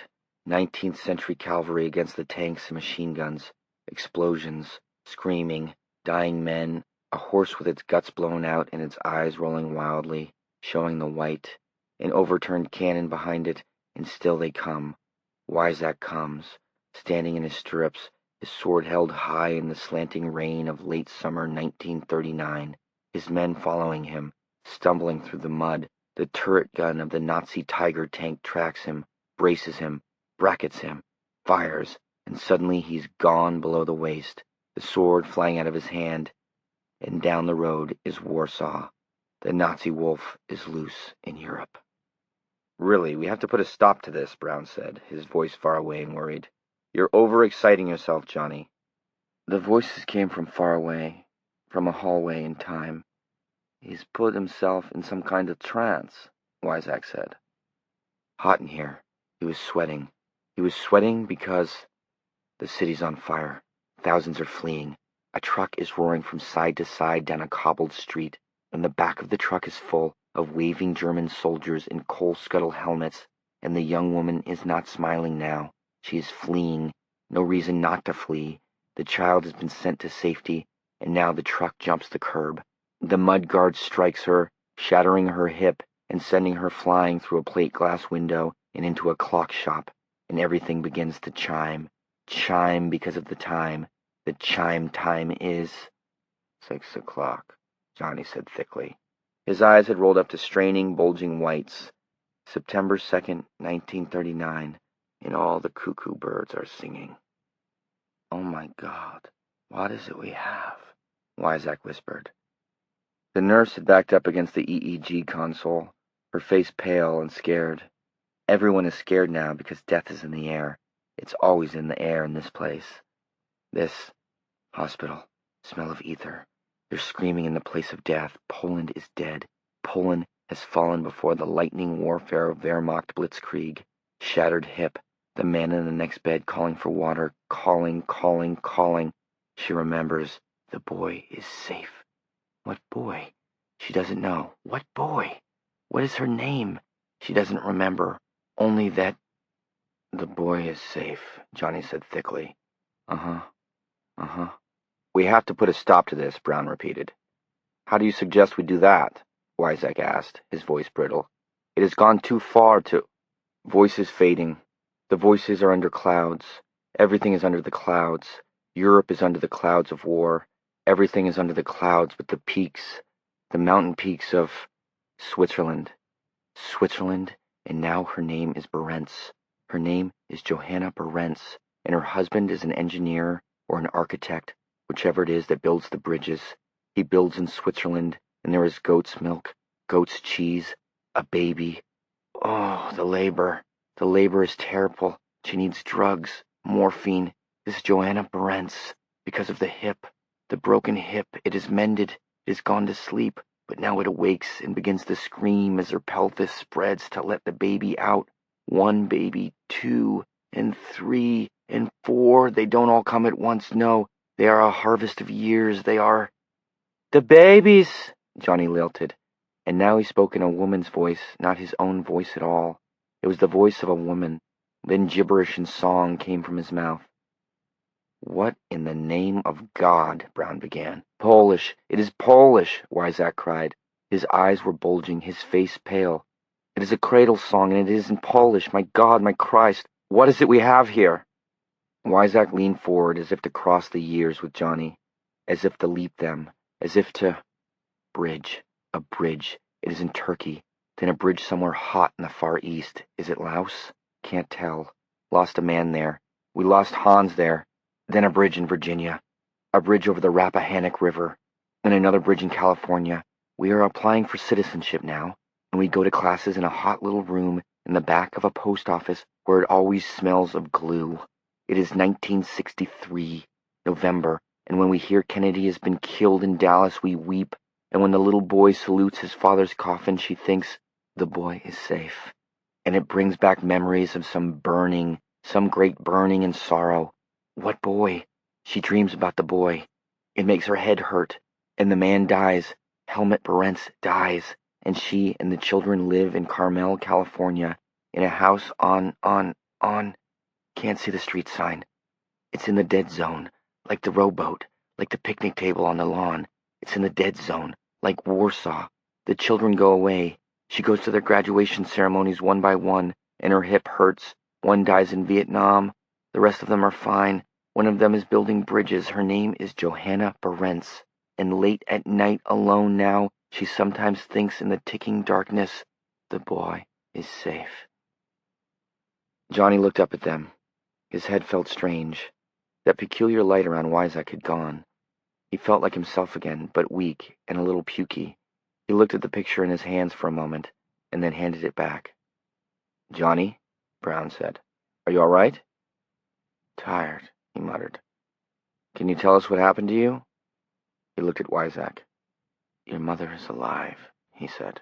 19th century cavalry against the tanks and machine guns, explosions, screaming, dying men, a horse with its guts blown out and its eyes rolling wildly, showing the white, an overturned cannon behind it, and still they come. Wyzak comes, standing in his stirrups, his sword held high in the slanting rain of late summer 1939, his men following him, stumbling through the mud. The turret gun of the Nazi Tiger tank tracks him, braces him, brackets him, fires, and suddenly he's gone below the waist, the sword flying out of his hand, and down the road is Warsaw. The Nazi wolf is loose in Europe. Really, we have to put a stop to this, Brown said, his voice far away and worried. You're overexciting yourself, Johnny. The voices came from far away, from a hallway in time. He's put himself in some kind of trance, Wyzak said. Hot in here. He was sweating. He was sweating because the city's on fire. Thousands are fleeing. A truck is roaring from side to side down a cobbled street, and the back of the truck is full of waving German soldiers in coal scuttle helmets, and the young woman is not smiling now. She is fleeing. No reason not to flee. The child has been sent to safety, and now the truck jumps the curb. The mud guard strikes her, shattering her hip and sending her flying through a plate glass window and into a clock shop, and everything begins to chime. chime because of the time. The chime time is 6 o'clock, Johnny said thickly. His eyes had rolled up to straining, bulging whites. September 2nd, 1939, and all the cuckoo birds are singing. Oh my God, what is it we have? Wyzak whispered. The nurse had backed up against the EEG console, her face pale and scared. Everyone is scared now because death is in the air. It's always in the air in this place. This hospital, smell of ether. They're screaming in the place of death. Poland is dead. Poland has fallen before the lightning warfare of Wehrmacht blitzkrieg. Shattered hip. The man in the next bed calling for water. Calling, calling, calling. She remembers. The boy is safe. What boy? She doesn't know. What boy? What is her name? She doesn't remember. Only that... The boy is safe, Johnny said thickly. Uh-huh. Uh-huh. We have to put a stop to this, Brown repeated. How do you suggest we do that? Wyzak asked, his voice brittle. It has gone too far to... Voices fading. The voices are under clouds. Everything is under the clouds. Europe is under the clouds of war. Everything is under the clouds but the peaks, the mountain peaks of Switzerland. Switzerland, and now her name is Berentz. Her name is Johanna Berentz, and her husband is an engineer or an architect, whichever it is that builds the bridges. He builds in Switzerland, and there is goat's milk, goat's cheese, a baby. Oh, the labor. The labor is terrible. She needs drugs, morphine. This Johanna Berentz, because of the hip. The broken hip, it is mended, it is gone to sleep, but now it awakes and begins to scream as her pelvis spreads to let the baby out. 1 baby, 2, and 3, and 4. They don't all come at once, no. They are a harvest of years. They are... The babies, Johnny lilted, and now he spoke in a woman's voice, not his own voice at all. It was the voice of a woman. Then gibberish and song came from his mouth. What in the name of God? Brown began. Polish! It is Polish! Wyzak cried. His eyes were bulging, his face pale. It is a cradle song, and it is in Polish. My God, my Christ! What is it we have here? Wyzak leaned forward as if to cross the years with Johnny, as if to leap them, as if to... Bridge. A bridge. It is in Turkey. Then a bridge somewhere hot in the Far East. Is it Laos? Can't tell. Lost a man there. We lost Hans there. Then a bridge in Virginia, a bridge over the Rappahannock River, and another bridge in California. We are applying for citizenship now, and we go to classes in a hot little room in the back of a post office where it always smells of glue. It is 1963, November, and when we hear Kennedy has been killed in Dallas, we weep, and when the little boy salutes his father's coffin, she thinks, the boy is safe. And it brings back memories of some burning, some great burning and sorrow. What boy? She dreams about the boy. It makes her head hurt. And the man dies. Helmut Berentz dies. And she and the children live in Carmel, California, in a house on, can't see the street sign. It's in the dead zone, like the rowboat, like the picnic table on the lawn. It's in the dead zone, like Warsaw. The children go away. She goes to their graduation ceremonies one by one, and her hip hurts. One dies in Vietnam. The rest of them are fine. One of them is building bridges. Her name is Johanna Berentz. And late at night, alone now, she sometimes thinks in the ticking darkness, the boy is safe. Johnny looked up at them. His head felt strange. That peculiar light around Wyzak had gone. He felt like himself again, but weak and a little pukey. He looked at the picture in his hands for a moment, and then handed it back. Johnny, Brown said, are you all right? Tired, he muttered. Can you tell us what happened to you? He looked at Wyzak. Your mother is alive, he said.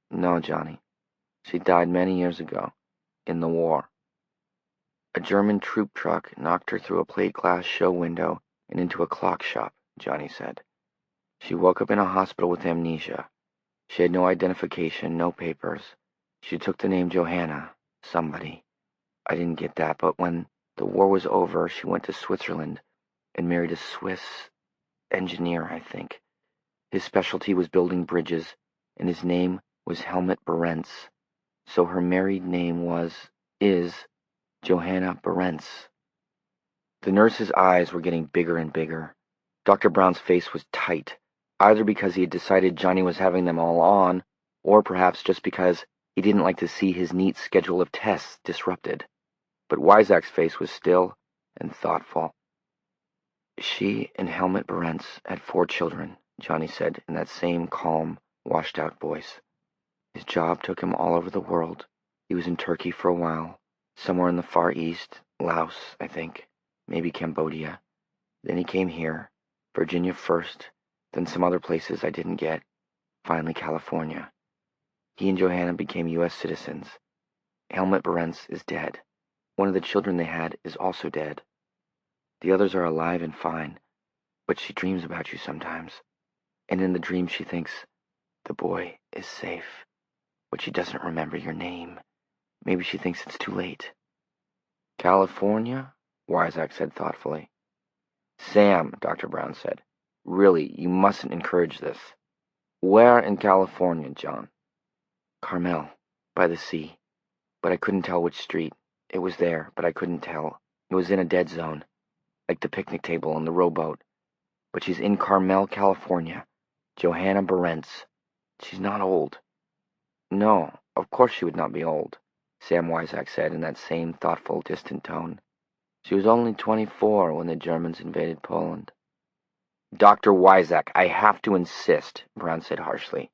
No, Johnny. She died many years ago, in the war. A German troop truck knocked her through a plate glass show window and into a clock shop, Johnny said. She woke up in a hospital with amnesia. She had no identification, no papers. She took the name Johanna, somebody. I didn't get that, but when the war was over, she went to Switzerland and married a Swiss engineer, I think. His specialty was building bridges, and his name was Helmut Berentz. So her married name is Johanna Berentz. The nurse's eyes were getting bigger and bigger. Dr. Brown's face was tight, either because he had decided Johnny was having them all on, or perhaps just because he didn't like to see his neat schedule of tests disrupted. But Wyzak's face was still and thoughtful. She and Helmut Berentz had 4 children, Johnny said in that same calm, washed-out voice. His job took him all over the world. He was in Turkey for a while, somewhere in the Far East, Laos, I think, maybe Cambodia. Then he came here, Virginia first, then some other places I didn't get, finally California. He and Johanna became U.S. citizens. Helmut Berentz is dead. One of the children they had is also dead. The others are alive and fine, but she dreams about you sometimes, and in the dream she thinks the boy is safe, but she doesn't remember your name. Maybe she thinks it's too late. California? Wyzak said thoughtfully. Sam, Dr. Brown said, really, you mustn't encourage this. Where in California, John? Carmel, by the sea, but I couldn't tell which street. It was there, but I couldn't tell. It was in a dead zone, like the picnic table and the rowboat. But she's in Carmel, California. Johanna Berentz. She's not old. No, of course she would not be old, Sam Wyzak said in that same thoughtful, distant tone. She was only 24 when the Germans invaded Poland. Dr. Wyzak, I have to insist, Brown said harshly.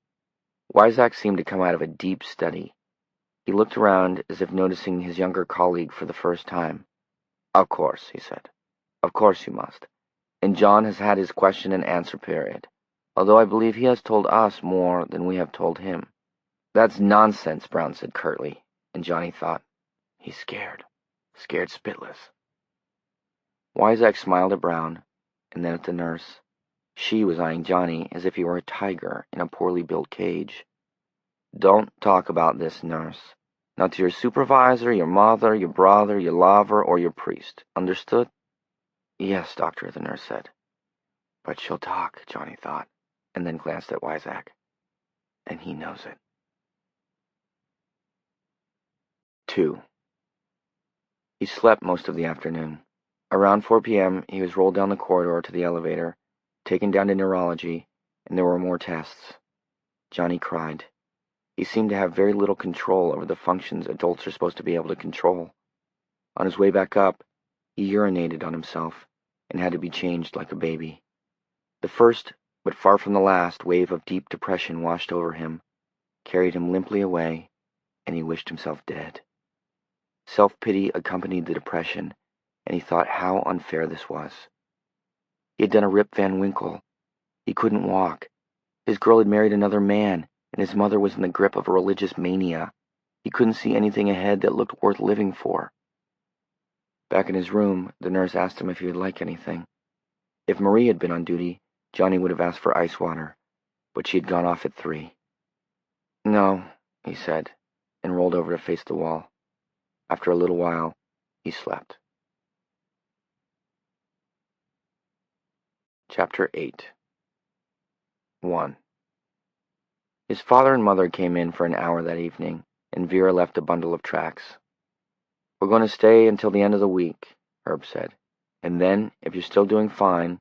Wyzak seemed to come out of a deep study. He looked around as if noticing his younger colleague for the first time. Of course, he said. Of course you must. And John has had his question and answer period, although I believe he has told us more than we have told him. That's nonsense, Brown said curtly, and Johnny thought, he's scared. Scared spitless. Wyzak smiled at Brown, and then at the nurse. She was eyeing Johnny as if he were a tiger in a poorly built cage. Don't talk about this, nurse. Not to your supervisor, your mother, your brother, your lover, or your priest. Understood? Yes, doctor, the nurse said. But she'll talk, Johnny thought, and then glanced at Wyzak. And he knows it. 2. He slept most of the afternoon. Around 4 p.m., he was rolled down the corridor to the elevator, taken down to neurology, and there were more tests. Johnny cried. He seemed to have very little control over the functions adults are supposed to be able to control. On his way back up, he urinated on himself and had to be changed like a baby. The first, but far from the last, wave of deep depression washed over him, carried him limply away, and he wished himself dead. Self-pity accompanied the depression, and he thought how unfair this was. He had done a Rip Van Winkle. He couldn't walk. His girl had married another man, and his mother was in the grip of a religious mania. He couldn't see anything ahead that looked worth living for. Back in his room, the nurse asked him if he would like anything. If Marie had been on duty, Johnny would have asked for ice water, but she had gone off at 3. No, he said, and rolled over to face the wall. After a little while, he slept. Chapter 8. 1. His father and mother came in for an hour that evening, and Vera left a bundle of tracts. We're going to stay until the end of the week, Herb said, and then, if you're still doing fine,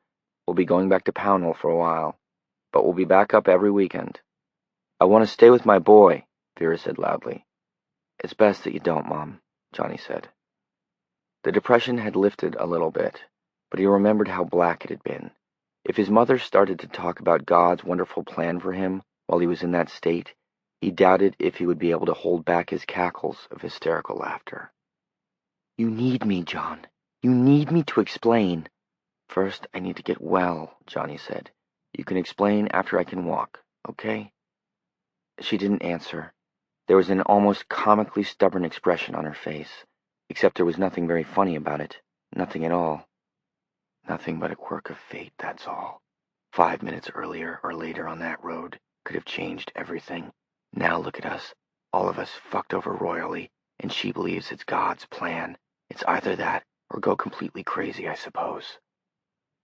we'll be going back to Pownell for a while, but we'll be back up every weekend. I want to stay with my boy, Vera said loudly. It's best that you don't, Mom, Johnny said. The depression had lifted a little bit, but he remembered how black it had been. If his mother started to talk about God's wonderful plan for him while he was in that state, he doubted if he would be able to hold back his cackles of hysterical laughter. You need me, John. You need me to explain. First, I need to get well, Johnny said. You can explain after I can walk, okay? She didn't answer. There was an almost comically stubborn expression on her face, except there was nothing very funny about it. Nothing at all. Nothing but a quirk of fate, that's all. 5 minutes earlier or later on that road could have changed everything. Now look at us, all of us fucked over royally, and she believes it's God's plan. It's either that or go completely crazy, I suppose.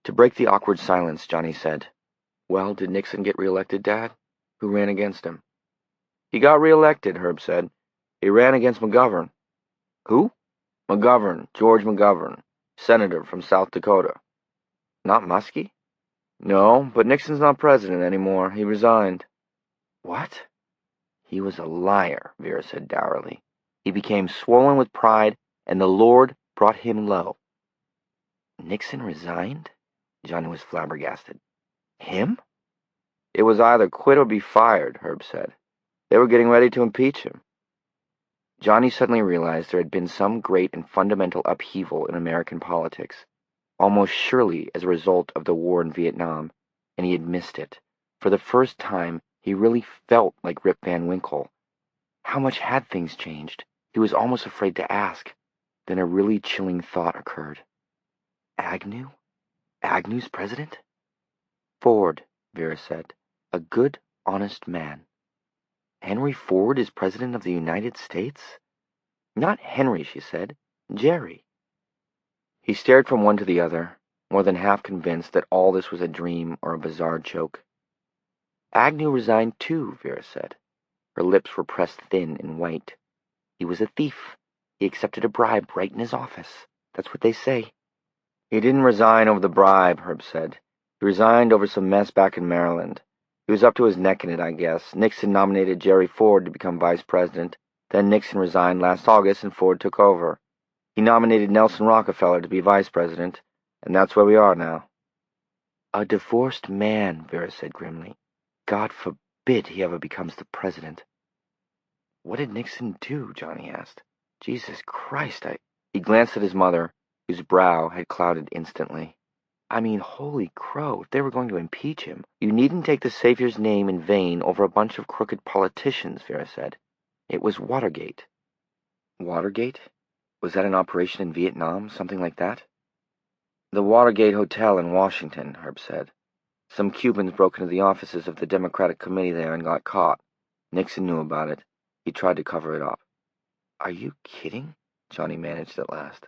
To break the awkward silence, Johnny said, Well, did Nixon get reelected, Dad? Who ran against him? He got reelected, Herb said. He ran against McGovern. Who? McGovern, George McGovern. Senator from South Dakota. Not Muskie? No, but Nixon's not president anymore. He resigned. What? He was a liar, Vera said dourly. He became swollen with pride, and the Lord brought him low. Nixon resigned? Johnny was flabbergasted. Him? It was either quit or be fired, Herb said. They were getting ready to impeach him. Johnny suddenly realized there had been some great and fundamental upheaval in American politics, almost surely as a result of the war in Vietnam, and he had missed it. For the first time, he really felt like Rip Van Winkle. How much had things changed? He was almost afraid to ask. Then a really chilling thought occurred. Agnew? Agnew's president? Ford, Vera said. A good, honest man. Henry Ford is president of the United States? Not Henry, she said. Jerry. He stared from one to the other, more than half convinced that all this was a dream or a bizarre joke. Agnew resigned too, Vera said. Her lips were pressed thin and white. He was a thief. He accepted a bribe right in his office. That's what they say. He didn't resign over the bribe, Herb said. He resigned over some mess back in Maryland. He was up to his neck in it, I guess. Nixon nominated Jerry Ford to become vice president. Then Nixon resigned last August and Ford took over. He nominated Nelson Rockefeller to be vice president, and that's where we are now. A divorced man, Vera said grimly. God forbid he ever becomes the president. What did Nixon do? Johnny asked. Jesus Christ, He glanced at his mother, whose brow had clouded instantly. I mean, holy crow, if they were going to impeach him, you needn't take the Savior's name in vain over a bunch of crooked politicians, Vera said. It was Watergate. Watergate? Was that an operation in Vietnam, something like that? The Watergate Hotel in Washington, Herb said. Some Cubans broke into the offices of the Democratic Committee there and got caught. Nixon knew about it. He tried to cover it up. Are you kidding? Johnny managed at last.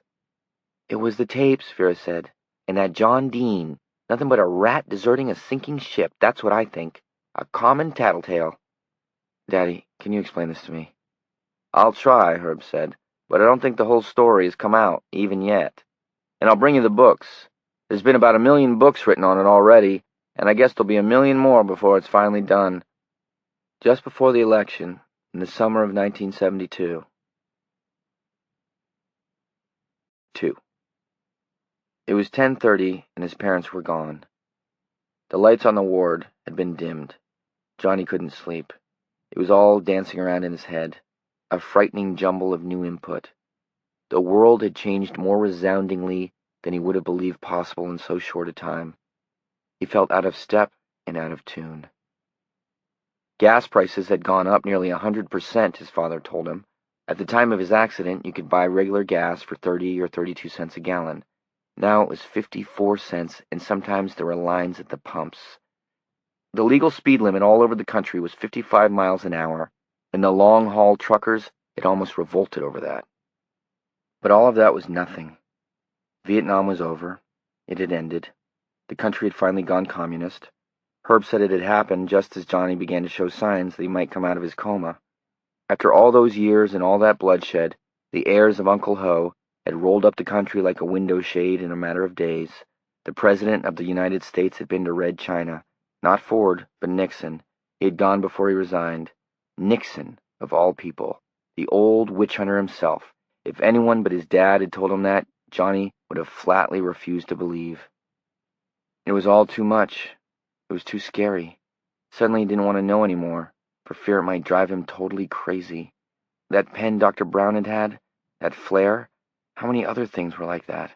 It was the tapes, Vera said. And that John Dean. Nothing but a rat deserting a sinking ship, that's what I think. A common tattletale. Daddy, can you explain this to me? I'll try, Herb said, but I don't think the whole story has come out, even yet. And I'll bring you the books. There's been about 1 million books written on it already, and I guess there'll be 1 million more before it's finally done. Just before the election, in the summer of 1972. 2. It was 10:30, and his parents were gone. The lights on the ward had been dimmed. Johnny couldn't sleep. It was all dancing around in his head, a frightening jumble of new input. The world had changed more resoundingly than he would have believed possible in so short a time. He felt out of step and out of tune. Gas prices had gone up nearly 100%, his father told him. At the time of his accident, you could buy regular gas for 30 or 32 cents a gallon. Now it was 54 cents, and sometimes there were lines at the pumps. The legal speed limit all over the country was 55 miles an hour, and the long-haul truckers had almost revolted over that. But all of that was nothing. Vietnam was over. It had ended. The country had finally gone communist. Herb said it had happened just as Johnny began to show signs that he might come out of his coma. After all those years and all that bloodshed, the heirs of Uncle Ho had rolled up the country like a window shade in a matter of days. The President of the United States had been to Red China. Not Ford, but Nixon. He had gone before he resigned. Nixon, of all people. The old witch hunter himself. If anyone but his dad had told him that, Johnny would have flatly refused to believe. It was all too much. It was too scary. Suddenly he didn't want to know anymore, for fear it might drive him totally crazy. That pen Dr. Brown had, that flare, how many other things were like that?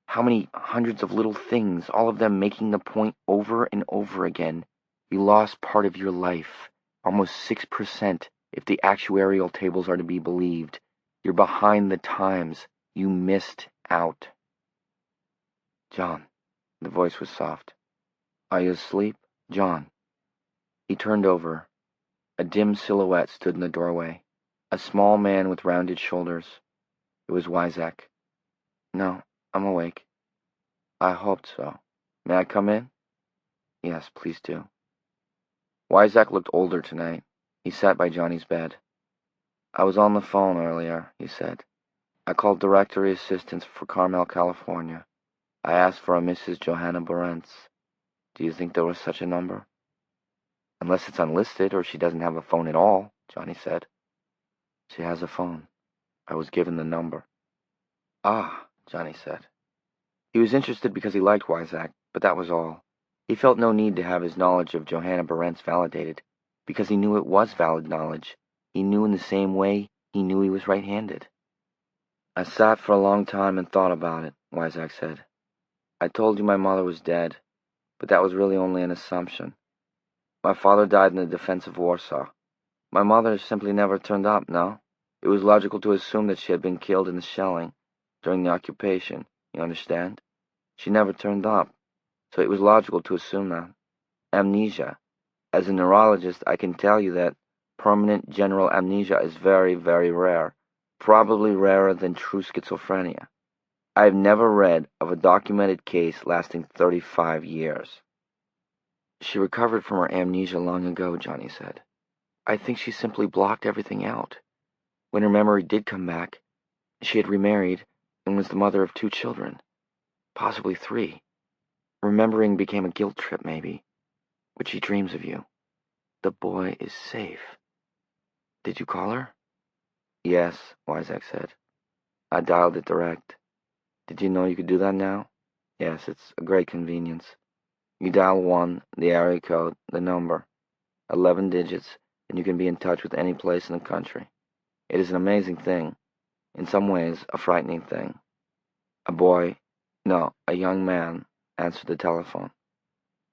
How many hundreds of little things, all of them making the point over and over again? You lost part of your life, almost 6%, if the actuarial tables are to be believed. You're behind the times. You missed out. John, the voice was soft. Are you asleep, John? He turned over. A dim silhouette stood in the doorway, a small man with rounded shoulders. It was Wyzak. No, I'm awake. I hoped so. May I come in? Yes, please do. Wyzak looked older tonight. He sat by Johnny's bed. I was on the phone earlier, he said. I called directory assistance for Carmel, California. I asked for a Mrs. Johanna Barentz. Do you think there was such a number? Unless it's unlisted or she doesn't have a phone at all, Johnny said. She has a phone. I was given the number. Ah, Johnny said. He was interested because he liked Wyzak, but that was all. He felt no need to have his knowledge of Johanna Barentz validated, because he knew it was valid knowledge. He knew in the same way he knew he was right-handed. I sat for a long time and thought about it, Wyzak said. I told you my mother was dead, but that was really only an assumption. My father died in the defense of Warsaw. My mother simply never turned up, no? It was logical to assume that she had been killed in the shelling during the occupation, you understand? She never turned up, so it was logical to assume that. Amnesia. As a neurologist, I can tell you that permanent general amnesia is very, very rare, probably rarer than true schizophrenia. I have never read of a documented case lasting 35 years. She recovered from her amnesia long ago, Johnny said. I think she simply blocked everything out. When her memory did come back, she had remarried and was the mother of 2 children, possibly 3. Remembering became a guilt trip, maybe, but she dreams of you. The boy is safe. Did you call her? Yes, Wyzak said. I dialed it direct. Did you know you could do that now? Yes, it's a great convenience. You dial 1, the area code, the number, 11 digits, and you can be in touch with any place in the country. It is an amazing thing. In some ways, a frightening thing. A young man, answered the telephone.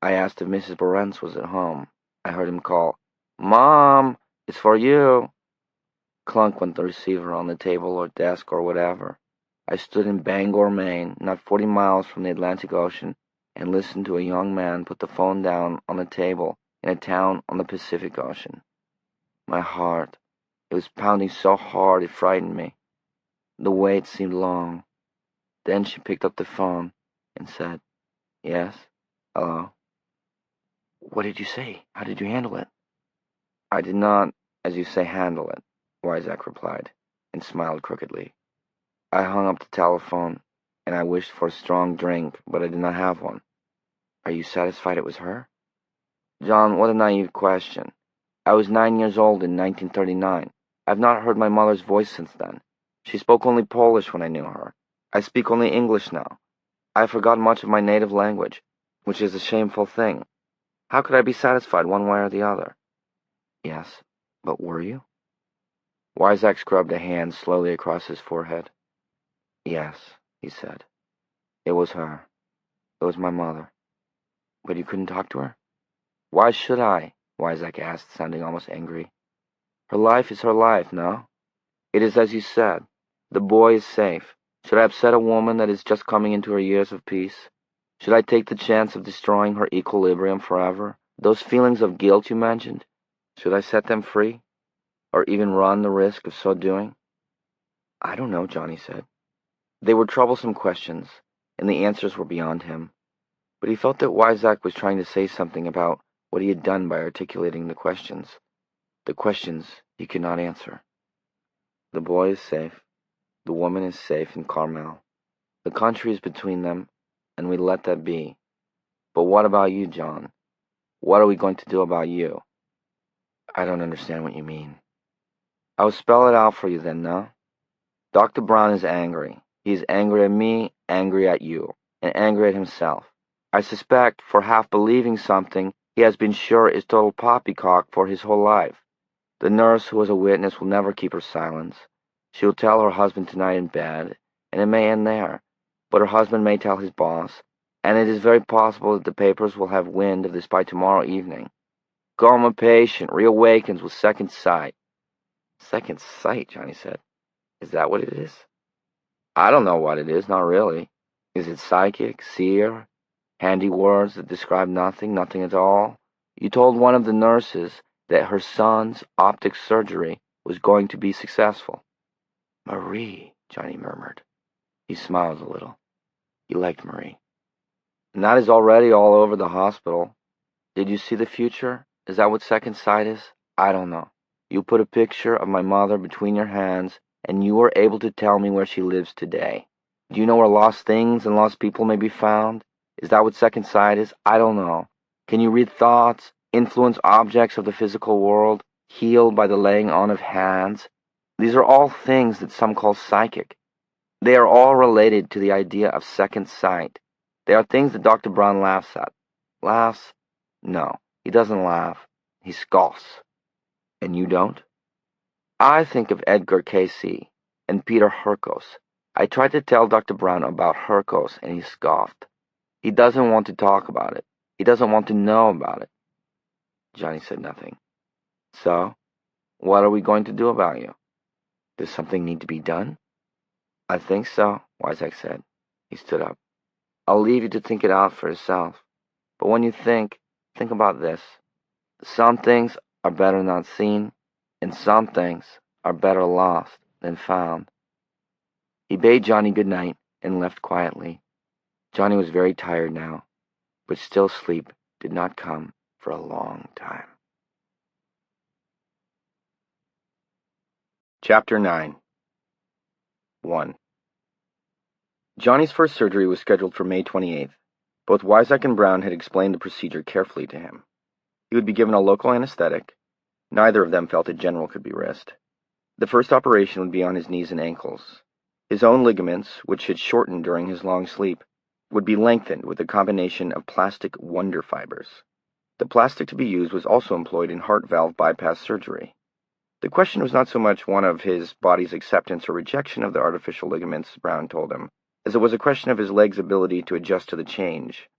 I asked if Mrs. Barentz was at home. I heard him call, Mom, it's for you. Clunk went the receiver on the table or desk or whatever. I stood in Bangor, Maine, not 40 miles from the Atlantic Ocean, and listened to a young man put the phone down on the table in a town on the Pacific Ocean. My heart, it was pounding so hard it frightened me. The wait seemed long. Then she picked up the phone and said, Yes? Hello? What did you say? How did you handle it? I did not, as you say, handle it, Wyzak replied, and smiled crookedly. I hung up the telephone, and I wished for a strong drink, but I did not have one. Are you satisfied it was her? John, what a naive question. I was 9 years old in 1939. I've not heard my mother's voice since then. She spoke only Polish when I knew her. I speak only English now. I have forgotten much of my native language, which is a shameful thing. How could I be satisfied one way or the other? Yes, but were you? Wyzak scrubbed a hand slowly across his forehead. Yes, he said. It was her. It was my mother. But you couldn't talk to her? Why should I? Wyzak asked, sounding almost angry. Her life is her life, no? It is as you said. The boy is safe. Should I upset a woman that is just coming into her years of peace? Should I take the chance of destroying her equilibrium forever? Those feelings of guilt you mentioned, should I set them free? Or even run the risk of so doing? I don't know, Johnny said. They were troublesome questions, and the answers were beyond him. But he felt that Wyzak was trying to say something about what he had done by articulating the questions. The questions he could not answer. The boy is safe. The woman is safe in Carmel. The country is between them, and we let that be. But what about you, John? What are we going to do about you? I don't understand what you mean. I'll spell it out for you then, no? Dr. Brown is angry. He is angry at me, angry at you, and angry at himself. I suspect, for half believing something he has been sure is total poppycock for his whole life. The nurse who was a witness will never keep her silence. She will tell her husband tonight in bed, and it may end there. But her husband may tell his boss, and it is very possible that the papers will have wind of this by tomorrow evening. Coma patient reawakens with second sight. Second sight, Johnny said. Is that what it is? I don't know what it is, not really. Is it psychic, seer, handy words that describe nothing, nothing at all? You told one of the nurses that her son's optic surgery was going to be successful. Marie, Johnny murmured. He smiled a little. He liked Marie. And that is already all over the hospital. Did you see the future? Is that what second sight is? I don't know. You put a picture of my mother between your hands, and you were able to tell me where she lives today. Do you know where lost things and lost people may be found? Is that what second sight is? I don't know. Can you read thoughts, influence objects of the physical world, heal by the laying on of hands? These are all things that some call psychic. They are all related to the idea of second sight. They are things that Dr. Brown laughs at. Laughs? No, he doesn't laugh. He scoffs. And you don't? I think of Edgar Cayce and Peter Hurkos. I tried to tell Dr. Brown about Hurkos, and he scoffed. He doesn't want to talk about it. He doesn't want to know about it. Johnny said nothing. So, what are we going to do about you? Does something need to be done? I think so, Wyzak said. He stood up. I'll leave you to think it out for yourself. But when you think about this. Some things are better not seen, and some things are better lost than found. He bade Johnny good night and left quietly. Johnny was very tired now, but still sleep did not come for a long time. Chapter 9. 1. Johnny's first surgery was scheduled for May 28th. Both Wyzak and Brown had explained the procedure carefully to him. He would be given a local anesthetic. Neither of them felt a general could be risked. The first operation would be on his knees and ankles. His own ligaments, which had shortened during his long sleep, would be lengthened with a combination of plastic wonder fibers. The plastic to be used was also employed in heart valve bypass surgery. The question was not so much one of his body's acceptance or rejection of the artificial ligaments, Brown told him, as it was a question of his legs' ability to adjust to the change.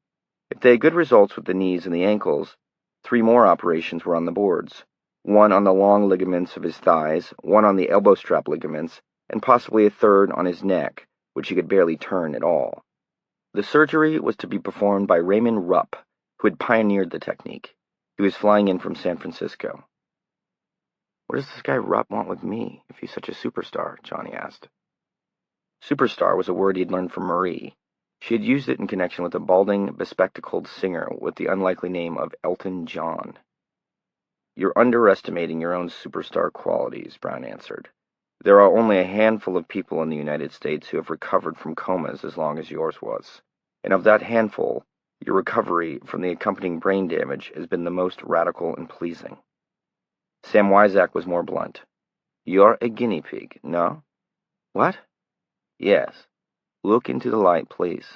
If they had good results with the knees and the ankles, 3 more operations were on the boards, one on the long ligaments of his thighs, one on the elbow strap ligaments, and possibly a third on his neck, which he could barely turn at all. The surgery was to be performed by Raymond Rupp, who had pioneered the technique. He was flying in from San Francisco. What does this guy Rupp want with me, if he's such a superstar? Johnny asked. Superstar was a word he'd learned from Marie. She had used it in connection with a balding, bespectacled singer with the unlikely name of Elton John. You're underestimating your own superstar qualities, Brown answered. There are only a handful of people in the United States who have recovered from comas as long as yours was. And of that handful, your recovery from the accompanying brain damage has been the most radical and pleasing. Sam Wyzak was more blunt. You're a guinea pig, no? What? Yes. Look into the light, please.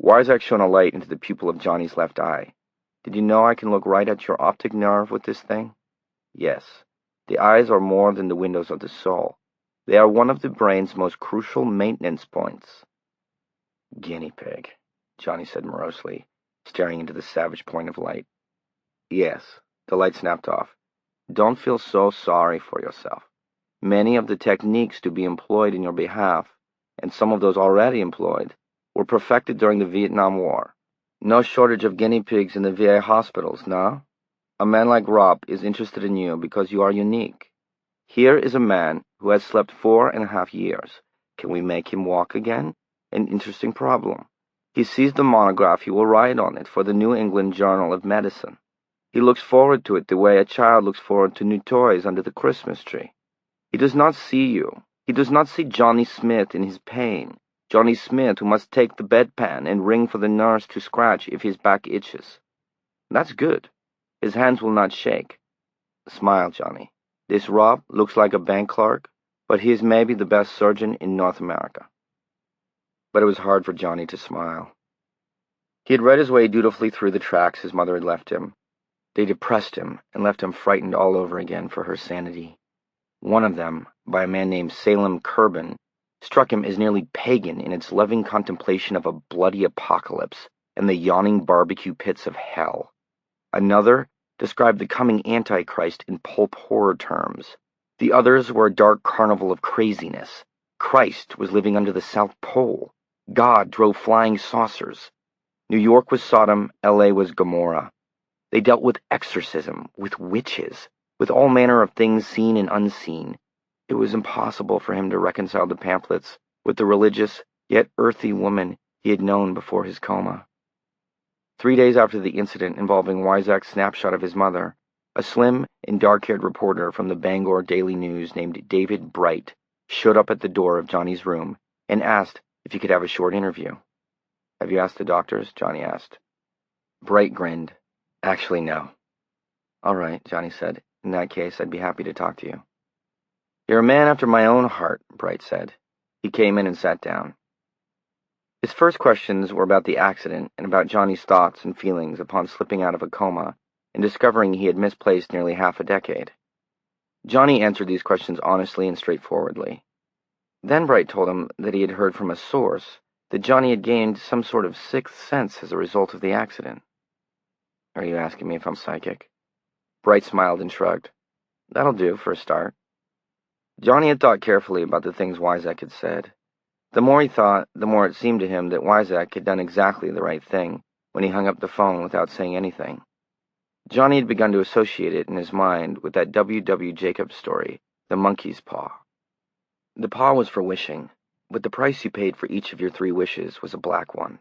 Wyzak shone a light into the pupil of Johnny's left eye. Did you know I can look right at your optic nerve with this thing? Yes. The eyes are more than the windows of the soul. They are one of the brain's most crucial maintenance points. Guinea pig, Johnny said morosely, staring into the savage point of light. Yes. The light snapped off. Don't feel so sorry for yourself. Many of the techniques to be employed in your behalf, and some of those already employed, were perfected during the Vietnam War. No shortage of guinea pigs in the VA hospitals, no? A man like Rob is interested in you because you are unique. Here is a man who has slept 4.5 years. Can we make him walk again? An interesting problem. He sees the monograph he will write on it for the New England Journal of Medicine. He looks forward to it the way a child looks forward to new toys under the Christmas tree. He does not see you. He does not see Johnny Smith in his pain. Johnny Smith who must take the bedpan and ring for the nurse to scratch if his back itches. That's good. His hands will not shake. Smile, Johnny. This Rob looks like a bank clerk, but he is maybe the best surgeon in North America. But it was hard for Johnny to smile. He had read his way dutifully through the tracks his mother had left him. They depressed him and left him frightened all over again for her sanity. One of them, by a man named Salem Curbin, struck him as nearly pagan in its loving contemplation of a bloody apocalypse and the yawning barbecue pits of hell. Another described the coming Antichrist in pulp horror terms. The others were a dark carnival of craziness. Christ was living under the South Pole. God drove flying saucers. New York was Sodom, L.A. was Gomorrah. They dealt with exorcism, with witches, with all manner of things seen and unseen. It was impossible for him to reconcile the pamphlets with the religious, yet earthy woman he had known before his coma. 3 days after the incident involving Wyzak's snapshot of his mother, a slim and dark-haired reporter from the Bangor Daily News named David Bright showed up at the door of Johnny's room and asked if he could have a short interview. "Have you asked the doctors?" Johnny asked. Bright grinned. "Actually, no." "All right," Johnny said. "In that case, I'd be happy to talk to you." "You're a man after my own heart," Bright said. He came in and sat down. His first questions were about the accident and about Johnny's thoughts and feelings upon slipping out of a coma and discovering he had misplaced nearly half a decade. Johnny answered these questions honestly and straightforwardly. Then Bright told him that he had heard from a source that Johnny had gained some sort of sixth sense as a result of the accident. "Are you asking me if I'm psychic?" Bright smiled and shrugged. "That'll do for a start." Johnny had thought carefully about the things Wyzak had said. The more he thought, the more it seemed to him that Wyzak had done exactly the right thing when he hung up the phone without saying anything. Johnny had begun to associate it in his mind with that W. Jacobs story, The Monkey's Paw. The paw was for wishing, but the price you paid for each of your 3 wishes was a black one.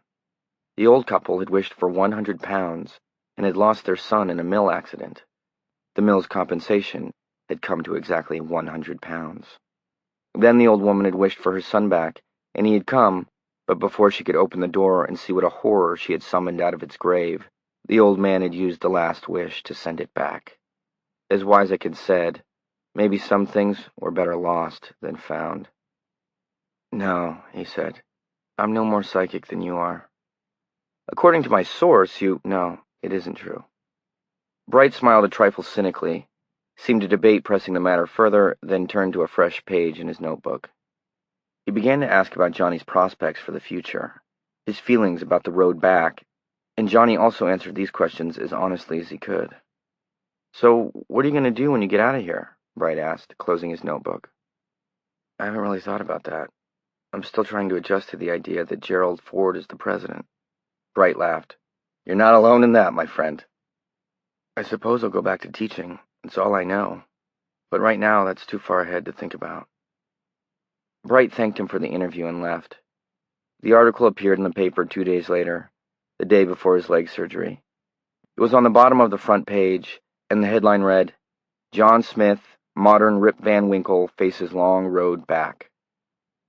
The old couple had wished for 100 pounds and had lost their son in a mill accident. The mill's compensation had come to exactly 100 pounds. Then the old woman had wished for her son back, and he had come, but before she could open the door and see what a horror she had summoned out of its grave, the old man had used the last wish to send it back. As Wyzak had said, maybe some things were better lost than found. "No," he said, "I'm no more psychic than you are." "According to my source, you—" "No, it isn't true." Bright smiled a trifle cynically, seemed to debate pressing the matter further, then turned to a fresh page in his notebook. He began to ask about Johnny's prospects for the future, his feelings about the road back, and Johnny also answered these questions as honestly as he could. "So, what are you going to do when you get out of here?" Bright asked, closing his notebook. "I haven't really thought about that. I'm still trying to adjust to the idea that Gerald Ford is the president." Bright laughed. "You're not alone in that, my friend." "I suppose I'll go back to teaching. It's all I know. But right now, that's too far ahead to think about." Bright thanked him for the interview and left. The article appeared in the paper 2 days later, the day before his leg surgery. It was on the bottom of the front page, and the headline read, "John Smith, modern Rip Van Winkle, faces long road back."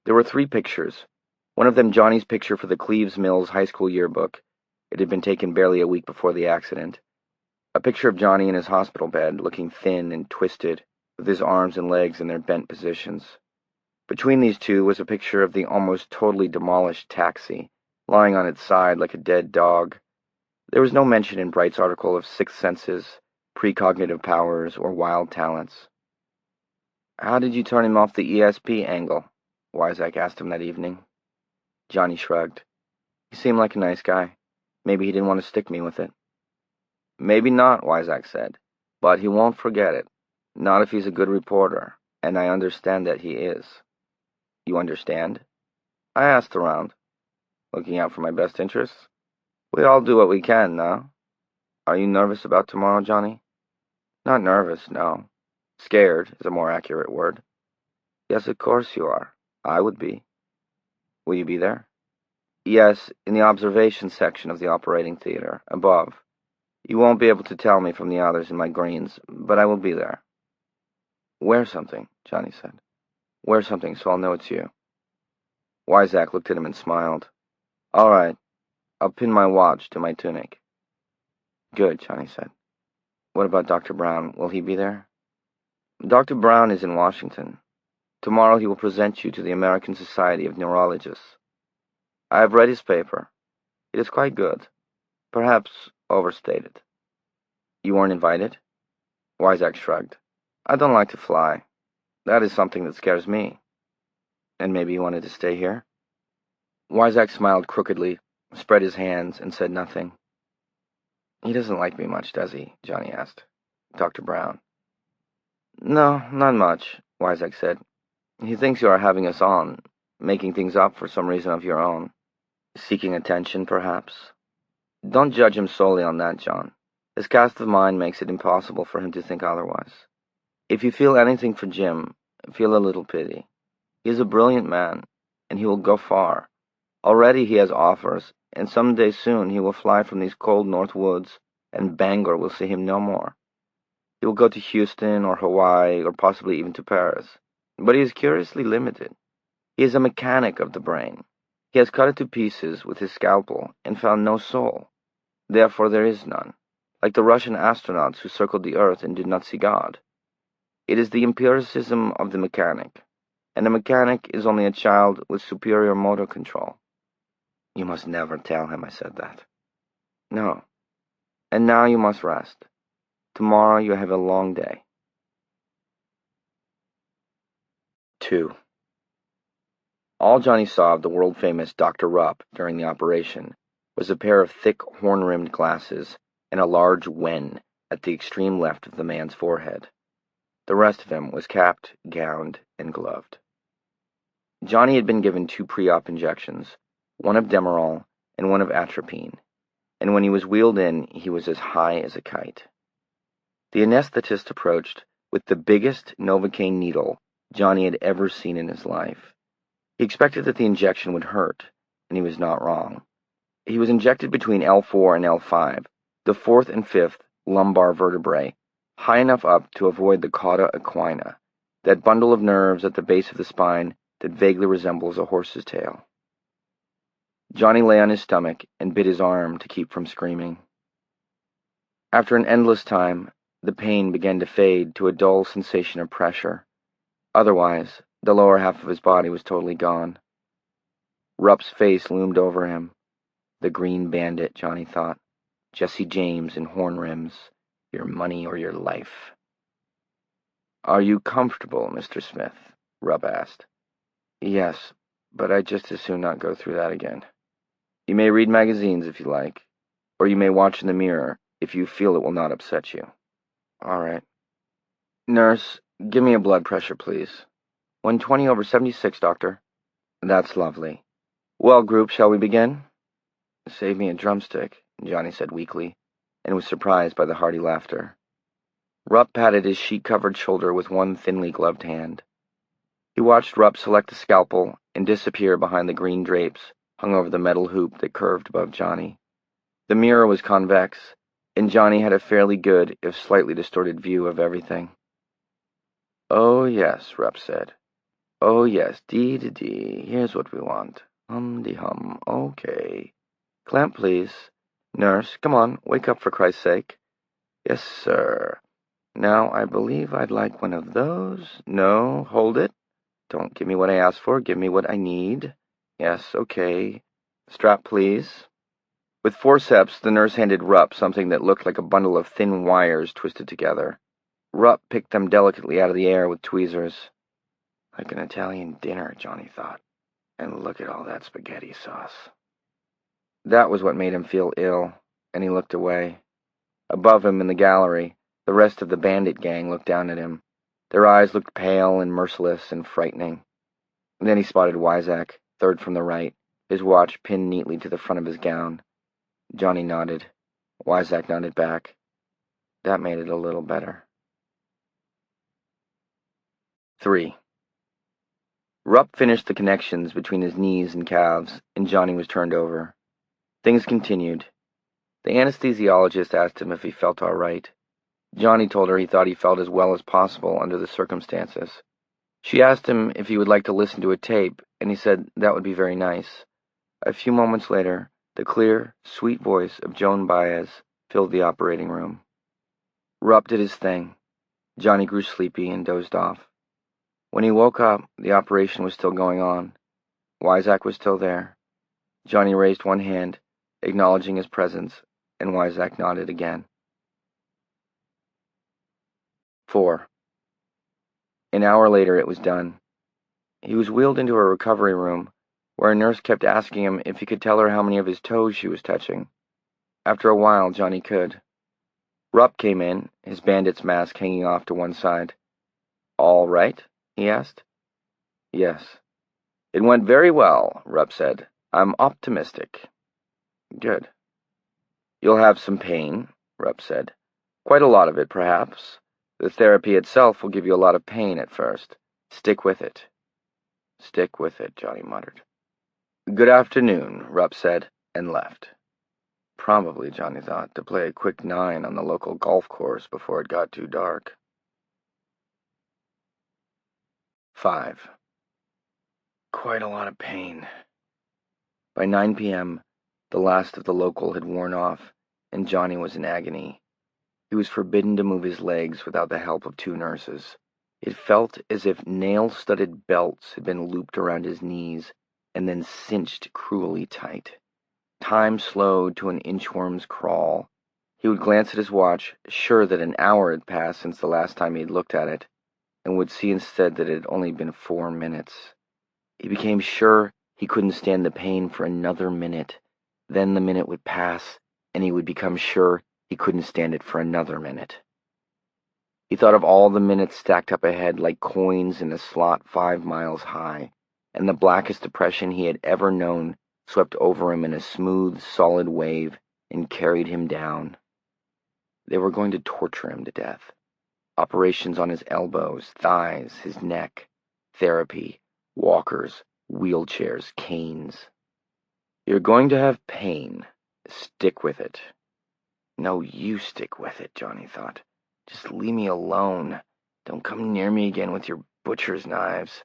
There were 3 pictures, one of them Johnny's picture for the Cleves Mills High School yearbook. It had been taken barely a week before the accident. A picture of Johnny in his hospital bed, looking thin and twisted, with his arms and legs in their bent positions. Between these 2 was a picture of the almost totally demolished taxi, lying on its side like a dead dog. There was no mention in Bright's article of sixth senses, precognitive powers, or wild talents. "How did you turn him off the ESP angle?" Wyzak asked him that evening. Johnny shrugged. "He seemed like a nice guy. Maybe he didn't want to stick me with it." "Maybe not," Wyzak said, "but he won't forget it. Not if he's a good reporter, and I understand that he is." "You understand?" "I asked around. Looking out for my best interests. We all do what we can, no? Are you nervous about tomorrow, Johnny?" "Not nervous, no. Scared is a more accurate word." "Yes, of course you are. I would be." "Will you be there?" "Yes, in the observation section of the operating theater, above. You won't be able to tell me from the others in my greens, but I will be there." "Wear something," Johnny said. "Wear something so I'll know it's you." Wyzak looked at him and smiled. "All right. I'll pin my watch to my tunic." "Good," Johnny said. "What about Dr. Brown? Will he be there?" "Dr. Brown is in Washington. Tomorrow he will present you to the American Society of Neurologists. I have read his paper. It is quite good. Perhaps overstated." "You weren't invited?" Wyzak shrugged. "I don't like to fly. That is something that scares me." "And maybe you wanted to stay here?" Wyzak smiled crookedly, spread his hands, and said nothing. "He doesn't like me much, does he?" Johnny asked. "Dr. Brown." "No, not much," Wyzak said. "He thinks you are having us on, making things up for some reason of your own. Seeking attention, perhaps. Don't judge him solely on that, John. His cast of mind makes it impossible for him to think otherwise. If you feel anything for Jim, feel a little pity. He is a brilliant man, and he will go far. Already he has offers, and some day soon he will fly from these cold north woods, and Bangor will see him no more. He will go to Houston or Hawaii or possibly even to Paris. But he is curiously limited. He is a mechanic of the brain. He has cut it to pieces with his scalpel and found no soul. Therefore there is none, like the Russian astronauts who circled the Earth and did not see God. It is the empiricism of the mechanic, and a mechanic is only a child with superior motor control. You must never tell him I said that. No. And now you must rest. Tomorrow you have a long day. 2. All Johnny saw of the world-famous Dr. Rupp during the operation was a pair of thick horn-rimmed glasses and a large wen at the extreme left of the man's forehead. The rest of him was capped, gowned, and gloved. Johnny had been given 2 pre-op injections, one of Demerol and one of atropine, and when he was wheeled in, he was as high as a kite. The anesthetist approached with the biggest Novocaine needle Johnny had ever seen in his life. He expected that the injection would hurt, and he was not wrong. He was injected between L4 and L5, the 4th and 5th lumbar vertebrae, high enough up to avoid the cauda equina, that bundle of nerves at the base of the spine that vaguely resembles a horse's tail. Johnny lay on his stomach and bit his arm to keep from screaming. After an endless time, the pain began to fade to a dull sensation of pressure. Otherwise, the lower half of his body was totally gone. Rupp's face loomed over him. The Green Bandit, Johnny thought. Jesse James in horn rims. Your money or your life. Are you comfortable, Mr. Smith? Rupp asked. Yes, but I'd just as soon not go through that again. You may read magazines if you like, or you may watch in the mirror if you feel it will not upset you. All right. Nurse, give me a blood pressure, please. 120/76, doctor. That's lovely. Well, group, shall we begin? Save me a drumstick, Johnny said weakly, and was surprised by the hearty laughter. Rupp patted his sheet-covered shoulder with one thinly gloved hand. He watched Rupp select a scalpel and disappear behind the green drapes hung over the metal hoop that curved above Johnny. The mirror was convex, and Johnny had a fairly good, if slightly distorted view of everything. Oh, yes, Rupp said. Oh, yes, dee-dee-dee, here's what we want. Hum-de-hum, okay. Clamp, please. Nurse, come on, wake up for Christ's sake. Yes, sir. Now, I believe I'd like one of those. No, hold it. Don't give me what I asked for, give me what I need. Yes, okay. Strap, please. With forceps, the nurse handed Rupp something that looked like a bundle of thin wires twisted together. Rupp picked them delicately out of the air with tweezers. Like an Italian dinner, Johnny thought. And look at all that spaghetti sauce. That was what made him feel ill, and he looked away. Above him in the gallery, the rest of the bandit gang looked down at him. Their eyes looked pale and merciless and frightening. And then he spotted Wyzak, third from the right, his watch pinned neatly to the front of his gown. Johnny nodded. Wyzak nodded back. That made it a little better. 3. Rupp finished the connections between his knees and calves, and Johnny was turned over. Things continued. The anesthesiologist asked him if he felt all right. Johnny told her he thought he felt as well as possible under the circumstances. She asked him if he would like to listen to a tape, and he said that would be very nice. A few moments later, the clear, sweet voice of Joan Baez filled the operating room. Rupp did his thing. Johnny grew sleepy and dozed off. When he woke up, the operation was still going on. Wyzak was still there. Johnny raised one hand, acknowledging his presence, and Wyzak nodded again. 4. An hour later, it was done. He was wheeled into a recovery room, where a nurse kept asking him if he could tell her how many of his toes she was touching. After a while, Johnny could. Rupp came in, his bandit's mask hanging off to one side. All right? He asked. Yes. It went very well, Rupp said. I'm optimistic. Good. You'll have some pain, Rupp said. Quite a lot of it, perhaps. The therapy itself will give you a lot of pain at first. Stick with it. Stick with it, Johnny muttered. Good afternoon, Rupp said, and left. Probably, Johnny thought, to play a quick 9 on the local golf course before it got too dark. 5. Quite a lot of pain. By 9 p.m., the last of the local had worn off, and Johnny was in agony. He was forbidden to move his legs without the help of 2 nurses. It felt as if nail-studded belts had been looped around his knees and then cinched cruelly tight. Time slowed to an inchworm's crawl. He would glance at his watch, sure that an hour had passed since the last time he had looked at it, and would see instead that it had only been 4 minutes. He became sure he couldn't stand the pain for another minute. Then the minute would pass, and he would become sure he couldn't stand it for another minute. He thought of all the minutes stacked up ahead like coins in a slot 5 miles high, and the blackest depression he had ever known swept over him in a smooth, solid wave and carried him down. They were going to torture him to death. Operations on his elbows, thighs, his neck, therapy, walkers, wheelchairs, canes. You're going to have pain. Stick with it. No, you stick with it, Johnny thought. Just leave me alone. Don't come near me again with your butcher's knives.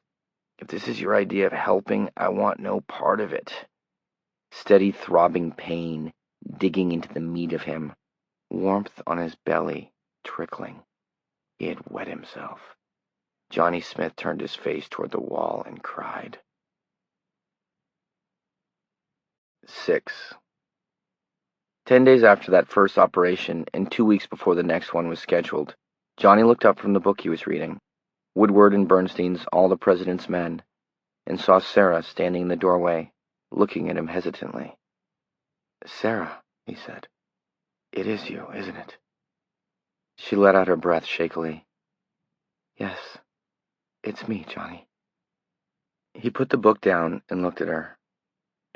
If this is your idea of helping, I want no part of it. Steady throbbing pain, digging into the meat of him. Warmth on his belly, trickling. He had wet himself. Johnny Smith turned his face toward the wall and cried. 6. 10 days after that first operation, and 2 weeks before the next one was scheduled, Johnny looked up from the book he was reading, Woodward and Bernstein's All the President's Men, and saw Sarah standing in the doorway, looking at him hesitantly. "Sarah," he said, "it is you, isn't it?" She let out her breath shakily. "Yes, it's me, Johnny." He put the book down and looked at her.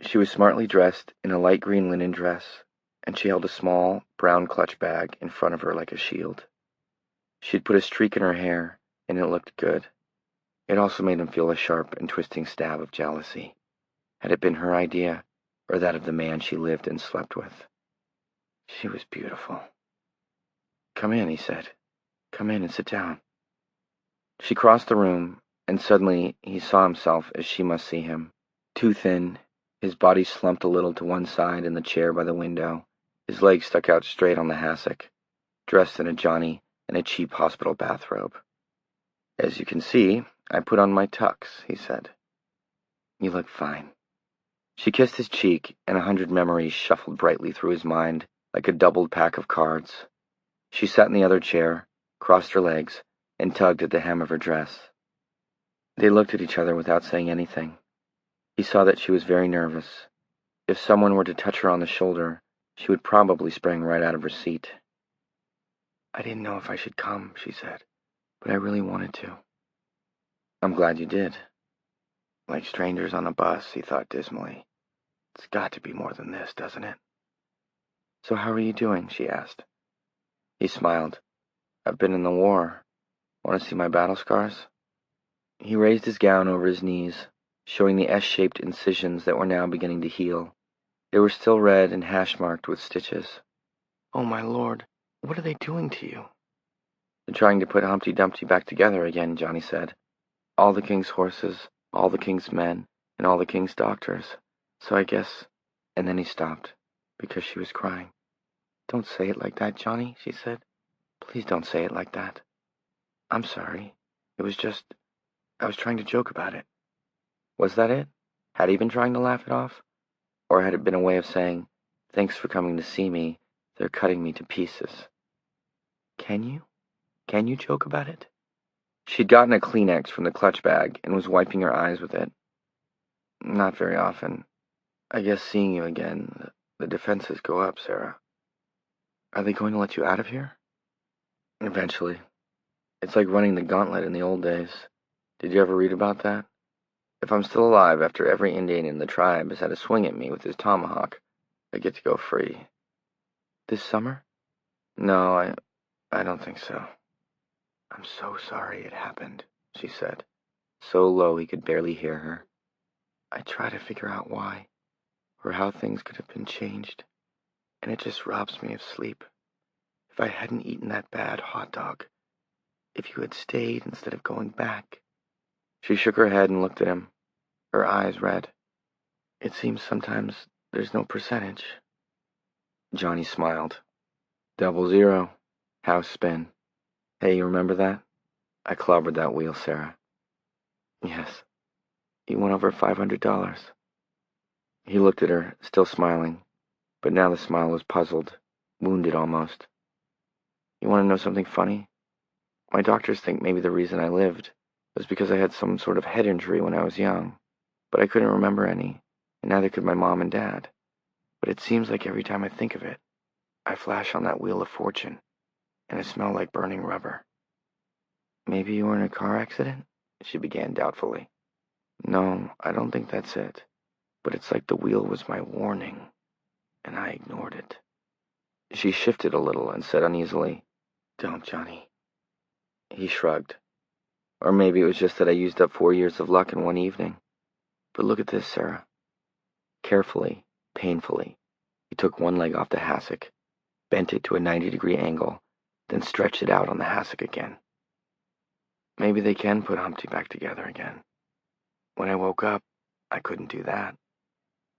She was smartly dressed in a light green linen dress, and she held a small, brown clutch bag in front of her like a shield. She'd put a streak in her hair, and it looked good. It also made him feel a sharp and twisting stab of jealousy. Had it been her idea, or that of the man she lived and slept with? She was beautiful. "Come in," he said. "Come in and sit down." She crossed the room, and suddenly he saw himself as she must see him. Too thin, his body slumped a little to one side in the chair by the window, his legs stuck out straight on the hassock, dressed in a Johnny and a cheap hospital bathrobe. "As you can see, I put on my tux," he said. "You look fine." She kissed his cheek, and 100 memories shuffled brightly through his mind like a doubled pack of cards. She sat in the other chair, crossed her legs, and tugged at the hem of her dress. They looked at each other without saying anything. He saw that she was very nervous. If someone were to touch her on the shoulder, she would probably spring right out of her seat. "I didn't know if I should come," she said, "but I really wanted to." "I'm glad you did." Like strangers on a bus, he thought dismally. It's got to be more than this, doesn't it? "So how are you doing?" she asked. He smiled. "I've been in the war. Want to see my battle scars?" He raised his gown over his knees, showing the S-shaped incisions that were now beginning to heal. They were still red and hash-marked with stitches. "Oh, my lord, what are they doing to you?" "They're trying to put Humpty Dumpty back together again," Johnny said. "All the king's horses, all the king's men, and all the king's doctors. So I guess—" And then he stopped, because she was crying. "Don't say it like that, Johnny," she said. "Please don't say it like that. I'm sorry. It was just... I was trying to joke about it." Was that it? Had he been trying to laugh it off? Or had it been a way of saying, "Thanks for coming to see me. They're cutting me to pieces." Can you? Can you joke about it? She'd gotten a Kleenex from the clutch bag and was wiping her eyes with it. "Not very often. I guess seeing you again, the defenses go up, Sarah." "Are they going to let you out of here?" "Eventually. It's like running the gauntlet in the old days. Did you ever read about that? If I'm still alive after every Indian in the tribe has had a swing at me with his tomahawk, I get to go free." "This summer?" "No, I don't think so." "I'm so sorry it happened," she said, so low he could barely hear her. "I try to figure out why, or how things could have been changed, and it just robs me of sleep. If I hadn't eaten that bad hot dog, if you had stayed instead of going back, She shook her head and looked at him, her eyes red. It seems sometimes there's no percentage. Johnny smiled. 00, house spin. Hey, you remember that? I clobbered that wheel, Sarah. Yes. You won over $500. He looked at her, still smiling, but now the smile was puzzled, wounded almost. You want to know something funny? My doctors think maybe the reason I lived was because I had some sort of head injury when I was young, but I couldn't remember any, and neither could my mom and dad. But it seems like every time I think of it, I flash on that wheel of fortune, and it smells like burning rubber. Maybe you were in a car accident? She began doubtfully. No, I don't think that's it. But it's like the wheel was my warning, and I ignored it. She shifted a little and said uneasily, Don't, Johnny. He shrugged. Or maybe it was just that I used up 4 years of luck in one evening. But look at this, Sarah. Carefully, painfully, he took one leg off the hassock, bent it to a 90-degree angle, then stretched it out on the hassock again. Maybe they can put Humpty back together again. When I woke up, I couldn't do that.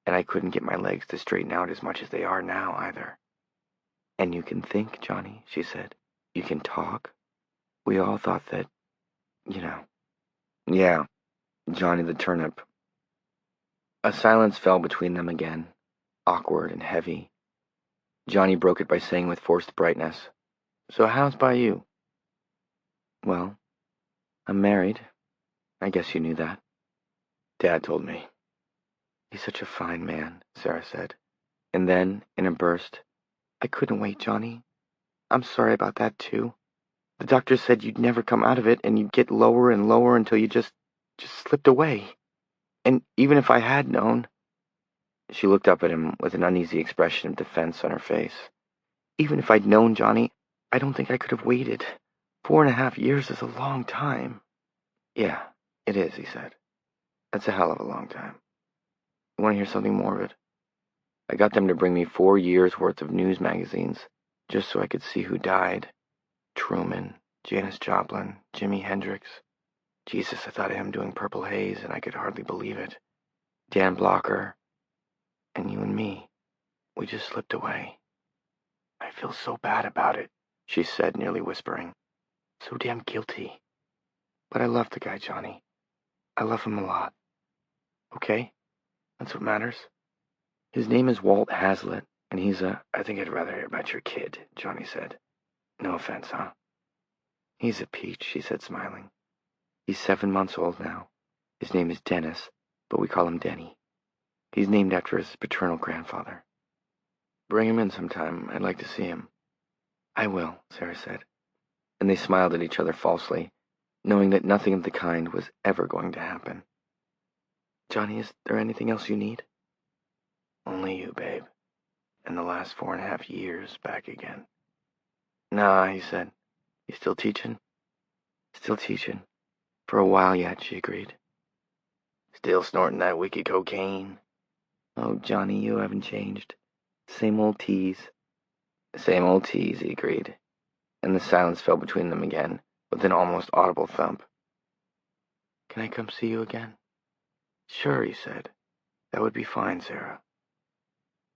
And I couldn't get my legs to straighten out as much as they are now, either. And you can think, Johnny, she said. You can talk. We all thought that, you know. Yeah, Johnny the turnip. A silence fell between them again, awkward and heavy. Johnny broke it by saying with forced brightness, So how's by you? Well, I'm married. I guess you knew that. Dad told me. He's such a fine man, Sarah said. And then, in a burst, I couldn't wait, Johnny. I'm sorry about that, too. The doctor said you'd never come out of it, and you'd get lower and lower until you just slipped away. And even if I had known... She looked up at him with an uneasy expression of defense on her face. Even if I'd known, Johnny, I don't think I could have waited. 4.5 years is a long time. Yeah, it is, he said. That's a hell of a long time. You want to hear something morbid? I got them to bring me 4 years' worth of news magazines, just so I could see who died. Truman, Janis Joplin, Jimi Hendrix. Jesus, I thought of him doing Purple Haze, and I could hardly believe it. Dan Blocker. And you and me. We just slipped away. I feel so bad about it, she said, nearly whispering. So damn guilty. But I love the guy, Johnny. I love him a lot. Okay? That's what matters. His name is Walt Hazlitt, and he's a... I think I'd rather hear about your kid, Johnny said. No offense, huh? He's a peach, she said, smiling. He's 7 months old now. His name is Dennis, but we call him Denny. He's named after his paternal grandfather. Bring him in sometime. I'd like to see him. I will, Sarah said. And they smiled at each other falsely, knowing that nothing of the kind was ever going to happen. Johnny, is there anything else you need? Only you, babe. And the last 4.5 years back again. Nah, he said. You still teaching? Still teaching. For a while yet, she agreed. Still snorting that wicked cocaine? Oh, Johnny, you haven't changed. Same old tease. Same old tease, he agreed. And the silence fell between them again, with an almost audible thump. Can I come see you again? Sure, he said. That would be fine, Sarah.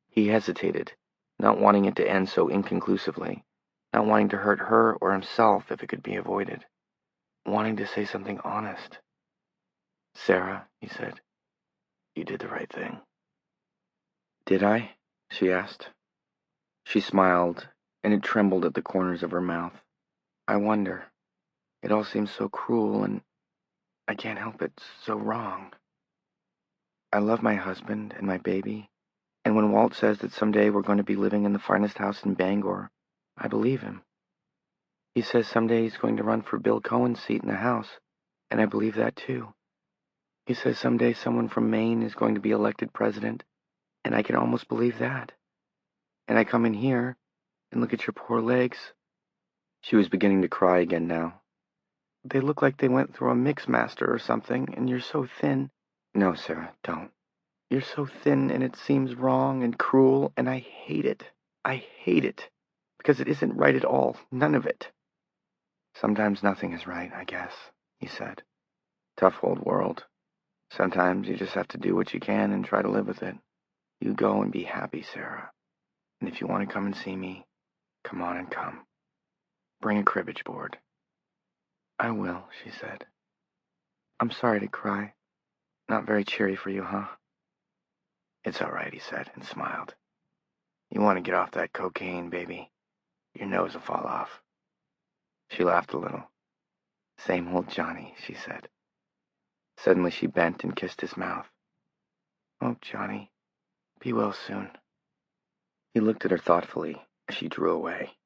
He hesitated, not wanting it to end so inconclusively, not wanting to hurt her or himself if it could be avoided, wanting to say something honest. Sarah, he said, you did the right thing. Did I? She asked. She smiled, and it trembled at the corners of her mouth. I wonder. It all seems so cruel, and I can't help it, so wrong. I love my husband and my baby, and when Walt says that someday we're going to be living in the finest house in Bangor, I believe him. He says someday he's going to run for Bill Cohen's seat in the House, and I believe that too. He says someday someone from Maine is going to be elected president, and I can almost believe that. And I come in here and look at your poor legs. She was beginning to cry again now. They look like they went through a mix master or something, and you're so thin. No, Sarah, don't. You're so thin, and it seems wrong and cruel, and I hate it. I hate it, because it isn't right at all, none of it. Sometimes nothing is right, I guess, he said. Tough old world. Sometimes you just have to do what you can and try to live with it. You go and be happy, Sarah. And if you want to come and see me, come on and come. Bring a cribbage board." "I will," she said. "I'm sorry to cry. Not very cheery for you, huh?" "It's all right," he said, and smiled. "You want to get off that cocaine, baby. Your nose will fall off." She laughed a little. "Same old Johnny," she said. Suddenly she bent and kissed his mouth. "Oh, Johnny, be well soon." He looked at her thoughtfully as she drew away.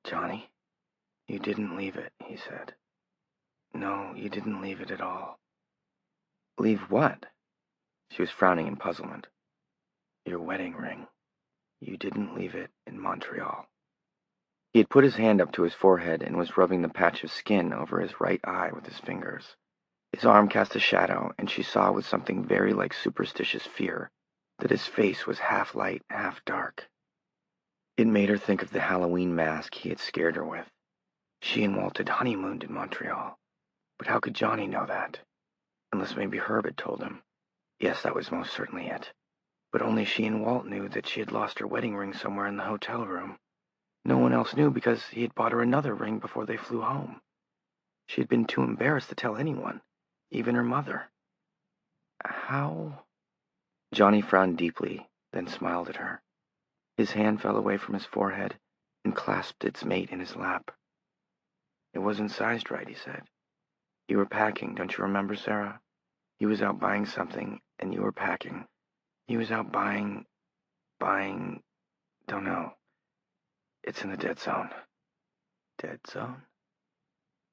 "Johnny, you didn't leave it," he said. "No, you didn't leave it at all." "Leave what?" She was frowning in puzzlement. "Your wedding ring. You didn't leave it in Montreal." He had put his hand up to his forehead and was rubbing the patch of skin over his right eye with his fingers. His arm cast a shadow, and she saw with something very like superstitious fear that his face was half light, half dark. It made her think of the Halloween mask he had scared her with. She and Walt had honeymooned in Montreal. But how could Johnny know that? Unless maybe Herb had told him. Yes, that was most certainly it. But only she and Walt knew that she had lost her wedding ring somewhere in the hotel room. No one else knew because he had bought her another ring before they flew home. She had been too embarrassed to tell anyone, even her mother. How? Johnny frowned deeply, then smiled at her. His hand fell away from his forehead and clasped its mate in his lap. "It wasn't sized right," he said. "You were packing, don't you remember, Sarah? He was out buying something, and you were packing. He was out buying, don't know. It's in the dead zone." "Dead zone?"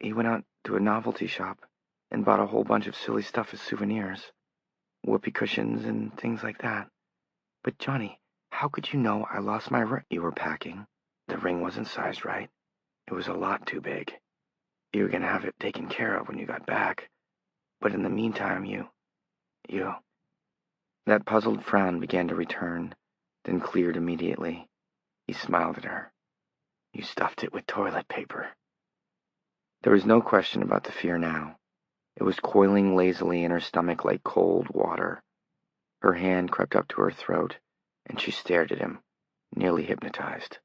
"He went out to a novelty shop and bought a whole bunch of silly stuff as souvenirs. Whoopee cushions and things like that. But Johnny, how could you know I lost my ring?" "You were packing. The ring wasn't sized right. It was a lot too big. You were going to have it taken care of when you got back. But in the meantime, you... That puzzled frown began to return, then cleared immediately. He smiled at her. "You stuffed it with toilet paper." There was no question about the fear now. It was coiling lazily in her stomach like cold water. Her hand crept up to her throat, and she stared at him, nearly hypnotized.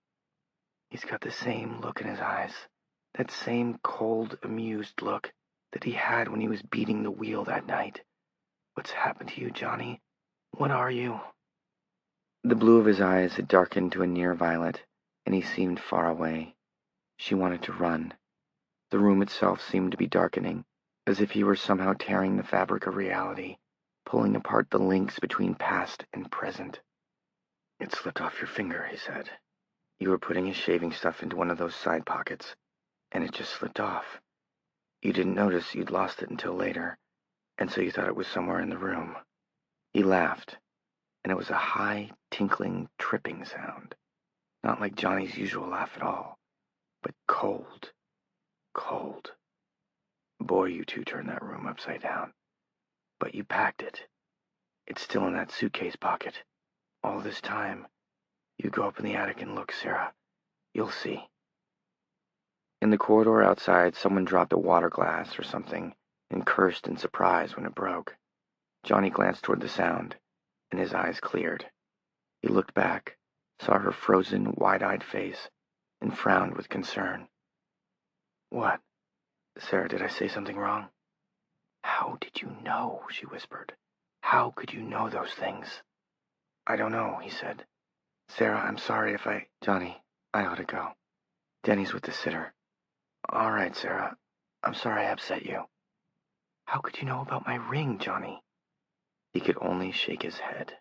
He's got the same look in his eyes, that same cold, amused look that he had when he was beating the wheel that night. What's happened to you, Johnny? What are you? The blue of his eyes had darkened to a near violet, and he seemed far away. She wanted to run. The room itself seemed to be darkening, as if he were somehow tearing the fabric of reality, pulling apart the links between past and present. "It slipped off your finger," he said. "You were putting his shaving stuff into one of those side pockets, and it just slipped off. You didn't notice you'd lost it until later, and so you thought it was somewhere in the room." He laughed, and it was a high, tinkling, tripping sound. Not like Johnny's usual laugh at all, but cold. Cold. Boy, you two turned that room upside down. But you packed it. It's still in that suitcase pocket. All this time. You go up in the attic and look, Sarah. You'll see. In the corridor outside, someone dropped a water glass or something and cursed in surprise when it broke. Johnny glanced toward the sound, and his eyes cleared. He looked back, saw her frozen, wide-eyed face, and frowned with concern. "What? Sarah, did I say something wrong?" "How did you know?" she whispered. "How could you know those things?" "I don't know," he said. "Sarah, I'm sorry if I... Johnny, I ought to go. Denny's with the sitter." "All right, Sarah. I'm sorry I upset you." "How could you know about my ring, Johnny?" He could only shake his head.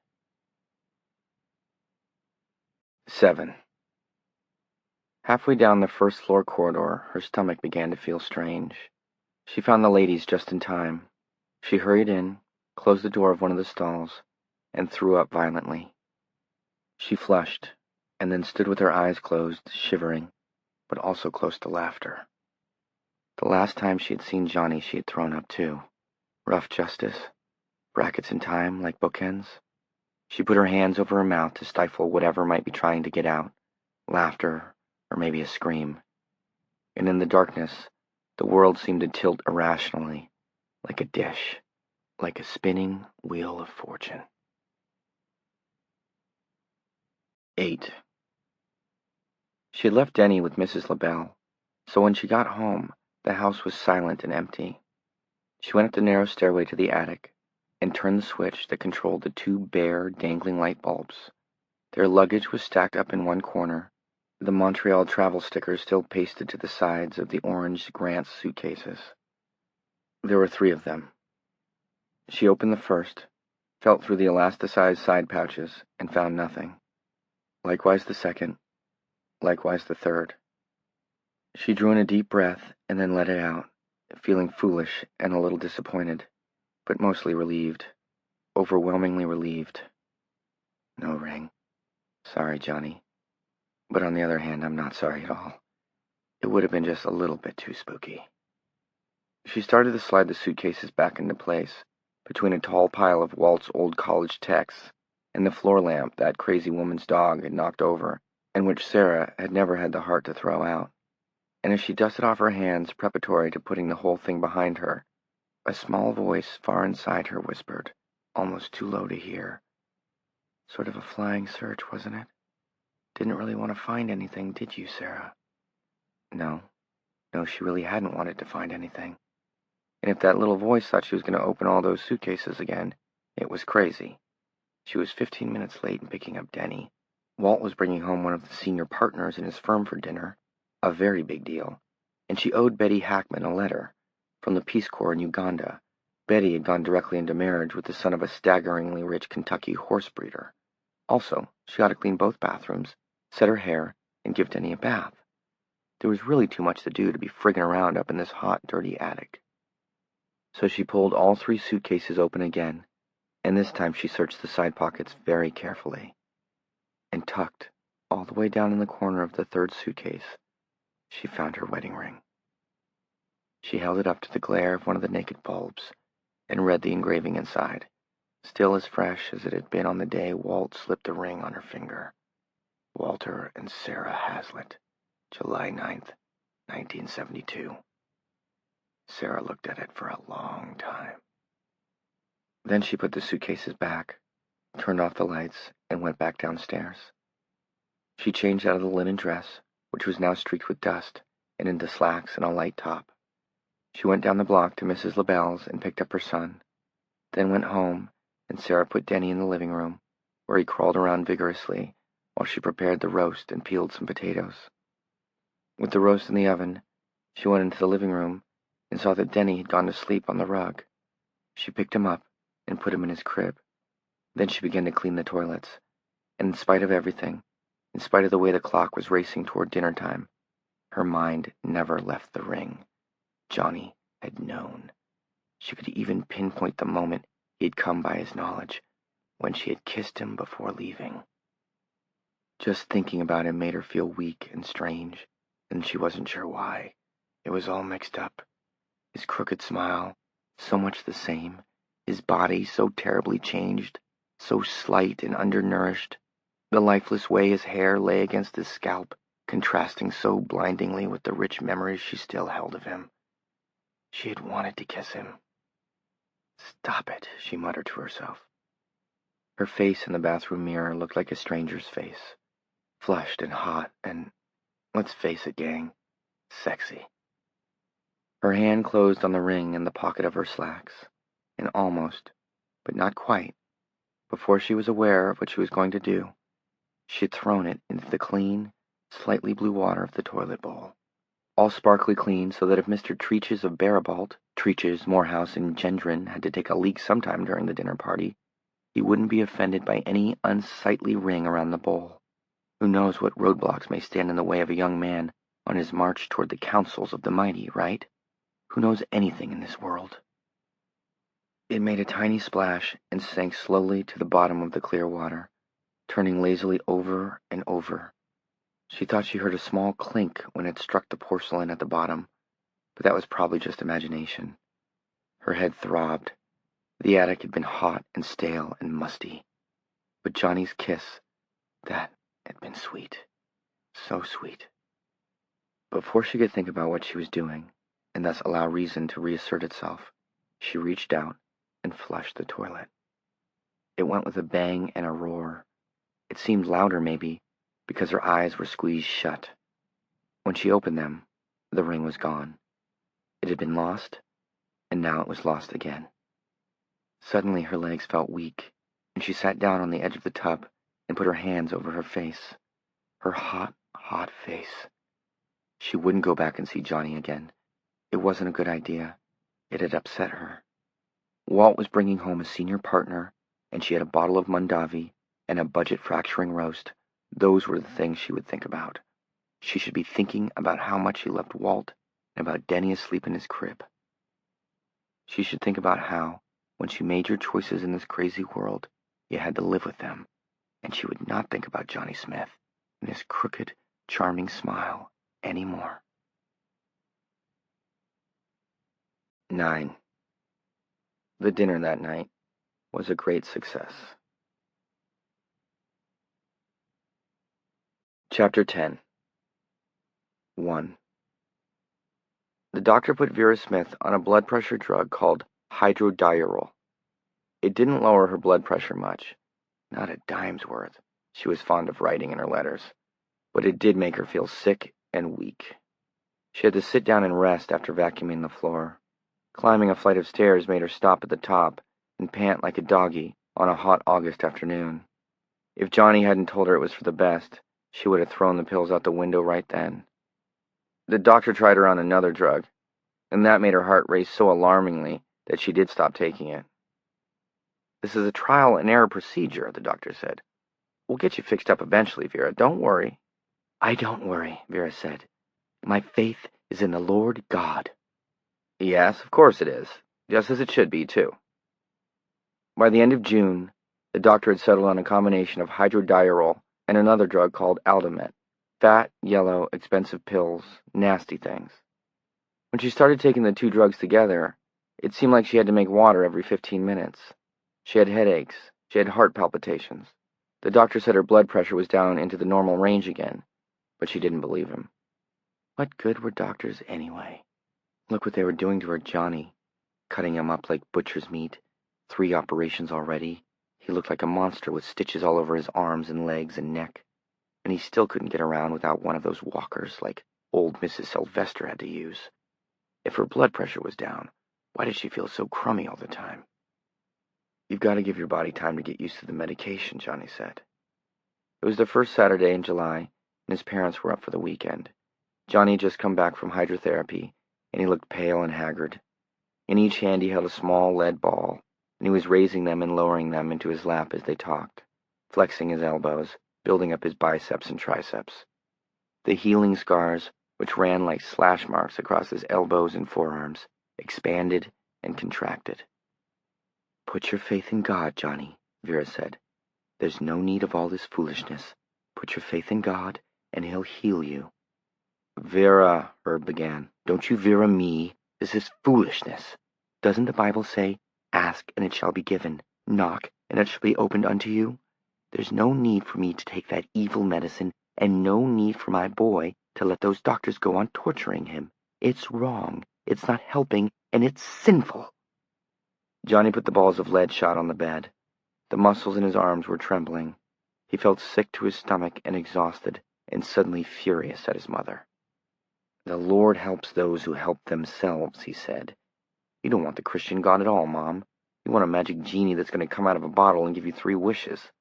7. Halfway down the first-floor corridor, her stomach began to feel strange. She found the ladies just in time. She hurried in, closed the door of one of the stalls, and threw up violently. She flushed, and then stood with her eyes closed, shivering, but also close to laughter. The last time she had seen Johnny, she had thrown up too. Rough justice, brackets in time like bookends. She put her hands over her mouth to stifle whatever might be trying to get out, laughter, or maybe a scream. And in the darkness, the world seemed to tilt irrationally, like a dish, like a spinning wheel of fortune. 8. She had left Denny with Mrs. LaBelle, so when she got home, the house was silent and empty. She went up the narrow stairway to the attic and turned the switch that controlled the 2 bare, dangling light bulbs. Their luggage was stacked up in one corner, the Montreal travel stickers still pasted to the sides of the orange Grant's suitcases. There were 3 of them. She opened the first, felt through the elasticized side pouches, and found nothing. Likewise the second, likewise the third. She drew in a deep breath and then let it out, feeling foolish and a little disappointed, but mostly relieved, overwhelmingly relieved. No ring. Sorry, Johnny. But on the other hand, I'm not sorry at all. It would have been just a little bit too spooky. She started to slide the suitcases back into place, between a tall pile of Walt's old college texts and the floor lamp that crazy woman's dog had knocked over, and which Sarah had never had the heart to throw out. And as she dusted off her hands preparatory to putting the whole thing behind her, a small voice far inside her whispered, almost too low to hear, "Sort of a flying search, wasn't it? Didn't really want to find anything, did you, Sarah?" No, she really hadn't wanted to find anything. And if that little voice thought she was going to open all those suitcases again, it was crazy. She was 15 minutes late in picking up Denny. Walt was bringing home one of the senior partners in his firm for dinner, a very big deal, and she owed Betty Hackman a letter from the Peace Corps in Uganda. Betty had gone directly into marriage with the son of a staggeringly rich Kentucky horse breeder. Also, she ought to clean both bathrooms, set her hair, and give Denny a bath. There was really too much to do to be frigging around up in this hot, dirty attic. So she pulled all 3 suitcases open again, and this time she searched the side pockets very carefully. And tucked, all the way down in the corner of the 3rd suitcase, she found her wedding ring. She held it up to the glare of one of the naked bulbs and read the engraving inside, still as fresh as it had been on the day Walt slipped the ring on her finger. Walter and Sarah Hazlitt, July 9th, 1972. Sarah looked at it for a long time. Then she put the suitcases back, turned off the lights, and went back downstairs. She changed out of the linen dress, which was now streaked with dust, and into slacks and a light top. She went down the block to Mrs. LaBelle's and picked up her son, then went home, and Sarah put Denny in the living room, where he crawled around vigorously while she prepared the roast and peeled some potatoes. With the roast in the oven, she went into the living room and saw that Denny had gone to sleep on the rug. She picked him up and put him in his crib. Then she began to clean the toilets, and in spite of everything, in spite of the way the clock was racing toward dinner time, her mind never left the ring. Johnny had known. She could even pinpoint the moment he had come by his knowledge, when she had kissed him before leaving. Just thinking about him made her feel weak and strange, and she wasn't sure why. It was all mixed up. His crooked smile, so much the same, his body so terribly changed, so slight and undernourished, the lifeless way his hair lay against his scalp, contrasting so blindingly with the rich memories she still held of him. She had wanted to kiss him. "Stop it," she muttered to herself. Her face in the bathroom mirror looked like a stranger's face, flushed and hot and, let's face it, gang, sexy. Her hand closed on the ring in the pocket of her slacks, and almost, but not quite, before she was aware of what she was going to do, she had thrown it into the clean, slightly blue water of the toilet bowl. All sparkly clean, so that if Mr. Treaches of Barabalt, Treaches, Morehouse, and Gendron had to take a leak sometime during the dinner party, he wouldn't be offended by any unsightly ring around the bowl. Who knows what roadblocks may stand in the way of a young man on his march toward the counsels of the mighty, right? Who knows anything in this world? It made a tiny splash and sank slowly to the bottom of the clear water, turning lazily over and over. She thought she heard a small clink when it struck the porcelain at the bottom, but that was probably just imagination. Her head throbbed. The attic had been hot and stale and musty. But Johnny's kiss, that had been sweet. So sweet. Before she could think about what she was doing, and thus allow reason to reassert itself, She reached out and flushed the toilet. It went with a bang and a roar. It seemed louder, maybe, because her eyes were squeezed shut. When she opened them, the ring was gone. It had been lost, and now it was lost again. Suddenly her legs felt weak, and she sat down on the edge of the tub and put her hands over her face. Her hot, hot face. She wouldn't go back and see Johnny again. It wasn't a good idea. It had upset her. Walt was bringing home a senior partner, and she had a bottle of Mondavi and a budget-fracturing roast. Those were the things she would think about. She should be thinking about how much she loved Walt and about Denny asleep in his crib. She should think about how, when she made your choices in this crazy world, you had to live with them, and she would not think about Johnny Smith and his crooked, charming smile anymore. 9. The dinner that night was a great success. Chapter 10. 1. The doctor put Vera Smith on a blood pressure drug called hydrodiurol. It didn't lower her blood pressure much, not a dime's worth. She was fond of writing in her letters, but it did make her feel sick and weak. She had to sit down and rest after vacuuming the floor. Climbing a flight of stairs made her stop at the top and pant like a doggy on a hot August afternoon. If Johnny hadn't told her it was for the best, she would have thrown the pills out the window right then. The doctor tried her on another drug, and that made her heart race so alarmingly that she did stop taking it. "This is a trial and error procedure," the doctor said. "We'll get you fixed up eventually, Vera. Don't worry." "I don't worry," Vera said. "My faith is in the Lord God." "Yes, of course it is. Just as it should be, too." By the end of June, the doctor had settled on a combination of hydrodiurol and another drug called Aldomet. Fat, yellow, expensive pills, nasty things. When she started taking the two drugs together, it seemed like she had to make water every 15 minutes. She had headaches. She had heart palpitations. The doctor said her blood pressure was down into the normal range again, but she didn't believe him. What good were doctors anyway? Look what they were doing to her Johnny, cutting him up like butcher's meat. 3 operations already. He looked like a monster with stitches all over his arms and legs and neck, and he still couldn't get around without one of those walkers like old Mrs. Sylvester had to use. If her blood pressure was down, why did she feel so crummy all the time? "You've got to give your body time to get used to the medication," Johnny said. It was the first Saturday in July, and his parents were up for the weekend. Johnny had just come back from hydrotherapy, and he looked pale and haggard. In each hand he held a small lead ball, and he was raising them and lowering them into his lap as they talked, flexing his elbows, building up his biceps and triceps. The healing scars, which ran like slash marks across his elbows and forearms, expanded and contracted. "Put your faith in God, Johnny," Vera said. "There's no need of all this foolishness. Put your faith in God, and He'll heal you." "Vera," Herb began. "Don't you Vera me. This is foolishness. Doesn't the Bible say, 'Ask, and it shall be given. Knock, and it shall be opened unto you'? There's no need for me to take that evil medicine, and no need for my boy to let those doctors go on torturing him. It's wrong, it's not helping, and it's sinful." Johnny put the balls of lead shot on the bed. The muscles in his arms were trembling. He felt sick to his stomach and exhausted, and suddenly furious at his mother. "The Lord helps those who help themselves," he said. "You don't want the Christian God at all, Mom. You want a magic genie that's going to come out of a bottle and give you 3 wishes.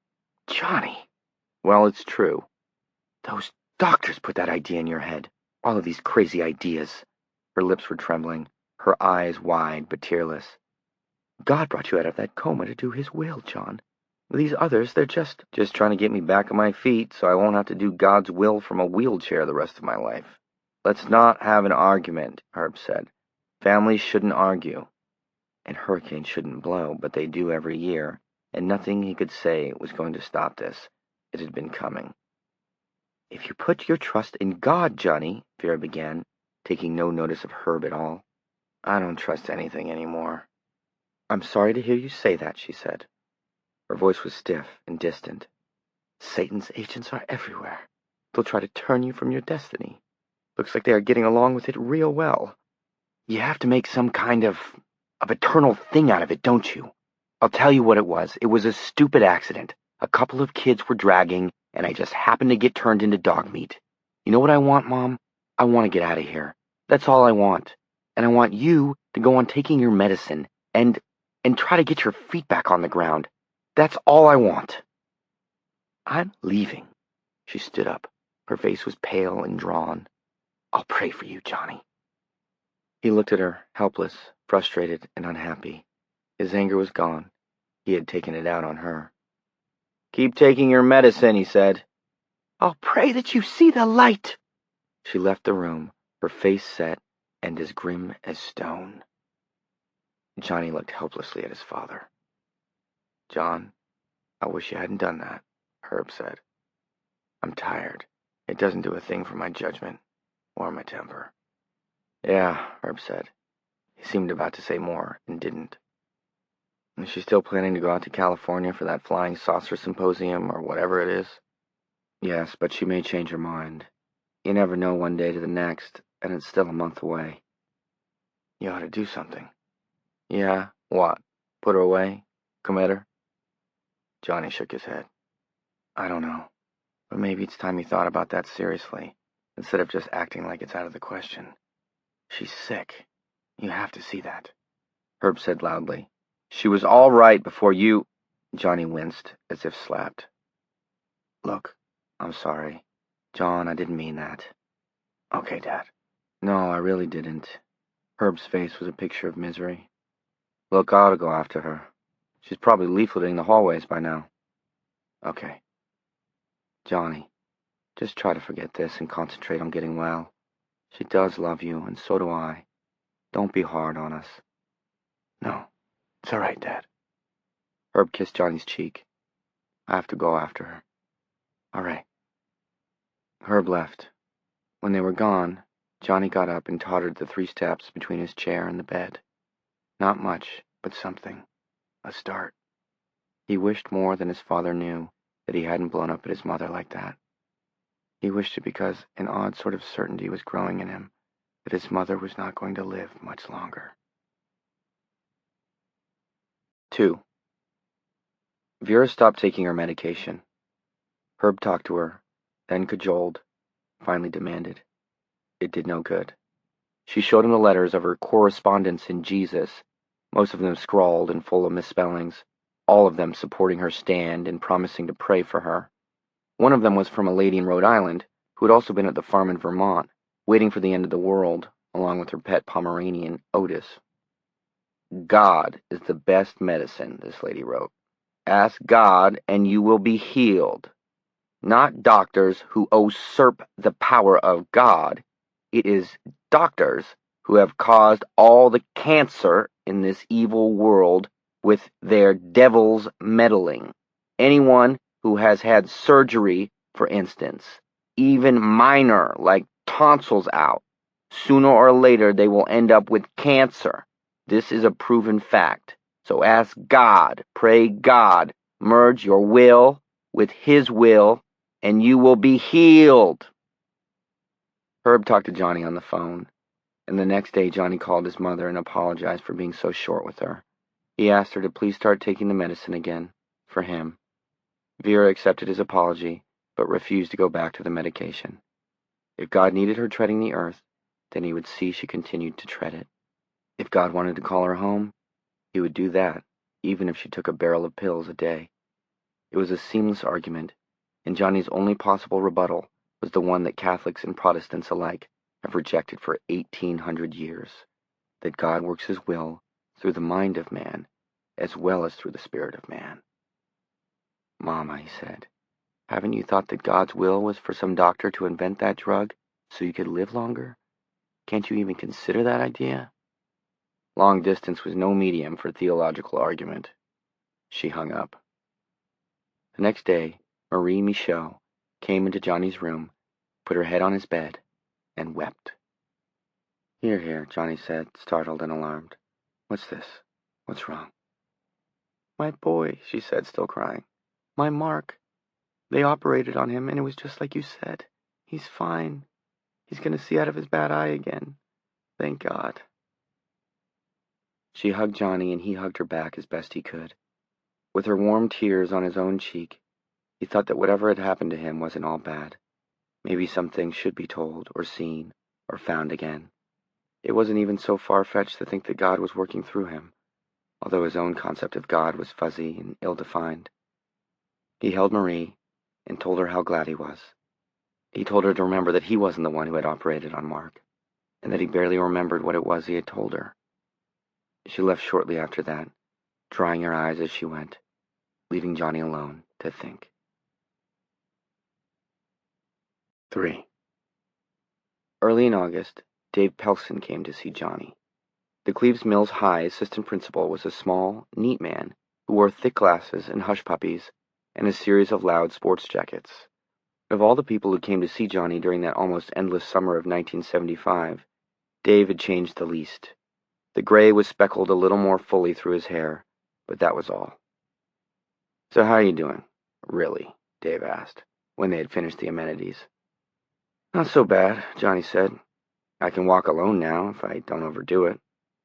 Johnny! Well, it's true. Those doctors put that idea in your head. All of these crazy ideas." Her lips were trembling, her eyes wide but tearless. "God brought you out of that coma to do His will, John. These others, they're just trying to get me back on my feet so I won't have to do God's will from a wheelchair the rest of my life." "Let's not have an argument," Herb said. "Families shouldn't argue. And hurricanes shouldn't blow, but they do every year, and nothing he could say was going to stop this. It had been coming." "If you put your trust in God, Johnny," Vera began, taking no notice of Herb at all. "I don't trust anything anymore." "I'm sorry to hear you say that," she said. Her voice was stiff and distant. "Satan's agents are everywhere. They'll try to turn you from your destiny. Looks like they are getting along with it real well. You have to make some kind of of eternal thing out of it, don't you? I'll tell you what it was. It was a stupid accident. A couple of kids were dragging, and I just happened to get turned into dog meat. You know what I want, Mom? I want to get out of here. That's all I want. And I want you to go on taking your medicine and try to get your feet back on the ground. That's all I want. I'm leaving. She stood up. Her face was pale and drawn. I'll pray for you, Johnny. He looked at her, helpless, frustrated, and unhappy. His anger was gone. He had taken it out on her. Keep taking your medicine, he said. I'll pray that you see the light. She left the room, her face set and as grim as stone. Johnny looked helplessly at his father. John, I wish you hadn't done that, Herb said. I'm tired. It doesn't do a thing for my judgment or my temper. Yeah, Herb said. He seemed about to say more and didn't. Is she still planning to go out to California for that flying saucer symposium or whatever it is? Yes, but she may change her mind. You never know one day to the next, and it's still a month away. You ought to do something. Yeah, what? Put her away? Commit her? Johnny shook his head. I don't know, but maybe it's time he thought about that seriously, instead of just acting like it's out of the question. She's sick. You have to see that. Herb said loudly. She was all right before you... Johnny winced, as if slapped. Look, I'm sorry. John, I didn't mean that. Okay, Dad. No, I really didn't. Herb's face was a picture of misery. Look, I ought to go after her. She's probably leafleting the hallways by now. Okay. Johnny, just try to forget this and concentrate on getting well. She does love you, and so do I. Don't be hard on us. No, it's all right, Dad. Herb kissed Johnny's cheek. I have to go after her. All right. Herb left. When they were gone, Johnny got up and tottered the 3 steps between his chair and the bed. Not much, but something. A start. He wished more than his father knew that he hadn't blown up at his mother like that. He wished it because an odd sort of certainty was growing in him that his mother was not going to live much longer. 2. Vera stopped taking her medication. Herb talked to her, then cajoled, finally demanded. It did no good. She showed him the letters of her correspondence in Jesus, most of them scrawled and full of misspellings, all of them supporting her stand and promising to pray for her. One of them was from a lady in Rhode Island who had also been at the farm in Vermont, waiting for the end of the world, along with her pet Pomeranian, Otis. God is the best medicine, this lady wrote. Ask God and you will be healed. Not doctors who usurp the power of God. It is doctors who have caused all the cancer in this evil world with their devil's meddling. Anyone who has had surgery, for instance, even minor, like tonsils out, sooner or later they will end up with cancer. This is a proven fact. So ask God, pray God, merge your will with His will, and you will be healed. Herb talked to Johnny on the phone, and the next day Johnny called his mother and apologized for being so short with her. He asked her to please start taking the medicine again, for him. Vera accepted his apology, but refused to go back to the medication. If God needed her treading the earth, then he would see she continued to tread it. If God wanted to call her home, he would do that, even if she took a barrel of pills a day. It was a seamless argument, and Johnny's only possible rebuttal was the one that Catholics and Protestants alike have rejected for 1,800 years, that God works his will through the mind of man as well as through the spirit of man. Mama, he said, haven't you thought that God's will was for some doctor to invent that drug so you could live longer? Can't you even consider that idea? Long distance was no medium for theological argument. She hung up. The next day, Marie Michaud came into Johnny's room, put her head on his bed, and wept. Here, here, Johnny said, startled and alarmed. What's this? What's wrong? My boy, she said, still crying. My Mark. They operated on him, and it was just like you said. He's fine. He's going to see out of his bad eye again. Thank God. She hugged Johnny, and he hugged her back as best he could. With her warm tears on his own cheek, he thought that whatever had happened to him wasn't all bad. Maybe some things should be told, or seen, or found again. It wasn't even so far-fetched to think that God was working through him, although his own concept of God was fuzzy and ill-defined. He held Marie and told her how glad he was. He told her to remember that he wasn't the one who had operated on Mark, and that he barely remembered what it was he had told her. She left shortly after that, drying her eyes as she went, leaving Johnny alone to think. 3. Early in August, Dave Pelson came to see Johnny. The Cleves Mills High assistant principal was a small, neat man who wore thick glasses and hush puppies and a series of loud sports jackets. Of all the people who came to see Johnny during that almost endless summer of 1975, Dave had changed the least. The gray was speckled a little more fully through his hair, but that was all. "So how are you doing, really?" Dave asked, when they had finished the amenities. "Not so bad," Johnny said. "I can walk alone now if I don't overdo it.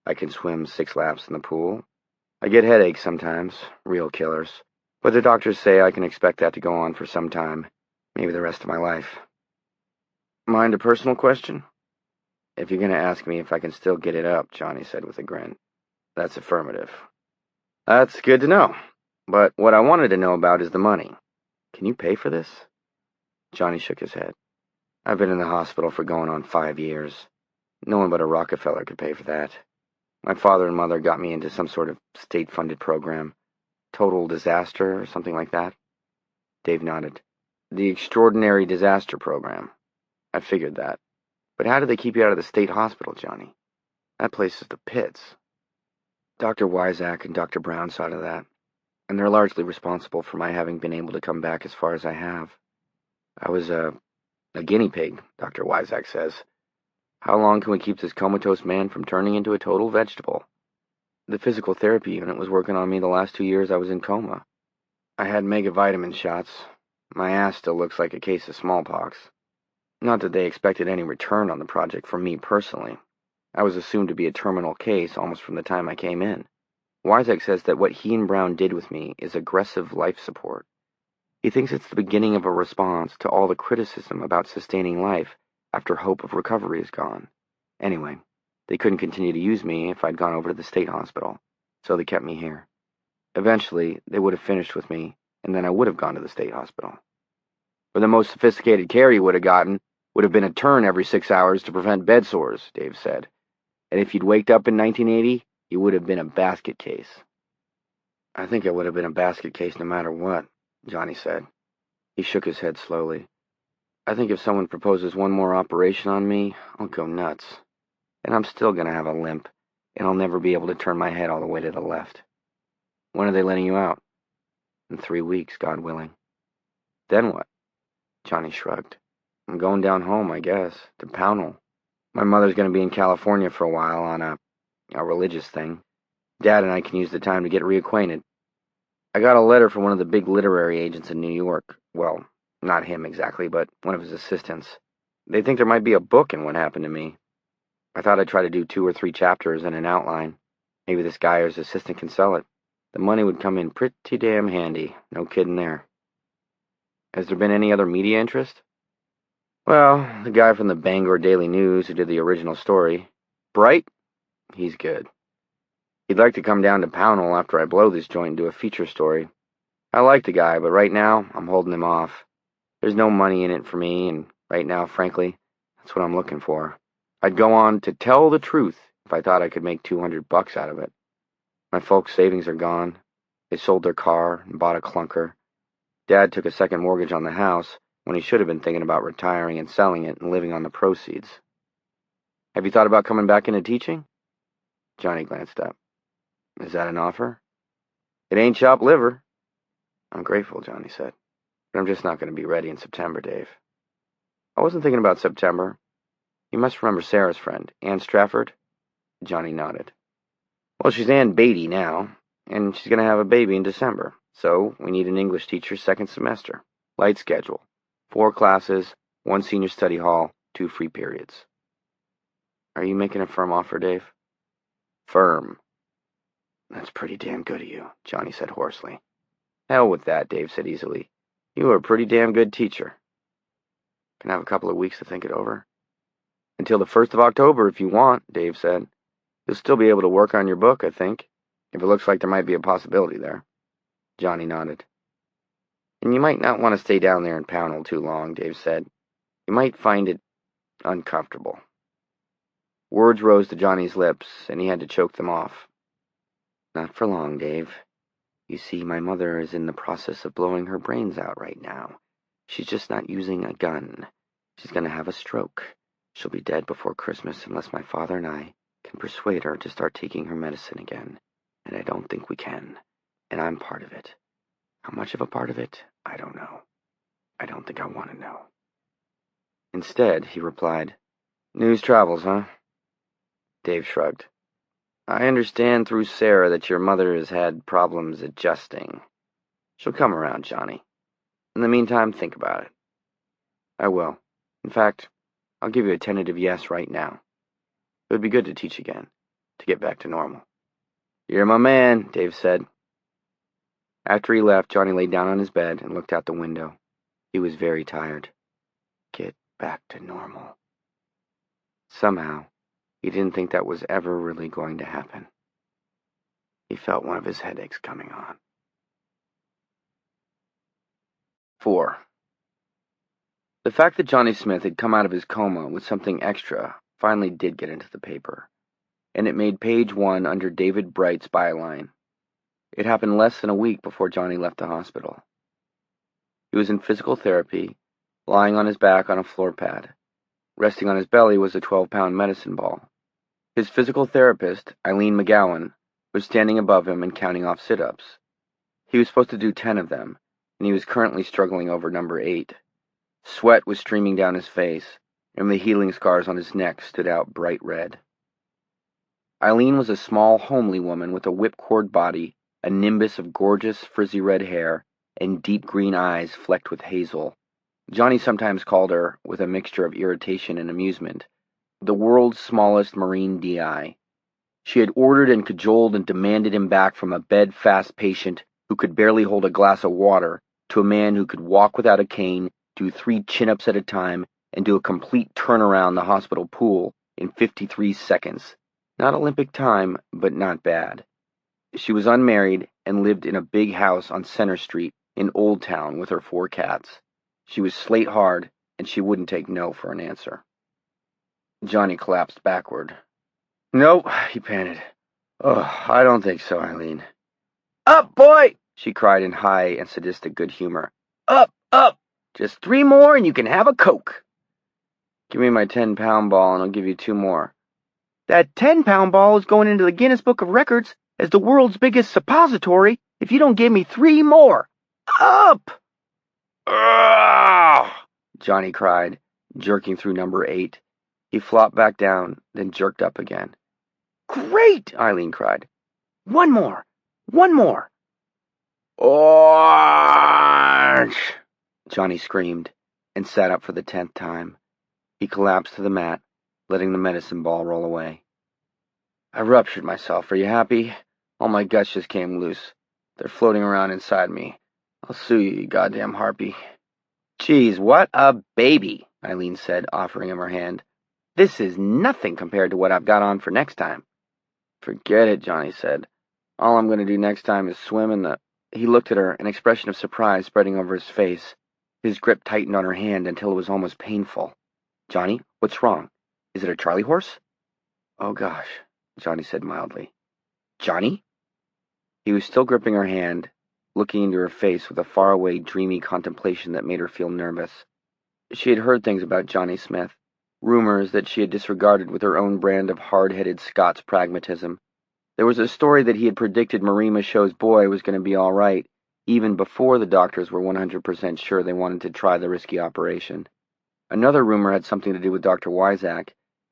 I can swim 6 laps in the pool. I get headaches sometimes, real killers, but the doctors say I can expect that to go on for some time, maybe the rest of my life." "Mind a personal question?" "If you're going to ask me if I can still get it up," Johnny said with a grin, "that's affirmative." "That's good to know. But what I wanted to know about is the money. Can you pay for this?" Johnny shook his head. "I've been in the hospital for going on 5 years. No one but a Rockefeller could pay for that. My father and mother got me into some sort of state-funded program. Total disaster or something like that." Dave nodded. "The Extraordinary Disaster Program. I figured that. But how did they keep you out of the state hospital, Johnny? That place is the pits." "Dr. Wyzak and Dr. Brown saw to that, and they're largely responsible for my having been able to come back as far as I have. I was a guinea pig, Dr. Wyzak says. How long can we keep this comatose man from turning into a total vegetable? The physical therapy unit was working on me the last 2 years I was in coma. I had megavitamin shots. My ass still looks like a case of smallpox. Not that they expected any return on the project from me personally. I was assumed to be a terminal case almost from the time I came in. Wyzak says that what he and Brown did with me is aggressive life support. He thinks it's the beginning of a response to all the criticism about sustaining life after hope of recovery is gone. Anyway, they couldn't continue to use me if I'd gone over to the state hospital, so they kept me here. Eventually, they would have finished with me, and then I would have gone to the state hospital. For the most sophisticated care you would have gotten would have been a turn every 6 hours to prevent bed sores," Dave said. "And if you'd waked up in 1980, you would have been a basket case." "I think I would have been a basket case no matter what," Johnny said. He shook his head slowly. "I think if someone proposes one more operation on me, I'll go nuts. And I'm still going to have a limp, and I'll never be able to turn my head all the way to the left." "When are they letting you out?" "In 3 weeks, God willing." "Then what?" Johnny shrugged. "I'm going down home, I guess, to Pownell. My mother's going to be in California for a while on a religious thing. Dad and I can use the time to get reacquainted. I got a letter from one of the big literary agents in New York. Well, not him exactly, but one of his assistants. They think there might be a book in what happened to me. I thought I'd try to do 2 or 3 chapters and an outline. Maybe this guy or his assistant can sell it. The money would come in pretty damn handy, no kidding there." "Has there been any other media interest?" "Well, the guy from the Bangor Daily News who did the original story. Bright? He's good. He'd like to come down to Pownell after I blow this joint and do a feature story. I like the guy, but right now, I'm holding him off. There's no money in it for me, and right now, frankly, that's what I'm looking for. I'd go on to Tell the Truth if I thought I could make $200 out of it. My folks' savings are gone. They sold their car and bought a clunker. Dad took a second mortgage on the house when he should have been thinking about retiring and selling it and living on the proceeds." "Have you thought about coming back into teaching?" Johnny glanced up. "Is that an offer?" "It ain't chopped liver." "I'm grateful," Johnny said, "but I'm just not going to be ready in September, Dave." "I wasn't thinking about September. You must remember Sarah's friend, Ann Strafford?" Johnny nodded. "Well, she's Ann Beatty now, and she's going to have a baby in December, so we need an English teacher second semester. Light schedule. 4 classes, 1 senior study hall, 2 free periods." "Are you making a firm offer, Dave?" "Firm. That's pretty damn good of you, Johnny said hoarsely. Hell with that, Dave said easily. You are a pretty damn good teacher. Can I have a couple of weeks to think it over? Until the 1st of October, if you want, Dave said. You'll still be able to work on your book, I think, if it looks like there might be a possibility there. Johnny nodded. And you might not want to stay down there in Pownell too long, Dave said. You might find it uncomfortable. Words rose to Johnny's lips, and he had to choke them off. Not for long, Dave. You see, my mother is in the process of blowing her brains out right now. She's just not using a gun. She's going to have a stroke. She'll be dead before Christmas unless my father and I can persuade her to start taking her medicine again. And I don't think we can. And I'm part of it. How much of a part of it, I don't know. I don't think I want to know. Instead, he replied, News travels, huh? Dave shrugged. I understand through Sarah that your mother has had problems adjusting. She'll come around, Johnny. In the meantime, think about it. I will. In fact, I'll give you a tentative yes right now. It would be good to teach again, to get back to normal. You're my man, Dave said. After he left, Johnny lay down on his bed and looked out the window. He was very tired. Get back to normal. Somehow, he didn't think that was ever really going to happen. He felt one of his headaches coming on. 4. The fact that Johnny Smith had come out of his coma with something extra finally did get into the paper, and it made page 1 under David Bright's byline. It happened less than a week before Johnny left the hospital. He was in physical therapy, lying on his back on a floor pad. Resting on his belly was a 12-pound medicine ball. His physical therapist, Eileen McGowan, was standing above him and counting off sit-ups. He was supposed to do 10 of them, and he was currently struggling over number 8. Sweat was streaming down his face, and the healing scars on his neck stood out bright red. Eileen was a small, homely woman with a whipcord body, a nimbus of gorgeous, frizzy red hair, and deep green eyes flecked with hazel. Johnny sometimes called her, with a mixture of irritation and amusement, the world's smallest marine DI. She had ordered and cajoled and demanded him back from a bed-fast patient who could barely hold a glass of water to a man who could walk without a cane, do 3 chin-ups at a time, and do a complete turnaround the hospital pool in 53 seconds. Not Olympic time, but not bad. She was unmarried and lived in a big house on Center Street in Old Town with her 4 cats. She was slate hard, and she wouldn't take no for an answer. Johnny collapsed backward. Nope, he panted. Oh, I don't think so, Eileen. Up, boy! She cried in high and sadistic good humor. Up, up! Just 3 more and you can have a Coke. Give me my 10-pound ball and I'll give you 2 more. That 10-pound ball is going into the Guinness Book of Records as the world's biggest suppository if you don't give me 3 more. Up! Ugh! Johnny cried, jerking through number 8. He flopped back down, then jerked up again. Great! Eileen cried. 1 more! 1 more! Orange! Johnny screamed, and sat up for the 10th time. He collapsed to the mat, letting the medicine ball roll away. I ruptured myself. Are you happy? All my guts just came loose. They're floating around inside me. I'll sue you, you goddamn harpy. Geez, what a baby, Eileen said, offering him her hand. This is nothing compared to what I've got on for next time. Forget it, Johnny said. All I'm going to do next time is swim in the... He looked at her, an expression of surprise spreading over his face. His grip tightened on her hand until it was almost painful. Johnny, what's wrong? Is it a Charlie horse? Oh, gosh, Johnny said mildly. Johnny? He was still gripping her hand, looking into her face with a faraway, dreamy contemplation that made her feel nervous. She had heard things about Johnny Smith, rumors that she had disregarded with her own brand of hard-headed Scots pragmatism. There was a story that he had predicted Marie Michaud's boy was going to be all right, even before the doctors were 100% sure they wanted to try the risky operation. Another rumor had something to do with Dr. Wyzak.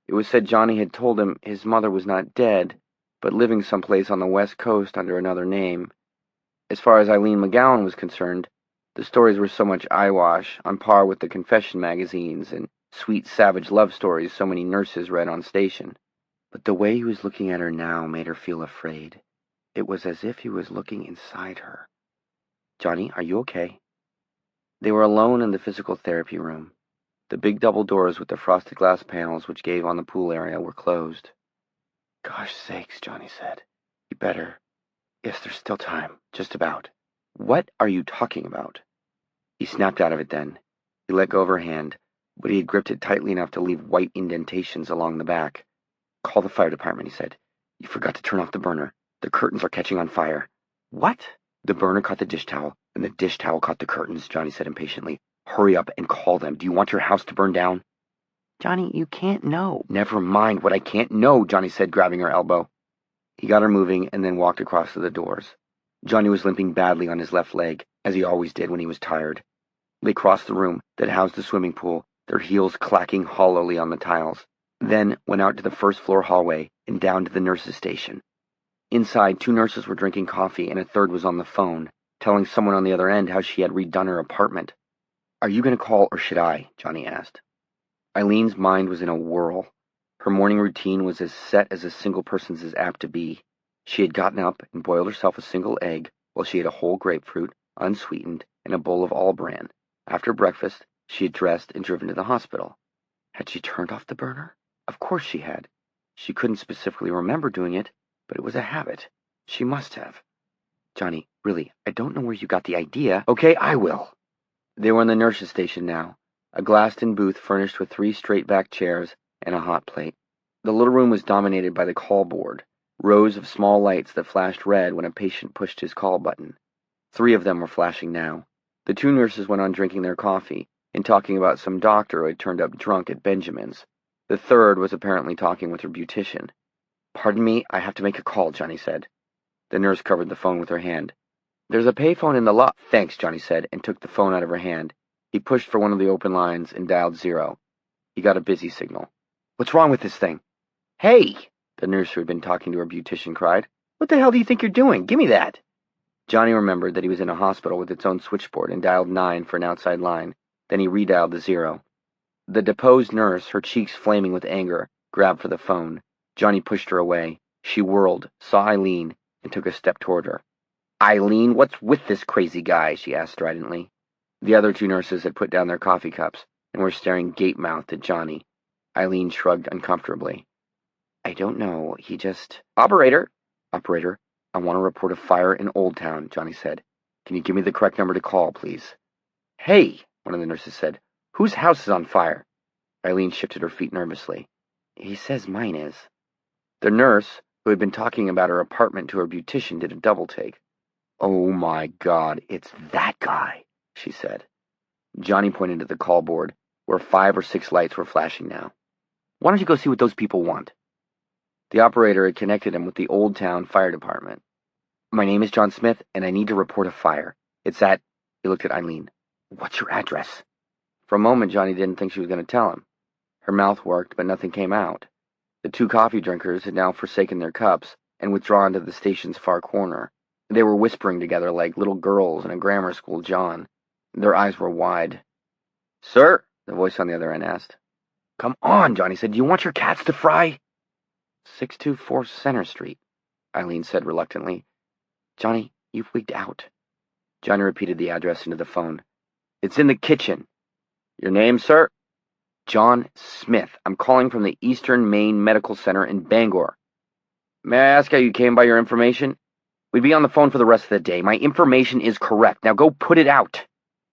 It was said Johnny had told him his mother was not dead, but living someplace on the West Coast under another name. As far as Eileen McGowan was concerned, the stories were so much eyewash, on par with the confession magazines and sweet savage love stories so many nurses read on station. But the way he was looking at her now made her feel afraid. It was as if he was looking inside her. "Johnny, are you okay?" They were alone in the physical therapy room. The big double doors with the frosted glass panels which gave on the pool area were closed. "Gosh sakes," Johnny said. "You better. Yes, there's still time. Just about." "What are you talking about?" He snapped out of it then. He let go of her hand, but he had gripped it tightly enough to leave white indentations along the back. "Call the fire department," he said. "You forgot to turn off the burner. The curtains are catching on fire." "What?" "The burner caught the dish towel, and the dish towel caught the curtains," Johnny said impatiently. "Hurry up and call them. Do you want your house to burn down?" "Johnny, you can't know." "Never mind what I can't know," Johnny said, grabbing her elbow. He got her moving and then walked across to the doors. Johnny was limping badly on his left leg, as he always did when he was tired. They crossed the room that housed the swimming pool, their heels clacking hollowly on the tiles, then went out to the first-floor hallway and down to the nurse's station. Inside, 2 nurses were drinking coffee and a third was on the phone, telling someone on the other end how she had redone her apartment. "Are you going to call or should I?" Johnny asked. Eileen's mind was in a whirl. Her morning routine was as set as a single person's is apt to be. She had gotten up and boiled herself a single egg while she ate a whole grapefruit, unsweetened, and a bowl of all-bran. After breakfast, she had dressed and driven to the hospital. Had she turned off the burner? Of course she had. She couldn't specifically remember doing it, but it was a habit. She must have. "Johnny, really, I don't know where you got the idea." "Okay, I will." They were in the nurse's station now, a glassed-in booth furnished with 3 straight-back chairs and a hot plate. The little room was dominated by the call board, rows of small lights that flashed red when a patient pushed his call button. 3 of them were flashing now. The 2 nurses went on drinking their coffee and talking about some doctor who had turned up drunk at Benjamin's. The third was apparently talking with her beautician. "Pardon me, I have to make a call," Johnny said. The nurse covered the phone with her hand. "There's a payphone in the lot." "Thanks," Johnny said, and took the phone out of her hand. He pushed for one of the open lines and dialed 0. He got a busy signal. "What's wrong with this thing?" "Hey!" the nurse who had been talking to her beautician cried. "What the hell do you think you're doing? Give me that!" Johnny remembered that he was in a hospital with its own switchboard and dialed 9 for an outside line. Then he redialed the 0. The deposed nurse, her cheeks flaming with anger, grabbed for the phone. Johnny pushed her away. She whirled, saw Eileen, and took a step toward her. "Eileen, what's with this crazy guy?" she asked stridently. The other 2 nurses had put down their coffee cups and were staring gape-mouthed at Johnny. Eileen shrugged uncomfortably. "I don't know, he just—" "Operator!" "Operator, I want to report a fire in Old Town," Johnny said. "Can you give me the correct number to call, please?" "Hey," one of the nurses said, "whose house is on fire?" Eileen shifted her feet nervously. "He says mine is." The nurse, who had been talking about her apartment to her beautician, did a double-take. "Oh my God, it's that guy," she said. Johnny pointed to the call board, where 5 or 6 lights were flashing now. "Why don't you go see what those people want?" The operator had connected him with the Old Town Fire Department. "My name is John Smith, and I need to report a fire. It's at—" He looked at Eileen. "What's your address?" For a moment, Johnny didn't think she was going to tell him. Her mouth worked, but nothing came out. The 2 coffee drinkers had now forsaken their cups and withdrawn to the station's far corner. They were whispering together like little girls in a grammar school John. Their eyes were wide. "Sir?" the voice on the other end asked. "Come on," Johnny said. "Do you want your cats to fry?" 624 Center Street, Eileen said reluctantly. "Johnny, you've wigged out." Johnny repeated the address into the phone. "It's in the kitchen." "Your name, sir?" "John Smith. I'm calling from the Eastern Maine Medical Center in Bangor." "May I ask how you came by your information?" "We'd be on the phone for the rest of the day. My information is correct. Now go put it out."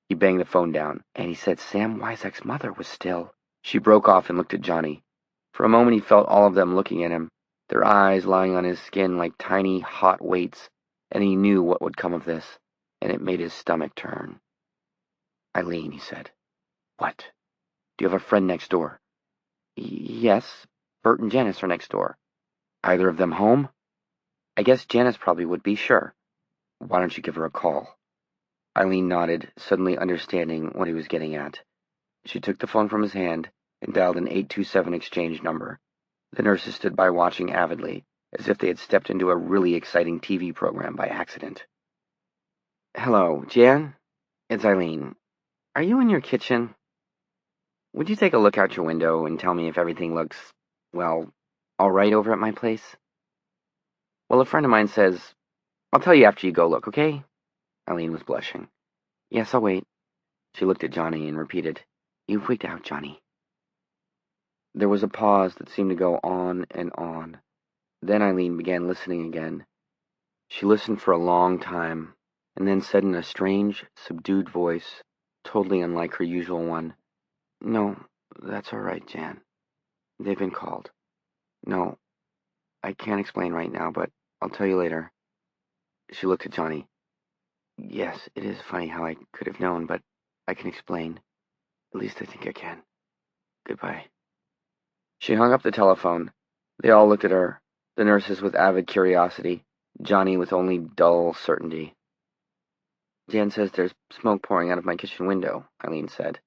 He banged the phone down, and he said Sam Wyzak's mother was still. She broke off and looked at Johnny. For a moment he felt all of them looking at him, their eyes lying on his skin like tiny, hot weights, and he knew what would come of this, and it made his stomach turn. "Eileen," he said. "What? Do you have a friend next door?" "Yes, Bert and Janice are next door." "Either of them home?" "I guess Janice probably would be, sure." "Why don't you give her a call?" Eileen nodded, suddenly understanding what he was getting at. She took the phone from his hand and dialed an 827 exchange number. The nurses stood by watching avidly, as if they had stepped into a really exciting TV program by accident. "Hello, Jan? It's Eileen. Are you in your kitchen? Would you take a look out your window and tell me if everything looks, well, all right over at my place? Well, a friend of mine says I'll tell you after you go look, okay? Eileen was blushing. Yes, I'll wait. She looked at Johnny and repeated, You've freaked out, Johnny. There was a pause that seemed to go on and on. Then Eileen began listening again. She listened for a long time, and then said in a strange, subdued voice, totally unlike her usual one, No, that's all right, Jan. They've been called. No, I can't explain right now, but I'll tell you later. She looked at Johnny. Yes, it is funny how I could have known, but I can explain. At least I think I can. Goodbye. She hung up the telephone. They all looked at her, the nurses with avid curiosity, Johnny with only dull certainty. Jan says there's smoke pouring out of my kitchen window, Eileen said,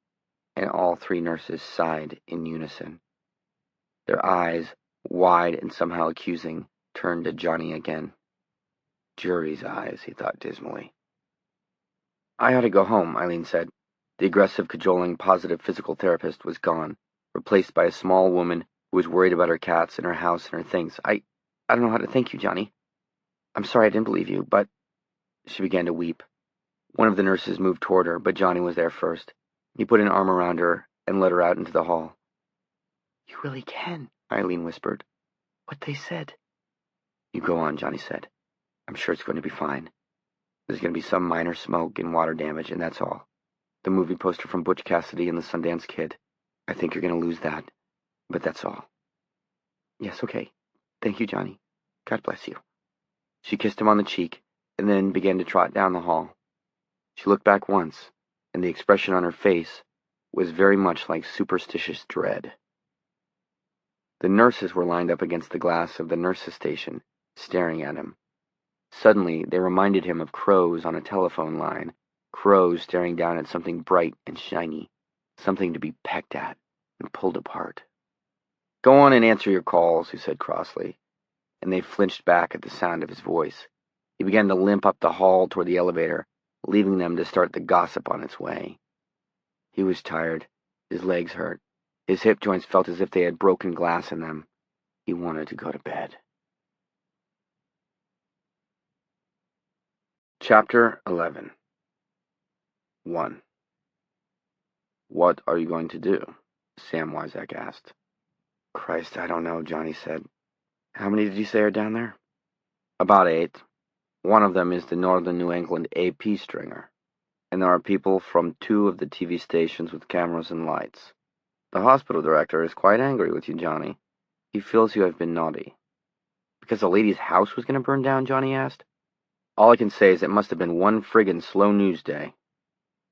and all three nurses sighed in unison. Their eyes, wide and somehow accusing, turned to Johnny again. Jury's eyes, he thought dismally. I ought to go home, Eileen said. The aggressive, cajoling, positive physical therapist was gone, replaced by a small woman who was worried about her cats and her house and her things. I don't know how to thank you, Johnny. I'm sorry I didn't believe you, but... She began to weep. One of the nurses moved toward her, but Johnny was there first. He put an arm around her and led her out into the hall. You really can, Eileen whispered. What they said. You go on, Johnny said. I'm sure it's going to be fine. There's going to be some minor smoke and water damage, and that's all. The movie poster from Butch Cassidy and the Sundance Kid. I think you're going to lose that, but that's all. Yes, okay. Thank you, Johnny. God bless you. She kissed him on the cheek, and then began to trot down the hall. She looked back once, and the expression on her face was very much like superstitious dread. The nurses were lined up against the glass of the nurses' station, staring at him. Suddenly, they reminded him of crows on a telephone line, crows staring down at something bright and shiny, something to be pecked at and pulled apart. Go on and answer your calls, he said crossly, and they flinched back at the sound of his voice. He began to limp up the hall toward the elevator, leaving them to start the gossip on its way. He was tired. His legs hurt. His hip joints felt as if they had broken glass in them. He wanted to go to bed. Chapter 11. 1. What are you going to do? Sam Wyzak asked. Christ, I don't know, Johnny said. How many did you say are down there? About 8. One of them is the Northern New England AP stringer, and there are people from 2 of the TV stations with cameras and lights. The hospital director is quite angry with you, Johnny. He feels you have been naughty. Because the lady's house was going to burn down, Johnny asked. All I can say is it must have been one friggin' slow news day.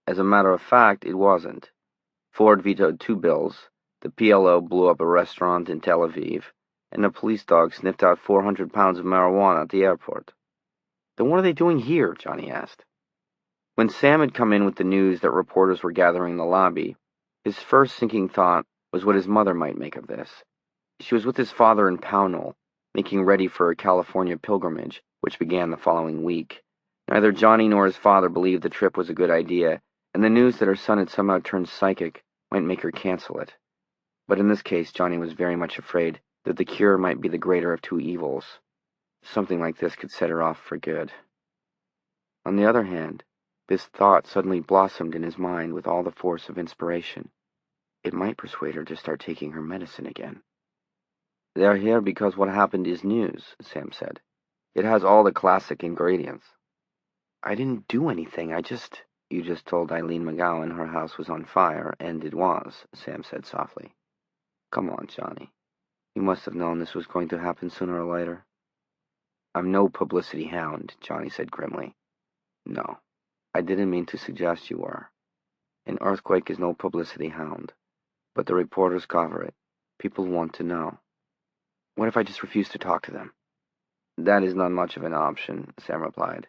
As a matter of fact, it wasn't. Ford vetoed 2 bills, the PLO blew up a restaurant in Tel Aviv, and a police dog sniffed out 400 pounds of marijuana at the airport. Then what are they doing here? Johnny asked. When Sam had come in with the news that reporters were gathering in the lobby, his first sinking thought was what his mother might make of this. She was with his father in Pownell, making ready for a California pilgrimage, which began the following week. Neither Johnny nor his father believed the trip was a good idea, and the news that her son had somehow turned psychic might make her cancel it. But in this case, Johnny was very much afraid that the cure might be the greater of 2 evils. Something like this could set her off for good. On the other hand, this thought suddenly blossomed in his mind with all the force of inspiration. It might persuade her to start taking her medicine again. They're here because what happened is news, Sam said. It has all the classic ingredients. I didn't do anything, You just told Eileen McGowan her house was on fire, and it was, Sam said softly. Come on, Johnny. You must have known this was going to happen sooner or later. I'm no publicity hound, Johnny said grimly. No, I didn't mean to suggest you were. An earthquake is no publicity hound, but the reporters cover it. People want to know. What if I just refuse to talk to them? That is not much of an option, Sam replied.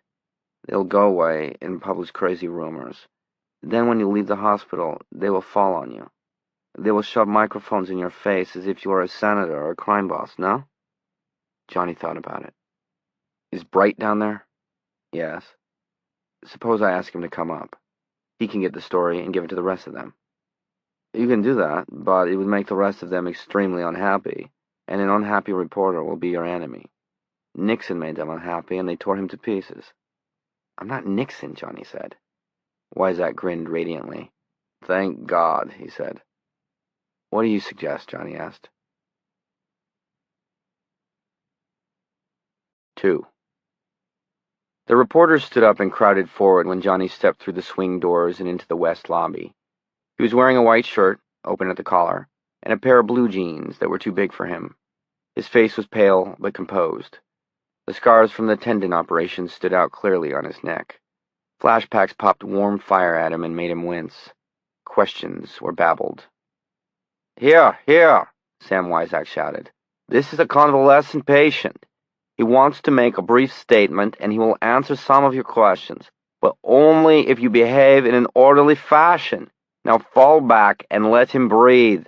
They'll go away and publish crazy rumors. Then when you leave the hospital, they will fall on you. They will shove microphones in your face as if you are a senator or a crime boss, no? Johnny thought about it. Is Bright down there? Yes. Suppose I ask him to come up. He can get the story and give it to the rest of them. You can do that, but it would make the rest of them extremely unhappy, and an unhappy reporter will be your enemy. Nixon made them unhappy, and they tore him to pieces. I'm not Nixon, Johnny said. Wyzak grinned radiantly. Thank God, he said. What do you suggest? Johnny asked. 2. The reporters stood up and crowded forward when Johnny stepped through the swing doors and into the west lobby. He was wearing a white shirt, open at the collar, and a pair of blue jeans that were too big for him. His face was pale but composed. The scars from the tendon operation stood out clearly on his neck. Flashbacks popped warm fire at him and made him wince. Questions were babbled. Here, Sam Wyzak shouted. This is a convalescent patient. He wants to make a brief statement, and he will answer some of your questions, but only if you behave in an orderly fashion. Now fall back and let him breathe.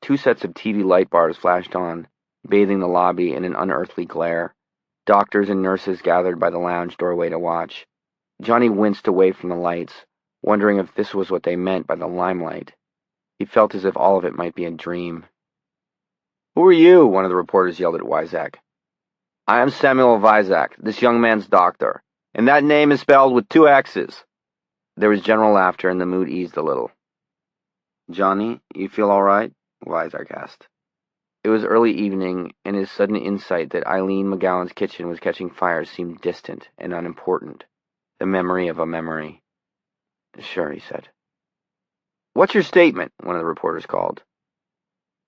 2 sets of TV light bars flashed on, bathing the lobby in an unearthly glare. Doctors and nurses gathered by the lounge doorway to watch. Johnny winced away from the lights, wondering if this was what they meant by the limelight. He felt as if all of it might be a dream. Who are you? One of the reporters yelled at Wyzak. I am Samuel Wyzak, this young man's doctor, and that name is spelled with 2 X's. There was general laughter, and the mood eased a little. Johnny, you feel all right? Wyzak asked. It was early evening, and his sudden insight that Eileen McGowan's kitchen was catching fire seemed distant and unimportant. The memory of a memory. Sure, he said. What's your statement? One of the reporters called.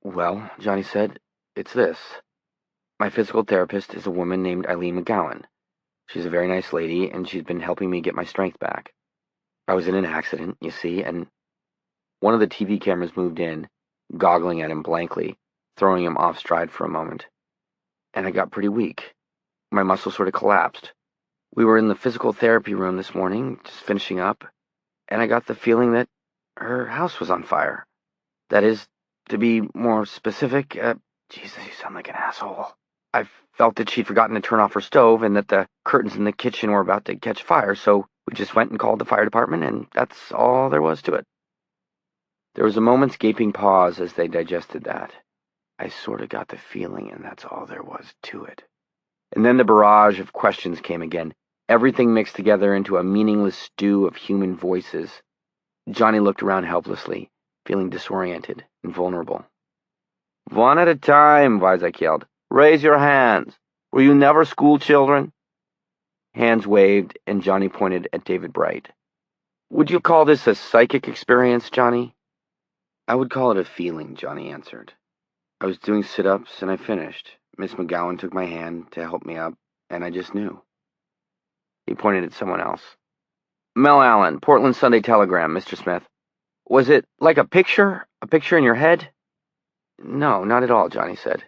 Well, Johnny said, it's this. My physical therapist is a woman named Eileen McGowan. She's a very nice lady, and she's been helping me get my strength back. I was in an accident, you see, and one of the TV cameras moved in, goggling at him blankly, throwing him off stride for a moment. And I got pretty weak. My muscles sort of collapsed. We were in the physical therapy room this morning, just finishing up, and I got the feeling that her house was on fire. That is, to be more specific, Jesus, you sound like an asshole. I felt that she'd forgotten to turn off her stove and that the curtains in the kitchen were about to catch fire, so we just went and called the fire department, and that's all there was to it. There was a moment's gaping pause as they digested that. I sort of got the feeling, and that's all there was to it. And then the barrage of questions came again, everything mixed together into a meaningless stew of human voices. Johnny looked around helplessly, feeling disoriented and vulnerable. One at a time, Wyzak yelled. Raise your hands. Were you never school children? Hands waved, and Johnny pointed at David Bright. Would you call this a psychic experience, Johnny? I would call it a feeling, Johnny answered. I was doing sit-ups, and I finished. Miss McGowan took my hand to help me up, and I just knew. He pointed at someone else. Mel Allen, Portland Sunday Telegram, Mr. Smith. Was it like a picture? A picture in your head? No, not at all, Johnny said,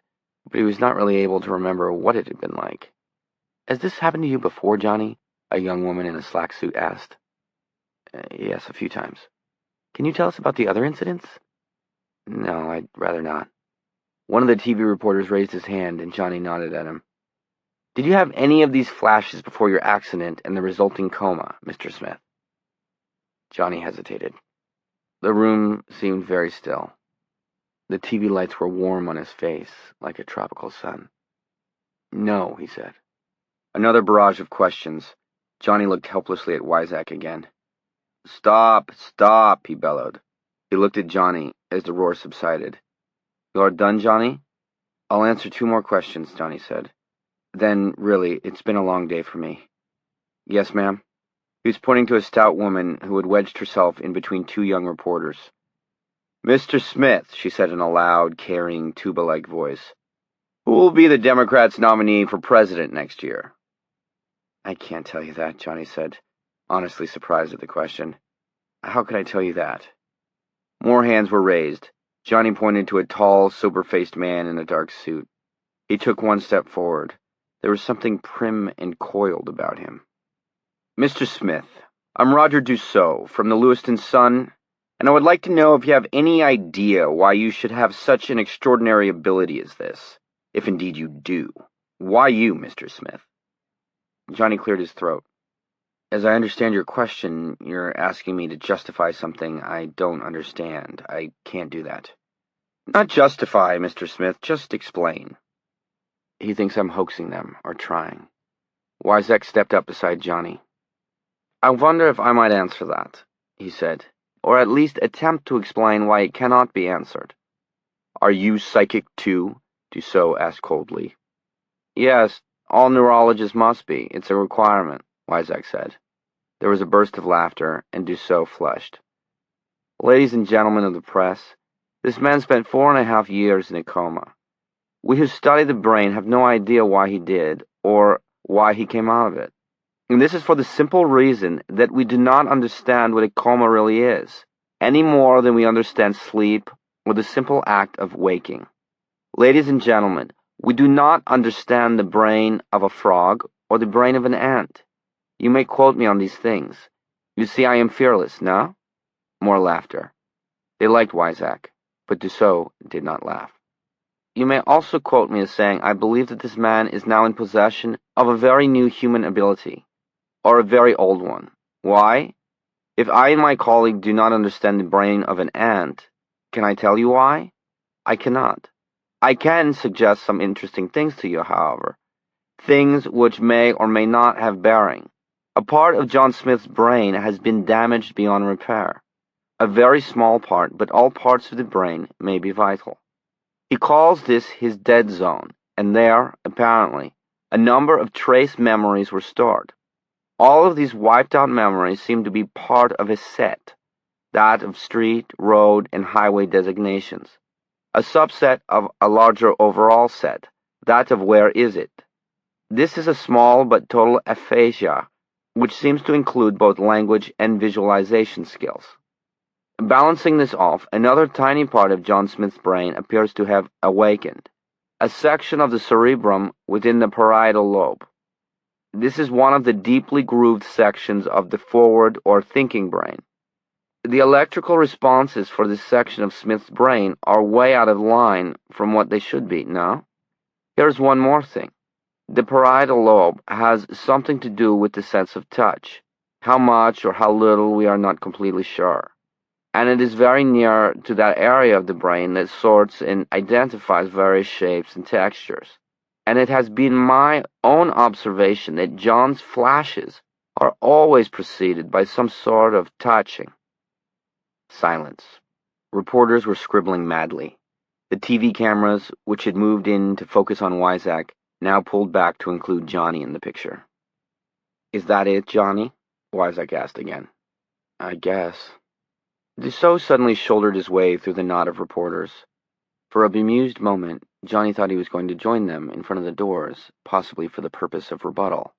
but he was not really able to remember what it had been like. Has this happened to you before, Johnny? A young woman in a slack suit asked. Yes, a few times. Can you tell us about the other incidents? No, I'd rather not. One of the TV reporters raised his hand, and Johnny nodded at him. Did you have any of these flashes before your accident and the resulting coma, Mr. Smith? Johnny hesitated. The room seemed very still. The TV lights were warm on his face, like a tropical sun. No, he said. Another barrage of questions. Johnny looked helplessly at Wyzak again. Stop, he bellowed. He looked at Johnny as the roar subsided. You are done, Johnny? I'll answer 2 more questions, Johnny said. Then, really, it's been a long day for me. Yes, ma'am? He was pointing to a stout woman who had wedged herself in between 2 young reporters. Mr. Smith, she said in a loud, carrying, tuba-like voice, who will be the Democrats' nominee for president next year? I can't tell you that, Johnny said, honestly surprised at the question. How could I tell you that? More hands were raised. Johnny pointed to a tall, sober-faced man in a dark suit. He took 1 step forward. There was something prim and coiled about him. Mr. Smith, I'm Roger Dussault from the Lewiston Sun, and I would like to know if you have any idea why you should have such an extraordinary ability as this, if indeed you do. Why you, Mr. Smith? Johnny cleared his throat. As I understand your question, you're asking me to justify something I don't understand. I can't do that. Not justify, Mr. Smith, just explain. He thinks I'm hoaxing them, or trying. Wyzak stepped up beside Johnny. I wonder if I might answer that, he said, or at least attempt to explain why it cannot be answered. Are you psychic too? Dussault asked coldly. Yes, all neurologists must be. It's a requirement, Wyzak said. There was a burst of laughter, and Dussault flushed. Ladies and gentlemen of the press, this man spent 4.5 years in a coma. We who study the brain have no idea why he did, or why he came out of it. And this is for the simple reason that we do not understand what a coma really is, any more than we understand sleep or the simple act of waking. Ladies and gentlemen, we do not understand the brain of a frog or the brain of an ant. You may quote me on these things. You see, I am fearless, no? More laughter. They liked Wyzak, but Dussault did not laugh. You may also quote me as saying, I believe that this man is now in possession of a very new human ability, or a very old one. Why? If I and my colleague do not understand the brain of an ant, can I tell you why? I cannot. I can suggest some interesting things to you, however, things which may or may not have bearing. A part of John Smith's brain has been damaged beyond repair. A very small part, but all parts of the brain may be vital. He calls this his dead zone, and there, apparently, a number of trace memories were stored. All of these wiped-out memories seem to be part of a set, that of street, road, and highway designations, a subset of a larger overall set, that of where is it. This is a small but total aphasia, which seems to include both language and visualization skills. Balancing this off, another tiny part of John Smith's brain appears to have awakened, a section of the cerebrum within the parietal lobe. This is one of the deeply grooved sections of the forward or thinking brain. The electrical responses for this section of Smith's brain are way out of line from what they should be, no? Here's one more thing. The parietal lobe has something to do with the sense of touch. How much or how little we are not completely sure. And it is very near to that area of the brain that sorts and identifies various shapes and textures. And it has been my own observation that John's flashes are always preceded by some sort of touching. Silence. Reporters were scribbling madly. The TV cameras, which had moved in to focus on Wyzak, now pulled back to include Johnny in the picture. Is that it, Johnny? Wyzak asked again. I guess. Dussault suddenly shouldered his way through the knot of reporters. For a bemused moment, Johnny thought he was going to join them in front of the doors, possibly for the purpose of rebuttal.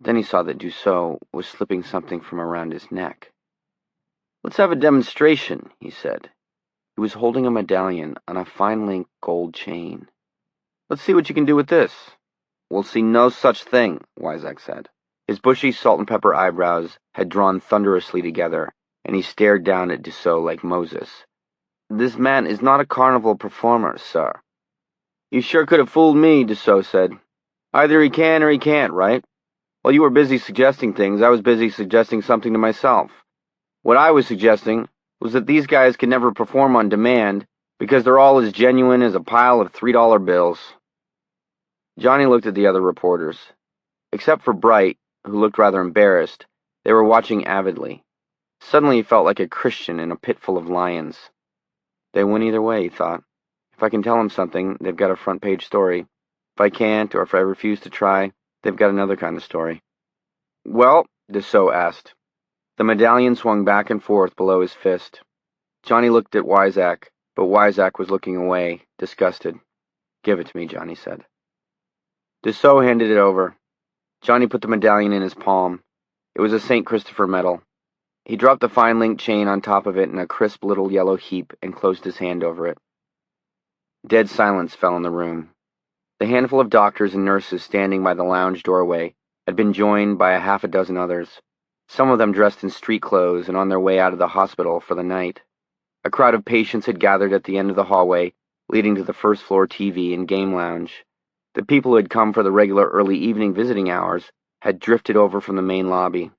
Then he saw that Dussault was slipping something from around his neck. Let's have a demonstration, he said. He was holding a medallion on a fine-link gold chain. Let's see what you can do with this. We'll see no such thing, Wyzak said. His bushy salt-and-pepper eyebrows had drawn thunderously together, and he stared down at Dussault like Moses. This man is not a carnival performer, sir. You sure could have fooled me, Dussault said. Either he can or he can't, right? While you were busy suggesting things, I was busy suggesting something to myself. What I was suggesting was that these guys can never perform on demand because they're all as genuine as a pile of $3 bills. Johnny looked at the other reporters. Except for Bright, who looked rather embarrassed, they were watching avidly. Suddenly he felt like a Christian in a pit full of lions. They win either way, he thought. If I can tell them something, they've got a front-page story. If I can't, or if I refuse to try, they've got another kind of story. Well, Dussault asked. The medallion swung back and forth below his fist. Johnny looked at Wyzak, but Wyzak was looking away, disgusted. Give it to me, Johnny said. Dussault handed it over. Johnny put the medallion in his palm. It was a St. Christopher medal. He dropped the fine link chain on top of it in a crisp little yellow heap and closed his hand over it. Dead silence fell in the room. The handful of doctors and nurses standing by the lounge doorway had been joined by a half a dozen others, some of them dressed in street clothes and on their way out of the hospital for the night. A crowd of patients had gathered at the end of the hallway, leading to the first-floor TV and game lounge. The people who had come for the regular early evening visiting hours had drifted over from the main lobby.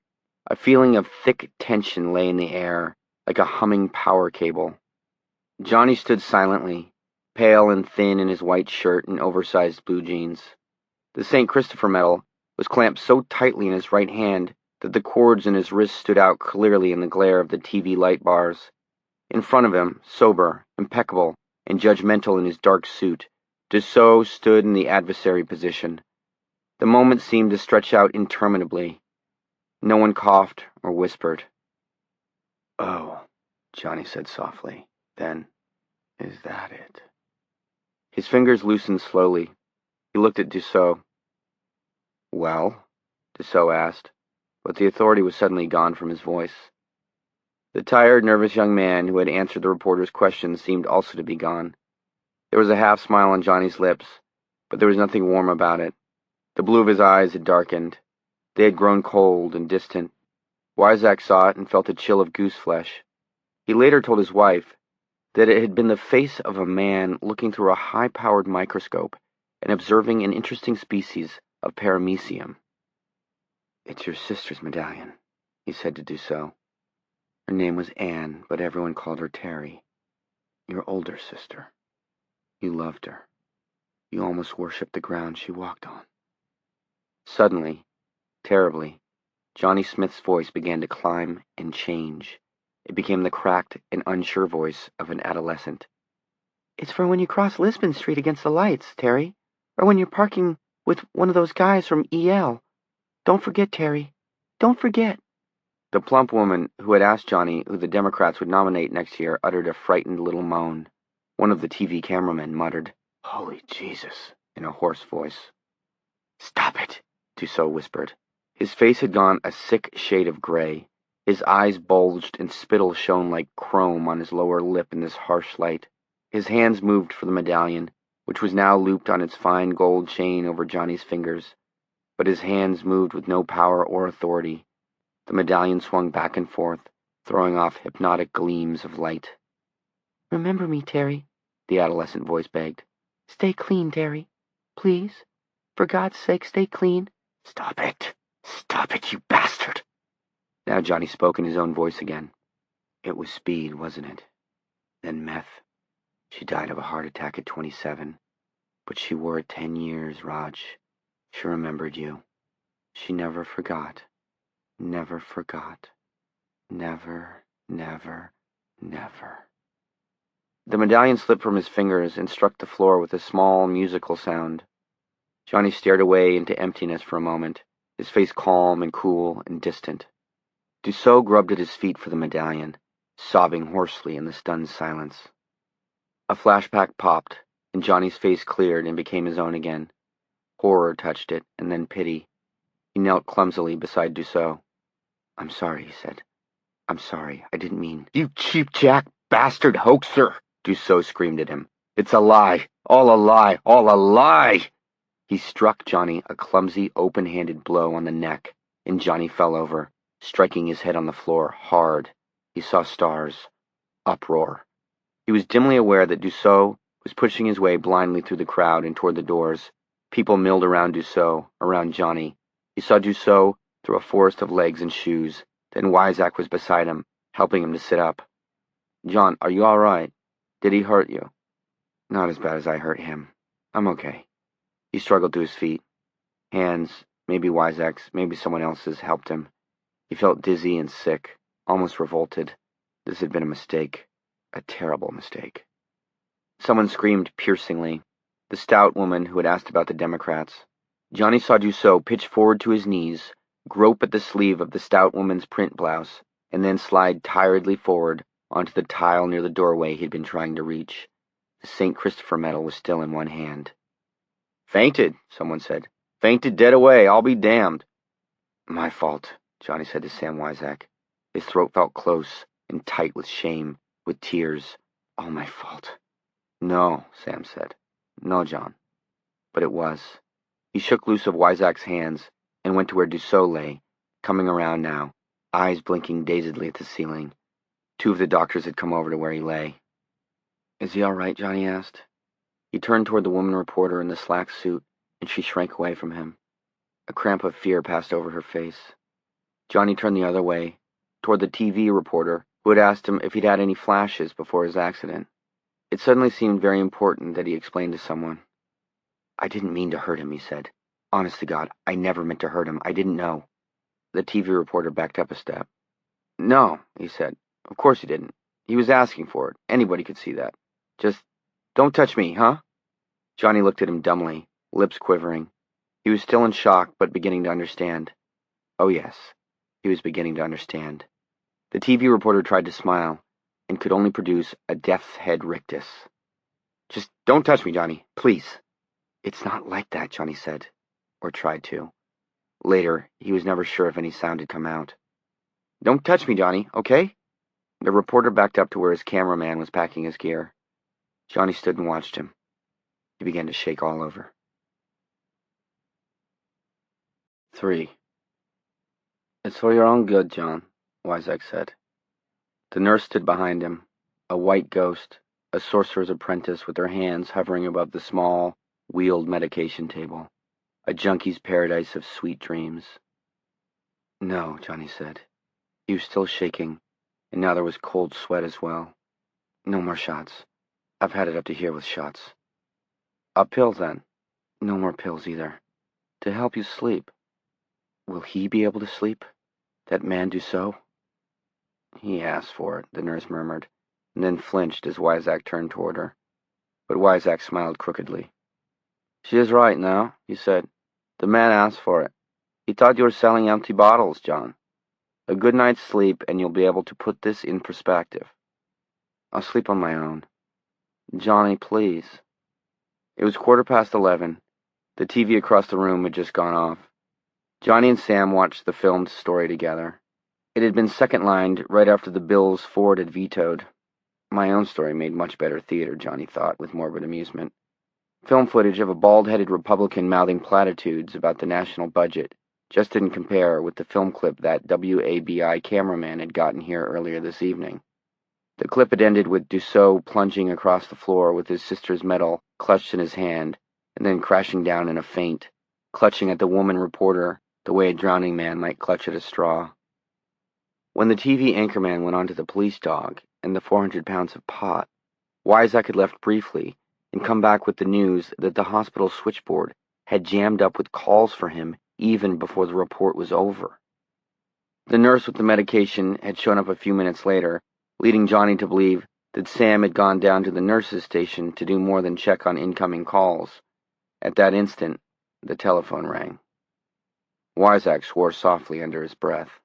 A feeling of thick tension lay in the air, like a humming power cable. Johnny stood silently, pale and thin in his white shirt and oversized blue jeans. The St. Christopher medal was clamped so tightly in his right hand that the cords in his wrist stood out clearly in the glare of the TV light bars. In front of him, sober, impeccable, and judgmental in his dark suit, Dussault stood in the adversary position. The moment seemed to stretch out interminably. No one coughed or whispered. "Oh," Johnny said softly. Then, "Is that it?" His fingers loosened slowly. He looked at Dussault. "Well?" Dussault asked, but the authority was suddenly gone from his voice. The tired, nervous young man who had answered the reporter's question seemed also to be gone. There was a half-smile on Johnny's lips, but there was nothing warm about it. The blue of his eyes had darkened. They had grown cold and distant. Wyzak saw it and felt a chill of goose-flesh. He later told his wife that it had been the face of a man looking through a high-powered microscope and observing an interesting species of paramecium. "It's your sister's medallion," he said to Dussault. "Her name was Anne, but everyone called her Terry. Your older sister. You loved her. You almost worshipped the ground she walked on." Suddenly, terribly, Johnny Smith's voice began to climb and change. It became the cracked and unsure voice of an adolescent. "It's for when you cross Lisbon Street against the lights, Terry, or when you're parking with one of those guys from EL. Don't forget, Terry. Don't forget." The plump woman who had asked Johnny who the Democrats would nominate next year uttered a frightened little moan. One of the TV cameramen muttered, "Holy Jesus," in a hoarse voice. "Stop it," Dussault whispered. His face had gone a sick shade of gray. His eyes bulged and spittle shone like chrome on his lower lip in this harsh light. His hands moved for the medallion, which was now looped on its fine gold chain over Johnny's fingers. But his hands moved with no power or authority. The medallion swung back and forth, throwing off hypnotic gleams of light. "Remember me, Terry," the adolescent voice begged. "Stay clean, Terry. Please. For God's sake, stay clean." "Stop it! Stop it, you bastard!" Now Johnny spoke in his own voice again. "It was speed, wasn't it? Then meth. She died of a heart attack at 27. But she wore it 10 years, Raj. She remembered you. She never forgot. Never forgot. Never, never, never." The medallion slipped from his fingers and struck the floor with a small, musical sound. Johnny stared away into emptiness for a moment, his face calm and cool and distant. Dussault grubbed at his feet for the medallion, sobbing hoarsely in the stunned silence. A flashback popped, and Johnny's face cleared and became his own again. Horror touched it, and then pity. He knelt clumsily beside Dussault. "I'm sorry," he said. "I'm sorry. I didn't mean—" "You cheap-jack bastard hoaxer!" Dussault screamed at him. "It's a lie! All a lie! All a lie!" He struck Johnny a clumsy, open-handed blow on the neck, and Johnny fell over, striking his head on the floor hard. He saw stars. Uproar. He was dimly aware that Dussault was pushing his way blindly through the crowd and toward the doors. People milled around Dussault, around Johnny. He saw Dussault through a forest of legs and shoes. Then Wyzak was beside him, helping him to sit up. "John, are you all right? Did he hurt you?" "Not as bad as I hurt him. I'm okay." He struggled to his feet. Hands, maybe Wyzak's, maybe someone else's, helped him. He felt dizzy and sick, almost revolted. This had been a mistake. A terrible mistake. Someone screamed piercingly. The stout woman who had asked about the Democrats. Johnny saw Dussault pitch forward to his knees, grope at the sleeve of the stout woman's print blouse, and then slide tiredly forward onto the tile near the doorway he'd been trying to reach. The St. Christopher medal was still in one hand. "Fainted," someone said. "Fainted dead away, I'll be damned." "My fault," Johnny said to Sam Wyzak. His throat felt close and tight with shame, with tears. "All my fault." "No," Sam said. "No, John." But it was. He shook loose of Wyzak's hands and went to where Dussault lay, coming around now, eyes blinking dazedly at the ceiling. Two of the doctors had come over to where he lay. "Is he all right?" Johnny asked. He turned toward the woman reporter in the slack suit, and she shrank away from him. A cramp of fear passed over her face. Johnny turned the other way, toward the TV reporter who had asked him if he'd had any flashes before his accident. It suddenly seemed very important that he explain to someone. "I didn't mean to hurt him," he said. "Honest to God, I never meant to hurt him. I didn't know." The TV reporter backed up a step. "No," he said. "Of course you didn't. He was asking for it. Anybody could see that. Just don't touch me, huh?" Johnny looked at him dumbly, lips quivering. He was still in shock, but beginning to understand. Oh yes, he was beginning to understand. The TV reporter tried to smile, and could only produce a death's head rictus. "Just don't touch me, Johnny, please." "It's not like that," Johnny said, or tried to. Later, he was never sure if any sound had come out. "Don't touch me, Johnny, okay?" The reporter backed up to where his cameraman was packing his gear. Johnny stood and watched him. He began to shake all over. 3. "It's for your own good, John," Wyzak said. The nurse stood behind him, a white ghost, a sorcerer's apprentice with her hands hovering above the small, wheeled medication table, a junkie's paradise of sweet dreams. "No," Johnny said. He was still shaking, and now there was cold sweat as well. "No more shots. I've had it up to here with shots." "A pill, then?" "No more pills either. To help you sleep." "Will he be able to sleep? That man Dussault?" "He asked for it," the nurse murmured, and then flinched as Wyzak turned toward her. But Wyzak smiled crookedly. "She is right now," he said. "The man asked for it. He thought you were selling empty bottles, John. A good night's sleep, and you'll be able to put this in perspective." "I'll sleep on my own." "Johnny, please." It was 11:15. The TV across the room had just gone off. Johnny and Sam watched the filmed story together. It had been second-lined right after the bills Ford had vetoed. My own story made much better theater, Johnny thought with morbid amusement. Film footage of a bald-headed Republican mouthing platitudes about the national budget just didn't compare with the film clip that WABI cameraman had gotten here earlier this evening. The clip had ended with Dussault plunging across the floor with his sister's medal clutched in his hand, and then crashing down in a faint, clutching at the woman reporter the way a drowning man might clutch at a straw. When the TV anchorman went on to the police dog and the 400 pounds of pot, Wyzak had left briefly and come back with the news that the hospital switchboard had jammed up with calls for him even before the report was over. The nurse with the medication had shown up a few minutes later, leading Johnny to believe that Sam had gone down to the nurse's station to do more than check on incoming calls. At that instant, the telephone rang. Wyzak swore softly under his breath.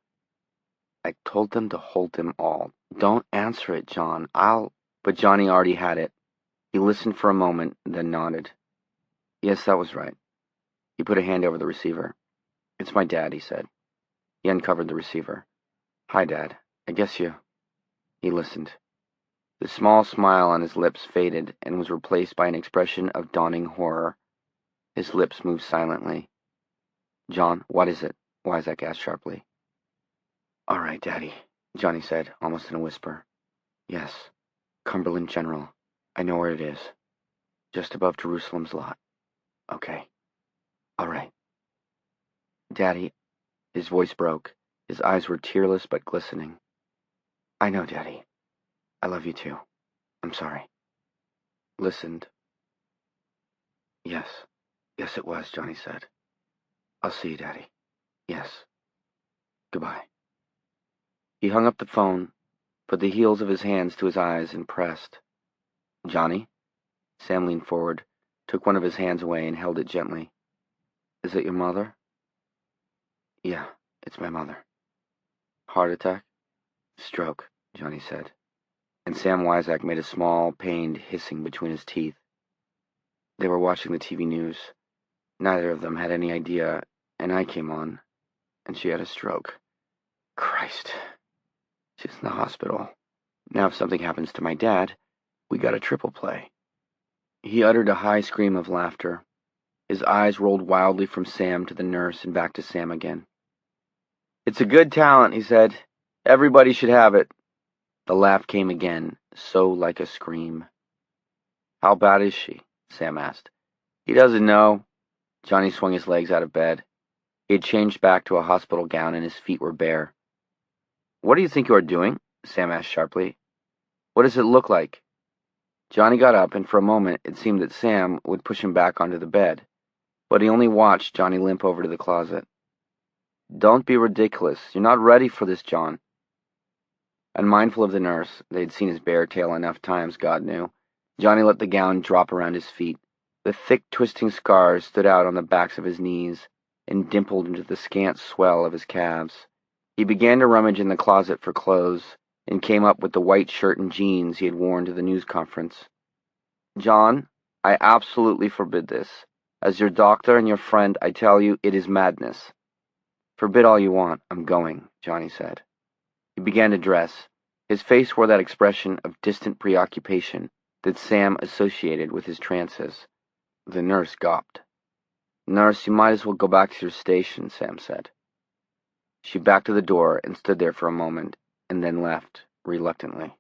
"I told them to hold them all. Don't answer it, John. But Johnny already had it. He listened for a moment, then nodded. "Yes, that was right." He put a hand over the receiver. "It's my dad," he said. He uncovered the receiver. "Hi, Dad. I guess you..." He listened. The small smile on his lips faded and was replaced by an expression of dawning horror. His lips moved silently. "John, what is it?" Wyzak asked sharply. "All right, Daddy," Johnny said, almost in a whisper. "Yes, Cumberland General. I know where it is. Just above Jerusalem's lot. Okay. All right." "Daddy," his voice broke. His eyes were tearless but glistening. "I know, Daddy. I love you too. I'm sorry." Listened. "Yes. Yes, it was," Johnny said. "I'll see you, Daddy. Yes. Goodbye." He hung up the phone, put the heels of his hands to his eyes, and pressed. "Johnny?" Sam leaned forward, took one of his hands away, and held it gently. "Is it your mother?" "Yeah, it's my mother." "Heart attack?" "Stroke," Johnny said. And Sam Wyzak made a small, pained hissing between his teeth. They were watching the TV news. Neither of them had any idea, and I came on, and she had a stroke. Christ. She's in the hospital. Now if something happens to my dad, we got a triple play. He uttered a high scream of laughter. His eyes rolled wildly from Sam to the nurse and back to Sam again. "It's a good talent," he said. "Everybody should have it." The laugh came again, so like a scream. "How bad is she?" Sam asked. "He doesn't know." Johnny swung his legs out of bed. He had changed back to a hospital gown and his feet were bare. "What do you think you are doing?" Sam asked sharply. "What does it look like?" Johnny got up, and for a moment it seemed that Sam would push him back onto the bed, but he only watched Johnny limp over to the closet. "Don't be ridiculous. You're not ready for this, John." Unmindful of the nurse, they'd seen his bare tail enough times, God knew, Johnny let the gown drop around his feet. The thick, twisting scars stood out on the backs of his knees and dimpled into the scant swell of his calves. He began to rummage in the closet for clothes and came up with the white shirt and jeans he had worn to the news conference. "John, I absolutely forbid this. As your doctor and your friend, I tell you it is madness." "Forbid all you want. I'm going," Johnny said. He began to dress. His face wore that expression of distant preoccupation that Sam associated with his trances. The nurse gawped. "Nurse, you might as well go back to your station," Sam said. She backed to the door and stood there for a moment, and then left, reluctantly.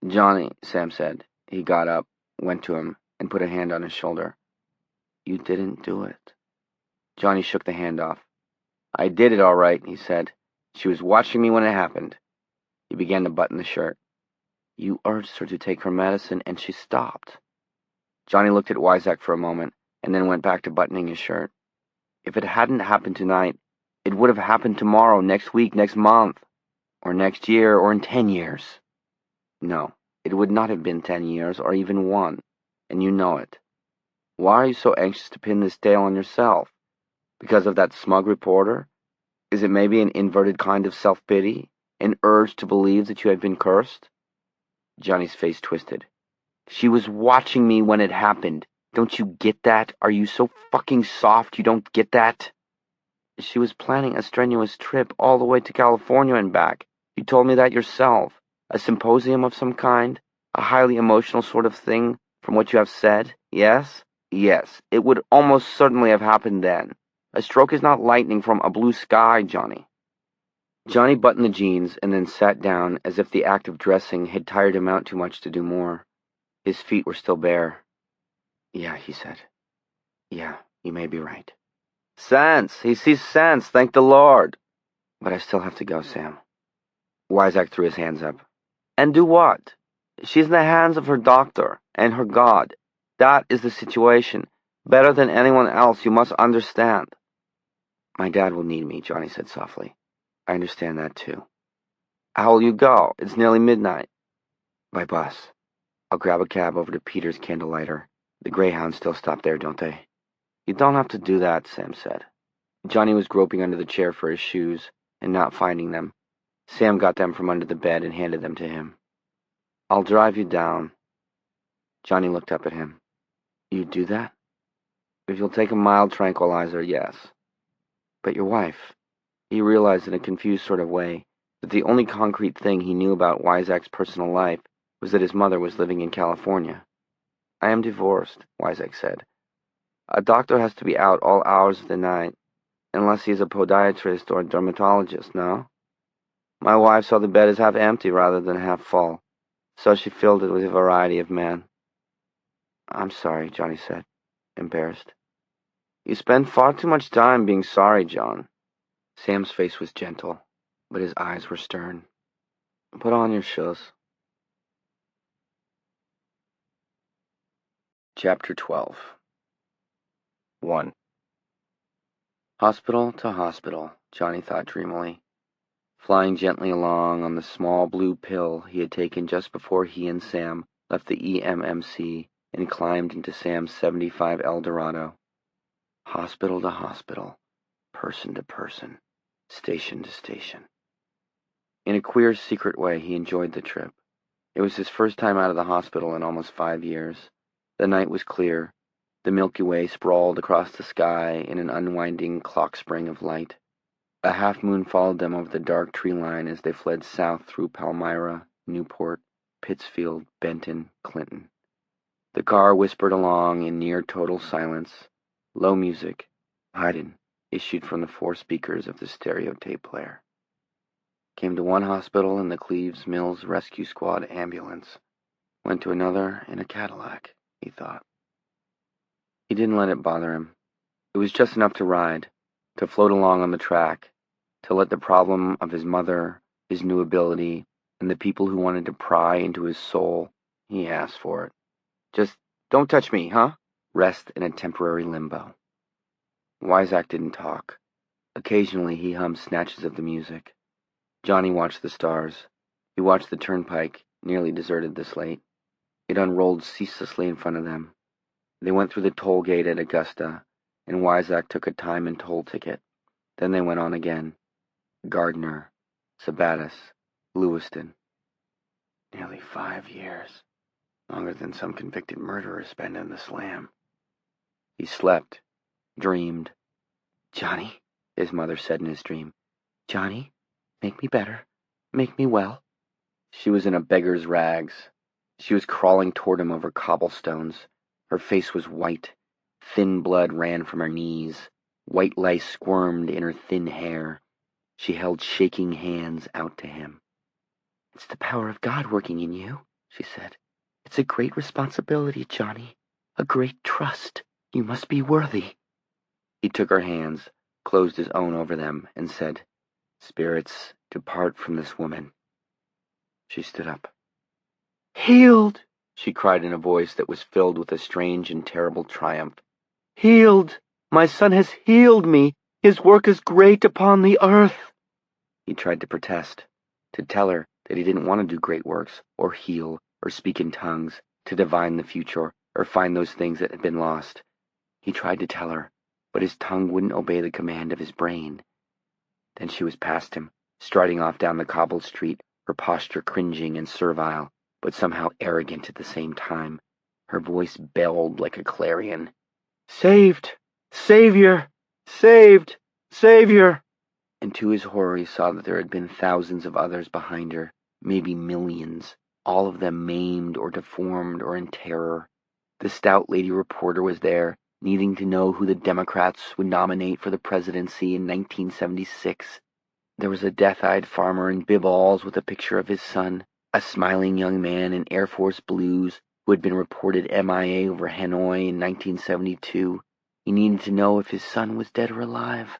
"Johnny," Sam said. He got up, went to him, and put a hand on his shoulder. "You didn't do it." Johnny shook the hand off. "I did it all right," he said. "She was watching me when it happened." He began to button the shirt. "You urged her to take her medicine, and she stopped." Johnny looked at Wyzak for a moment, and then went back to buttoning his shirt. "If it hadn't happened tonight, it would have happened tomorrow, next week, next month, or next year, or in 10 years. No, it would not have been 10 years, or even 1, and you know it. Why are you so anxious to pin this tale on yourself? Because of that smug reporter? Is it maybe an inverted kind of self-pity, an urge to believe that you have been cursed?" Johnny's face twisted. "She was watching me when it happened. Don't you get that? Are you so fucking soft you don't get that?" "She was planning a strenuous trip all the way to California and back. You told me that yourself. A symposium of some kind? A highly emotional sort of thing, from what you have said? Yes? Yes, it would almost certainly have happened then. A stroke is not lightning from a blue sky, Johnny." Johnny buttoned the jeans and then sat down as if the act of dressing had tired him out too much to do more. His feet were still bare. "Yeah," he said. "Yeah, you may be right." "Sense! He sees sense, thank the Lord!" "But I still have to go, Sam." Wyzak threw his hands up. "And do what? She's in the hands of her doctor and her God. That is the situation. Better than anyone else, you must understand." "My dad will need me," Johnny said softly. "I understand that, too." "How will you go? It's nearly midnight." "By bus. I'll grab a cab over to Peter's Candlelighter. The Greyhounds still stop there, don't they?" "You don't have to do that," Sam said. Johnny was groping under the chair for his shoes, and not finding them. Sam got them from under the bed and handed them to him. "I'll drive you down." Johnny looked up at him. "You'd do that?" "If you'll take a mild tranquilizer, yes." "But your wife?" He realized in a confused sort of way that the only concrete thing he knew about Wyzak's personal life was that his mother was living in California. "I am divorced," Wyzak said. "A doctor has to be out all hours of the night, unless he is a podiatrist or a dermatologist, no? My wife saw the bed as half empty rather than half full, so she filled it with a variety of men." "I'm sorry," Johnny said, embarrassed. "You spend far too much time being sorry, John." Sam's face was gentle, but his eyes were stern. "Put on your shoes." Chapter 12. 1. Hospital to hospital, Johnny thought dreamily, flying gently along on the small blue pill he had taken just before he and Sam left the EMMC and climbed into Sam's 75 Eldorado. Hospital to hospital, person to person, station to station. In a queer, secret way, he enjoyed the trip. It was his first time out of the hospital in almost 5 years. The night was clear. The Milky Way sprawled across the sky in an unwinding clock spring of light. A half-moon followed them over the dark tree line as they fled south through Palmyra, Newport, Pittsfield, Benton, Clinton. The car whispered along in near total silence. Low music, Haydn, issued from the 4 speakers of the stereo tape player. Came to one hospital in the Cleves Mills Rescue Squad ambulance. Went to another in a Cadillac, he thought. He didn't let it bother him. It was just enough to ride, to float along on the track, to let the problem of his mother, his new ability, and the people who wanted to pry into his soul He asked for it. Just don't touch me, huh? Rest in a temporary limbo. Weizak didn't talk. Occasionally he hummed snatches of the music. Johnny watched the stars. He watched the turnpike, nearly deserted this late. It unrolled ceaselessly in front of them. They went through the toll gate at Augusta, and Weizak took a time and toll ticket. Then they went on again. Gardner, Sabattis, Lewiston. Nearly 5 years. Longer than some convicted murderers spend in the slam. He slept, dreamed. "Johnny," his mother said in his dream. "Johnny, make me better. Make me well." She was in a beggar's rags. She was crawling toward him over cobblestones. Her face was white. Thin blood ran from her knees. White lice squirmed in her thin hair. She held shaking hands out to him. "It's the power of God working in you," she said. "It's a great responsibility, Johnny. A great trust. You must be worthy." He took her hands, closed his own over them, and said, "Spirits, depart from this woman." She stood up. "Healed!" she cried in a voice that was filled with a strange and terrible triumph. "Healed! My son has healed me! His work is great upon the earth!" He tried to protest, to tell her that he didn't want to do great works, or heal, or speak in tongues, to divine the future, or find those things that had been lost. He tried to tell her, but his tongue wouldn't obey the command of his brain. Then she was past him, striding off down the cobbled street, her posture cringing and servile, but somehow arrogant at the same time. Her voice belled like a clarion. "Saved! Savior! Saved! Savior!" And to his horror he saw that there had been thousands of others behind her, maybe millions, all of them maimed or deformed or in terror. The stout lady reporter was there, needing to know who the Democrats would nominate for the presidency in 1976. There was a death-eyed farmer in bib-alls with a picture of his son, a smiling young man in Air Force blues who had been reported MIA over Hanoi in 1972. He needed to know if his son was dead or alive.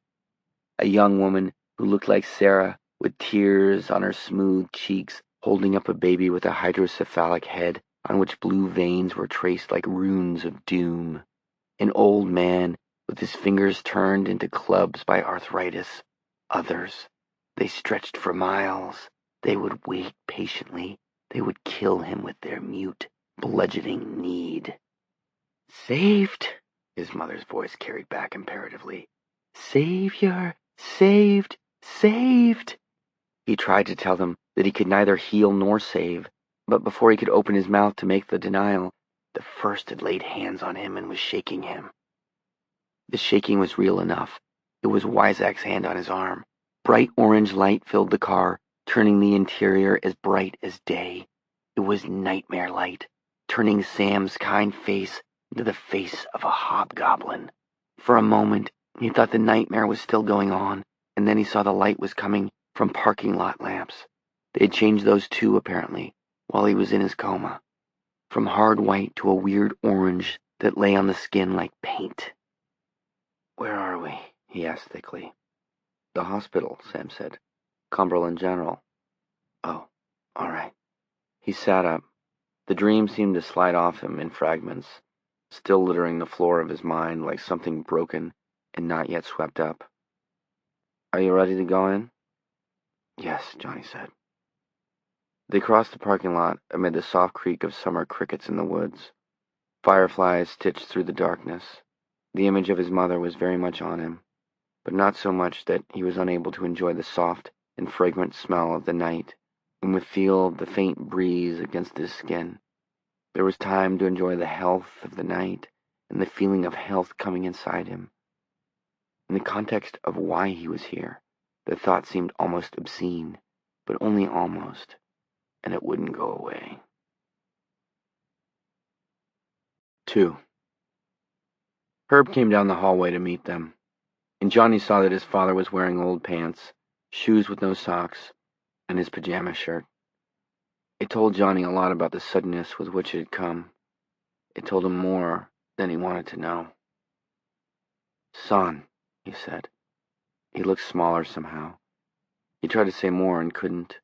A young woman who looked like Sarah, with tears on her smooth cheeks, holding up a baby with a hydrocephalic head on which blue veins were traced like runes of doom. An old man with his fingers turned into clubs by arthritis. Others. They stretched for miles. They would wait patiently. They would kill him with their mute, bludgeoning need. "Saved," his mother's voice carried back imperatively. "Savior, saved, saved." He tried to tell them that he could neither heal nor save, but before he could open his mouth to make the denial, the first had laid hands on him and was shaking him. The shaking was real enough. It was Weizak's hand on his arm. Bright orange light filled the car, turning the interior as bright as day. It was nightmare light, turning Sam's kind face into the face of a hobgoblin. For a moment, he thought the nightmare was still going on, and then he saw the light was coming from parking lot lamps. They had changed those too, apparently, while he was in his coma. From hard white to a weird orange that lay on the skin like paint. "Where are we?" he asked thickly. "The hospital," Sam said. "Cumberland General." "Oh, all right." He sat up. The dream seemed to slide off him in fragments, still littering the floor of his mind like something broken and not yet swept up. "Are you ready to go in?" "Yes," Johnny said. They crossed the parking lot amid the soft creak of summer crickets in the woods. Fireflies stitched through the darkness. The image of his mother was very much on him, but not so much that he was unable to enjoy the soft and fragrant smell of the night, and would feel the faint breeze against his skin. There was time to enjoy the health of the night and the feeling of health coming inside him. In the context of why he was here, the thought seemed almost obscene, but only almost, and it wouldn't go away. 2. Herb came down the hallway to meet them, and Johnny saw that his father was wearing old pants, shoes with no socks, and his pajama shirt. It told Johnny a lot about the suddenness with which it had come. It told him more than he wanted to know. "Son," he said. He looked smaller somehow. He tried to say more and couldn't.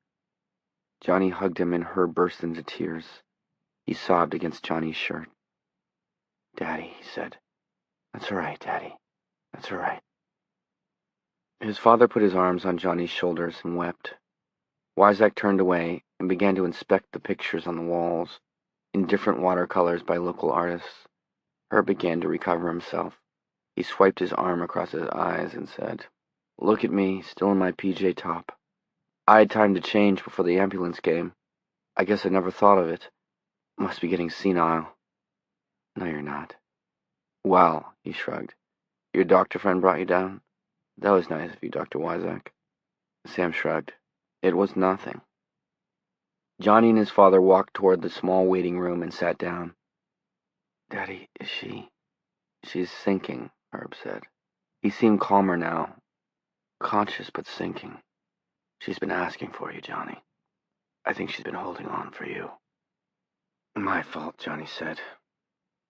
Johnny hugged him and Herb burst into tears. He sobbed against Johnny's shirt. "Daddy," he said. "That's all right, Daddy. That's all right." His father put his arms on Johnny's shoulders and wept. Wyzak turned away and began to inspect the pictures on the walls, in different watercolors by local artists. Herb began to recover himself. He swiped his arm across his eyes and said, "Look at me, still in my PJ top. I had time to change before the ambulance came. I guess I never thought of it. Must be getting senile." "No, you're not." "Well," he shrugged. "Your doctor friend brought you down? That was nice of you, Dr. Wyzak." Sam shrugged. "It was nothing." Johnny and his father walked toward the small waiting room and sat down. "Daddy, is she?" "She's sinking," Herb said. He seemed calmer now. "Conscious but sinking. She's been asking for you, Johnny. I think she's been holding on for you." "My fault," Johnny said.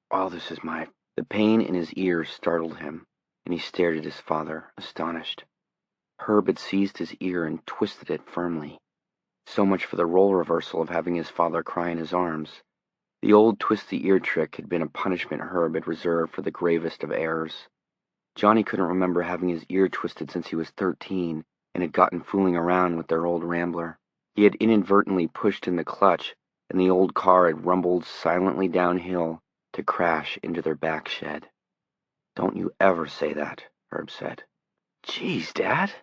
"All this is my..." The pain in his ears startled him, and he stared at his father, astonished. Herb had seized his ear and twisted it firmly. So much for the role reversal of having his father cry in his arms. The old twist-the-ear trick had been a punishment Herb had reserved for the gravest of errors. Johnny couldn't remember having his ear twisted since he was 13 and had gotten fooling around with their old Rambler. He had inadvertently pushed in the clutch, and the old car had rumbled silently downhill to crash into their back shed. "Don't you ever say that," Herb said. "Geez, Dad."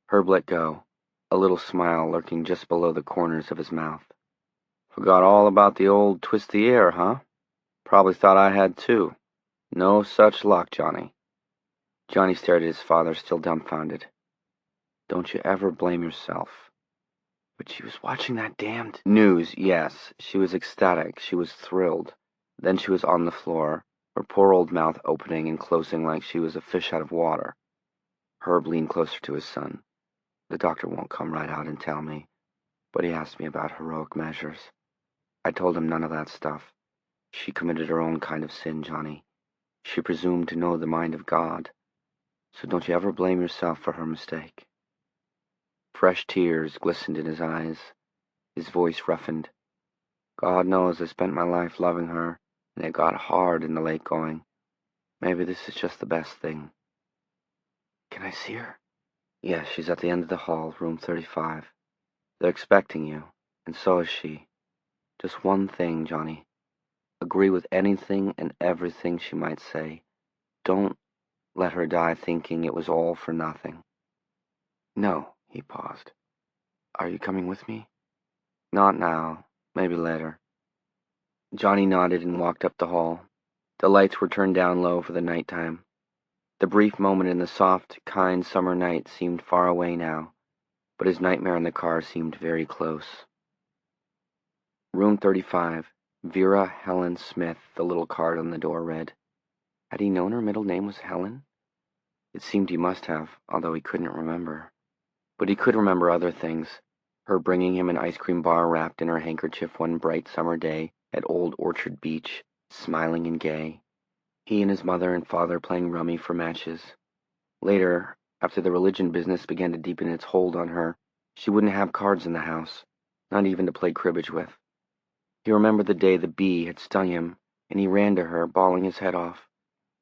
Herb let go, a little smile lurking just below the corners of his mouth. "Forgot all about the old twist-the-ear, huh? Probably thought I had too. No such luck, Johnny." Johnny stared at his father, still dumbfounded. "Don't you ever blame yourself." But she was watching that damned news, yes. She was ecstatic. She was thrilled. Then she was on the floor, her poor old mouth opening and closing like she was a fish out of water. Herb leaned closer to his son. "The doctor won't come right out and tell me, but he asked me about heroic measures. I told him none of that stuff. She committed her own kind of sin, Johnny. She presumed to know the mind of God. So don't you ever blame yourself for her mistake." Fresh tears glistened in his eyes. His voice roughened. "God knows I spent my life loving her, and it got hard in the late going. Maybe this is just the best thing." "Can I see her?" "Yes, she's at the end of the hall, room 35. They're expecting you, and so is she. Just one thing, Johnny. Agree with anything and everything she might say. Don't let her die thinking it was all for nothing." "No," he paused. "Are you coming with me?" "Not now. Maybe later." Johnny nodded and walked up the hall. The lights were turned down low for the nighttime. The brief moment in the soft, kind summer night seemed far away now, but his nightmare in the car seemed very close. Room 35, Vera Helen Smith, the little card on the door read. Had he known her middle name was Helen? It seemed he must have, although he couldn't remember. But he could remember other things. Her bringing him an ice cream bar wrapped in her handkerchief one bright summer day at Old Orchard Beach, smiling and gay. He and his mother and father playing rummy for matches. Later, after the religion business began to deepen its hold on her, she wouldn't have cards in the house, not even to play cribbage with. He remembered the day the bee had stung him, and he ran to her, bawling his head off,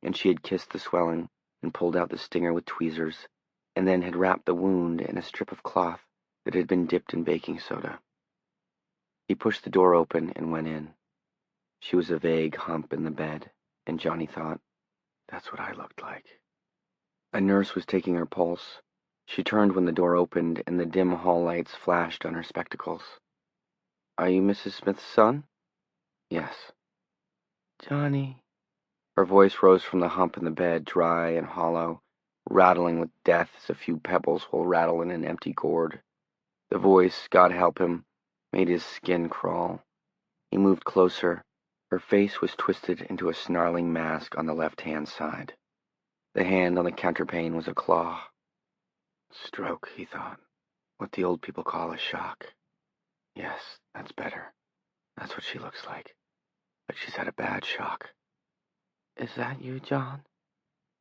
and she had kissed the swelling and pulled out the stinger with tweezers, and then had wrapped the wound in a strip of cloth that had been dipped in baking soda. He pushed the door open and went in. She was a vague hump in the bed, and Johnny thought, that's what I looked like. A nurse was taking her pulse. She turned when the door opened, and the dim hall lights flashed on her spectacles. Are you Mrs. Smith's son? Yes. Johnny. Her voice rose from the hump in the bed, dry and hollow, rattling with death as a few pebbles will rattle in an empty gourd. The voice, God help him, made his skin crawl. He moved closer. Her face was twisted into a snarling mask on the left-hand side. The hand on the counterpane was a claw. Stroke, he thought. What the old people call a shock. Yes, that's better. That's what she looks like. Like she's had a bad shock. Is that you, John?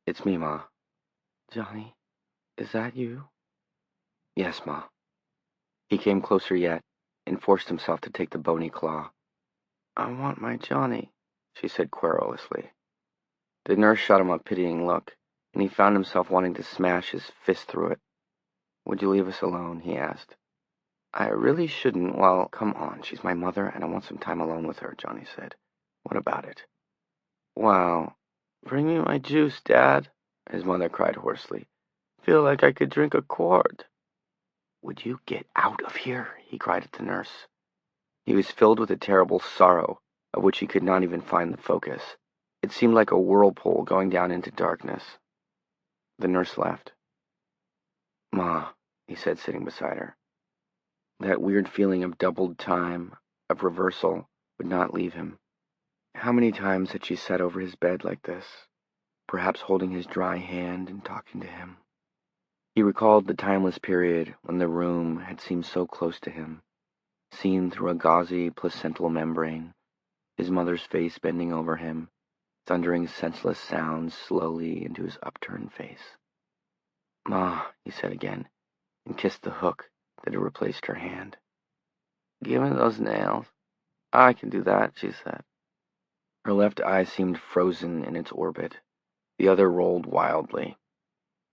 It's me, Ma. Johnny, is that you? Yes, Ma. He came closer yet and forced himself to take the bony claw. I want my Johnny, she said querulously. The nurse shot him a pitying look, and he found himself wanting to smash his fist through it. Would you leave us alone? He asked. I really shouldn't. Well, come on, she's my mother, and I want some time alone with her, Johnny said. What about it? Well, bring me my juice, Dad, his mother cried hoarsely. Feel like I could drink a quart. Would you get out of here? He cried at the nurse. He was filled with a terrible sorrow, of which he could not even find the focus. It seemed like a whirlpool going down into darkness. The nurse left. Ma, he said, sitting beside her. That weird feeling of doubled time, of reversal, would not leave him. How many times had she sat over his bed like this, perhaps holding his dry hand and talking to him? He recalled the timeless period when the room had seemed so close to him, seen through a gauzy placental membrane, his mother's face bending over him, thundering senseless sounds slowly into his upturned face. Ma, he said again, and kissed the hook that had replaced her hand. Give me those nails. I can do that, she said. Her left eye seemed frozen in its orbit. The other rolled wildly.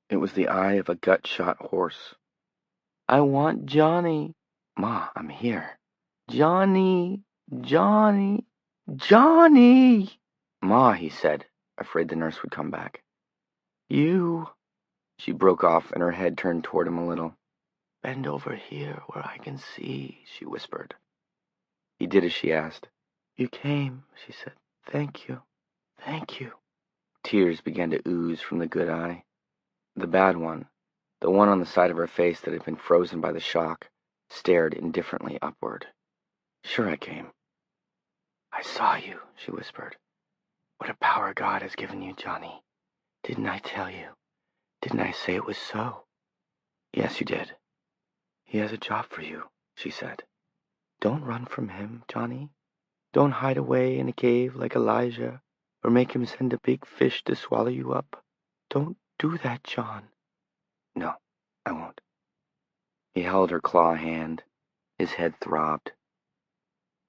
It was the eye of a gut-shot horse. I want Johnny. Ma, I'm here. Johnny, Johnny, Johnny! Ma, he said, afraid the nurse would come back. You... She broke off, and her head turned toward him a little. Bend over here where I can see, she whispered. He did as she asked. You came, she said. Thank you. Thank you. Tears began to ooze from the good eye. The bad one, the one on the side of her face that had been frozen by the shock, stared indifferently upward. Sure I came. I saw you, she whispered. What a power God has given you, Johnny. Didn't I tell you? Didn't I say it was so? Yes, you did. He has a job for you, she said. Don't run from him, Johnny. Don't hide away in a cave like Elijah, or make him send a big fish to swallow you up. Don't do that, John. No, I won't. He held her claw hand. His head throbbed.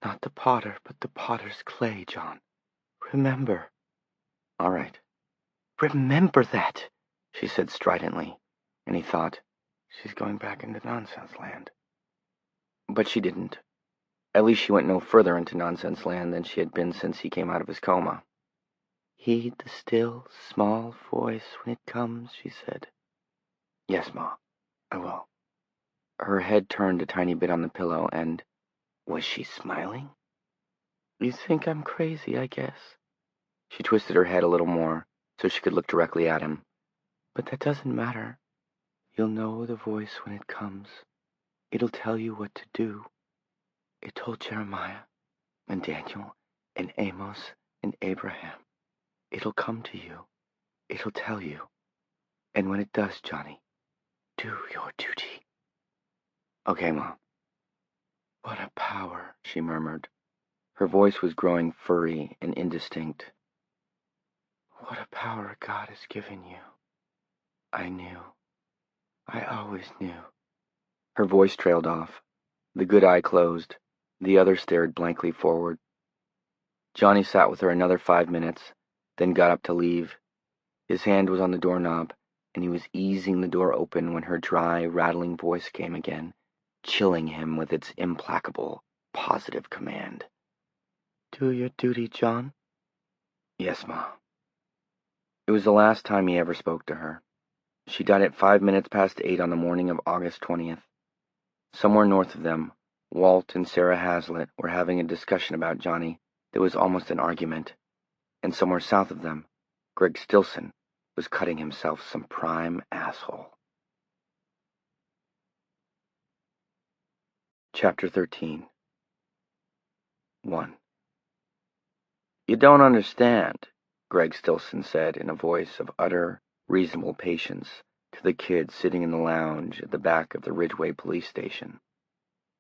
Not the potter, but the potter's clay, John. Remember. All right. Remember that, she said stridently, and he thought, she's going back into nonsense land. But she didn't. At least she went no further into nonsense land than she had been since he came out of his coma. Heed the still, small voice when it comes, she said. Yes, Ma, I will. Her head turned a tiny bit on the pillow, and was she smiling? You think I'm crazy, I guess. She twisted her head a little more, so she could look directly at him. But that doesn't matter. You'll know the voice when it comes. It'll tell you what to do. It told Jeremiah, and Daniel, and Amos, and Abraham. It'll come to you. It'll tell you. And when it does, Johnny, do your duty. Okay, Mom. What a power, she murmured. Her voice was growing furry and indistinct. What a power God has given you. I knew. I always knew. Her voice trailed off. The good eye closed. The other stared blankly forward. Johnny sat with her another 5 minutes, then got up to leave. His hand was on the doorknob, and he was easing the door open when her dry, rattling voice came again, chilling him with its implacable, positive command. Do your duty, John? Yes, Ma. It was the last time he ever spoke to her. She died at 8 on the morning of August 20th. Somewhere north of them, Walt and Sarah Hazlitt were having a discussion about Johnny that was almost an argument, and somewhere south of them, Greg Stilson was cutting himself some prime asshole. Chapter 13. 1. You don't understand, Greg Stilson said in a voice of utter, reasonable patience to the kid sitting in the lounge at the back of the Ridgeway police station.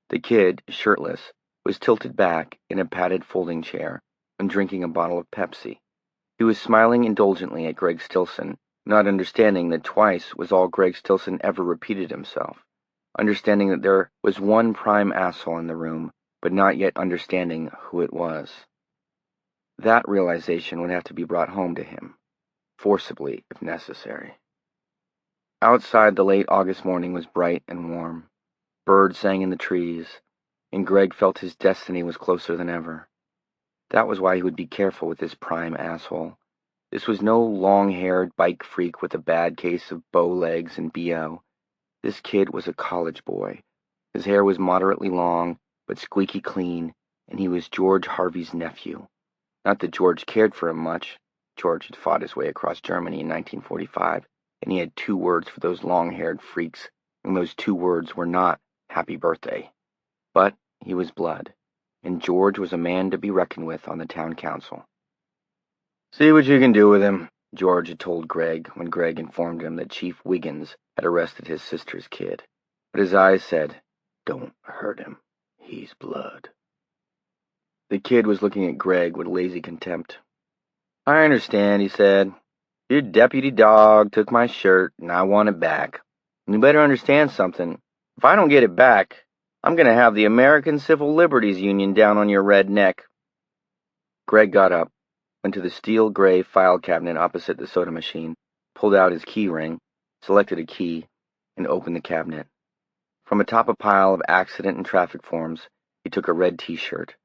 The kid, shirtless, was tilted back in a padded folding chair and drinking a bottle of Pepsi. He was smiling indulgently at Greg Stilson, not understanding that twice was all Greg Stilson ever repeated himself, understanding that there was one prime asshole in the room but not yet understanding who it was. That realization would have to be brought home to him, forcibly if necessary. Outside, the late August morning was bright and warm. Birds sang in the trees, and Greg felt his destiny was closer than ever. That was why he would be careful with this prime asshole. This was no long-haired bike freak with a bad case of bow legs and BO. This kid was a college boy. His hair was moderately long, but squeaky clean, and he was George Harvey's nephew. Not that George cared for him much. George had fought his way across Germany in 1945, and he had 2 words for those long-haired freaks, and those 2 words were not happy birthday. But he was blood, and George was a man to be reckoned with on the town council. "See what you can do with him," George had told Greg when Greg informed him that Chief Wiggins had arrested his sister's kid. But his eyes said, "Don't hurt him. He's blood." The kid was looking at Greg with lazy contempt. "I understand," he said. "Your deputy dog took my shirt, and I want it back. And you better understand something. If I don't get it back, I'm going to have the American Civil Liberties Union down on your red neck." Greg got up, went to the steel-gray file cabinet opposite the soda machine, pulled out his key ring, selected a key, and opened the cabinet. From atop a pile of accident and traffic forms, he took a red T-shirt.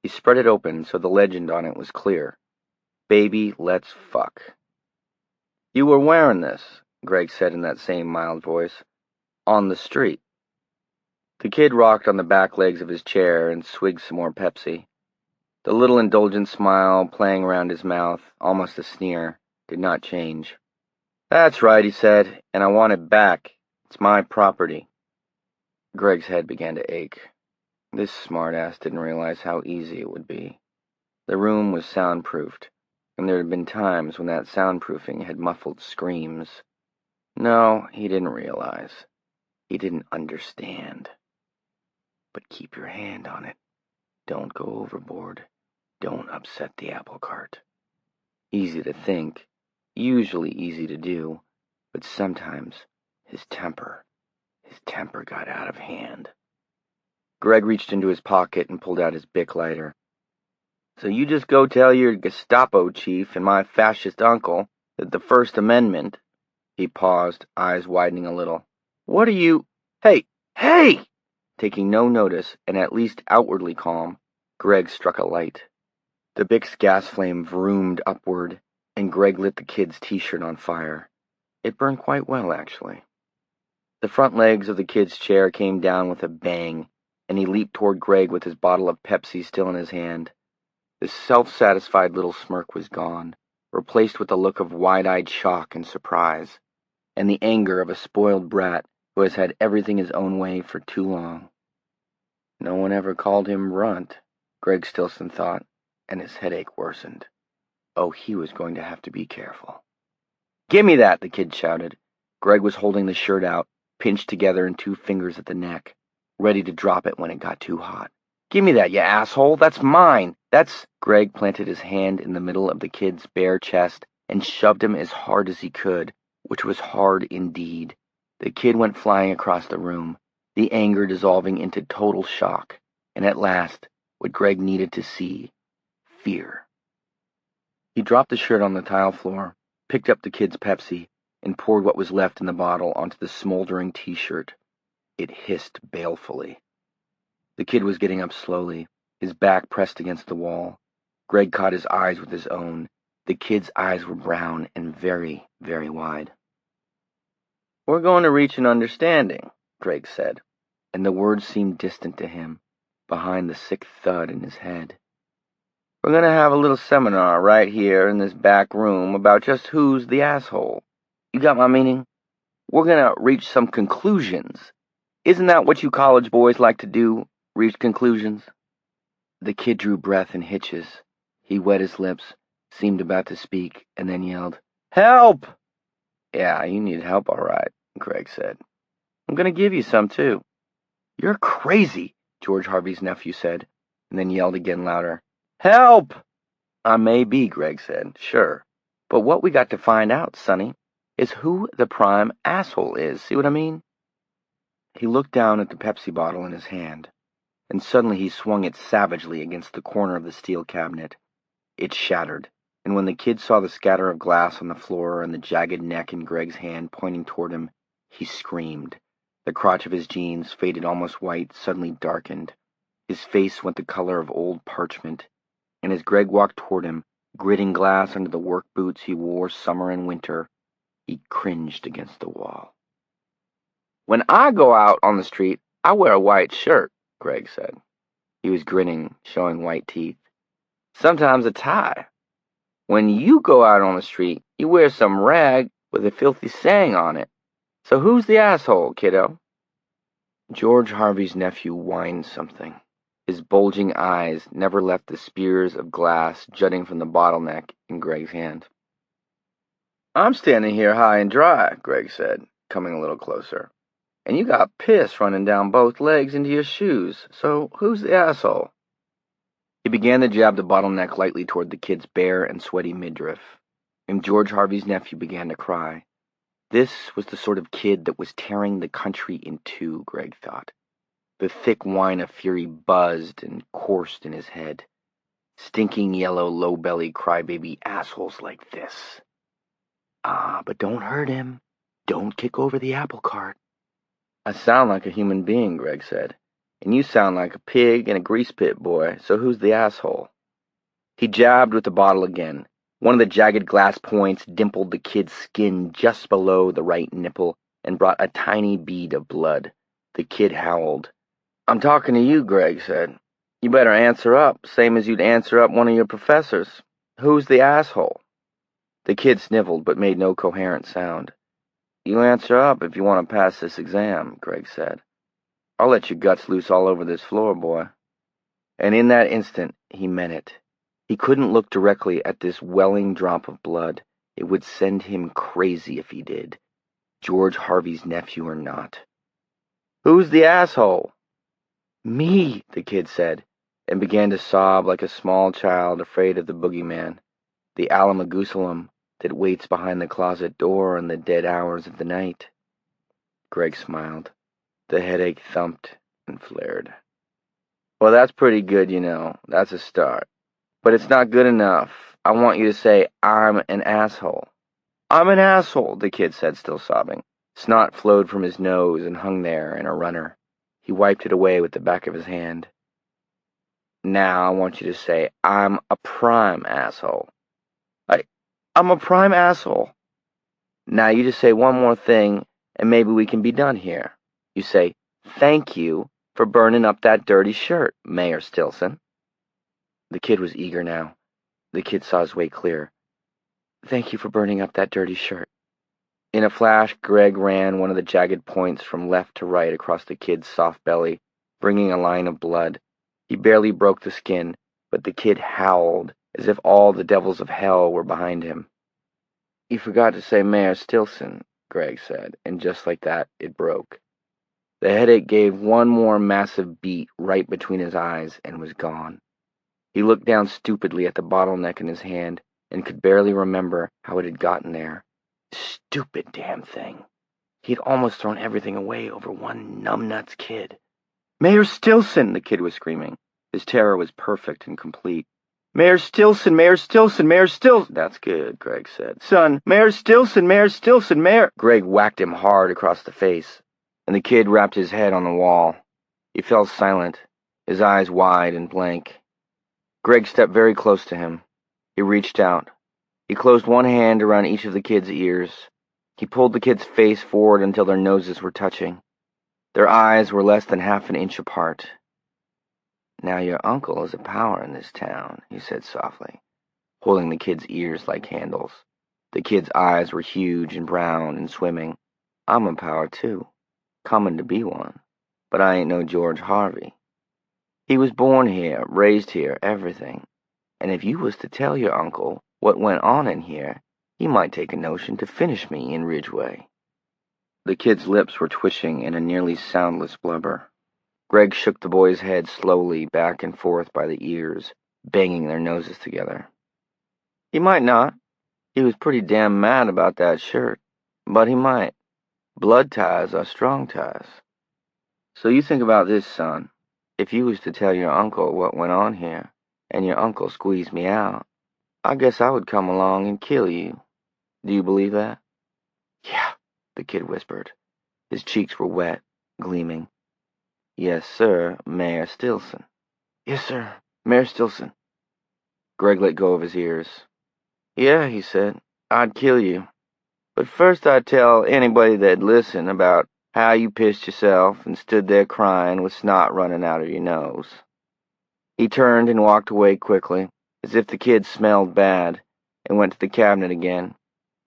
He spread it open so the legend on it was clear. "Baby, let's fuck." "You were wearing this," Greg said in that same mild voice, "on the street." The kid rocked on the back legs of his chair and swigged some more Pepsi. The little indulgent smile playing around his mouth, almost a sneer, did not change. "That's right," he said, "and I want it back. It's my property." Greg's head began to ache. This smartass didn't realize how easy it would be. The room was soundproofed, and there had been times when that soundproofing had muffled screams. No, he didn't realize. He didn't understand. But keep your hand on it. Don't go overboard. Don't upset the apple cart. Easy to think, usually easy to do, but sometimes his temper got out of hand. Greg reached into his pocket and pulled out his Bic lighter. "So you just go tell your Gestapo chief and my fascist uncle that the First Amendment—" He paused, eyes widening a little. "What are you— Hey! Hey!" Taking no notice, and at least outwardly calm, Greg struck a light. The Bic's gas flame vroomed upward, and Greg lit the kid's T-shirt on fire. It burned quite well, actually. The front legs of the kid's chair came down with a bang, and he leaped toward Greg with his bottle of Pepsi still in his hand. The self-satisfied little smirk was gone, replaced with a look of wide-eyed shock and surprise, and the anger of a spoiled brat who has had everything his own way for too long. No one ever called him runt, Greg Stilson thought, and his headache worsened. Oh, he was going to have to be careful. "Give me that!" the kid shouted. Greg was holding the shirt out, pinched together in 2 fingers at the neck, ready to drop it when it got too hot. "Give me that, you asshole! That's mine! That's—" Greg planted his hand in the middle of the kid's bare chest and shoved him as hard as he could, which was hard indeed. The kid went flying across the room, the anger dissolving into total shock, and at last, what Greg needed to see, fear. He dropped the shirt on the tile floor, picked up the kid's Pepsi, and poured what was left in the bottle onto the smoldering T-shirt. It hissed balefully. The kid was getting up slowly, his back pressed against the wall. Greg caught his eyes with his own. The kid's eyes were brown and very, very wide. "We're going to reach an understanding," Greg said, and the words seemed distant to him, behind the sick thud in his head. "We're going to have a little seminar right here in this back room about just who's the asshole. You got my meaning? We're going to reach some conclusions. Isn't that what you college boys like to do, reach conclusions?" The kid drew breath in hitches. He wet his lips, seemed about to speak, and then yelled, "Help!" "Yeah, you need help, all right," Greg said. "I'm going to give you some, too." "You're crazy," George Harvey's nephew said, and then yelled again louder, "Help!" "I may be," Greg said, "sure. But what we got to find out, Sonny, is who the prime asshole is. See what I mean?" He looked down at the Pepsi bottle in his hand. and suddenly he swung it savagely against the corner of the steel cabinet. It shattered, and when the kid saw the scatter of glass on the floor and the jagged neck in Greg's hand pointing toward him, he screamed. The crotch of his jeans, faded almost white, suddenly darkened. His face went the color of old parchment, and as Greg walked toward him, gritting glass under the work boots he wore summer and winter, he cringed against the wall. "When I go out on the street, I wear a white shirt," Greg said. He was grinning, showing white teeth. "Sometimes a tie. When you go out on the street, you wear some rag with a filthy saying on it. So who's the asshole, kiddo?" George Harvey's nephew whined something. His bulging eyes never left the spears of glass jutting from the bottleneck in Greg's hand. "I'm standing here high and dry," Greg said, coming a little closer. "And you got piss running down both legs into your shoes, so who's the asshole?" He began to jab the bottleneck lightly toward the kid's bare and sweaty midriff, and George Harvey's nephew began to cry. This was the sort of kid that was tearing the country in two, Greg thought. The thick wine of fury buzzed and coursed in his head. Stinking yellow, low-bellied crybaby assholes like this. But don't hurt him. Don't kick over the apple cart." "I sound like a human being," Greg said. "And you sound like a pig and a grease pit boy, so who's the asshole?" He jabbed with the bottle again. One of the jagged glass points dimpled the kid's skin just below the right nipple and brought a tiny bead of blood. The kid howled. "I'm talking to you," Greg said. "You better answer up, same as you'd answer up one of your professors. Who's the asshole?" The kid sniveled, but made no coherent sound. "You answer up if you want to pass this exam," Greg said. "I'll let your guts loose all over this floor, boy." And in that instant, he meant it. He couldn't look directly at this welling drop of blood. It would send him crazy if he did, George Harvey's nephew or not. "Who's the asshole?" "Me," the kid said, and began to sob like a small child afraid of the boogeyman, the Alamogoosalam that waits behind the closet door in the dead hours of the night. Greg smiled. The headache thumped and flared. "Well, that's pretty good, you know. That's a start. But it's not good enough. I want you to say, 'I'm an asshole.'" "I'm an asshole," the kid said, still sobbing. Snot flowed from his nose and hung there in a runner. He wiped it away with the back of his hand. "Now I want you to say, 'I'm a prime asshole.'" I'm a prime asshole." "Now you just say one more thing, and maybe we can be done here. You say, 'Thank you for burning up that dirty shirt, Mayor Stilson.'" The kid was eager now. The kid saw his way clear. "Thank you for burning up that dirty shirt." In a flash, Greg ran one of the jagged points from left to right across the kid's soft belly, bringing a line of blood. He barely broke the skin, but the kid howled, as if all the devils of hell were behind him. "You forgot to say Mayor Stilson," Greg said, and just like that, it broke. The headache gave one more massive beat right between his eyes and was gone. He looked down stupidly at the bottleneck in his hand and could barely remember how it had gotten there. Stupid damn thing. He had almost thrown everything away over one numbnuts kid. "Mayor Stilson!" the kid was screaming. His terror was perfect and complete. "Mayor Stilson, Mayor Stilson, Mayor Stilson!" "That's good," Greg said. "Son, Mayor Stilson, Mayor Stilson, Mayor—" Greg whacked him hard across the face, and the kid rapped his head on the wall. He fell silent, his eyes wide and blank. Greg stepped very close to him. He reached out. He closed one hand around each of the kid's ears. He pulled the kid's face forward until their noses were touching. Their eyes were less than half an inch apart. "Now your uncle is a power in this town," he said softly, holding the kid's ears like handles. The kid's eyes were huge and brown and swimming. "I'm a power too, coming to be one, but I ain't no George Harvey. He was born here, raised here, everything. And if you was to tell your uncle what went on in here, he might take a notion to finish me in Ridgeway." The kid's lips were twitching in a nearly soundless blubber. Greg shook the boy's head slowly back and forth by the ears, banging their noses together. "He might not. He was pretty damn mad about that shirt. But he might. Blood ties are strong ties. So you think about this, son. if you was to tell your uncle what went on here, and your uncle squeezed me out, I guess I would come along and kill you. Do you believe that?" "Yeah," the kid whispered. His cheeks were wet, gleaming. "Yes, sir, Mayor Stilson." "Yes, sir, Mayor Stilson." Greg let go of his ears. "Yeah," he said, "I'd kill you. But first I'd tell anybody that'd listen about how you pissed yourself and stood there crying with snot running out of your nose." He turned and walked away quickly, as if the kid smelled bad, and went to the cabinet again.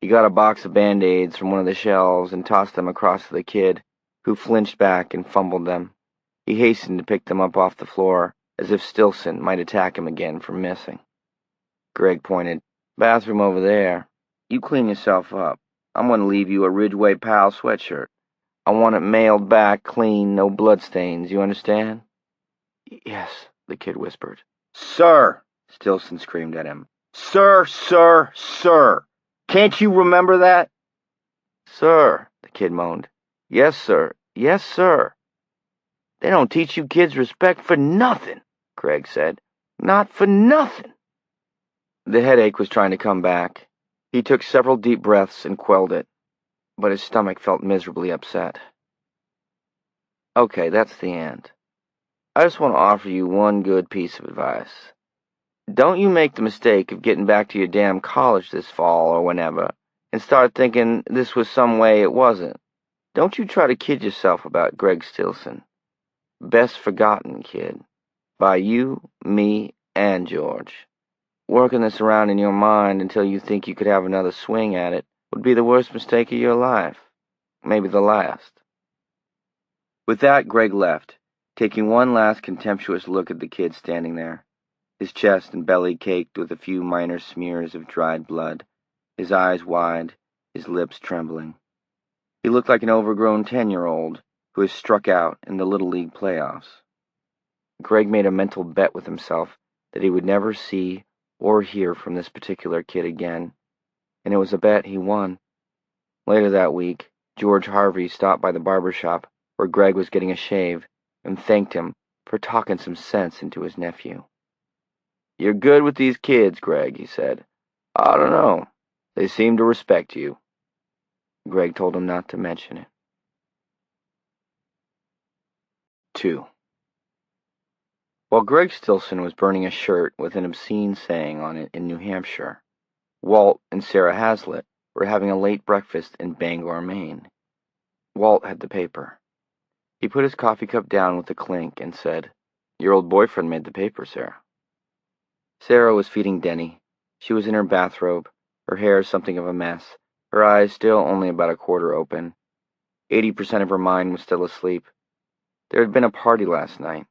He got a box of Band-Aids from one of the shelves and tossed them across to the kid, who flinched back and fumbled them. He hastened to pick them up off the floor, as if Stilson might attack him again for missing. Greg pointed. "Bathroom over there. You clean yourself up. I'm going to leave you a Ridgeway Pal sweatshirt. I want it mailed back clean, no bloodstains, you understand?" "Yes," the kid whispered. "Sir!" Stilson screamed at him. "Sir, sir, sir! Can't you remember that?" "Sir," the kid moaned. "Yes, sir. Yes, sir." "They don't teach you kids respect for nothing," Greg said. "Not for nothing." The headache was trying to come back. He took several deep breaths and quelled it, but his stomach felt miserably upset. "Okay, that's the end. I just want to offer you one good piece of advice. Don't you make the mistake of getting back to your damn college this fall or whenever and start thinking this was some way it wasn't. Don't you try to kid yourself about Greg Stilson. Best forgotten kid. By you, me, and George. Working this around in your mind until you think you could have another swing at it would be the worst mistake of your life. Maybe the last." With that, Greg left, taking one last contemptuous look at the kid standing there, his chest and belly caked with a few minor smears of dried blood, his eyes wide, his lips trembling. He looked like an overgrown 10-year-old who has struck out in the Little League playoffs. Greg made a mental bet with himself that he would never see or hear from this particular kid again, and it was a bet he won. Later that week, George Harvey stopped by the barber shop where Greg was getting a shave and thanked him for talking some sense into his nephew. "You're good with these kids, Greg," he said. "I don't know. They seem to respect you." Greg told him not to mention it. 2. While Greg Stilson was burning a shirt with an obscene saying on it in New Hampshire, Walt and Sarah Hazlitt were having a late breakfast in Bangor, Maine. Walt had the paper. He put his coffee cup down with a clink and said, "Your old boyfriend made the paper, Sarah." Sarah was feeding Denny. She was in her bathrobe, her hair something of a mess, her eyes still only about a quarter open. 80% of her mind was still asleep. There had been a party last night.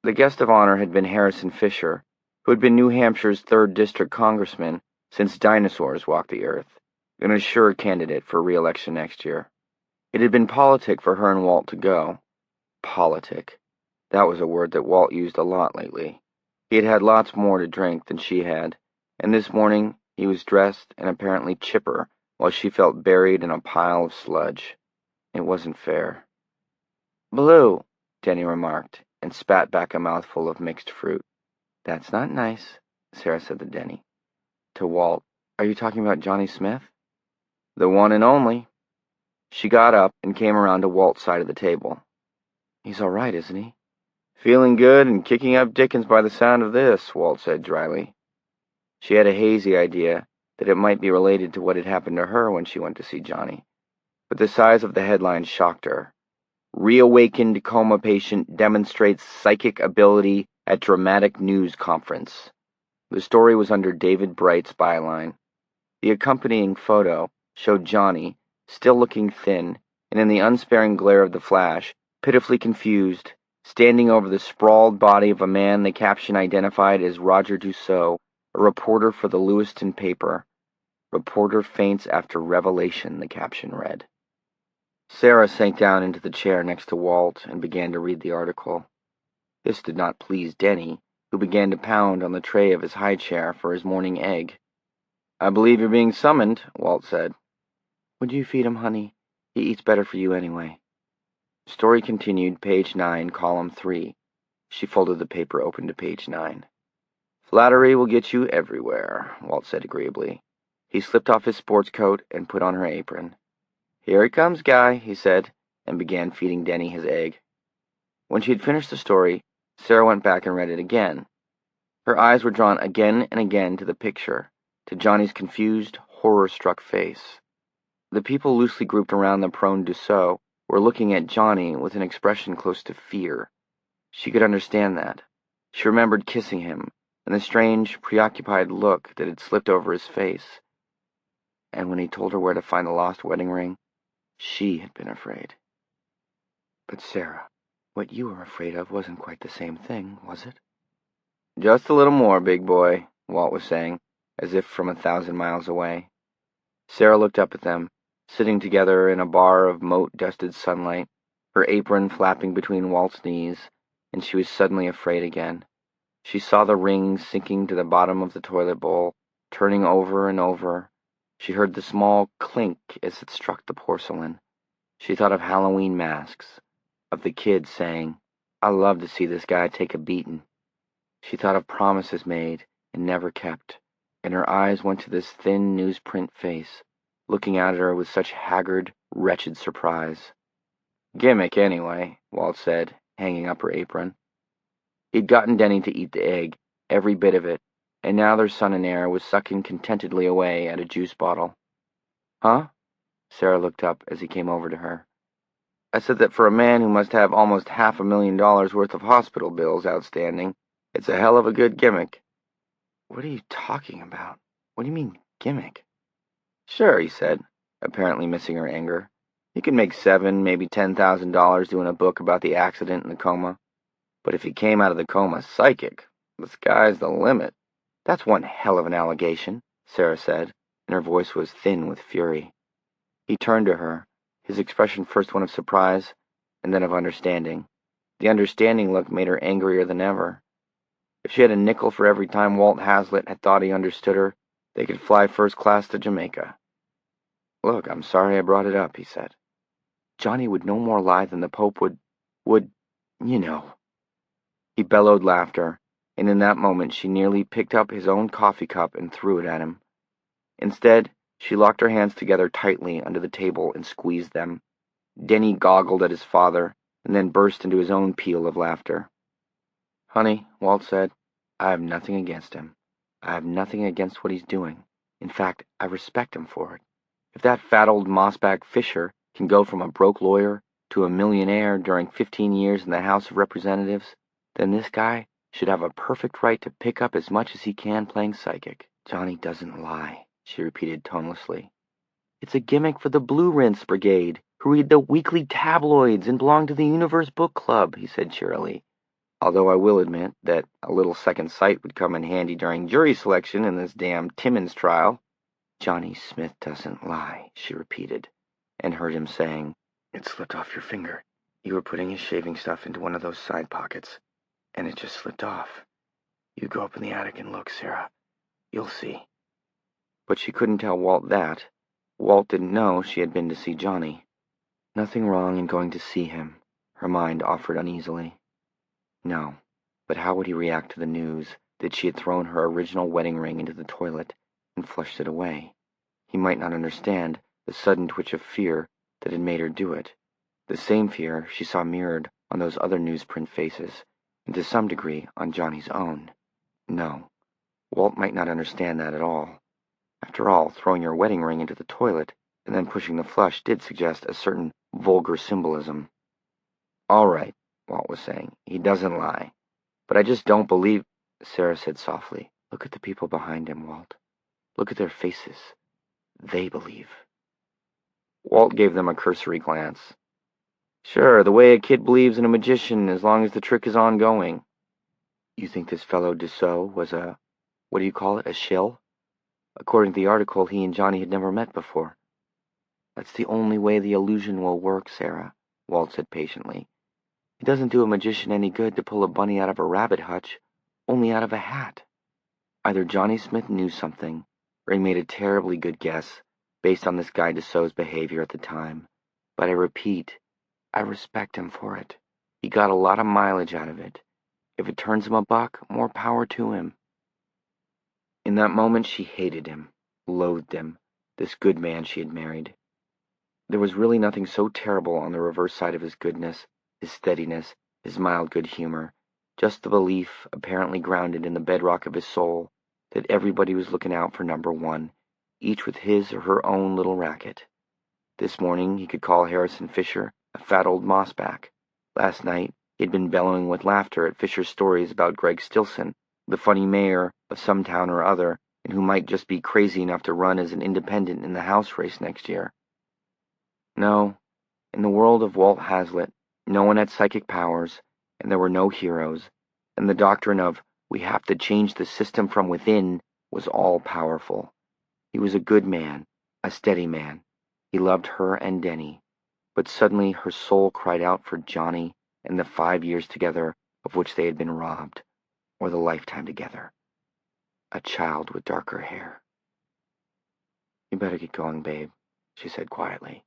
The guest of honor had been Harrison Fisher, who had been New Hampshire's 3rd District Congressman since dinosaurs walked the earth, an assured candidate for re-election next year. It had been politic for her and Walt to go. Politic. That was a word that Walt used a lot lately. He had had lots more to drink than she had, and this morning he was dressed and apparently chipper while she felt buried in a pile of sludge. It wasn't fair. "Blue," Denny remarked, and spat back a mouthful of mixed fruit. "That's not nice," Sarah said to Denny. To Walt, "Are you talking about Johnny Smith?" "The one and only." She got up and came around to Walt's side of the table. "He's all right, isn't he?" "Feeling good and kicking up Dickens by the sound of this," Walt said dryly. She had a hazy idea that it might be related to what had happened to her when she went to see Johnny, but the size of the headline shocked her. "Reawakened coma patient demonstrates psychic ability at dramatic news conference." The story was under David Bright's byline. The accompanying photo showed Johnny, still looking thin, and in the unsparing glare of the flash, pitifully confused, standing over the sprawled body of a man the caption identified as Roger Dussault, a reporter for the Lewiston paper. "Reporter faints after revelation," the caption read. Sarah sank down into the chair next to Walt and began to read the article. This did not please Denny, who began to pound on the tray of his high chair for his morning egg. "I believe you're being summoned," Walt said. "Would you feed him, honey? He eats better for you anyway." Story continued, page 9, column 3. She folded the paper open to page 9. Flattery will get you everywhere, Walt said agreeably. He slipped off his sports coat and put on her apron. Here it comes, Guy, he said, and began feeding Denny his egg. When she had finished the story, Sarah went back and read it again. Her eyes were drawn again and again to the picture, to Johnny's confused, horror-struck face. The people loosely grouped around the prone Dussault were looking at Johnny with an expression close to fear. She could understand that. She remembered kissing him, and the strange, preoccupied look that had slipped over his face. And when he told her where to find the lost wedding ring, she had been afraid. But Sarah, what you were afraid of wasn't quite the same thing, was it? Just a little more, big boy, Walt was saying, as if from 1,000 miles away. Sarah looked up at them, sitting together in a bar of moat-dusted sunlight, her apron flapping between Walt's knees, and she was suddenly afraid again. She saw the ring sinking to the bottom of the toilet bowl, turning over and over. She heard the small clink as it struck the porcelain. She thought of Halloween masks, of the kids saying, "I love to see this guy take a beating." She thought of promises made and never kept, and her eyes went to this thin newsprint face, looking at her with such haggard, wretched surprise. Gimmick, anyway, Walt said, hanging up her apron. He'd gotten Denny to eat the egg, every bit of it, and now their son and heir was sucking contentedly away at a juice bottle. Huh? Sarah looked up as he came over to her. I said that for a man who must have almost $500,000 worth of hospital bills outstanding, it's a hell of a good gimmick. What are you talking about? What do you mean, gimmick? Sure, he said, apparently missing her anger. You can make $7,000, maybe $10,000 doing a book about the accident in the coma. But if he came out of the coma psychic, the sky's the limit. That's one hell of an allegation, Sarah said, and her voice was thin with fury. He turned to her, his expression first one of surprise, and then of understanding. The understanding look made her angrier than ever. If she had a nickel for every time Walt Hazlitt had thought he understood her, they could fly first class to Jamaica. Look, I'm sorry I brought it up, he said. Johnny would no more lie than the Pope would, you know. He bellowed laughter, and in that moment she nearly picked up his own coffee cup and threw it at him. Instead, she locked her hands together tightly under the table and squeezed them. Denny goggled at his father, and then burst into his own peal of laughter. Honey, Walt said, I have nothing against him. I have nothing against what he's doing. In fact, I respect him for it. If that fat old mossback Fisher can go from a broke lawyer to a millionaire during 15 years in the House of Representatives, then this guy should have a perfect right to pick up as much as he can playing psychic. Johnny doesn't lie, she repeated tonelessly. It's a gimmick for the Blue Rinse Brigade, who read the weekly tabloids and belong to the Universe Book Club, he said cheerily. Although I will admit that a little second sight would come in handy during jury selection in this damn Timmins trial. Johnny Smith doesn't lie, she repeated, and heard him saying, It slipped off your finger. You were putting his shaving stuff into one of those side pockets, and it just slipped off. You go up in the attic and look, Sarah. You'll see. But she couldn't tell Walt that. Walt didn't know she had been to see Johnny. Nothing wrong in going to see him, her mind offered uneasily. No, but how would he react to the news that she had thrown her original wedding ring into the toilet and flushed it away? He might not understand the sudden twitch of fear that had made her do it, the same fear she saw mirrored on those other newsprint faces, and to some degree on Johnny's own. No, Walt might not understand that at all. After all, throwing your wedding ring into the toilet and then pushing the flush did suggest a certain vulgar symbolism. All right, Walt was saying, he doesn't lie. But I just don't believe, Sarah said softly. Look at the people behind him, Walt. Look at their faces. They believe. Walt gave them a cursory glance. Sure, the way a kid believes in a magician as long as the trick is ongoing. You think this fellow Dussault was a shill? According to the article, he and Johnny had never met before. That's the only way the illusion will work, Sarah, Walt said patiently. It doesn't do a magician any good to pull a bunny out of a rabbit hutch, only out of a hat. Either Johnny Smith knew something, or he made a terribly good guess based on this guy Dussault's behavior at the time. But I repeat, I respect him for it. He got a lot of mileage out of it. If it turns him a buck, more power to him. In that moment, she hated him, loathed him, this good man she had married. There was really nothing so terrible on the reverse side of his goodness, his steadiness, his mild good humor, just the belief, apparently grounded in the bedrock of his soul, that everybody was looking out for number one, each with his or her own little racket. This morning he could call Harrison Fisher a fat old mossback. Last night he had been bellowing with laughter at Fisher's stories about Greg Stilson, the funny mayor of some town or other, and who might just be crazy enough to run as an independent in the House race next year. No, in the world of Walt Hazlitt, no one had psychic powers, and there were no heroes, and the doctrine of "we have to change the system from within" was all-powerful. He was a good man, a steady man. He loved her and Denny, but suddenly her soul cried out for Johnny and the 5 years together of which they had been robbed, or the lifetime together. A child with darker hair. "You better get going, babe," she said quietly.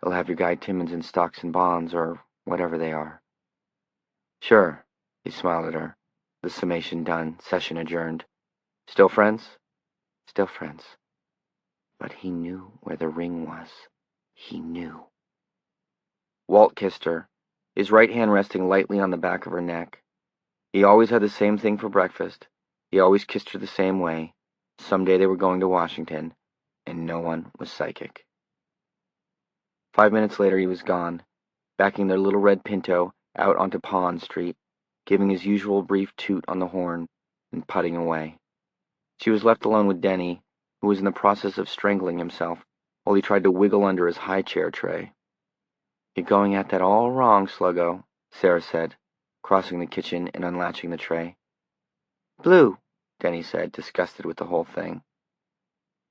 "You'll have your guy Timmons in stocks and bonds, or whatever they are." "Sure," he smiled at her. The summation done, session adjourned. "Still friends?" "Still friends." But he knew where the ring was. He knew. Walt kissed her, his right hand resting lightly on the back of her neck. He always had the same thing for breakfast. He always kissed her the same way. Someday they were going to Washington, and no one was psychic. 5 minutes later he was gone, backing their little red Pinto out onto Pond Street, giving his usual brief toot on the horn, and putting away. She was left alone with Denny, who was in the process of strangling himself while he tried to wiggle under his high chair tray. "You're going at that all wrong, Sluggo," Sarah said, crossing the kitchen and unlatching the tray. "Blue," Denny said, disgusted with the whole thing.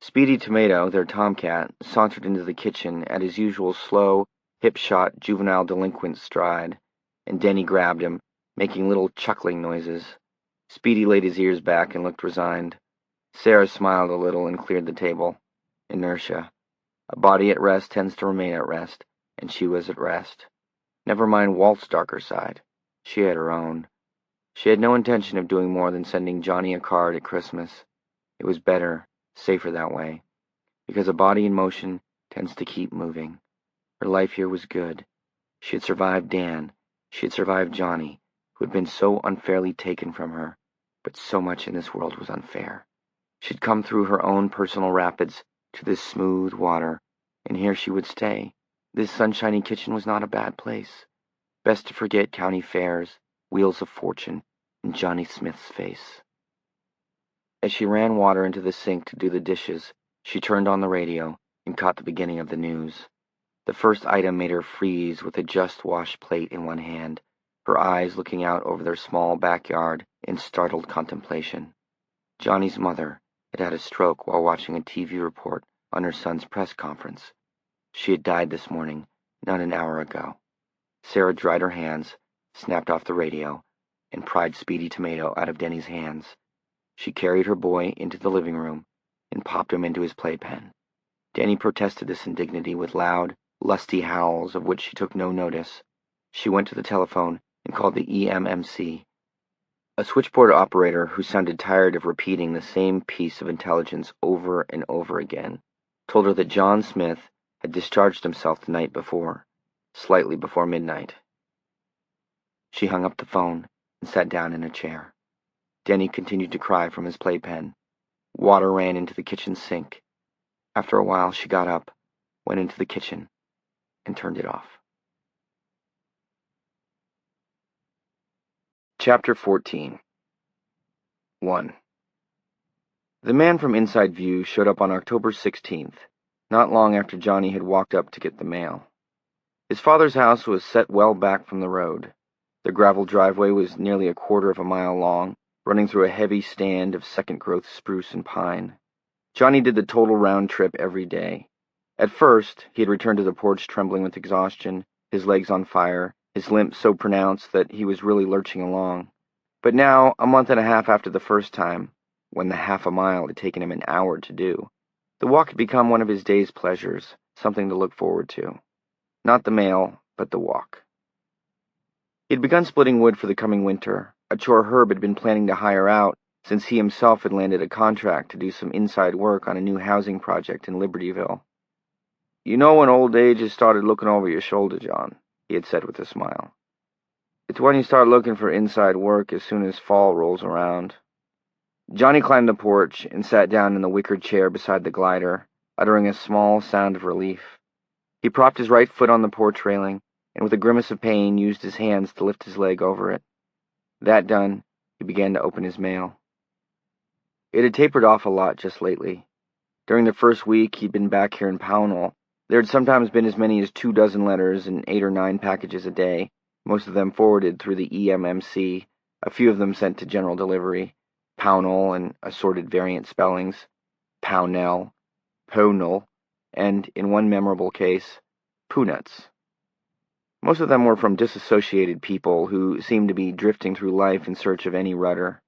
Speedy Tomato, their tomcat, sauntered into the kitchen at his usual slow, hip-shot, juvenile delinquent stride, and Denny grabbed him, making little chuckling noises. Speedy laid his ears back and looked resigned. Sarah smiled a little and cleared the table. Inertia. A body at rest tends to remain at rest, and she was at rest. Never mind Walt's darker side. She had her own. She had no intention of doing more than sending Johnny a card at Christmas. It was better, safer that way, because a body in motion tends to keep moving. Her life here was good. She had survived Dan. She had survived Johnny, who had been so unfairly taken from her, but so much in this world was unfair. She'd come through her own personal rapids to this smooth water, and here she would stay. This sunshiny kitchen was not a bad place. Best to forget county fairs, wheels of fortune, and Johnny Smith's face. As she ran water into the sink to do the dishes, she turned on the radio and caught the beginning of the news. The first item made her freeze with a just-washed plate in one hand, her eyes looking out over their small backyard in startled contemplation. Johnny's mother had had a stroke while watching a TV report on her son's press conference. She had died this morning, not an hour ago. Sarah dried her hands, snapped off the radio, and pried Speedy Tomato out of Denny's hands. She carried her boy into the living room and popped him into his playpen. Denny protested this indignity with loud, lusty howls of which she took no notice. She went to the telephone and called the EMMC. A switchboard operator who sounded tired of repeating the same piece of intelligence over and over again told her that John Smith had discharged himself the night before, slightly before midnight. She hung up the phone and sat down in a chair. Denny continued to cry from his playpen. Water ran into the kitchen sink. After a while, she got up, went into the kitchen, and turned it off. Chapter 14. 1. The man from Inside View showed up on October 16th, not long after Johnny had walked up to get the mail. His father's house was set well back from the road. The gravel driveway was nearly a quarter of a mile long, running through a heavy stand of second-growth spruce and pine. Johnny did the total round trip every day. At first, he had returned to the porch trembling with exhaustion, his legs on fire, his limp so pronounced that he was really lurching along. But now, a month and a half after the first time, when the half a mile had taken him an hour to do, the walk had become one of his day's pleasures, something to look forward to. Not the mail, but the walk. He had begun splitting wood for the coming winter, a chore Herb had been planning to hire out since he himself had landed a contract to do some inside work on a new housing project in Libertyville. "You know when old age has started looking over your shoulder, John," he had said with a smile. "It's when you start looking for inside work as soon as fall rolls around." Johnny climbed the porch and sat down in the wicker chair beside the glider, uttering a small sound of relief. He propped his right foot on the porch railing, and with a grimace of pain used his hands to lift his leg over it. That done, he began to open his mail. It had tapered off a lot just lately. During the first week he'd been back here in Pownell, there had sometimes been as many as 24 letters and 8 or 9 packages a day, most of them forwarded through the EMMC, a few of them sent to general delivery, Pownell and assorted variant spellings, Pownell, Pownell, and, in one memorable case, Poonuts. Most of them were from disassociated people who seemed to be drifting through life in search of any rudder.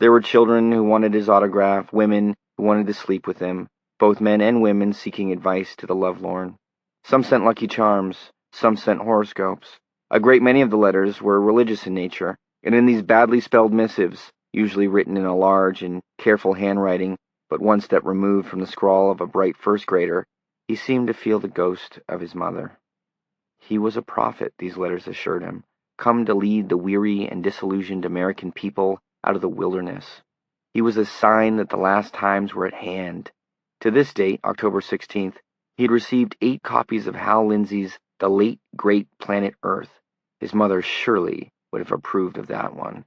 There were children who wanted his autograph, women who wanted to sleep with him, both men and women seeking advice to the lovelorn. Some sent Lucky Charms, some sent horoscopes. A great many of the letters were religious in nature, and in these badly spelled missives, usually written in a large and careful handwriting, but one step removed from the scrawl of a bright first grader, he seemed to feel the ghost of his mother. He was a prophet, these letters assured him, come to lead the weary and disillusioned American people out of the wilderness. He was a sign that the last times were at hand. To this date, October 16th, he had received 8 copies of Hal Lindsey's The Late Great Planet Earth. His mother surely would have approved of that one.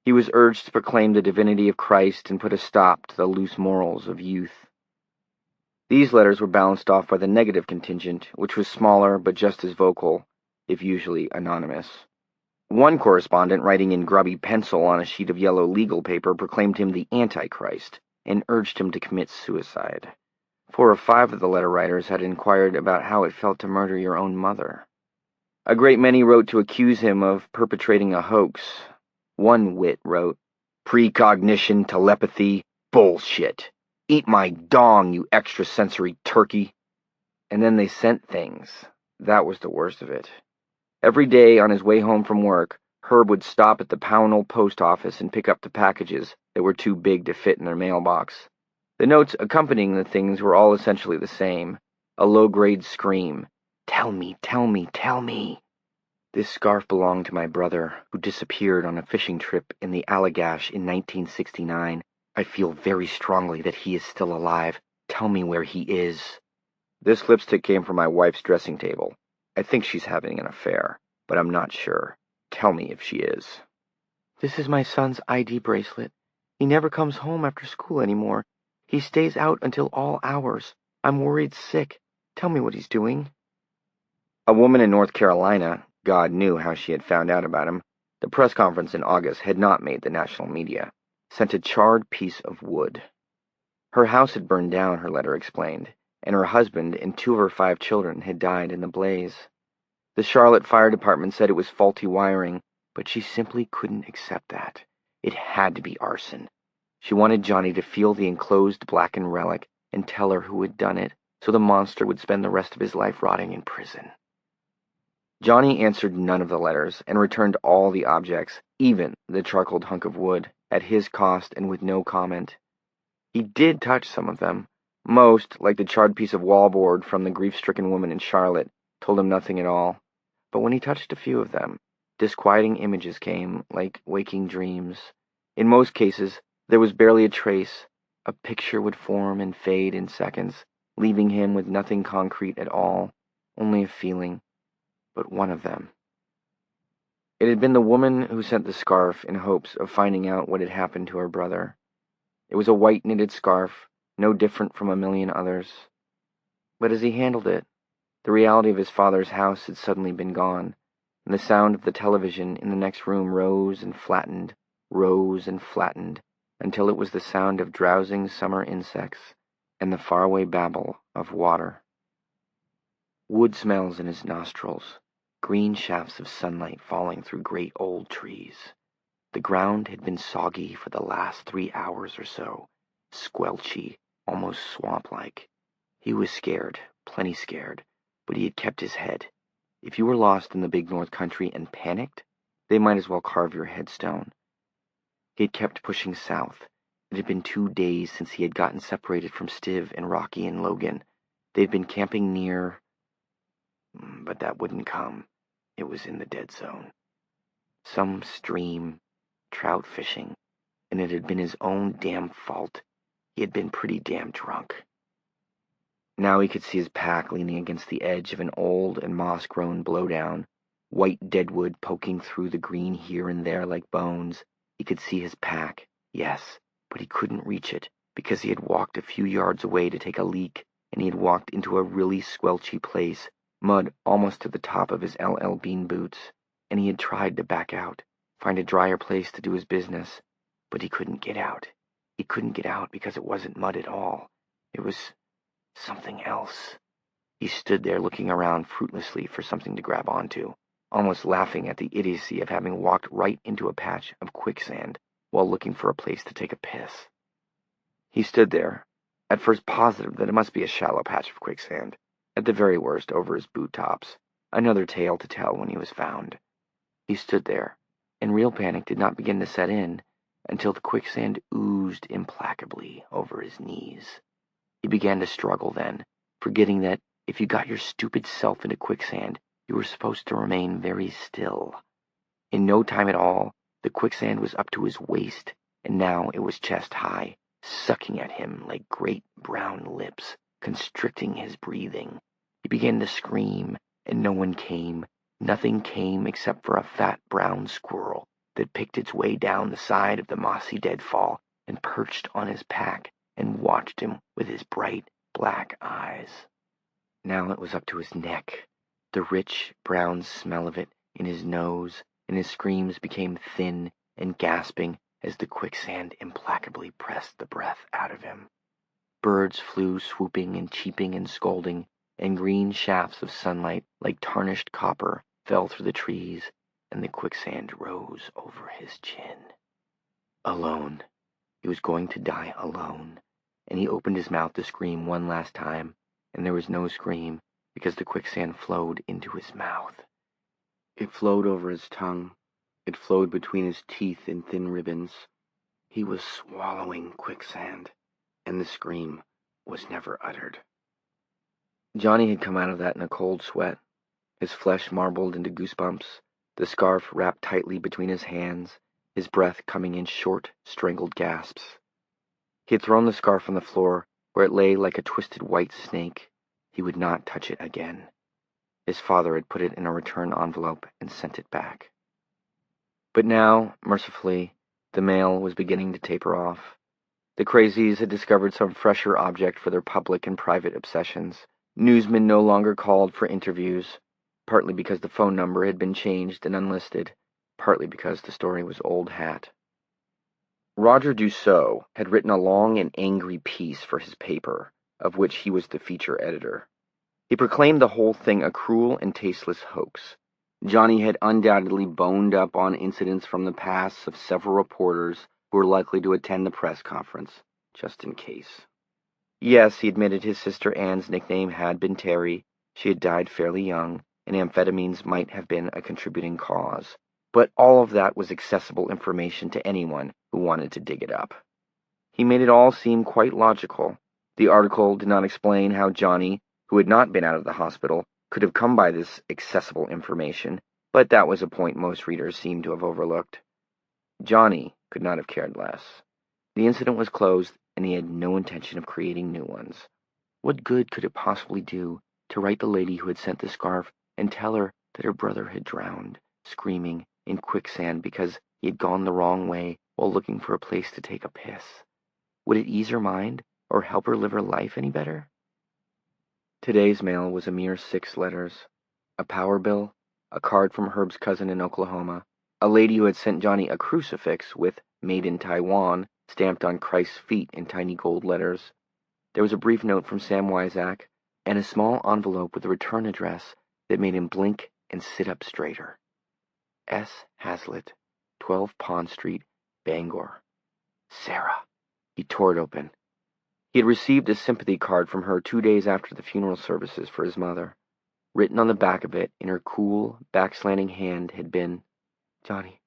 He was urged to proclaim the divinity of Christ and put a stop to the loose morals of youth. These letters were balanced off by the negative contingent, which was smaller but just as vocal, if usually anonymous. One correspondent, writing in grubby pencil on a sheet of yellow legal paper, proclaimed him the Antichrist and urged him to commit suicide. 4 or 5 of the letter writers had inquired about how it felt to murder your own mother. A great many wrote to accuse him of perpetrating a hoax. One wit wrote, "Precognition, telepathy, bullshit. Eat my dong, you extrasensory turkey." And then they sent things. That was the worst of it. Every day on his way home from work, Herb would stop at the Pownell post office and pick up the packages that were too big to fit in their mailbox. The notes accompanying the things were all essentially the same. A low-grade scream. "Tell me, tell me, tell me." "This scarf belonged to my brother, who disappeared on a fishing trip in the Allagash in 1969. I feel very strongly that he is still alive. Tell me where he is." "This lipstick came from my wife's dressing table. I think she's having an affair, but I'm not sure. Tell me if she is." "This is my son's ID bracelet. He never comes home after school anymore. He stays out until all hours. I'm worried sick. Tell me what he's doing." A woman in North Carolina, God knew how she had found out about him, the press conference in August had not made the national media, sent a charred piece of wood. Her house had burned down, her letter explained, and her husband and 2 of her 5 children had died in the blaze. The Charlotte Fire Department said it was faulty wiring, but she simply couldn't accept that. It had to be arson. She wanted Johnny to feel the enclosed blackened relic and tell her who had done it, so the monster would spend the rest of his life rotting in prison. Johnny answered none of the letters and returned all the objects, even the charcoaled hunk of wood, at his cost and with no comment. He did touch some of them. Most, like the charred piece of wallboard from the grief-stricken woman in Charlotte, told him nothing at all. But when he touched a few of them, disquieting images came, like waking dreams. In most cases, there was barely a trace. A picture would form and fade in seconds, leaving him with nothing concrete at all, only a feeling. But one of them. It had been the woman who sent the scarf in hopes of finding out what had happened to her brother. It was a white knitted scarf, no different from a million others. But as he handled it, the reality of his father's house had suddenly been gone, and the sound of the television in the next room rose and flattened, until it was the sound of drowsing summer insects and the faraway babble of water. Wood smells in his nostrils, green shafts of sunlight falling through great old trees. The ground had been soggy for the last 3 hours or so, squelchy, almost swamp-like. He was scared, plenty scared, but he had kept his head. If you were lost in the big North Country and panicked, they might as well carve your headstone. He had kept pushing south. It had been 2 days since he had gotten separated from Stiv and Rocky and Logan. They had been camping near... But that wouldn't come. It was in the dead zone. Some stream, trout fishing, and it had been his own damn fault. He had been pretty damn drunk. Now he could see his pack leaning against the edge of an old and moss-grown blowdown, white deadwood poking through the green here and there like bones. He could see his pack, yes, but he couldn't reach it because he had walked a few yards away to take a leak, and he had walked into a really squelchy place, mud almost to the top of his LL Bean boots, and he had tried to back out, find a drier place to do his business, but he couldn't get out. He couldn't get out because it wasn't mud at all. It was something else. He stood there looking around fruitlessly for something to grab onto, almost laughing at the idiocy of having walked right into a patch of quicksand while looking for a place to take a piss. He stood there, at first positive that it must be a shallow patch of quicksand, at the very worst over his boot tops, another tale to tell when he was found. He stood there, and real panic did not begin to set in until the quicksand oozed implacably over his knees. He began to struggle then, forgetting that if you got your stupid self into quicksand, you were supposed to remain very still. In no time at all, the quicksand was up to his waist, and now it was chest high, sucking at him like great brown lips, constricting his breathing. He began to scream, and no one came. Nothing came except for a fat brown squirrel that picked its way down the side of the mossy deadfall and perched on his pack and watched him with his bright black eyes. Now it was up to his neck, the rich brown smell of it in his nose, and his screams became thin and gasping as the quicksand implacably pressed the breath out of him. Birds flew swooping and cheeping and scolding, and green shafts of sunlight like tarnished copper fell through the trees, and the quicksand rose over his chin. Alone. He was going to die alone, and he opened his mouth to scream one last time, and there was no scream because the quicksand flowed into his mouth. It flowed over his tongue. It flowed between his teeth in thin ribbons. He was swallowing quicksand, and the scream was never uttered. Johnny had come out of that in a cold sweat, his flesh marbled into goosebumps, the scarf wrapped tightly between his hands, his breath coming in short, strangled gasps. He had thrown the scarf on the floor, where it lay like a twisted white snake. He would not touch it again. His father had put it in a return envelope and sent it back. But now, mercifully, the mail was beginning to taper off. The crazies had discovered some fresher object for their public and private obsessions. Newsmen no longer called for interviews, partly because the phone number had been changed and unlisted, partly because the story was old hat. Roger Dussault had written a long and angry piece for his paper, of which he was the feature editor. He proclaimed the whole thing a cruel and tasteless hoax. Johnny had undoubtedly boned up on incidents from the past of several reporters who were likely to attend the press conference, just in case. Yes, he admitted his sister Anne's nickname had been Terry. She had died fairly young, and amphetamines might have been a contributing cause. But all of that was accessible information to anyone who wanted to dig it up. He made it all seem quite logical. The article did not explain how Johnny, who had not been out of the hospital, could have come by this accessible information, but that was a point most readers seemed to have overlooked. Johnny could not have cared less. The incident was closed, and he had no intention of creating new ones. What good could it possibly do to write the lady who had sent the scarf and tell her that her brother had drowned, screaming, in quicksand because he had gone the wrong way while looking for a place to take a piss? Would it ease her mind or help her live her life any better? Today's mail was a mere 6 letters. A power bill, a card from Herb's cousin in Oklahoma, a lady who had sent Johnny a crucifix with "Made in Taiwan" stamped on Christ's feet in tiny gold letters. There was a brief note from Sam Wyzak, and a small envelope with a return address that made him blink and sit up straighter. S. Hazlitt, 12 Pond Street, Bangor. Sarah. He tore it open. He had received a sympathy card from her 2 days after the funeral services for his mother. Written on the back of it, in her cool, back-slanting hand, had been, "Johnny,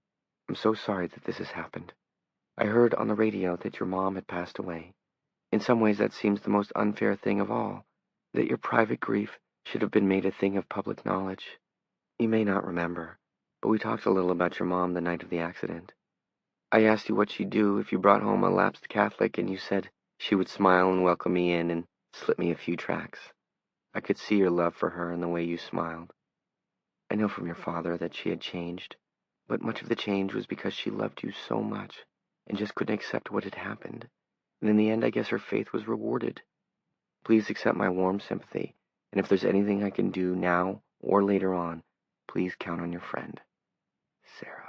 I'm so sorry that this has happened. I heard on the radio that your mom had passed away. In some ways that seems the most unfair thing of all, that your private grief should have been made a thing of public knowledge. You may not remember, but we talked a little about your mom the night of the accident. I asked you what she'd do if you brought home a lapsed Catholic, and you said she would smile and welcome me in and slip me a few tracts. I could see your love for her in the way you smiled. I know from your father that she had changed, but much of the change was because she loved you so much and just couldn't accept what had happened. And in the end, I guess her faith was rewarded. Please accept my warm sympathy, and if there's anything I can do now or later on, please count on your friend, Sarah.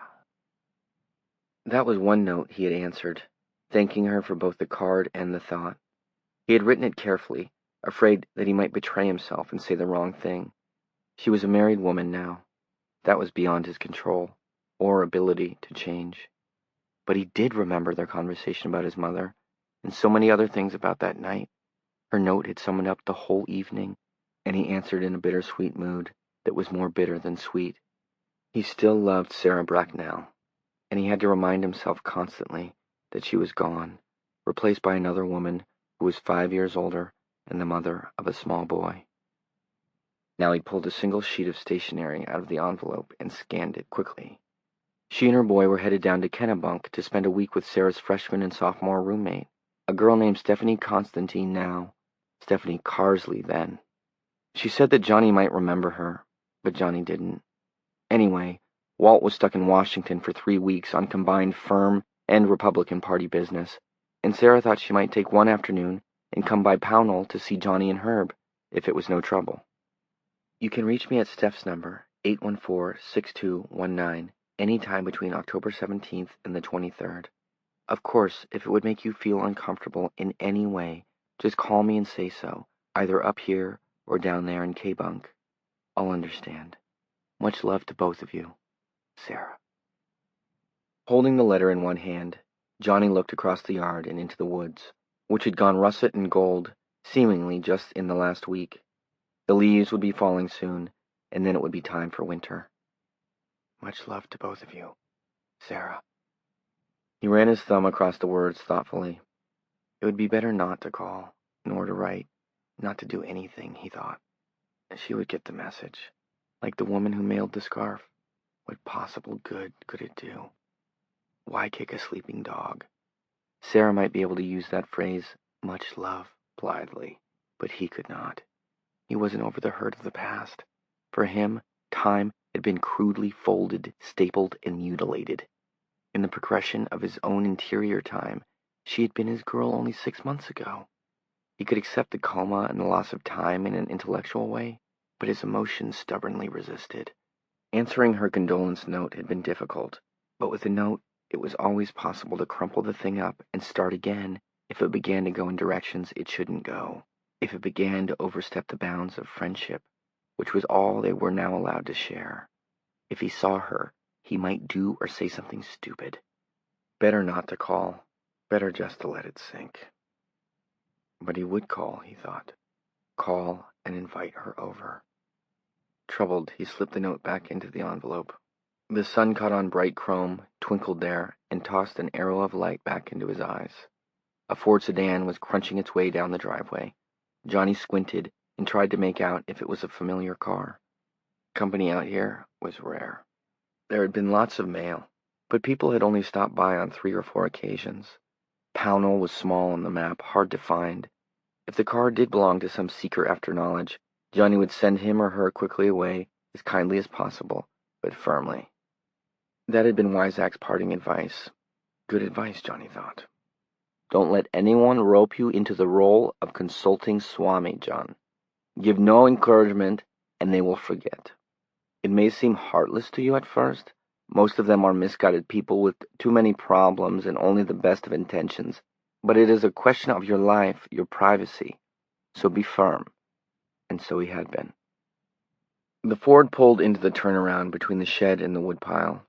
That was one note he had answered, thanking her for both the card and the thought. He had written it carefully, afraid that he might betray himself and say the wrong thing. She was a married woman now. That was beyond his control, or ability to change. But he did remember their conversation about his mother, and so many other things about that night. Her note had summoned up the whole evening, and he answered in a bittersweet mood that was more bitter than sweet. He still loved Sarah Bracknell, and he had to remind himself constantly that she was gone, replaced by another woman who was 5 years older and the mother of a small boy. Now he pulled a single sheet of stationery out of the envelope and scanned it quickly. She and her boy were headed down to Kennebunk to spend a week with Sarah's freshman and sophomore roommate, a girl named Stephanie Constantine now, Stephanie Carsley then. She said that Johnny might remember her, but Johnny didn't. Anyway, Walt was stuck in Washington for 3 weeks on combined firm and Republican Party business, and Sarah thought she might take one afternoon and come by Pownell to see Johnny and Herb, if it was no trouble. You can reach me at Steph's number, 814-6219, any time between October 17th and the 23rd. Of course, if it would make you feel uncomfortable in any way, just call me and say so, either up here or down there in K-Bunk. I'll understand. Much love to both of you, Sarah. Holding the letter in one hand, Johnny looked across the yard and into the woods, which had gone russet and gold, seemingly just in the last week. The leaves would be falling soon, and then it would be time for winter. Much love to both of you, Sarah. He ran his thumb across the words thoughtfully. It would be better not to call, nor to write, not to do anything, he thought. She would get the message. Like the woman who mailed the scarf. What possible good could it do? Why kick a sleeping dog? Sarah might be able to use that phrase, much love, blithely, but he could not. He wasn't over the hurt of the past. For him, time had been crudely folded, stapled, and mutilated. In the progression of his own interior time, she had been his girl only 6 months ago. He could accept the coma and the loss of time in an intellectual way, but his emotions stubbornly resisted. Answering her condolence note had been difficult, but with a note, it was always possible to crumple the thing up and start again if it began to go in directions it shouldn't go, if it began to overstep the bounds of friendship, which was all they were now allowed to share. If he saw her, he might do or say something stupid. Better not to call, better just to let it sink. But he would call, he thought. Call and invite her over. Troubled, he slipped the note back into the envelope. The sun caught on bright chrome, twinkled there, and tossed an arrow of light back into his eyes. A Ford sedan was crunching its way down the driveway. Johnny squinted and tried to make out if it was a familiar car. Company out here was rare. There had been lots of mail, but people had only stopped by on 3 or 4 occasions. Pownell was small on the map, hard to find. If the car did belong to some seeker after knowledge, Johnny would send him or her quickly away, as kindly as possible, but firmly. That had been Wyzak's parting advice. Good advice, Johnny thought. Don't let anyone rope you into the role of consulting Swami, John. Give no encouragement, and they will forget. It may seem heartless to you at first. Most of them are misguided people with too many problems and only the best of intentions. But it is a question of your life, your privacy. So be firm. And so he had been. The Ford pulled into the turnaround between the shed and the woodpile,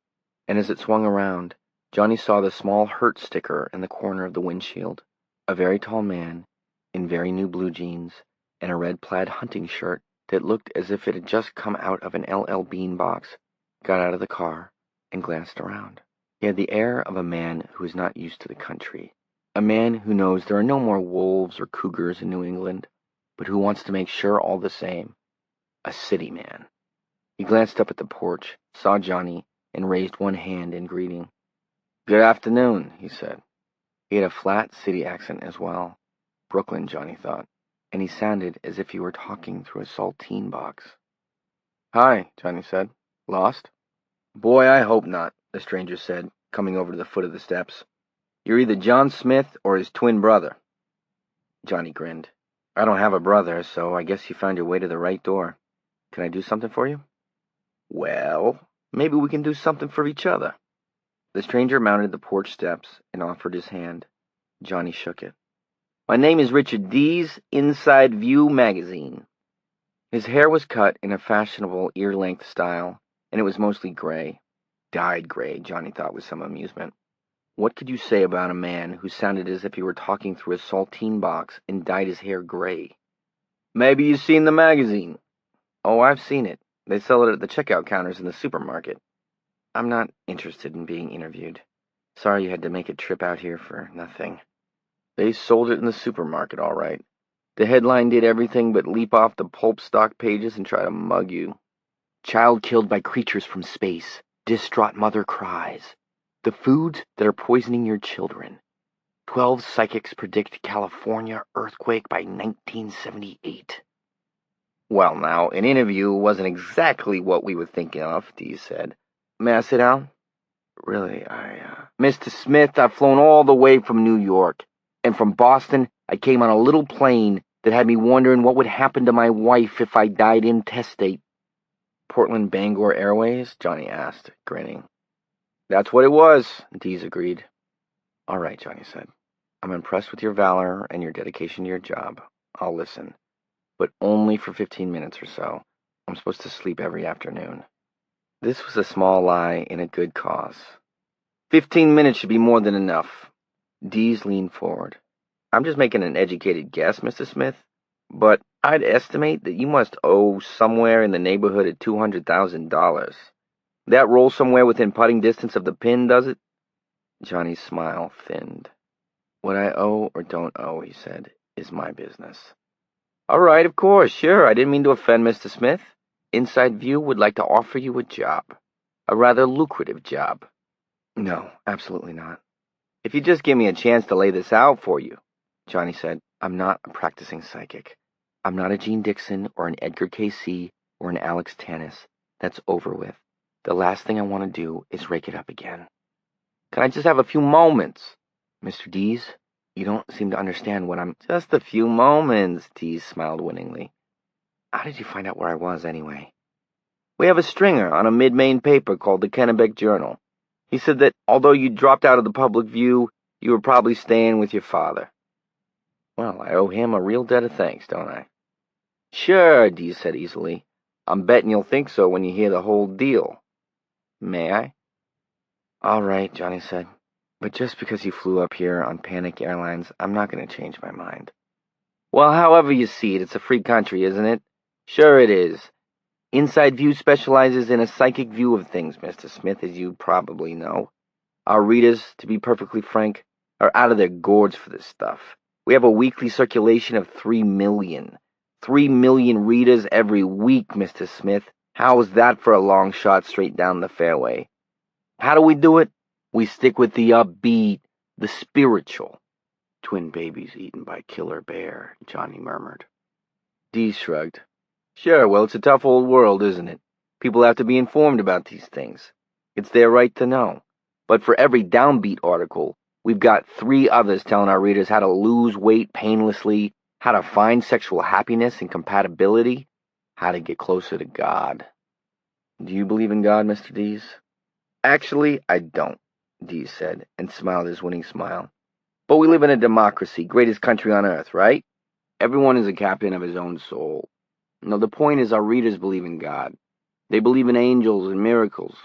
and as it swung around, Johnny saw the small hurt sticker in the corner of the windshield. A very tall man, in very new blue jeans, and a red plaid hunting shirt that looked as if it had just come out of an LL Bean box, got out of the car and glanced around. He had the air of a man who is not used to the country, a man who knows there are no more wolves or cougars in New England, but who wants to make sure all the same. A city man. He glanced up at the porch, saw Johnny, and raised one hand in greeting. "Good afternoon," he said. He had a flat city accent as well. Brooklyn, Johnny thought, and he sounded as if he were talking through a saltine box. "Hi," Johnny said. "Lost?" "Boy, I hope not," the stranger said, coming over to the foot of the steps. "You're either John Smith or his twin brother." Johnny grinned. "I don't have a brother, so I guess you found your way to the right door. Can I do something for you?" "Well, maybe we can do something for each other." The stranger mounted the porch steps and offered his hand. Johnny shook it. "My name is Richard Dees, Inside View magazine." His hair was cut in a fashionable ear-length style, and it was mostly gray. Dyed gray, Johnny thought with some amusement. What could you say about a man who sounded as if he were talking through a saltine box and dyed his hair gray? "Maybe you've seen the magazine." "Oh, I've seen it. They sell it at the checkout counters in the supermarket." "I'm not interested in being interviewed. Sorry you had to make a trip out here for nothing." "They sold it in the supermarket, all right. The headline did everything but leap off the pulp stock pages and try to mug you. Child killed by creatures from space. Distraught mother cries. The foods that are poisoning your children. 12 psychics predict California earthquake by 1978. "Well, now, an interview wasn't exactly what we were thinking of," Dees said. "May I sit down?" "Really, Mr. Smith, I've flown all the way from New York, and from Boston I came on a little plane that had me wondering what would happen to my wife if I died intestate." "Portland Bangor Airways?" Johnny asked, grinning. "That's what it was," Dees agreed. "All right," Johnny said. "I'm impressed with your valor and your dedication to your job. I'll listen. But only for 15 minutes or so. I'm supposed to sleep every afternoon." This was a small lie in a good cause. 15 minutes should be more than enough." Dees leaned forward. "I'm just making an educated guess, Mr. Smith, but I'd estimate that you must owe somewhere in the neighborhood of $200,000. That roll somewhere within putting distance of the pin, does it?" Johnny's smile thinned. "What I owe or don't owe," he said, "is my business." "All right, of course, sure. I didn't mean to offend, Mr. Smith. Inside View would like to offer you a job. A rather lucrative job." "No, absolutely not." "If you just give me a chance to lay this out for you," Johnny said. "I'm not a practicing psychic. I'm not a Gene Dixon or an Edgar Cayce or an Alex Tannis. That's over with. The last thing I want to do is rake it up again." "Can I just have a few moments?" "Mr. Dees, you don't seem to understand what I'm—" "Just a few moments," Dees smiled winningly. "How did you find out where I was, anyway?" "We have a stringer on a mid-Maine paper called the Kennebec Journal. He said that, although you dropped out of the public view, you were probably staying with your father." "Well, I owe him a real debt of thanks, don't I?" "Sure," Dees said easily. "I'm betting you'll think so when you hear the whole deal. May I?" "All right," Johnny said. "But just because you flew up here on Panic Airlines, I'm not going to change my mind." "Well, however you see it, it's a free country, isn't it?" "Sure it is. Inside View specializes in a psychic view of things, Mr. Smith, as you probably know. Our readers, to be perfectly frank, are out of their gourds for this stuff. We have a weekly circulation of 3 million. 3 million readers every week, Mr. Smith. How is that for a long shot straight down the fairway? How do we do it? We stick with the upbeat, the spiritual." "Twin babies eaten by killer bear," Johnny murmured. Dees shrugged. "Sure, well, it's a tough old world, isn't it? People have to be informed about these things. It's their right to know. But for every downbeat article, we've got 3 others telling our readers how to lose weight painlessly, how to find sexual happiness and compatibility, how to get closer to God." "Do you believe in God, Mr. Dees?" "Actually, I don't," Dees said, and smiled his winning smile. "But we live in a democracy, greatest country on earth, right? Everyone is a captain of his own soul. No, the point is our readers believe in God. They believe in angels and miracles,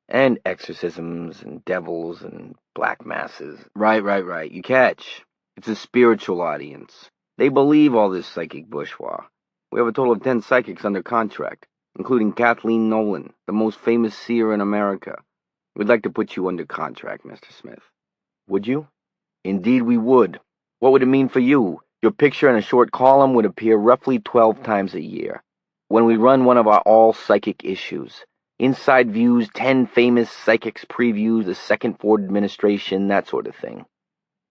and exorcisms and devils and black masses. Right. You catch. It's a spiritual audience. They believe all this psychic bourgeois. We have a total of 10 psychics under contract, including Kathleen Nolan, the most famous seer in America. We'd like to put you under contract, Mr. Smith. Would you? Indeed we would. What would it mean for you? Your picture in a short column would appear roughly 12 times a year. When we run one of our all-psychic issues, inside views, 10 famous psychics preview the second Ford administration, that sort of thing.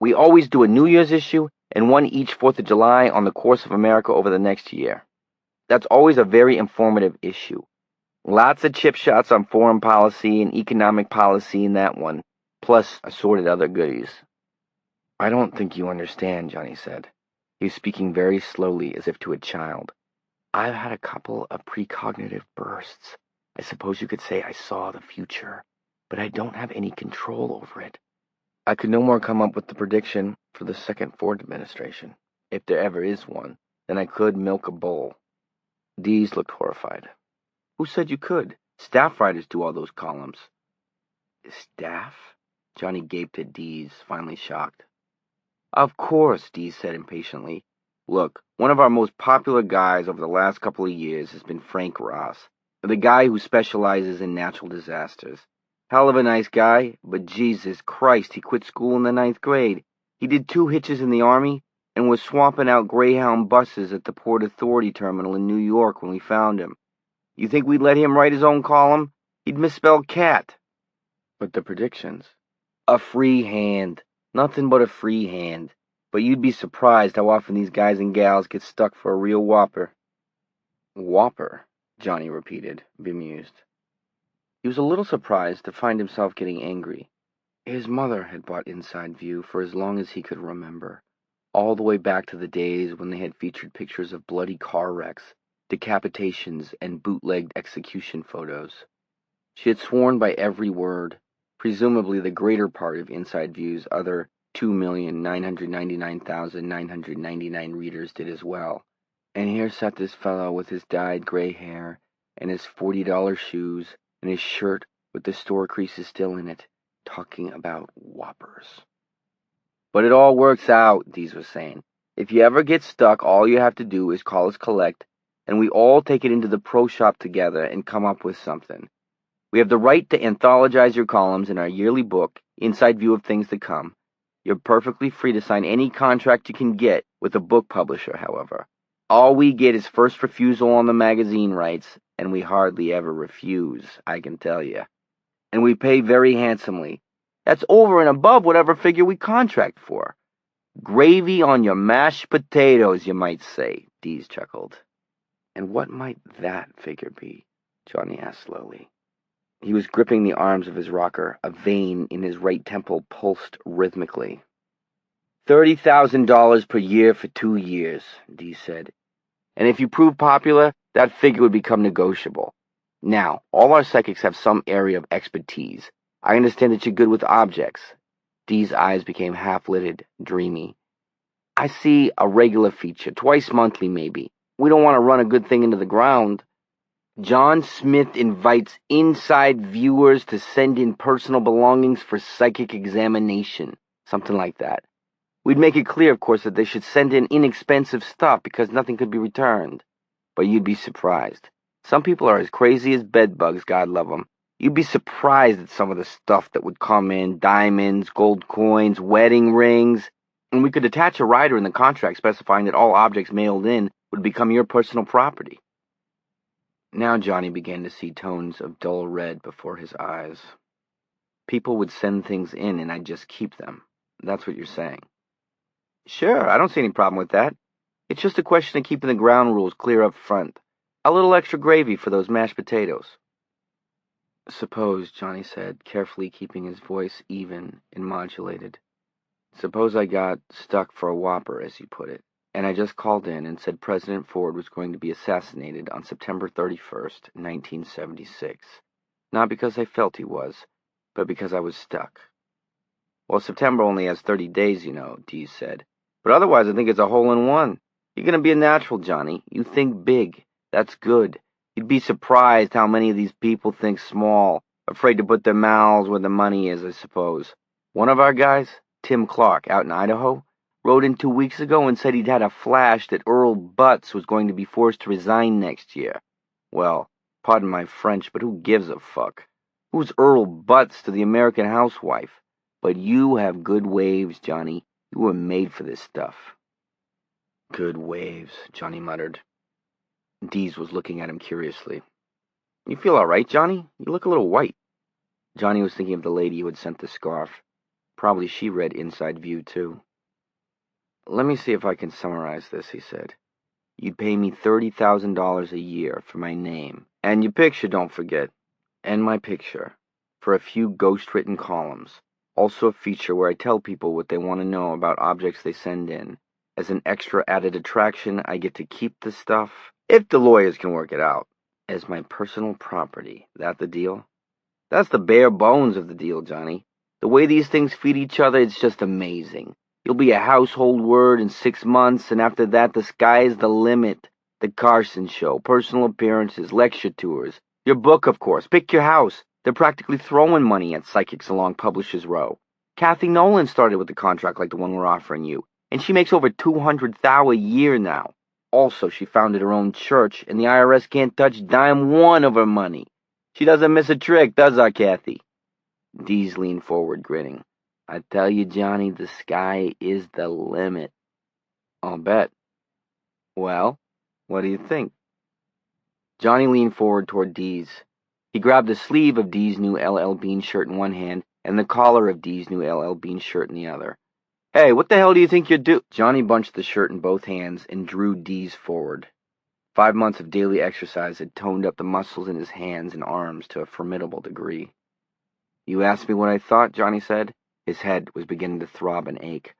We always do a New Year's issue and one each 4th of July on the course of America over the next year. That's always a very informative issue. Lots of chip shots on foreign policy and economic policy in that one, plus assorted other goodies. I don't think you understand, Johnny said. He was speaking very slowly, as if to a child. I've had a couple of precognitive bursts. I suppose you could say I saw the future, but I don't have any control over it. I could no more come up with the prediction for the second Ford administration, if there ever is one, than I could milk a bull. Dees looked horrified. Who said you could? Staff writers do all those columns. Staff? Johnny gaped at Dees, finally shocked. Of course, Dees said impatiently. Look, one of our most popular guys over the last couple of years has been Frank Ross, the guy who specializes in natural disasters. Hell of a nice guy, but Jesus Christ, he quit school in the 9th grade. He did 2 hitches in the Army and was swapping out Greyhound buses at the Port Authority terminal in New York when we found him. You think we'd let him write his own column? He'd misspell cat. But the predictions? A free hand. Nothing but a free hand. But you'd be surprised how often these guys and gals get stuck for a real whopper. Whopper, Johnny repeated, bemused. He was a little surprised to find himself getting angry. His mother had bought Inside View for as long as he could remember, all the way back to the days when they had featured pictures of bloody car wrecks, decapitations, and bootlegged execution photos. She had sworn by every word. Presumably the greater part of Inside View's other 2,999,999 readers did as well. And here sat this fellow with his dyed gray hair, and his $40 shoes, and his shirt with the store creases still in it, talking about whoppers. But it all works out, Dees was saying. If you ever get stuck, all you have to do is call us collect, and we all take it into the pro shop together and come up with something. We have the right to anthologize your columns in our yearly book, Inside View of Things to Come. You're perfectly free to sign any contract you can get with a book publisher, however. All we get is first refusal on the magazine rights, and we hardly ever refuse, I can tell you. And we pay very handsomely. That's over and above whatever figure we contract for. Gravy on your mashed potatoes, you might say, Dees chuckled. And what might that figure be? Johnny asked slowly. He was gripping the arms of his rocker. A vein in his right temple pulsed rhythmically. $30,000 per year for 2 years, Dees said. And if you prove popular, that figure would become negotiable. Now, all our psychics have some area of expertise. I understand that you're good with objects. Dee's eyes became half-lidded, dreamy. I see a regular feature, twice monthly maybe. We don't want to run a good thing into the ground. John Smith invites inside viewers to send in personal belongings for psychic examination. Something like that. We'd make it clear, of course, that they should send in inexpensive stuff because nothing could be returned. But you'd be surprised. Some people are as crazy as bedbugs, God love them. You'd be surprised at some of the stuff that would come in. Diamonds, gold coins, wedding rings. And we could attach a rider in the contract specifying that all objects mailed in would become your personal property. Now Johnny began to see tones of dull red before his eyes. People would send things in and I'd just keep them. That's what you're saying. Sure, I don't see any problem with that. It's just a question of keeping the ground rules clear up front. A little extra gravy for those mashed potatoes. Suppose, Johnny said, carefully keeping his voice even and modulated. Suppose I got stuck for a whopper, as you put it, and I just called in and said President Ford was going to be assassinated on September 31st, 1976. Not because I felt he was, but because I was stuck. Well, September only has 30 days, you know, Dees said. But otherwise, I think it's a hole-in-one. You're going to be a natural, Johnny. You think big. That's good. You'd be surprised how many of these people think small, afraid to put their mouths where the money is, I suppose. One of our guys, Tim Clark, out in Idaho, wrote in 2 weeks ago and said he'd had a flash that Earl Butts was going to be forced to resign next year. Well, pardon my French, but who gives a fuck? Who's Earl Butts to the American housewife? But you have good waves, Johnny. You were made for this stuff. Good waves, Johnny muttered. Dees was looking at him curiously. You feel all right, Johnny? You look a little white. Johnny was thinking of the lady who had sent the scarf. Probably she read Inside View, too. Let me see if I can summarize this, he said. You'd pay me $30,000 a year for my name. And your picture, don't forget. And my picture. For a few ghost-written columns. Also a feature where I tell people what they want to know about objects they send in. As an extra added attraction, I get to keep the stuff, if the lawyers can work it out, as my personal property. That the deal? That's the bare bones of the deal, Johnny. The way these things feed each other, it's just amazing. You'll be a household word in 6 months, and after that, the sky's the limit. The Carson Show, personal appearances, lecture tours. Your book, of course. Pick your house. They're practically throwing money at psychics along Publishers Row. Kathy Nolan started with a contract like the one we're offering you, and she makes over $200,000 a year now. Also, she founded her own church, and the IRS can't touch dime one of her money. She doesn't miss a trick, does our Kathy? Dees leaned forward, grinning. I tell you, Johnny, the sky is the limit. I'll bet. Well, what do you think? Johnny leaned forward toward Dees. He grabbed the sleeve of Dees' new LL Bean shirt in one hand and the collar of Dees' new LL Bean shirt in the other. Hey, what the hell do you think you're doing? Johnny bunched the shirt in both hands and drew Dees forward. 5 months of daily exercise had toned up the muscles in his hands and arms to a formidable degree. You asked me what I thought, Johnny said. His head was beginning to throb and ache.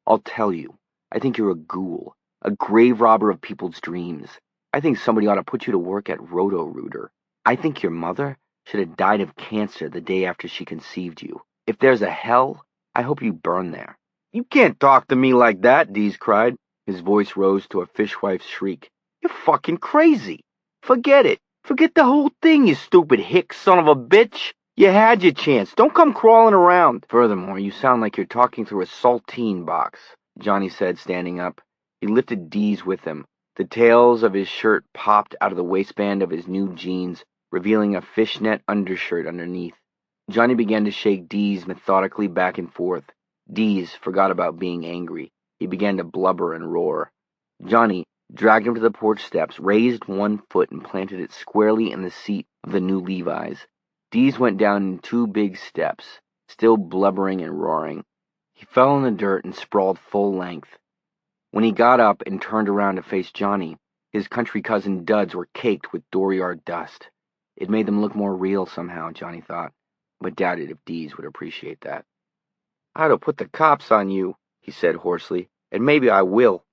I'll tell you, I think you're a ghoul, a grave robber of people's dreams. I think somebody ought to put you to work at Roto-Rooter. I think your mother should have died of cancer the day after she conceived you. If there's a hell, I hope you burn there. You can't talk to me like that, Dees cried. His voice rose to a fishwife's shriek. You're fucking crazy. Forget it. Forget the whole thing, you stupid hick son of a bitch. You had your chance. Don't come crawling around. Furthermore, you sound like you're talking through a saltine box, Johnny said, standing up. He lifted Dees with him. The tails of his shirt popped out of the waistband of his new jeans, revealing a fishnet undershirt underneath. Johnny began to shake Dees methodically back and forth. Dees forgot about being angry. He began to blubber and roar. Johnny dragged him to the porch steps, raised one foot and planted it squarely in the seat of the new Levi's. Dees went down in 2 big steps, still blubbering and roaring. He fell in the dirt and sprawled full length. When he got up and turned around to face Johnny, his country cousin duds were caked with dooryard dust. It made them look more real somehow, Johnny thought, but doubted if Dees would appreciate that. I'd have put the cops on you, he said hoarsely, and maybe I will.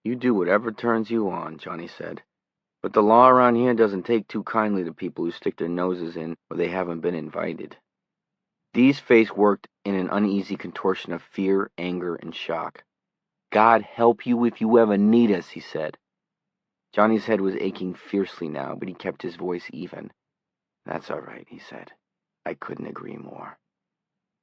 You do whatever turns you on, Johnny said. But the law around here doesn't take too kindly to people who stick their noses in where they haven't been invited. Dees' face worked in an uneasy contortion of fear, anger, and shock. God help you if you ever need us, he said. Johnny's head was aching fiercely now, but he kept his voice even. That's all right, he said. I couldn't agree more.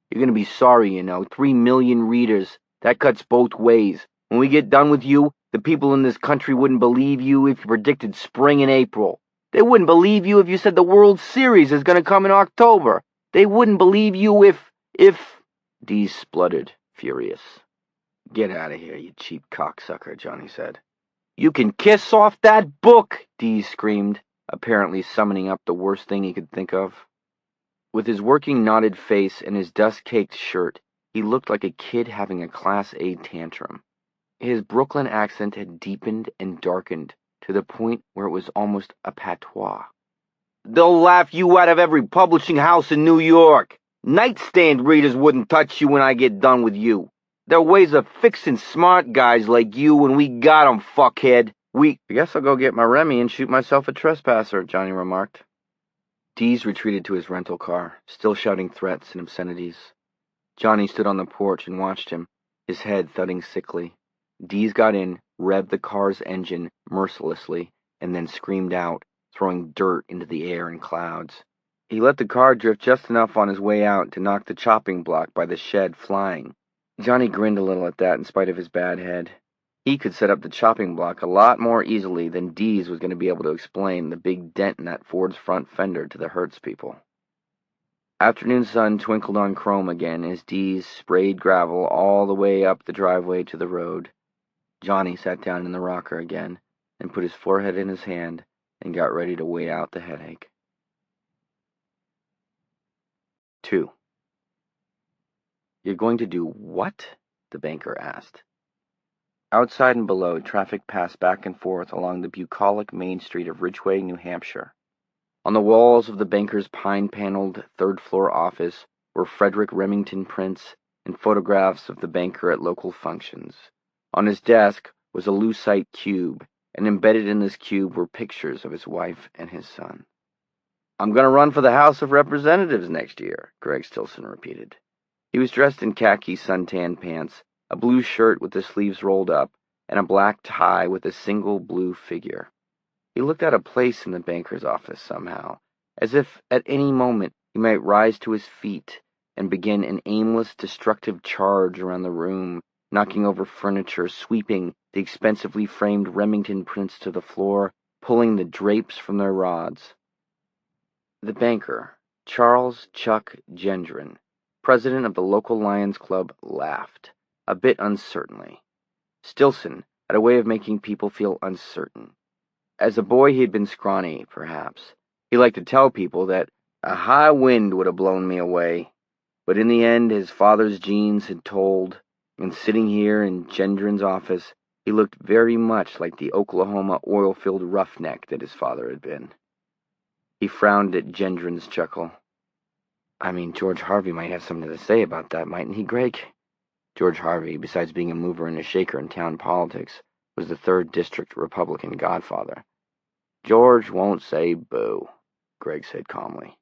You're going to be sorry, you know. 3 million readers. That cuts both ways. When we get done with you, the people in this country wouldn't believe you if you predicted spring in April. They wouldn't believe you if you said the World Series is going to come in October. They wouldn't believe you if... Dees spluttered, furious. Get out of here, you cheap cocksucker, Johnny said. You can kiss off that book, Dees screamed, apparently summoning up the worst thing he could think of. With his working knotted face and his dust-caked shirt, he looked like a kid having a Class A tantrum. His Brooklyn accent had deepened and darkened to the point where it was almost a patois. They'll laugh you out of every publishing house in New York. Nightstand readers wouldn't touch you when I get done with you. There are ways of fixing smart guys like you, and we got 'em, fuckhead. I guess I'll go get my Remy and shoot myself a trespasser, Johnny remarked. Dees retreated to his rental car, still shouting threats and obscenities. Johnny stood on the porch and watched him, his head thudding sickly. Dees got in, revved the car's engine mercilessly, and then screamed out, throwing dirt into the air and clouds. He let the car drift just enough on his way out to knock the chopping block by the shed flying. Johnny grinned a little at that in spite of his bad head. He could set up the chopping block a lot more easily than Dees was going to be able to explain the big dent in that Ford's front fender to the Hertz people. Afternoon sun twinkled on chrome again as Dees sprayed gravel all the way up the driveway to the road. Johnny sat down in the rocker again and put his forehead in his hand and got ready to wait out the headache. 2. "You're going to do what?" the banker asked. Outside and below, traffic passed back and forth along the bucolic main street of Ridgeway, New Hampshire. On the walls of the banker's pine-paneled third-floor office were Frederick Remington prints and photographs of the banker at local functions. On his desk was a lucite cube, and embedded in this cube were pictures of his wife and his son. "I'm going to run for the House of Representatives next year," Greg Stilson repeated. He was dressed in khaki suntan pants, a blue shirt with the sleeves rolled up, and a black tie with a single blue figure. He looked out of place in the banker's office somehow, as if at any moment he might rise to his feet and begin an aimless, destructive charge around the room, knocking over furniture, sweeping the expensively framed Remington prints to the floor, pulling the drapes from their rods. The banker, Charles Chuck Gendron, president of the local Lions Club, laughed, a bit uncertainly. Stilson had a way of making people feel uncertain. As a boy he had been scrawny, perhaps. He liked to tell people that a high wind would have blown me away, but in the end his father's genes had told, and sitting here in Gendron's office, he looked very much like the Oklahoma oil-filled roughneck that his father had been. He frowned at Gendron's chuckle. "I mean, George Harvey might have something to say about that, mightn't he, Greg?" George Harvey, besides being a mover and a shaker in town politics, was the 3rd District Republican godfather. "George won't say boo," Greg said calmly.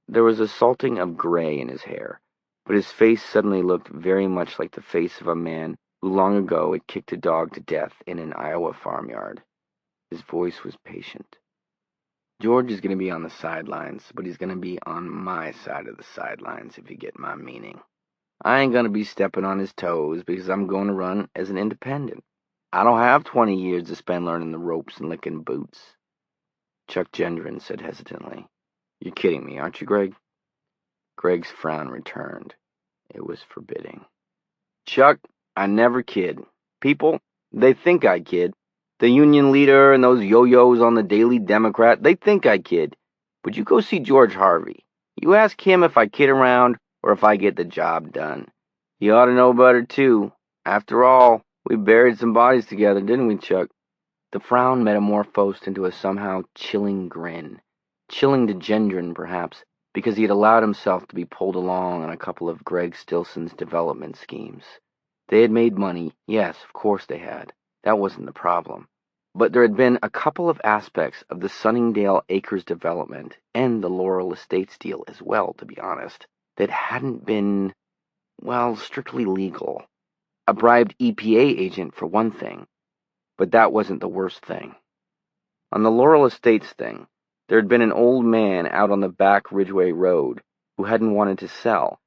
There was a salting of gray in his hair, but his face suddenly looked very much like the face of a man who long ago had kicked a dog to death in an Iowa farmyard. His voice was patient. "George is going to be on the sidelines, but he's going to be on my side of the sidelines, if you get my meaning. I ain't going to be stepping on his toes because I'm going to run as an independent. I don't have 20 years to spend learning the ropes and licking boots." Chuck Gendron said hesitantly, "You're kidding me, aren't you, Greg?" Greg's frown returned. It was forbidding. "Chuck, I never kid. People, they think I kid. The union leader and those yo-yos on the Daily Democrat, they think I kid. But you go see George Harvey. You ask him if I kid around or if I get the job done. He ought to know better, too. After all, we buried some bodies together, didn't we, Chuck?" The frown metamorphosed into a somehow chilling grin. Chilling to Gendron, perhaps, because he had allowed himself to be pulled along on a couple of Greg Stilson's development schemes. They had made money, yes, of course they had. That wasn't the problem. But there had been a couple of aspects of the Sunningdale Acres development, and the Laurel Estates deal as well, to be honest, that hadn't been, well, strictly legal. A bribed EPA agent, for one thing. But that wasn't the worst thing. On the Laurel Estates thing, there had been an old man out on the back Ridgeway Road who hadn't wanted to sell,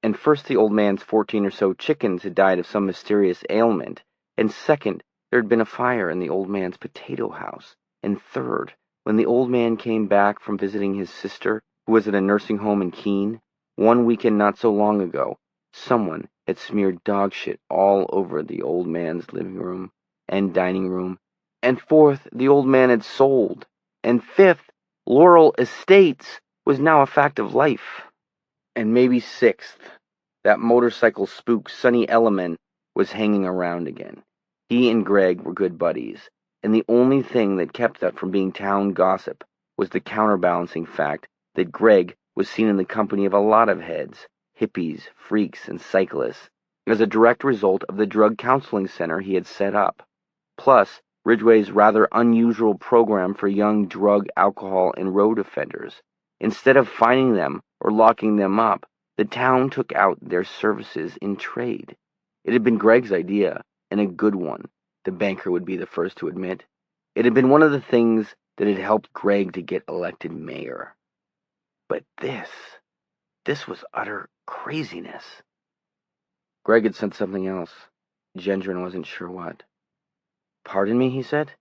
and first the old man's 14 or so chickens had died of some mysterious ailment, and second, there had been a fire in the old man's potato house, and third, when the old man came back from visiting his sister, who was at a nursing home in Keene, one weekend not so long ago, someone had smeared dog shit all over the old man's living room and dining room, and fourth, the old man had sold, and fifth, Laurel Estates was now a fact of life. And maybe sixth, that motorcycle spook Sonny Elliman was hanging around again. He and Greg were good buddies, and the only thing that kept that from being town gossip was the counterbalancing fact that Greg was seen in the company of a lot of heads, hippies, freaks, and cyclists, as a direct result of the drug counseling center he had set up. Plus, Ridgeway's rather unusual program for young drug, alcohol, and road offenders. Instead of fining them or locking them up, the town took out their services in trade. It had been Greg's idea, and a good one, the banker would be the first to admit. It had been one of the things that had helped Greg to get elected mayor. But this was utter craziness. Greg had said something else. Gendron wasn't sure what. "Pardon me," he said.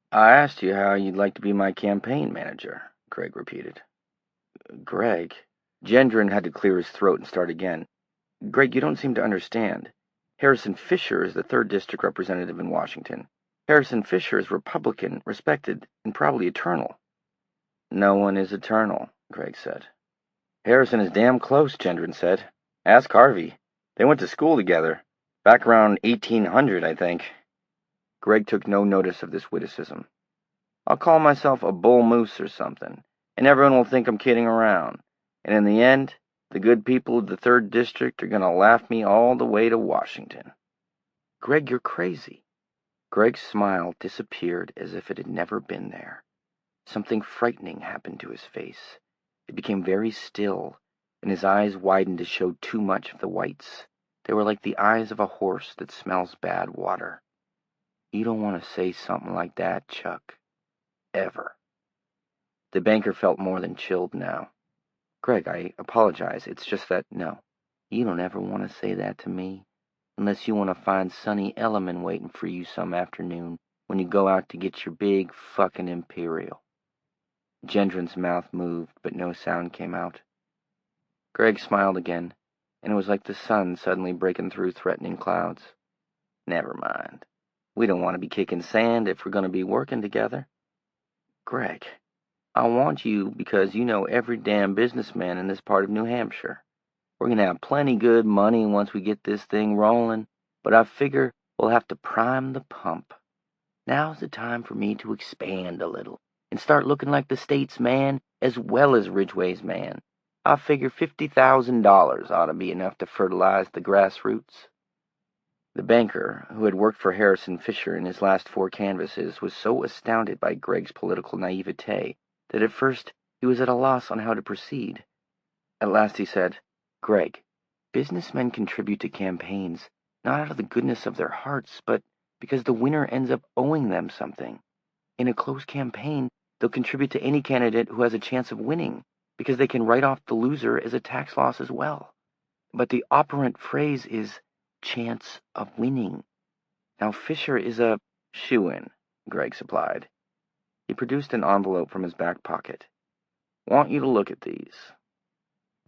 "I asked you how you'd like to be my campaign manager," Greg repeated. "Greg," Gendron had to clear his throat and start again. Greg, you don't seem to understand. Harrison Fisher is the 3rd District representative in Washington. Harrison Fisher is Republican, respected, and probably eternal. No one is eternal, Greg said. Harrison is damn close, Gendron said. Ask Harvey. They went to school together. Back around 1800, I think. Greg took no notice of this witticism. I'll call myself a bull moose or something, and everyone will think I'm kidding around. And in the end, the good people of the 3rd District are going to laugh me all the way to Washington. Greg, you're crazy. Greg's smile disappeared as if it had never been there. Something frightening happened to his face. It became very still, and his eyes widened to show too much of the whites. They were like the eyes of a horse that smells bad water. You don't want to say something like that, Chuck. Ever. The banker felt more than chilled now. Greg, I apologize. It's just that, no. You don't ever want to say that to me, unless you want to find Sonny Elliman waiting for you some afternoon when you go out to get your big fucking Imperial. Gendron's mouth moved, but no sound came out. Greg smiled again, and it was like the sun suddenly breaking through threatening clouds. Never mind. We don't want to be kicking sand if we're going to be working together. Greg, I want you because you know every damn businessman in this part of New Hampshire. We're going to have plenty good money once we get this thing rolling, but I figure we'll have to prime the pump. Now's the time for me to expand a little and start looking like the state's man as well as Ridgway's man. I figure $50,000 ought to be enough to fertilize the grassroots. The banker, who had worked for Harrison Fisher in his last 4 canvasses, was so astounded by Greg's political naivete that at first he was at a loss on how to proceed. At last he said, Greg, businessmen contribute to campaigns not out of the goodness of their hearts, but because the winner ends up owing them something. In a close campaign, they'll contribute to any candidate who has a chance of winning, because they can write off the loser as a tax loss as well. But the operant phrase is chance of winning. Now Fisher is a shoo-in, Greg supplied. He produced an envelope from his back pocket. Want you to look at these.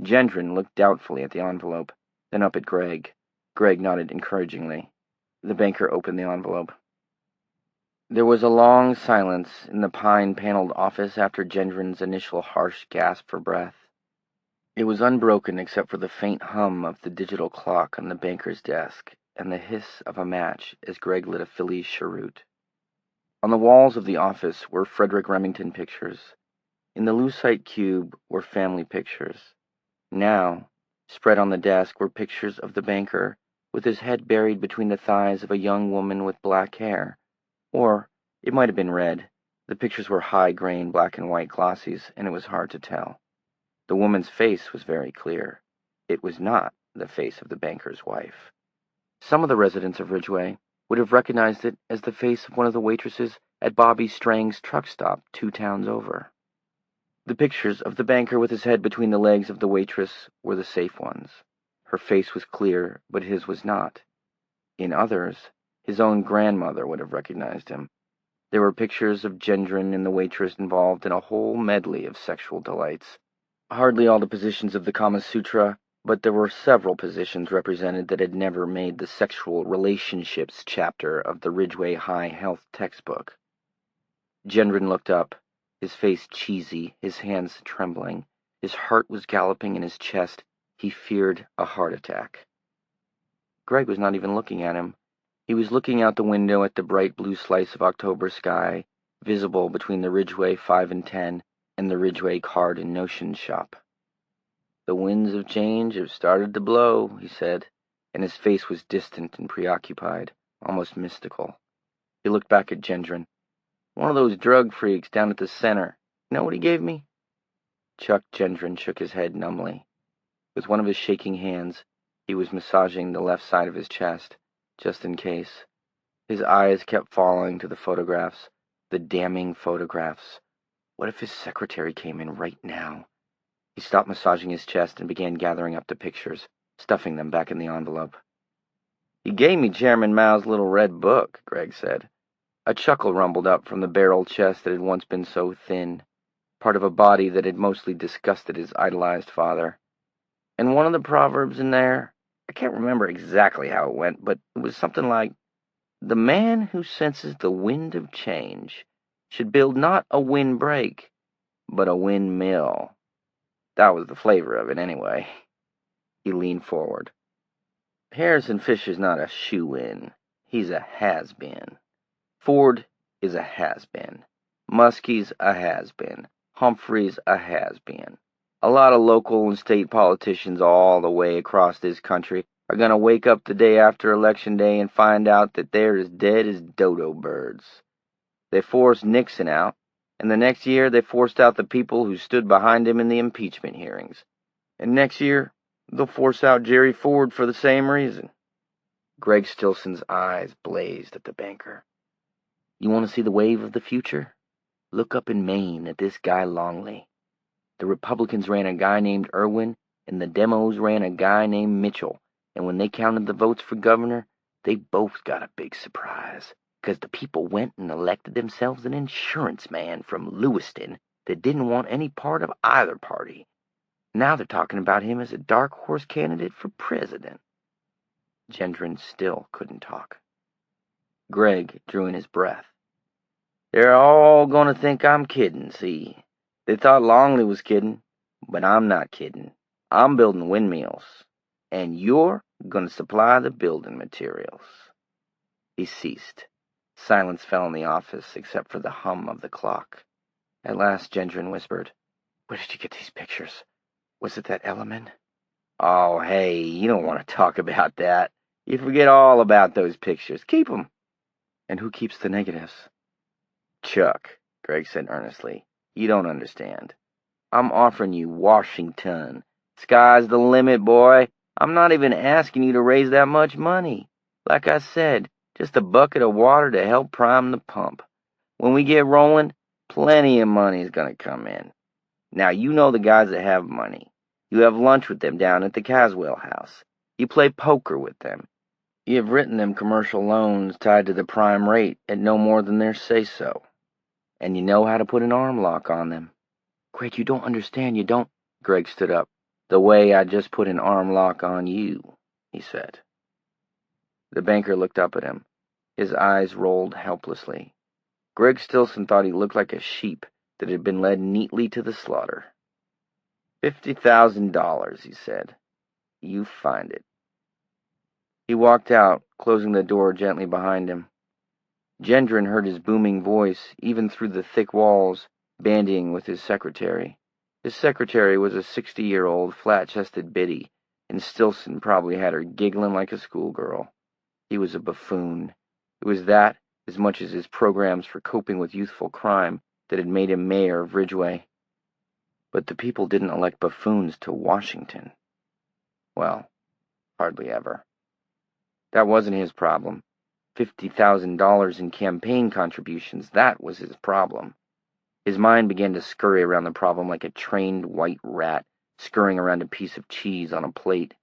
Gendron looked doubtfully at the envelope, then up at Greg. Greg nodded encouragingly. The banker opened the envelope. There was a long silence in the pine-paneled office after Gendron's initial harsh gasp for breath. It was unbroken except for the faint hum of the digital clock on the banker's desk and the hiss of a match as Greg lit a Phillies cheroot. On the walls of the office were Frederick Remington pictures. In the lucite cube were family pictures. Now, spread on the desk were pictures of the banker, with his head buried between the thighs of a young woman with black hair. Or, it might have been red. The pictures were high-grain black and white glossies, and it was hard to tell. The woman's face was very clear. It was not the face of the banker's wife. Some of the residents of Ridgway would have recognized it as the face of one of the waitresses at Bobby Strang's truck stop 2 towns over. The pictures of the banker with his head between the legs of the waitress were the safe ones. Her face was clear, but his was not. In others, his own grandmother would have recognized him. There were pictures of Gendron and the waitress involved in a whole medley of sexual delights. Hardly all the positions of the Kama Sutra, but there were several positions represented that had never made the sexual relationships chapter of the Ridgway High Health textbook. Gendron looked up, his face cheesy, his hands trembling. His heart was galloping in his chest. He feared a heart attack. Greg was not even looking at him. He was looking out the window at the bright blue slice of October sky, visible between the Ridgway 5 and 10 and the Ridgway Card and Notion shop. The winds of change have started to blow, he said, and his face was distant and preoccupied, almost mystical. He looked back at Gendron. One of those drug freaks down at the center. You know what he gave me? Chuck Gendron shook his head numbly. With one of his shaking hands, he was massaging the left side of his chest, just in case. His eyes kept falling to the photographs, the damning photographs. What if his secretary came in right now? He stopped massaging his chest and began gathering up the pictures, stuffing them back in the envelope. He gave me Chairman Mao's little red book, Greg said. A chuckle rumbled up from the barrel chest that had once been so thin, part of a body that had mostly disgusted his idolized father. And one of the proverbs in there, I can't remember exactly how it went, but it was something like, the man who senses the wind of change should build not a windbreak, but a windmill. That was the flavor of it, anyway. He leaned forward. Harrison Fisher's not a shoe-in. He's a has-been. Ford is a has-been. Muskie's a has-been. Humphrey's a has-been. A lot of local and state politicians all the way across this country are going to wake up the day after Election Day and find out that they're as dead as dodo birds. They forced Nixon out, and the next year they forced out the people who stood behind him in the impeachment hearings. And next year, they'll force out Jerry Ford for the same reason. Greg Stilson's eyes blazed at the banker. You want to see the wave of the future? Look up in Maine at this guy Longley. The Republicans ran a guy named Irwin, and the Demos ran a guy named Mitchell. And when they counted the votes for governor, they both got a big surprise, because the people went and elected themselves an insurance man from Lewiston that didn't want any part of either party. Now they're talking about him as a dark horse candidate for president. Gendron still couldn't talk. Greg drew in his breath. They're all going to think I'm kidding, see? They thought Longley was kidding, but I'm not kidding. I'm building windmills, and you're going to supply the building materials. He ceased. Silence fell in the office, except for the hum of the clock. At last, Gendron whispered, Where did you get these pictures? Was it that Elliman? Oh, hey, you don't want to talk about that. You forget all about those pictures. Keep them. And who keeps the negatives? Chuck, Greg said earnestly. You don't understand. I'm offering you Washington. Sky's the limit, boy. I'm not even asking you to raise that much money. Like I said, just a bucket of water to help prime the pump. When we get rolling, plenty of money is going to come in. Now, you know the guys that have money. You have lunch with them down at the Caswell house. You play poker with them. You have written them commercial loans tied to the prime rate at no more than their say-so. And you know how to put an arm lock on them. Greg, you don't understand, you don't. Greg stood up. The way I just put an arm lock on you, he said. The banker looked up at him. His eyes rolled helplessly. Greg Stilson thought he looked like a sheep that had been led neatly to the slaughter. $50,000, he said. You find it. He walked out, closing the door gently behind him. Gendron heard his booming voice, even through the thick walls, bandying with his secretary. His secretary was a 60-year-old, flat-chested biddy, and Stilson probably had her giggling like a schoolgirl. He was a buffoon. It was that, as much as his programs for coping with youthful crime, that had made him mayor of Ridgeway. But the people didn't elect buffoons to Washington. Well, hardly ever. That wasn't his problem. $50,000 in campaign contributions, that was his problem. His mind began to scurry around the problem like a trained white rat scurrying around a piece of cheese on a plate.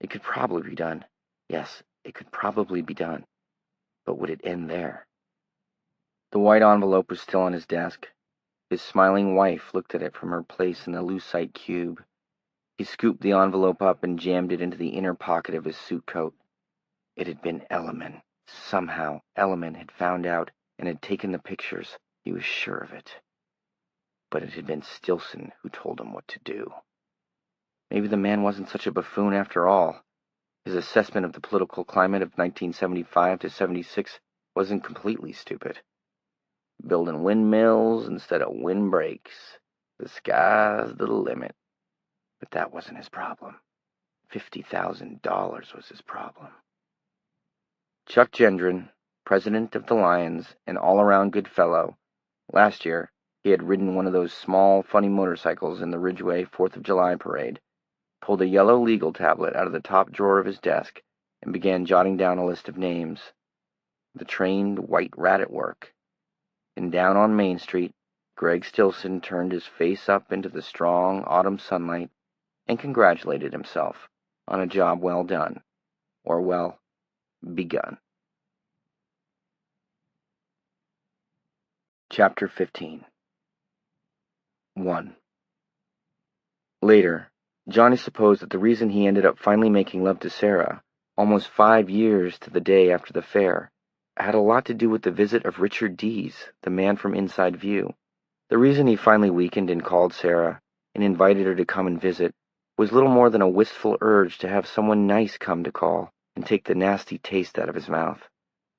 It could probably be done. Yes, it could probably be done. But would it end there? The white envelope was still on his desk. His smiling wife looked at it from her place in the lucite cube. He scooped the envelope up and jammed it into the inner pocket of his suit coat. It had been Elliman. Somehow, Elliman had found out and had taken the pictures. He was sure of it. But it had been Stilson who told him what to do. Maybe the man wasn't such a buffoon after all. His assessment of the political climate of 1975 to 76 wasn't completely stupid. Building windmills instead of windbreaks. The sky's the limit. But that wasn't his problem. $50,000 was his problem. Chuck Gendron, president of the Lions, and all-around good fellow. Last year, he had ridden one of those small, funny motorcycles in the Ridgeway 4th of July parade, pulled a yellow legal tablet out of the top drawer of his desk, and began jotting down a list of names. The trained white rat at work. And down on Main Street, Greg Stilson turned his face up into the strong autumn sunlight and congratulated himself on a job well done, or well begun. Chapter 15. 1. Later, Johnny supposed that the reason he ended up finally making love to Sarah, almost 5 years to the day after the fair, had a lot to do with the visit of Richard Dees, the man from Inside View. The reason he finally weakened and called Sarah and invited her to come and visit was little more than a wistful urge to have someone nice come to call and take the nasty taste out of his mouth,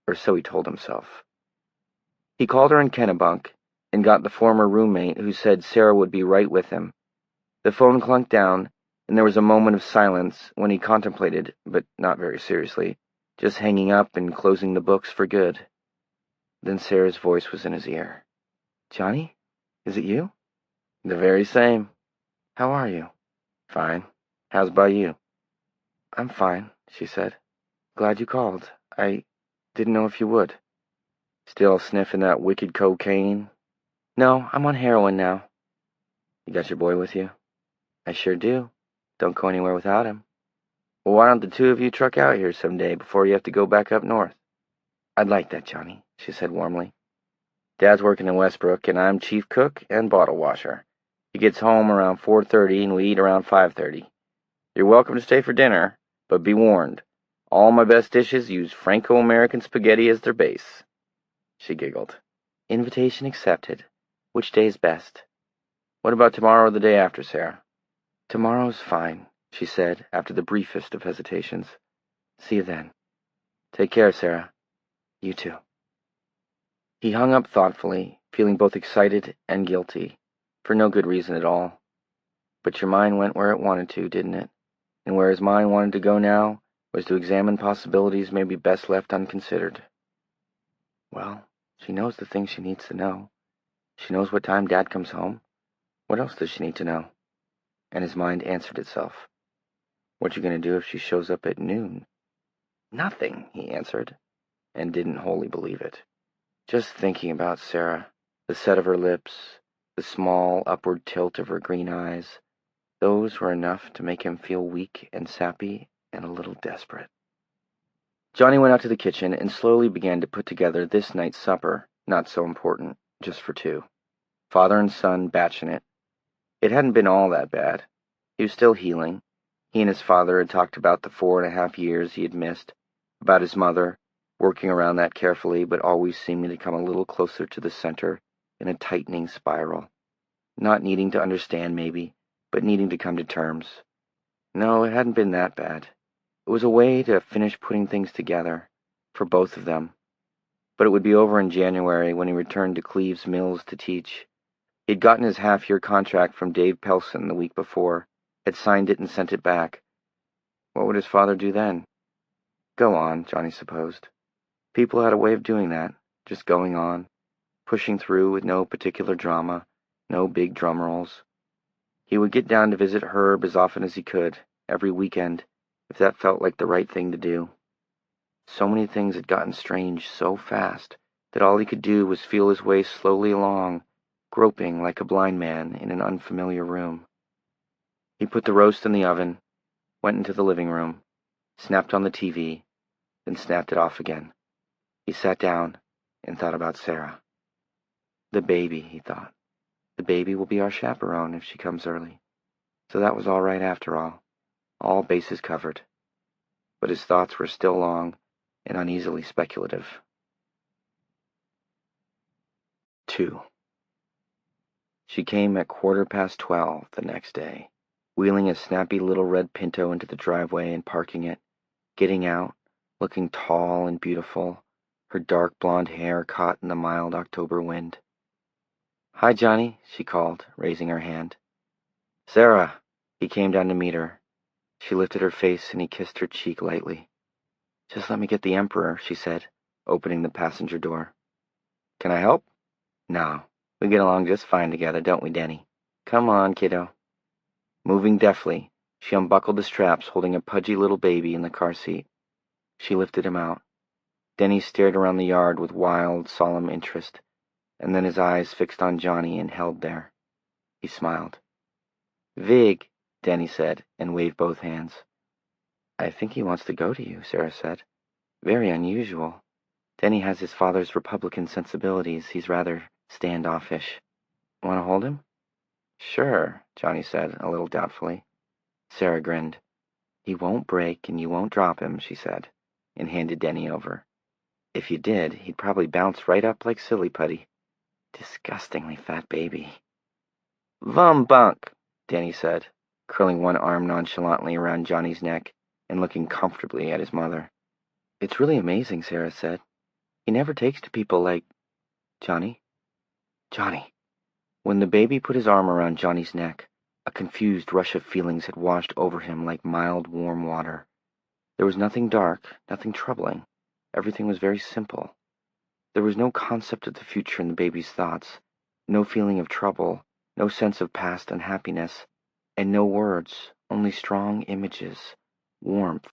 or so he told himself. He called her in Kennebunk and got the former roommate who said Sarah would be right with him. The phone clunked down, and there was a moment of silence when he contemplated, but not very seriously, just hanging up and closing the books for good. Then Sarah's voice was in his ear. "Johnny? Is it you?" "The very same." "How are you?" "Fine. How's about you?" "I'm fine," she said. "Glad you called. I didn't know if you would." "Still sniffing that wicked cocaine?" "No, I'm on heroin now." "You got your boy with you?" "I sure do. Don't go anywhere without him." "Well, why don't the two of you truck out here someday before you have to go back up north?" "I'd like that, Johnny," she said warmly. "Dad's working in Westbrook, and I'm chief cook and bottle washer. He gets home around 4:30, and we eat around 5:30. You're welcome to stay for dinner, but be warned, all my best dishes use Franco-American spaghetti as their base." She giggled. "Invitation accepted. Which day's best?" "What about tomorrow or the day after, Sarah?" "Tomorrow's fine," she said, after the briefest of hesitations. "See you then." "Take care, Sarah." "You too." He hung up thoughtfully, feeling both excited and guilty, for no good reason at all. But your mind went where it wanted to, didn't it? And where his mind wanted to go now was to examine possibilities maybe best left unconsidered. Well, she knows the things she needs to know. She knows what time Dad comes home. What else does she need to know? And his mind answered itself. "What you gonna do if she shows up at noon?" "Nothing," he answered, and didn't wholly believe it. Just thinking about Sarah, the set of her lips, the small upward tilt of her green eyes, those were enough to make him feel weak and sappy and a little desperate. Johnny went out to the kitchen and slowly began to put together this night's supper, not so important, just for two. Father and son batching it. It hadn't been all that bad. He was still healing. He and his father had talked about the 4.5 years he had missed, about his mother, working around that carefully, but always seeming to come a little closer to the center in a tightening spiral. Not needing to understand, maybe, but needing to come to terms. No, it hadn't been that bad. It was a way to finish putting things together, for both of them. But it would be over in January when he returned to Cleves Mills to teach. He'd gotten his half-year contract from Dave Pelson the week before, had signed it and sent it back. What would his father do then? Go on, Johnny supposed. People had a way of doing that, just going on, pushing through with no particular drama, no big drum rolls. He would get down to visit Herb as often as he could, every weekend, if that felt like the right thing to do. So many things had gotten strange so fast that all he could do was feel his way slowly along, groping like a blind man in an unfamiliar room. He put the roast in the oven, went into the living room, snapped on the TV, then snapped it off again. He sat down and thought about Sarah. The baby, he thought. The baby will be our chaperone if she comes early. So that was all right after all bases covered. But his thoughts were still long and uneasily speculative. 2. She came at 12:15 the next day, wheeling a snappy little red Pinto into the driveway and parking it, getting out, looking tall and beautiful, her dark blonde hair caught in the mild October wind. "Hi, Johnny," she called, raising her hand. "Sarah!" He came down to meet her. She lifted her face and he kissed her cheek lightly. "Just let me get the Emperor," she said, opening the passenger door. "Can I help?" "No. We get along just fine together, don't we, Denny? Come on, kiddo." Moving deftly, she unbuckled the straps, holding a pudgy little baby in the car seat. She lifted him out. Denny stared around the yard with wild, solemn interest, and then his eyes fixed on Johnny and held there. He smiled. "Vig," Denny said, and waved both hands. "I think he wants to go to you," Sarah said. "Very unusual. Denny has his father's Republican sensibilities. He's rather standoffish. Want to hold him?" "Sure," Johnny said, a little doubtfully. Sarah grinned. "He won't break and you won't drop him," she said, and handed Denny over. "If you did, he'd probably bounce right up like silly putty. Disgustingly fat baby." "Vum bunk," Denny said, curling one arm nonchalantly around Johnny's neck and looking comfortably at his mother. "It's really amazing," Sarah said. "He never takes to people like Johnny." Johnny. When the baby put his arm around Johnny's neck, a confused rush of feelings had washed over him like mild, warm water. There was nothing dark, nothing troubling. Everything was very simple. There was no concept of the future in the baby's thoughts, no feeling of trouble, no sense of past unhappiness, and no words, only strong images, warmth,